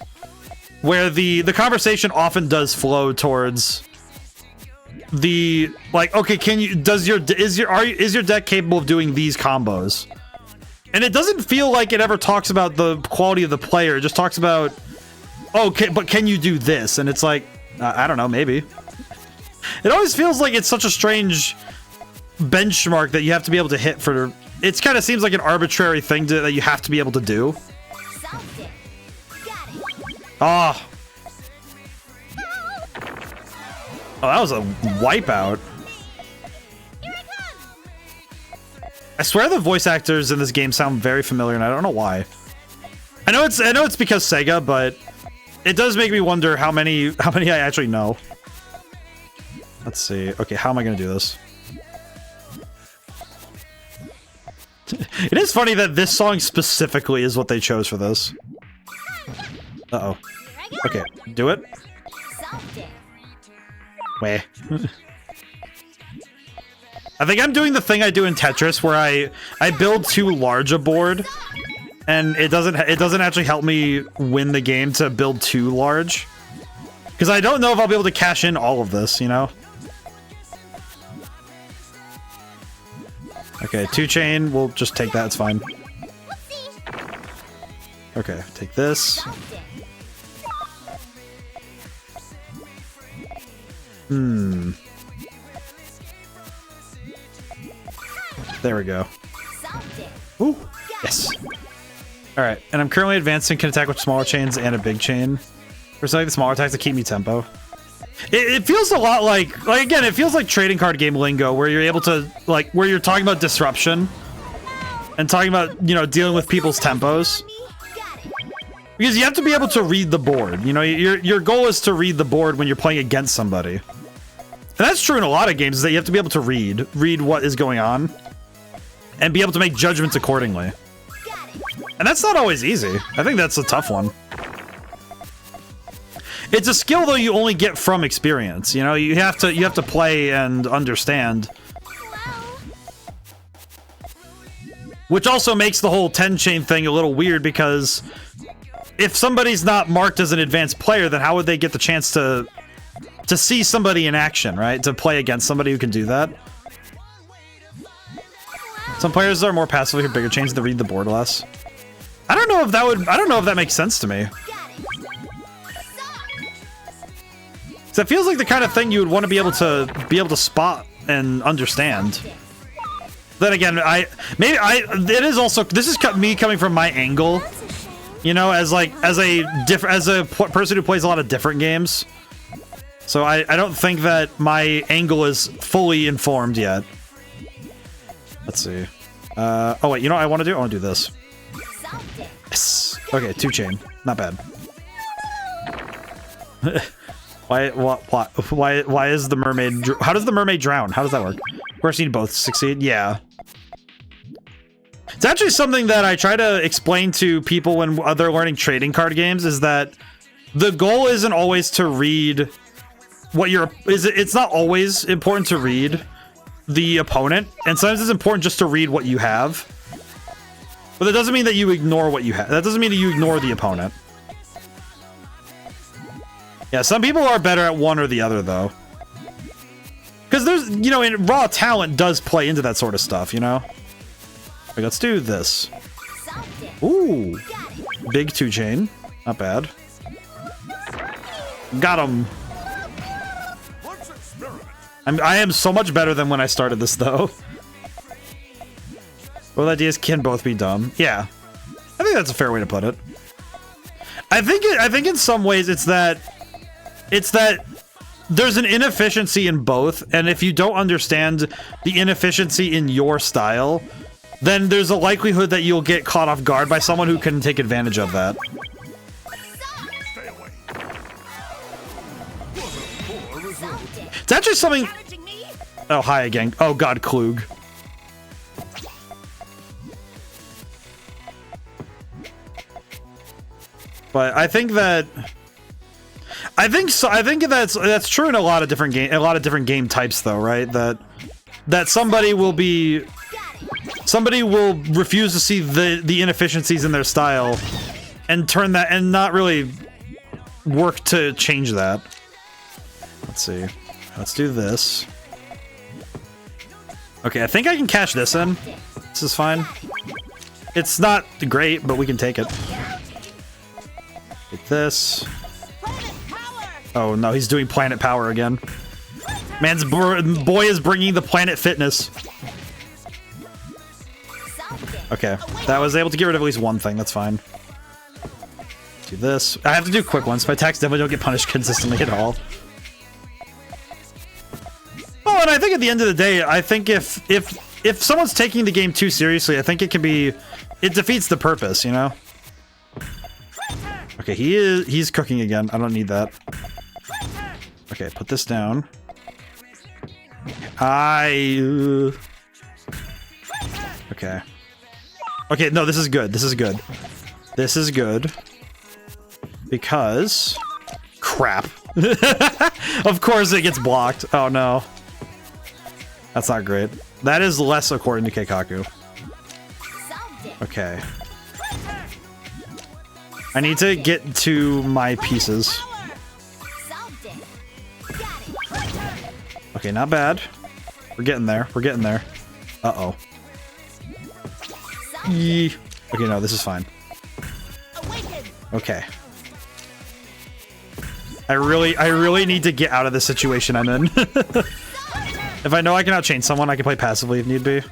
where the conversation often does flow towards the like, okay, is your deck capable of doing these combos? And it doesn't feel like it ever talks about the quality of the player. It just talks about, okay, but can you do this? And it's like, I don't know, maybe. It always feels like it's such a strange benchmark that you have to be able to hit for. It kind of seems like an arbitrary thing that you have to be able to do. Ah. Oh, that was a wipeout. I swear the voice actors in this game sound very familiar, and I don't know why. I know it's because Sega, but it does make me wonder how many I actually know. Let's see. Okay, how am I gonna do this? It is funny that this song specifically is what they chose for this. Uh-oh. Okay, do it. Wait. I think I'm doing the thing I do in Tetris where I build too large a board, and it doesn't actually help me win the game to build too large, because I don't know if I'll be able to cash in all of this, you know. Okay, 2 chain, we'll just take that, it's fine. Okay, take this. There we go. Ooh, yes. All right, and I'm currently advancing, can attack with smaller chains and a big chain. For something the smaller attacks to keep me tempo. It feels a lot like again, it feels like trading card game lingo, where you're able to where you're talking about disruption and talking about, you know, dealing with people's tempos. Because you have to be able to read the board. You know, your goal is to read the board when you're playing against somebody. And that's true in a lot of games, is that you have to be able to read what is going on and be able to make judgments accordingly. And that's not always easy. I think that's a tough one. It's a skill, though, you only get from experience. You know, you have to play and understand. Which also makes the whole 10 chain thing a little weird, because if somebody's not marked as an advanced player, then how would they get the chance to see somebody in action, right? To play against somebody who can do that. Some players are more passively for bigger chains that read the board less. I don't know if that makes sense to me. So it feels like the kind of thing you would want to be able to spot and understand. Then again, it is also, this is me coming from my angle You know, as a person who plays a lot of different games. So I don't think that my angle is fully informed yet. Let's see. Oh wait, you know what I want to do? I want to do this. Yes. Okay, 2 chain. Not bad. Why is the mermaid... How does the mermaid drown? How does that work? Of course you need both to succeed. Yeah. It's actually something that I try to explain to people when they're learning trading card games, is that the goal isn't always to read what it's not always important to read the opponent, and sometimes it's important just to read what you have. But that doesn't mean that you ignore what you have. That doesn't mean that you ignore the opponent. Yeah, some people are better at one or the other, though. Because there's, you know, and raw talent does play into that sort of stuff, you know? Okay, let's do this. Ooh. Big 2 chain. Not bad. Got him. I am so much better than when I started this, though. Both ideas can both be dumb. Yeah. I think that's a fair way to put it. I think in some ways it's that there's an inefficiency in both, and if you don't understand the inefficiency in your style, then there's a likelihood that you'll get caught off guard by someone who can take advantage of that. It's actually something... Oh, hi again. Oh god, Klug. But I think that... I think that's true in a lot of different game types, though, right? That somebody will refuse to see the inefficiencies in their style and turn that and not really work to change that. Let's see. Let's do this. Okay, I think I can cash this in. This is fine. It's not great, but we can take it. Take this. Oh no, he's doing planet power again. Man's boy is bringing the planet fitness. Okay, that was able to get rid of at least one thing. That's fine. Do this. I have to do quick ones. My attacks definitely don't get punished consistently at all. Oh, and I think at the end of the day, I think if someone's taking the game too seriously, I think it defeats the purpose, you know? Okay, he's cooking again. I don't need that. Okay, put this down. Okay. Okay, no, this is good. This is good. This is good. Because... Crap. Of course it gets blocked. Oh no. That's not great. That is less according to Keikaku. Okay. I need to get to my pieces. Okay, not bad. We're getting there. We're getting there. Uh-oh. Okay, no, this is fine. Okay. I really need to get out of the situation I'm in. If I know I can outchain someone, I can play passively if need be.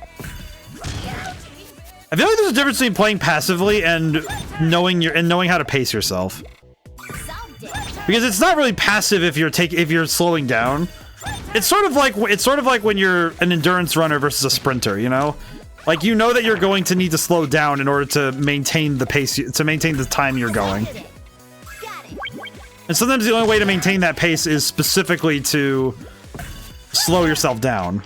I feel like there's a difference between playing passively and knowing how to pace yourself. Because it's not really passive if you're slowing down. It's sort of like when you're an endurance runner versus a sprinter, you know? Like, you know that you're going to need to slow down in order to maintain the pace, to maintain the time you're going. And sometimes the only way to maintain that pace is specifically to slow yourself down.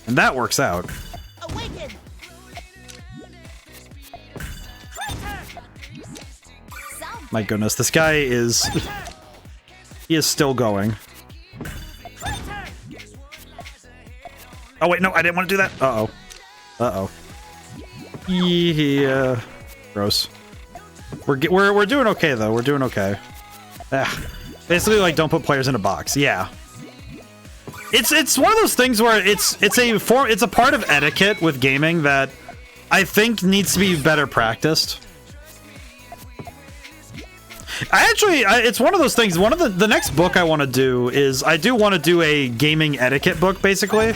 And that works out. My goodness, this guy is... He is still going. Oh wait, no, I didn't want to do that. Uh-oh. Uh-oh. Yeah. Gross. We're doing okay though. We're doing okay. Basically, like, don't put players in a box. Yeah. It's one of those things where it's a part of etiquette with gaming that I think needs to be better practiced. It's one of those things. One of the next book I want to do is I do want to do a gaming etiquette book, basically.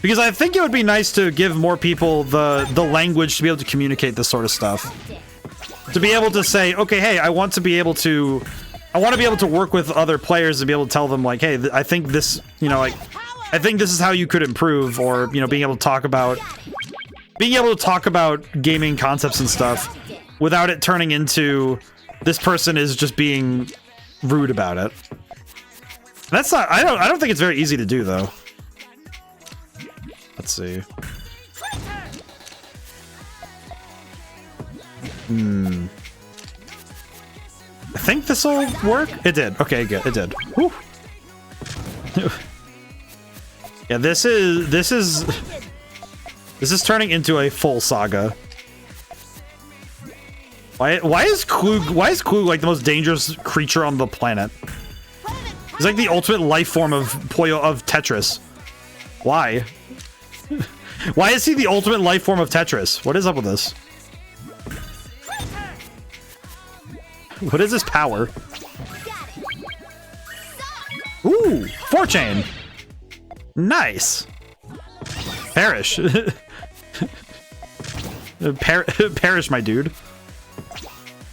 Because I think it would be nice to give more people the language to be able to communicate this sort of stuff. To be able to say, okay, hey, I want to be able to work with other players and be able to tell them like, hey, I think this, you know, like, I think this is how you could improve, or, you know, being able to talk about gaming concepts and stuff without it turning into this person is just being rude about it. That's not, I don't think it's very easy to do though. Let's see. I think this will work. It did. Okay, good. It did. Whew. Yeah, this is turning into a full saga. Why is Klug like the most dangerous creature on the planet? He's like the ultimate life form of Puyo of Tetris. Why? Why is he the ultimate life form of Tetris? What is up with this? What is his power? Ooh, 4-chain. Nice. Perish. Perish, my dude.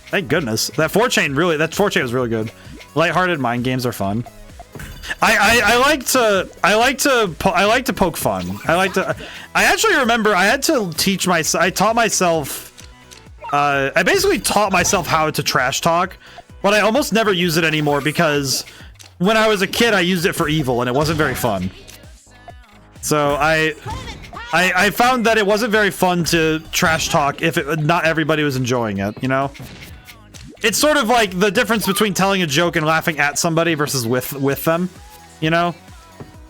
Thank goodness. That 4-chain was really good. Lighthearted mind games are fun. I like to poke fun. I actually remember I had to teach myself. I basically taught myself how to trash talk, but I almost never use it anymore because when I was a kid I used it for evil and it wasn't very fun. So I found that it wasn't very fun to trash talk if not everybody was enjoying it, you know? It's sort of like the difference between telling a joke and laughing at somebody versus with them, you know?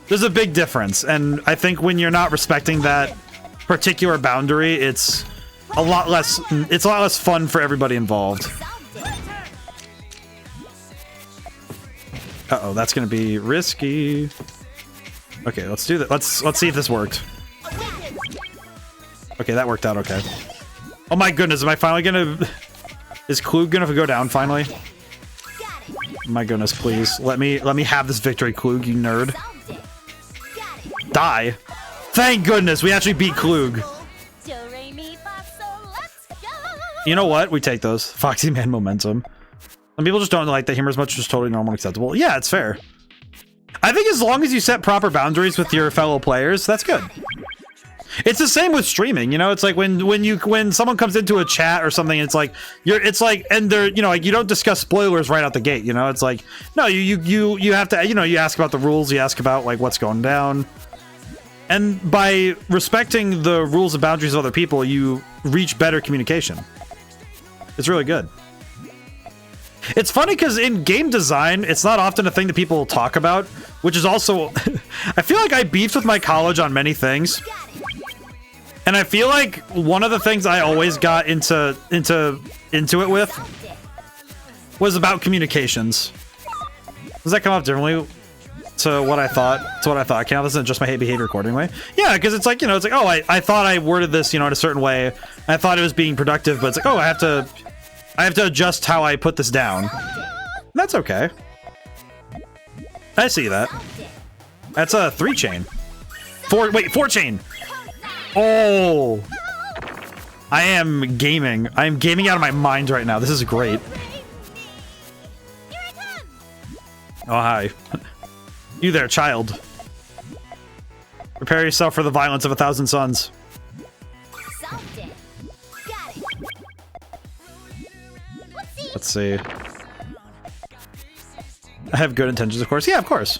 There's a big difference, and I think when you're not respecting that particular boundary, it's a lot less fun for everybody involved. Uh-oh, that's gonna be risky. Okay, let's do that. Let's see if this worked. Okay, that worked out okay. Oh my goodness, am I finally gonna... Is Klug gonna go down finally? My goodness, please. Let me have this victory, Klug, you nerd. Die. Thank goodness, we actually beat Klug. You know what? We take those. Foxy Man momentum. Some people just don't like that humor as much, just totally normal and acceptable. Yeah, it's fair. I think as long as you set proper boundaries with your fellow players, that's good. It's the same with streaming, you know. It's like when someone comes into a chat or something, it's like and they're, you know, like you don't discuss spoilers right out the gate, you know. It's like no, you have to, you know, you ask about the rules, you ask about like what's going down, and by respecting the rules and boundaries of other people, you reach better communication. It's really good. It's funny because in game design, it's not often a thing that people talk about, which is also I feel like I beefed with my college on many things. And I feel like one of the things I always got into it with was about communications. Does that come up differently to what I thought? I can't listen to just my hate behavior accordingly. Yeah, because it's like, you know, it's like, oh, I thought I worded this, you know, in a certain way. I thought it was being productive, but it's like, oh, I have to adjust how I put this down. That's okay. I see that. That's a 3-chain. 4-chain. Oh, I am gaming. I'm gaming out of my mind right now. This is great. Oh, hi. You there, child. Prepare yourself for the violence of 1,000 suns. Let's see. I have good intentions, of course. Yeah, of course.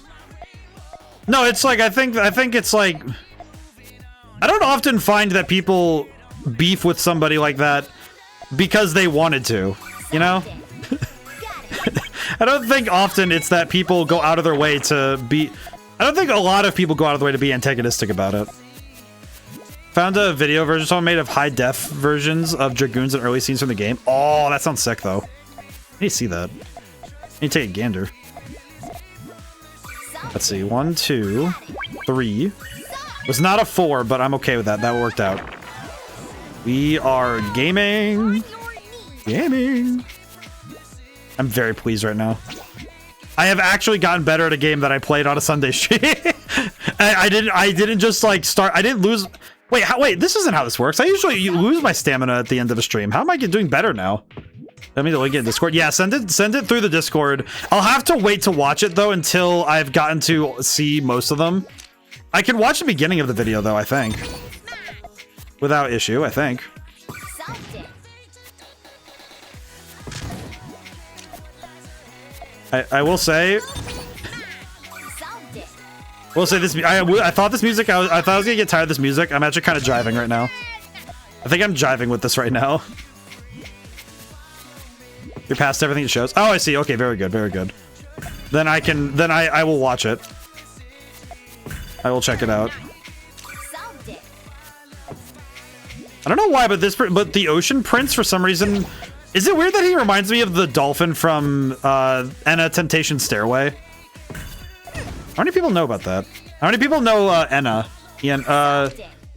No, it's like, I think it's like... I don't often find that people beef with somebody like that because they wanted to, you know? I don't think often it's that people go out of their way to be... I don't think a lot of people go out of their way to be antagonistic about it. Found a video version someone made of high-def versions of Dragoons in early scenes from the game. Oh, that sounds sick, though. I need to see that. I need to take a gander. Let's see. 1, 2, 3... Was not a 4, but I'm okay with that. That worked out. We are gaming. Gaming. I'm very pleased right now. I have actually gotten better at a game that I played on a Sunday stream. And I didn't just like start. I didn't lose. Wait, wait. This isn't how this works. I usually lose my stamina at the end of a stream. How am I doing better now? Let me link it in Discord. Yeah, send it through the Discord. I'll have to wait to watch it though until I've gotten to see most of them. I can watch the beginning of the video though, I think. Without issue, I think. I will say this. I thought this music. I thought I was gonna get tired of this music. I'm actually kind of jiving right now. I think I'm jiving with this right now. You're past everything it shows. Oh, I see. Okay, very good, very good. Then I can. Then I will watch it. I will check it out. I don't know why, but the Ocean Prince for some reason. Is it weird that he reminds me of the dolphin from Enna Temptation Stairway? How many people know about that? How many people know Enna? Ian,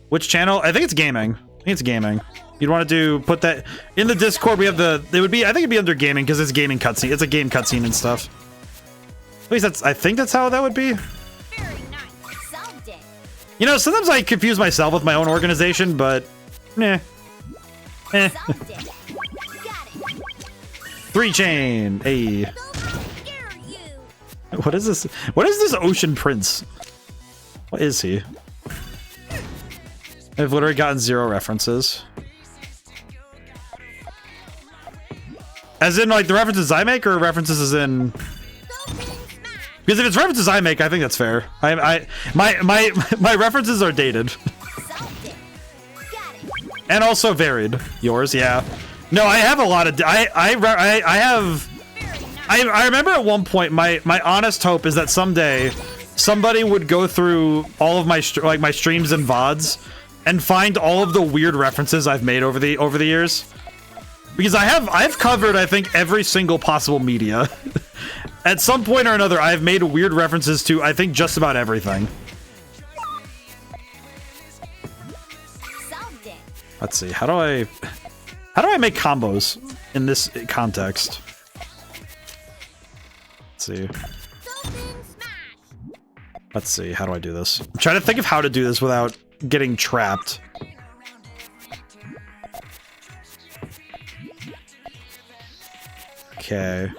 which channel? I think it's gaming. I think it's gaming. You'd want to put that in the Discord. We have the. It would be. I think it'd be under gaming because it's gaming cutscene. It's a game cutscene and stuff. At least that's. I think that's how that would be. You know, sometimes I confuse myself with my own organization, but nah. 3 chain. Hey. What is this? What is this Ocean Prince? What is he? I've literally gotten 0 references. As in, like, the references I make, or references as in... Because if it's references I make, I think that's fair. My references are dated. And also varied. Yours, yeah. No, I have a lot of... I remember at one point, my honest hope is that someday somebody would go through all of my my streams and VODs and find all of the weird references I've made over the years. Because I've covered, I think, every single possible media. At some point or another, I've made weird references to, I think, just about everything. Let's see, how do I make combos in this context? Let's see, how do I do this? I'm trying to think of how to do this without getting trapped. Okay.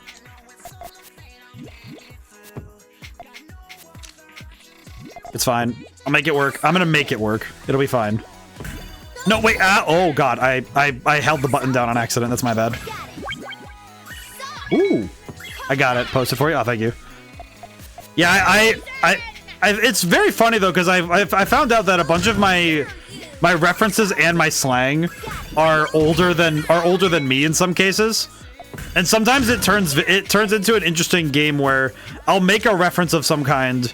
It's fine. I'll make it work. I'm gonna make it work. It'll be fine. No, wait. Oh god, I held the button down on accident. That's my bad. Ooh, I got it. Posted for you. Oh, thank you. Yeah, it's very funny though because I found out that a bunch of my references and my slang are older than me in some cases. And sometimes it turns into an interesting game where I'll make a reference of some kind,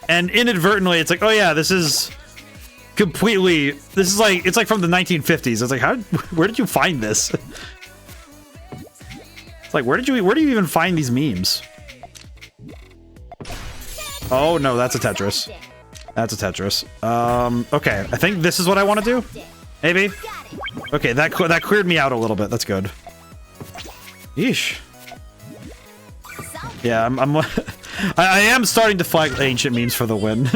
and inadvertently it's like, oh yeah, it's like from the 1950s. It's like, where did you find this? It's like, where do you even find these memes? Oh no, that's a Tetris. That's a Tetris. Okay, I think this is what I want to do. Maybe. Okay, that cleared me out a little bit. That's good. Yeesh. Yeah, I am starting to flag ancient memes for the win.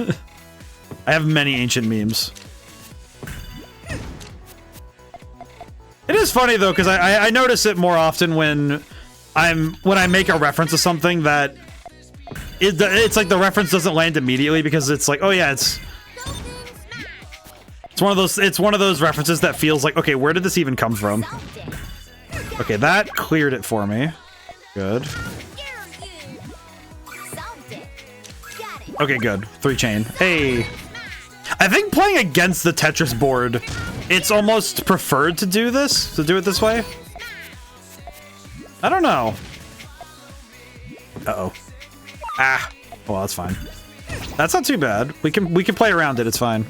I have many ancient memes. It is funny though, because I notice it more often when I make a reference to something that it's like the reference doesn't land immediately because it's like, oh yeah, it's one of those references that feels like, okay, where did this even come from? Okay, that cleared it for me. Good. Okay, good. 3 chain. Hey. I think playing against the Tetris board, it's almost preferred to do it this way. I don't know. Uh-oh. Ah. Well, that's fine. That's not too bad. We can play around it. It's fine.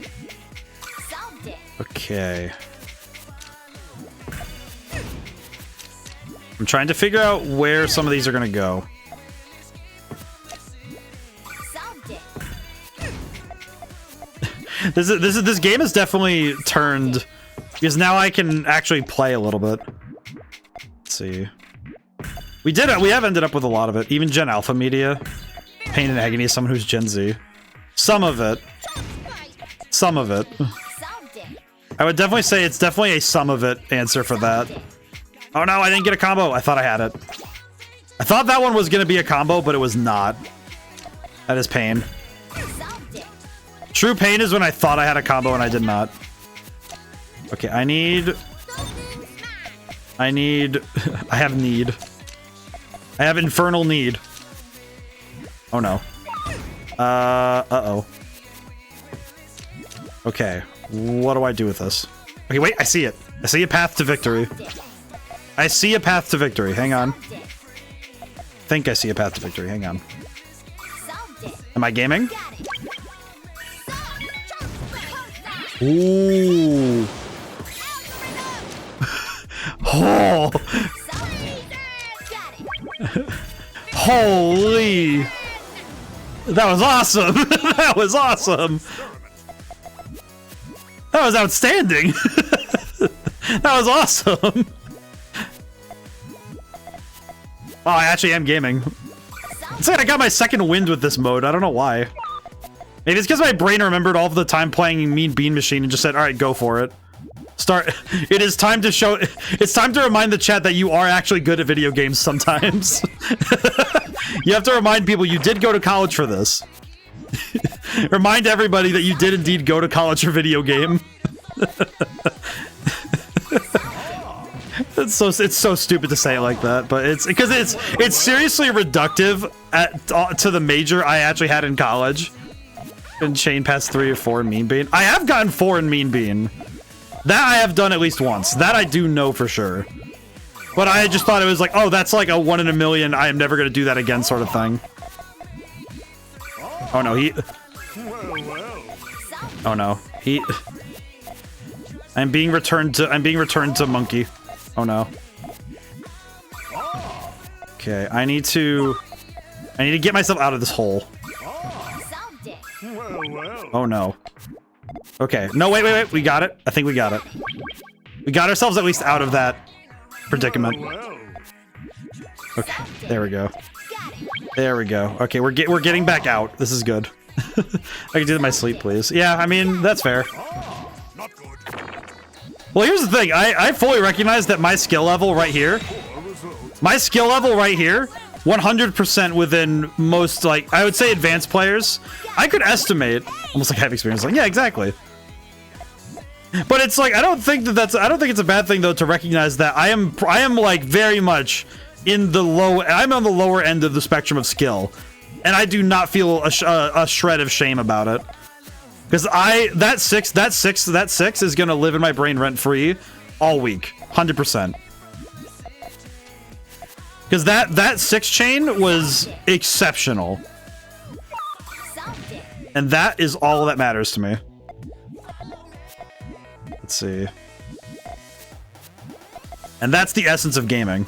Okay. I'm trying to figure out where some of these are gonna go. This game has definitely turned because now I can actually play a little bit. Let's see. We have ended up with a lot of it. Even Gen Alpha media. Pain and Agony is someone who's Gen Z. Some of it. Some of it. I would definitely say it's definitely a some of it answer for that. Oh no, I didn't get a combo. I thought I had it. I thought that one was going to be a combo, but it was not. That is pain. True pain is when I thought I had a combo and I did not. Okay, I have need. I have infernal need. Oh no. Uh-oh. Okay, what do I do with this? Okay, wait, I see it. I see a path to victory. I see a path to victory. Hang on. I think I see a path to victory. Hang on. Am I gaming? Ooh. Oh. Holy. That was awesome. That was awesome. That was outstanding. That was awesome. Oh, I actually am gaming. It's like I got my second wind with this mode. I don't know why. Maybe it's because my brain remembered all of the time playing Mean Bean Machine and just said, all right, go for it. Start. It is time to show. It's time to remind the chat that you are actually good at video games sometimes. You have to remind people you did go to college for this. Remind everybody that you did indeed go to college for video game. It's so stupid to say it like that, but it's because it's seriously reductive to the major I actually had in college. And Chain past 3 or 4 in Mean Bean. I have gotten 4 in Mean Bean. That I have done at least once. That I do know for sure. But I just thought it was like, oh, that's like a 1 in a million. I am never gonna do that again, sort of thing. Oh no, he. Oh no, he. I'm being returned to Monkey. Oh no. Okay, I need to get myself out of this hole. Oh no. Okay, no, wait. We got it. I think we got it. We got ourselves at least out of that predicament. Okay, there we go. There we go. Okay, we're getting back out. This is good. I can do it in my sleep, please. Yeah, I mean, that's fair. Well, here's the thing. I fully recognize that my skill level right here, 100% within most, like, I would say advanced players, I could estimate, almost like I have experience, like, yeah, exactly. But it's like, I don't think it's a bad thing, though, to recognize that I am like, very much I'm on the lower end of the spectrum of skill. And I do not feel a shred of shame about it. Because that six is gonna live in my brain rent-free all week. 100%. Because that 6 chain was exceptional. And that is all that matters to me. Let's see. And that's the essence of gaming.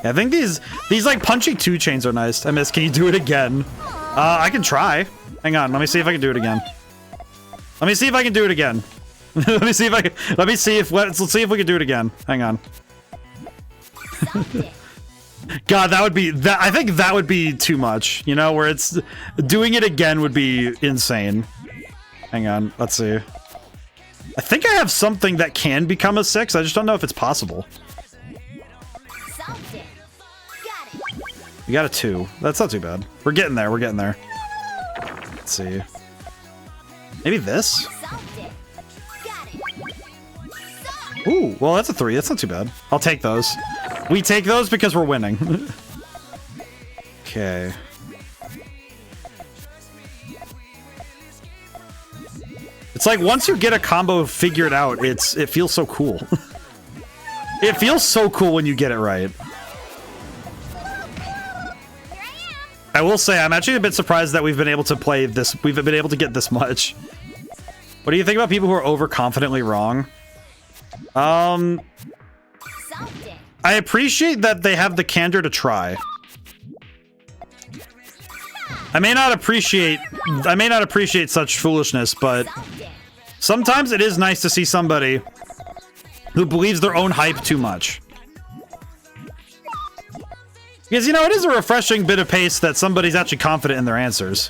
Yeah, I think these like punchy 2 chains are nice. I miss. Can you do it again? I can try. Hang on. Let me see if I can do it again. Let's see if we can do it again. Hang on. God, I think that would be too much. You know, where it's doing it again would be insane. Hang on. Let's see. I think I have something that can become a 6. I just don't know if it's possible. We got a 2. That's not too bad. We're getting there. Let's see. Maybe this? Ooh, well, that's a 3. That's not too bad. I'll take those. We take those because we're winning. Okay. It's like once you get a combo figured out, it feels so cool. It feels so cool when you get it right. I will say, I'm actually a bit surprised that we've been able to play this. We've been able to get this much. What do you think about people who are overconfidently wrong? I appreciate that they have the candor to try. I may not appreciate such foolishness, but sometimes it is nice to see somebody who believes their own hype too much. Because, you know, it is a refreshing bit of pace that somebody's actually confident in their answers.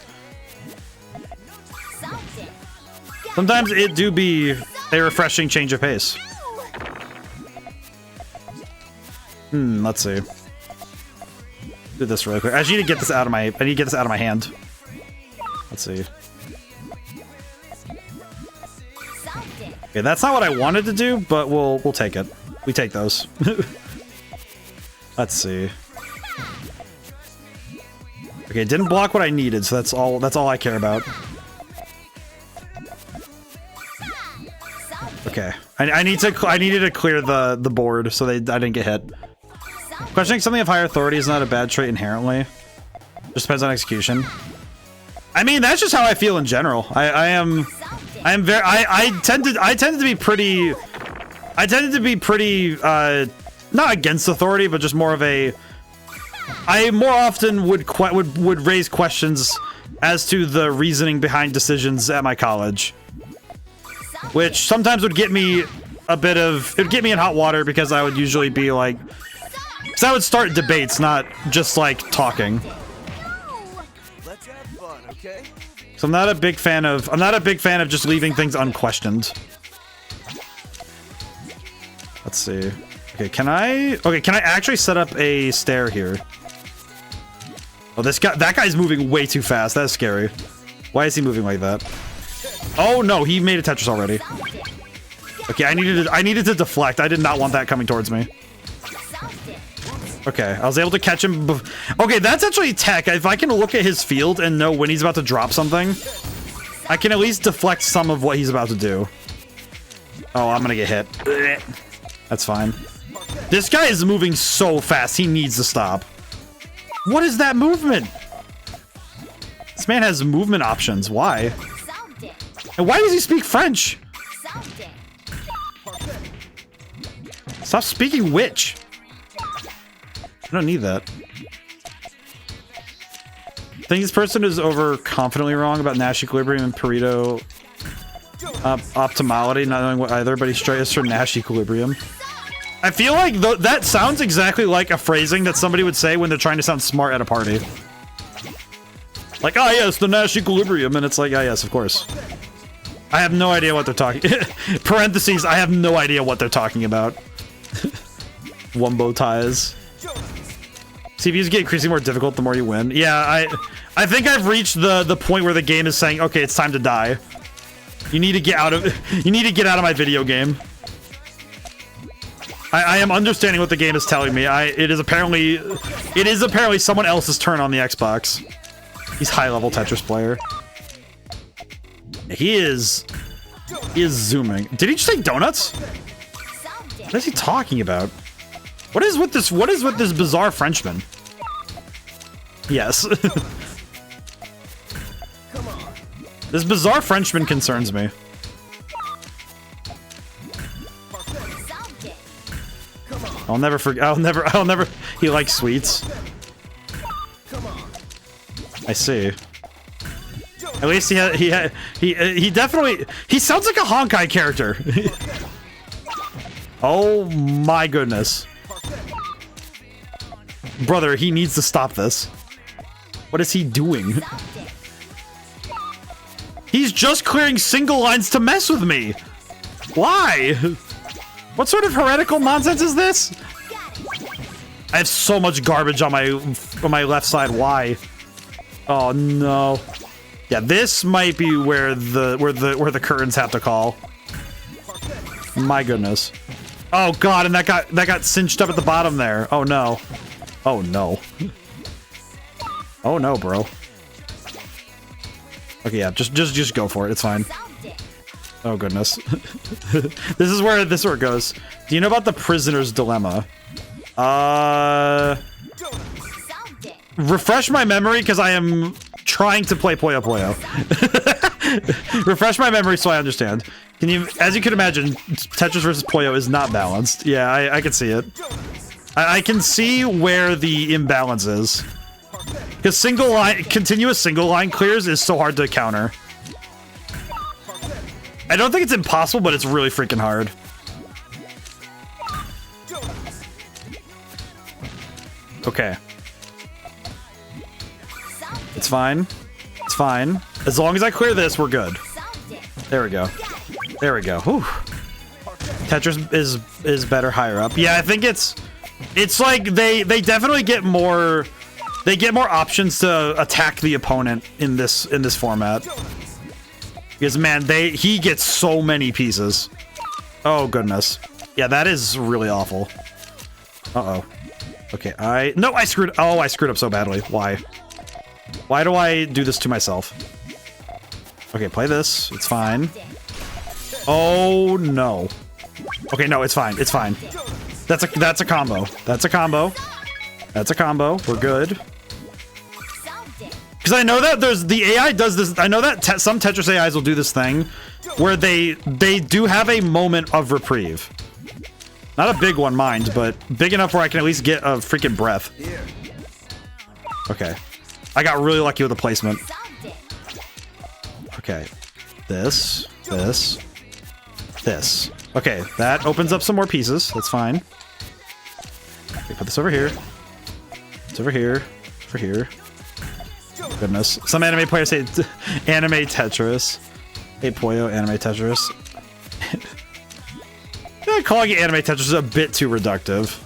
Sometimes it do be a refreshing change of pace. Let's see. Do this really quick. I need to get this out of my hand. Let's see. Okay, that's not what I wanted to do, but we'll take it. We take those. Let's see. Okay, it didn't block what I needed, so that's all I care about. Okay. I needed to clear the board so I didn't get hit. Questioning something of higher authority is not a bad trait inherently. Just depends on execution. I mean, that's just how I feel in general. I tended to be pretty not against authority, but just more of a I more often would raise questions as to the reasoning behind decisions at my college, which sometimes would get me in hot water because I would usually be like, because I would start debates, not just like talking. Let's have fun, okay? So I'm not a big fan of just leaving things unquestioned. Let's see. Okay, can I actually set up a stair here? Oh, that guy's moving way too fast. That's scary. Why is he moving like that? Oh no, he made a Tetris already. Okay, I needed to deflect. I did not want that coming towards me. Okay, I was able to catch him. Okay, that's actually tech. If I can look at his field and know when he's about to drop something, I can at least deflect some of what he's about to do. Oh, I'm gonna get hit. That's fine. This guy is moving so fast. He needs to stop. What is that movement? This man has movement options. Why? And why does he speak French? Stop speaking witch. I don't need that. I think this person is overconfidently wrong about Nash equilibrium and Pareto optimality, not knowing what either, but he's straight for Nash equilibrium. I feel like that sounds exactly like a phrasing that somebody would say when they're trying to sound smart at a party. Like, oh yes, the Nash equilibrium, and it's like, oh yes, of course. I have no idea what they're talking. Parentheses, I have no idea what they're talking about. Wumbo ties. CVs get increasingly more difficult the more you win. Yeah, I think I've reached the point where the game is saying, okay, it's time to die. You need to get out of my video game. I am understanding what the game is telling me. It is apparently someone else's turn on the Xbox. He's high-level Tetris player. He is zooming. Did he just say donuts? What is he talking about? What is with this bizarre Frenchman? Yes. This bizarre Frenchman concerns me. I'll never forget. I'll never. He likes sweets. I see. At least he definitely sounds like a Honkai character. Oh my goodness. Brother, he needs to stop this. What is he doing? He's just clearing single lines to mess with me. Why? What sort of heretical nonsense is this? I have so much garbage on my left side. Why? Oh no. Yeah, this might be where the curtains have to call. My goodness. Oh god, and that got cinched up at the bottom there. Oh no. Oh no. Oh no, bro. Okay, yeah, just go for it. It's fine. Oh goodness. This is where it goes. Do you know about the prisoner's dilemma? Refresh my memory because I am trying to play Puyo Puyo. Refresh my memory so I understand. Can you, as you can imagine, Tetris versus Puyo is not balanced. Yeah, I can see it. I can see where the imbalance is. Because continuous single line clears is so hard to counter. I don't think it's impossible, but it's really freaking hard. Okay. It's fine. It's fine. As long as I clear this, we're good. There we go. There we go. Whew. Tetris is better higher up. Yeah, I think it's like they definitely get more options to attack the opponent in this format. Because man, he gets so many pieces. Oh goodness. Yeah, that is really awful. Uh-oh. Okay, I screwed up so badly. Why? Why do I do this to myself? Okay, play this. It's fine. Oh no. Okay, no, it's fine. It's fine. That's a combo. That's a combo. That's a combo. We're good. Because I know that the AI does this. I know that some Tetris AIs will do this thing where they do have a moment of reprieve. Not a big one, mind, but big enough where I can at least get a freaking breath. Okay. I got really lucky with the placement. Okay. This. Okay, that opens up some more pieces. That's fine. Okay, put this over here. It's over here. Over here. Goodness. Some anime players say anime Tetris. Hey, Puyo, anime Tetris. Yeah, calling it anime Tetris is a bit too reductive.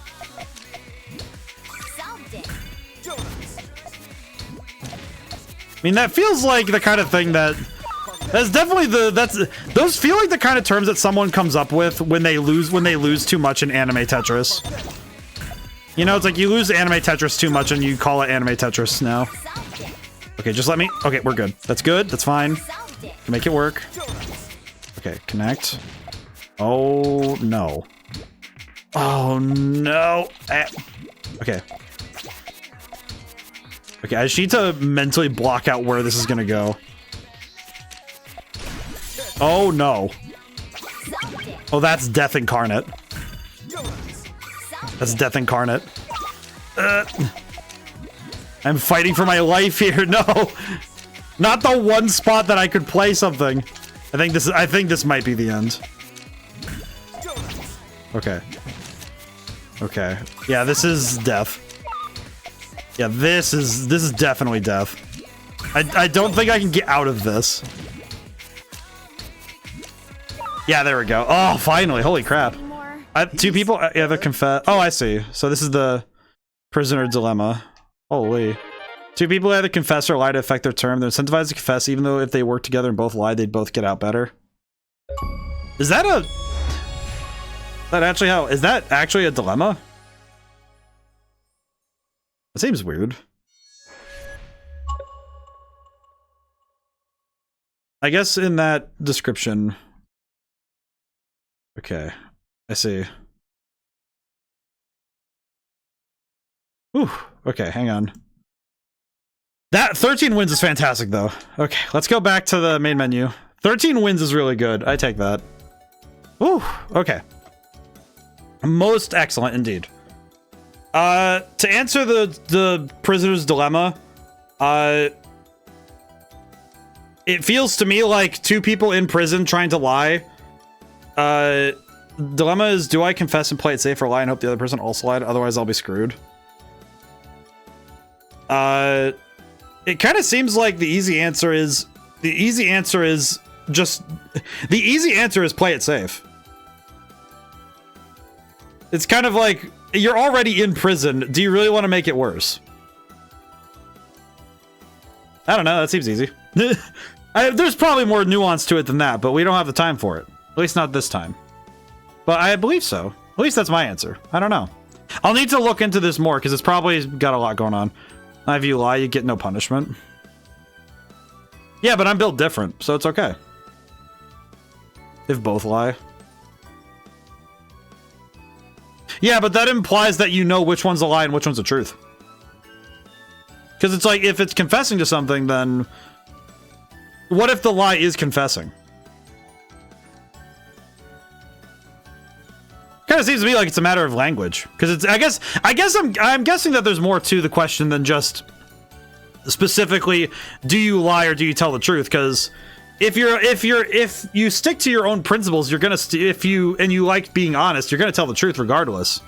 I mean, that feels like the kind of thing those feel like the kind of terms that someone comes up with when they lose too much in anime Tetris. You know, it's like you lose anime Tetris too much and you call it anime Tetris now. Okay, just let me. Okay, we're good. That's good. That's fine. Can make it work. Okay, connect. Oh no. Oh no. Okay. Okay, I just need to mentally block out where this is gonna go. Oh no. Oh, that's death incarnate. That's death incarnate. I'm fighting for my life here. No. Not the one spot that I could play something. I think this might be the end. Okay. Okay. Yeah, this is death. Yeah, this is definitely death. I don't think I can get out of this. Yeah, there we go. Oh, finally. Holy crap. Two people either confess. Oh, I see. So this is the prisoner dilemma. Holy. Two people either confess or lie to affect their term. They're incentivized to confess, even though if they work together and both lie, they'd both get out better. Is that actually a dilemma? That seems weird. I guess in that description. Okay, I see. Whew. Okay, hang on. That 13 wins is fantastic, though. Okay, let's go back to the main menu. 13 wins is really good. I take that. Whew. Okay. Most excellent indeed. To answer the prisoner's dilemma, it feels to me like two people in prison trying to lie. Dilemma is, do I confess and play it safe or lie and hope the other person also lied? Otherwise, I'll be screwed. It kind of seems like the easy answer is play it safe. It's kind of like, you're already in prison. Do you really want to make it worse? I don't know. That seems easy. There's probably more nuance to it than that, but we don't have the time for it. At least not this time. But I believe so. At least that's my answer. I don't know. I'll need to look into this more because it's probably got a lot going on. If you lie, you get no punishment. Yeah, but I'm built different, so it's okay. If both lie. Yeah, but that implies that you know which one's a lie and which one's the truth. Because it's like, if it's confessing to something, then what if the lie is confessing? Kind of seems to me like it's a matter of language. Because it's, I guess I'm guessing that there's more to the question than just specifically, do you lie or do you tell the truth? Because if you stick to your own principles, you're gonna if you like being honest, you're gonna tell the truth regardless.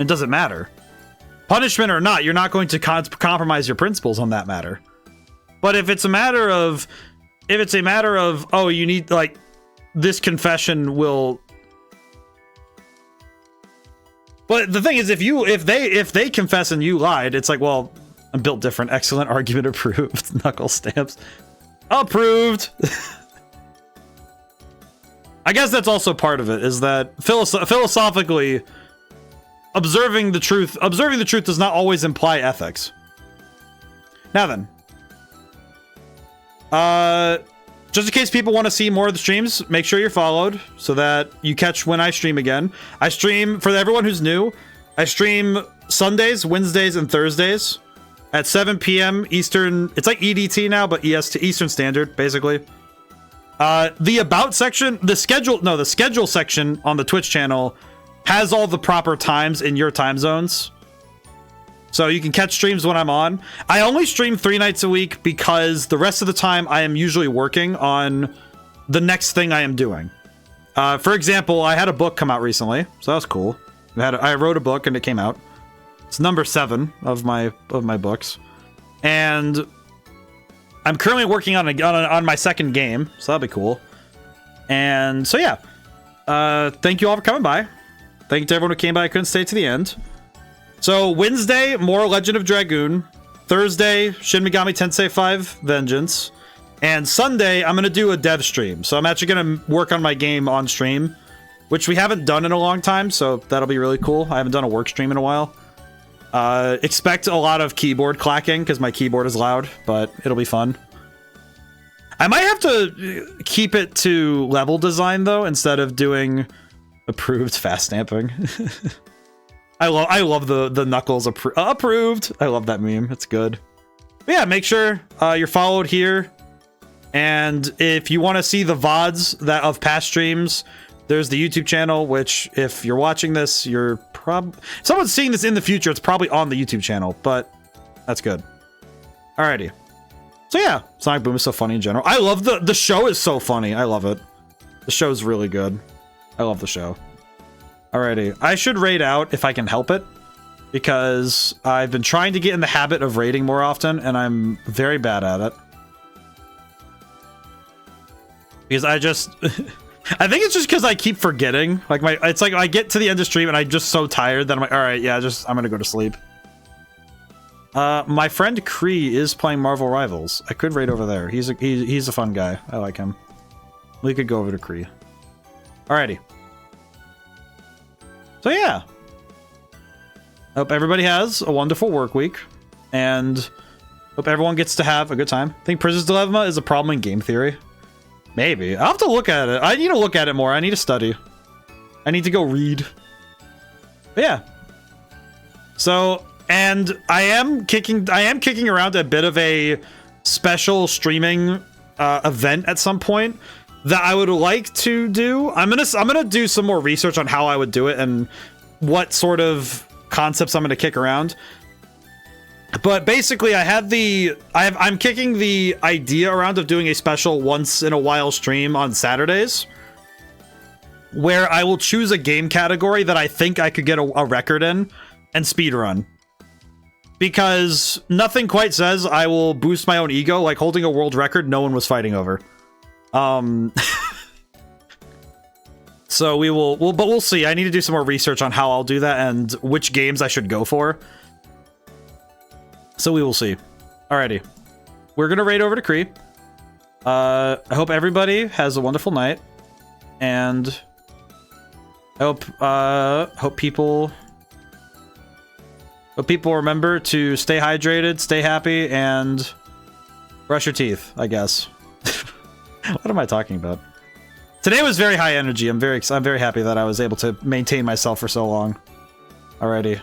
It doesn't matter, punishment or not. You're not going to compromise your principles on that matter. But if it's a matter of, oh, you need, like, this confession will. But the thing is, if they confess and you lied, it's like, well, I'm built different. Excellent argument approved. Knuckle stamps approved. I guess that's also part of it, is that philosophically, observing the truth does not always imply ethics. Now then, just in case people want to see more of the streams, make sure you're followed so that you catch when I stream again. I stream, for everyone who's new, I stream Sundays, Wednesdays, and Thursdays at 7 p.m. Eastern. It's like EDT now, but EST, Eastern Standard, basically. The about section, the schedule section on the Twitch channel has all the proper times in your time zones. So you can catch streams when I'm on. I only stream 3 nights a week because the rest of the time I am usually working on the next thing I am doing. For example, I had a book come out recently, so that was cool. I wrote a book and it came out. It's number 7 of my books, and I'm currently working on my second game, so that'll be cool. And so yeah, thank you all for coming by. Thank you to everyone who came by. I couldn't stay to the end. So Wednesday, more Legend of Dragoon. Thursday, Shin Megami Tensei 5 Vengeance. And Sunday, I'm going to do a dev stream. So I'm actually going to work on my game on stream, which we haven't done in a long time, so that'll be really cool. I haven't done a work stream in a while. Expect a lot of keyboard clacking, because my keyboard is loud, but it'll be fun. I might have to keep it to level design, though, instead of doing approved fast stamping. I love the Knuckles approved. I love that meme. It's good. But yeah, make sure you're followed here. And if you want to see the VODs of past streams, there's the YouTube channel, which if you're watching this, if someone's seeing this in the future, it's probably on the YouTube channel, but that's good. Alrighty. So yeah, Sonic Boom is so funny in general. I love the show is so funny. I love it. The show's really good. I love the show. Alrighty. I should raid out if I can help it, because I've been trying to get in the habit of raiding more often, and I'm very bad at it. Because I just... I think it's just because I keep forgetting. Like it's like I get to the end of stream and I'm just so tired that I'm like, all right, yeah, I'm gonna go to sleep. My friend Kree is playing Marvel Rivals. I could raid over there. He's a fun guy. I like him. We could go over to Kree. Alrighty. So yeah. Hope everybody has a wonderful work week, and hope everyone gets to have a good time. I think Prisoner's Dilemma is a problem in game theory. Maybe. I'll have to look at it. I need to look at it more. I need to study. I need to go read. But yeah. So, and I am kicking around a bit of a special streaming event at some point that I would like to do. I'm gonna do some more research on how I would do it and what sort of concepts I'm gonna kick around. But basically, I'm kicking the idea around of doing a special once in a while stream on Saturdays, where I will choose a game category that I think I could get a record in and speedrun. Because nothing quite says I will boost my own ego like holding a world record no one was fighting over. So but we'll see. I need to do some more research on how I'll do that and which games I should go for. So we will see. Alrighty. We're gonna raid over to Kree. I hope everybody has a wonderful night. And I hope people remember to stay hydrated, stay happy, and brush your teeth, I guess. What am I talking about? Today was very high energy. I'm very happy that I was able to maintain myself for so long. Alrighty.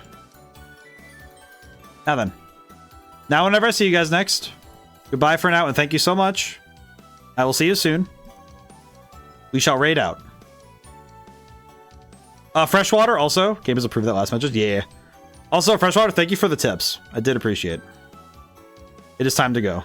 Now then. Now whenever I see you guys next, goodbye for now and thank you so much. I will see you soon. We shall raid out. Freshwater also. Game has approved that last message. Yeah. Also, Freshwater, thank you for the tips. I did appreciate it. It is time to go.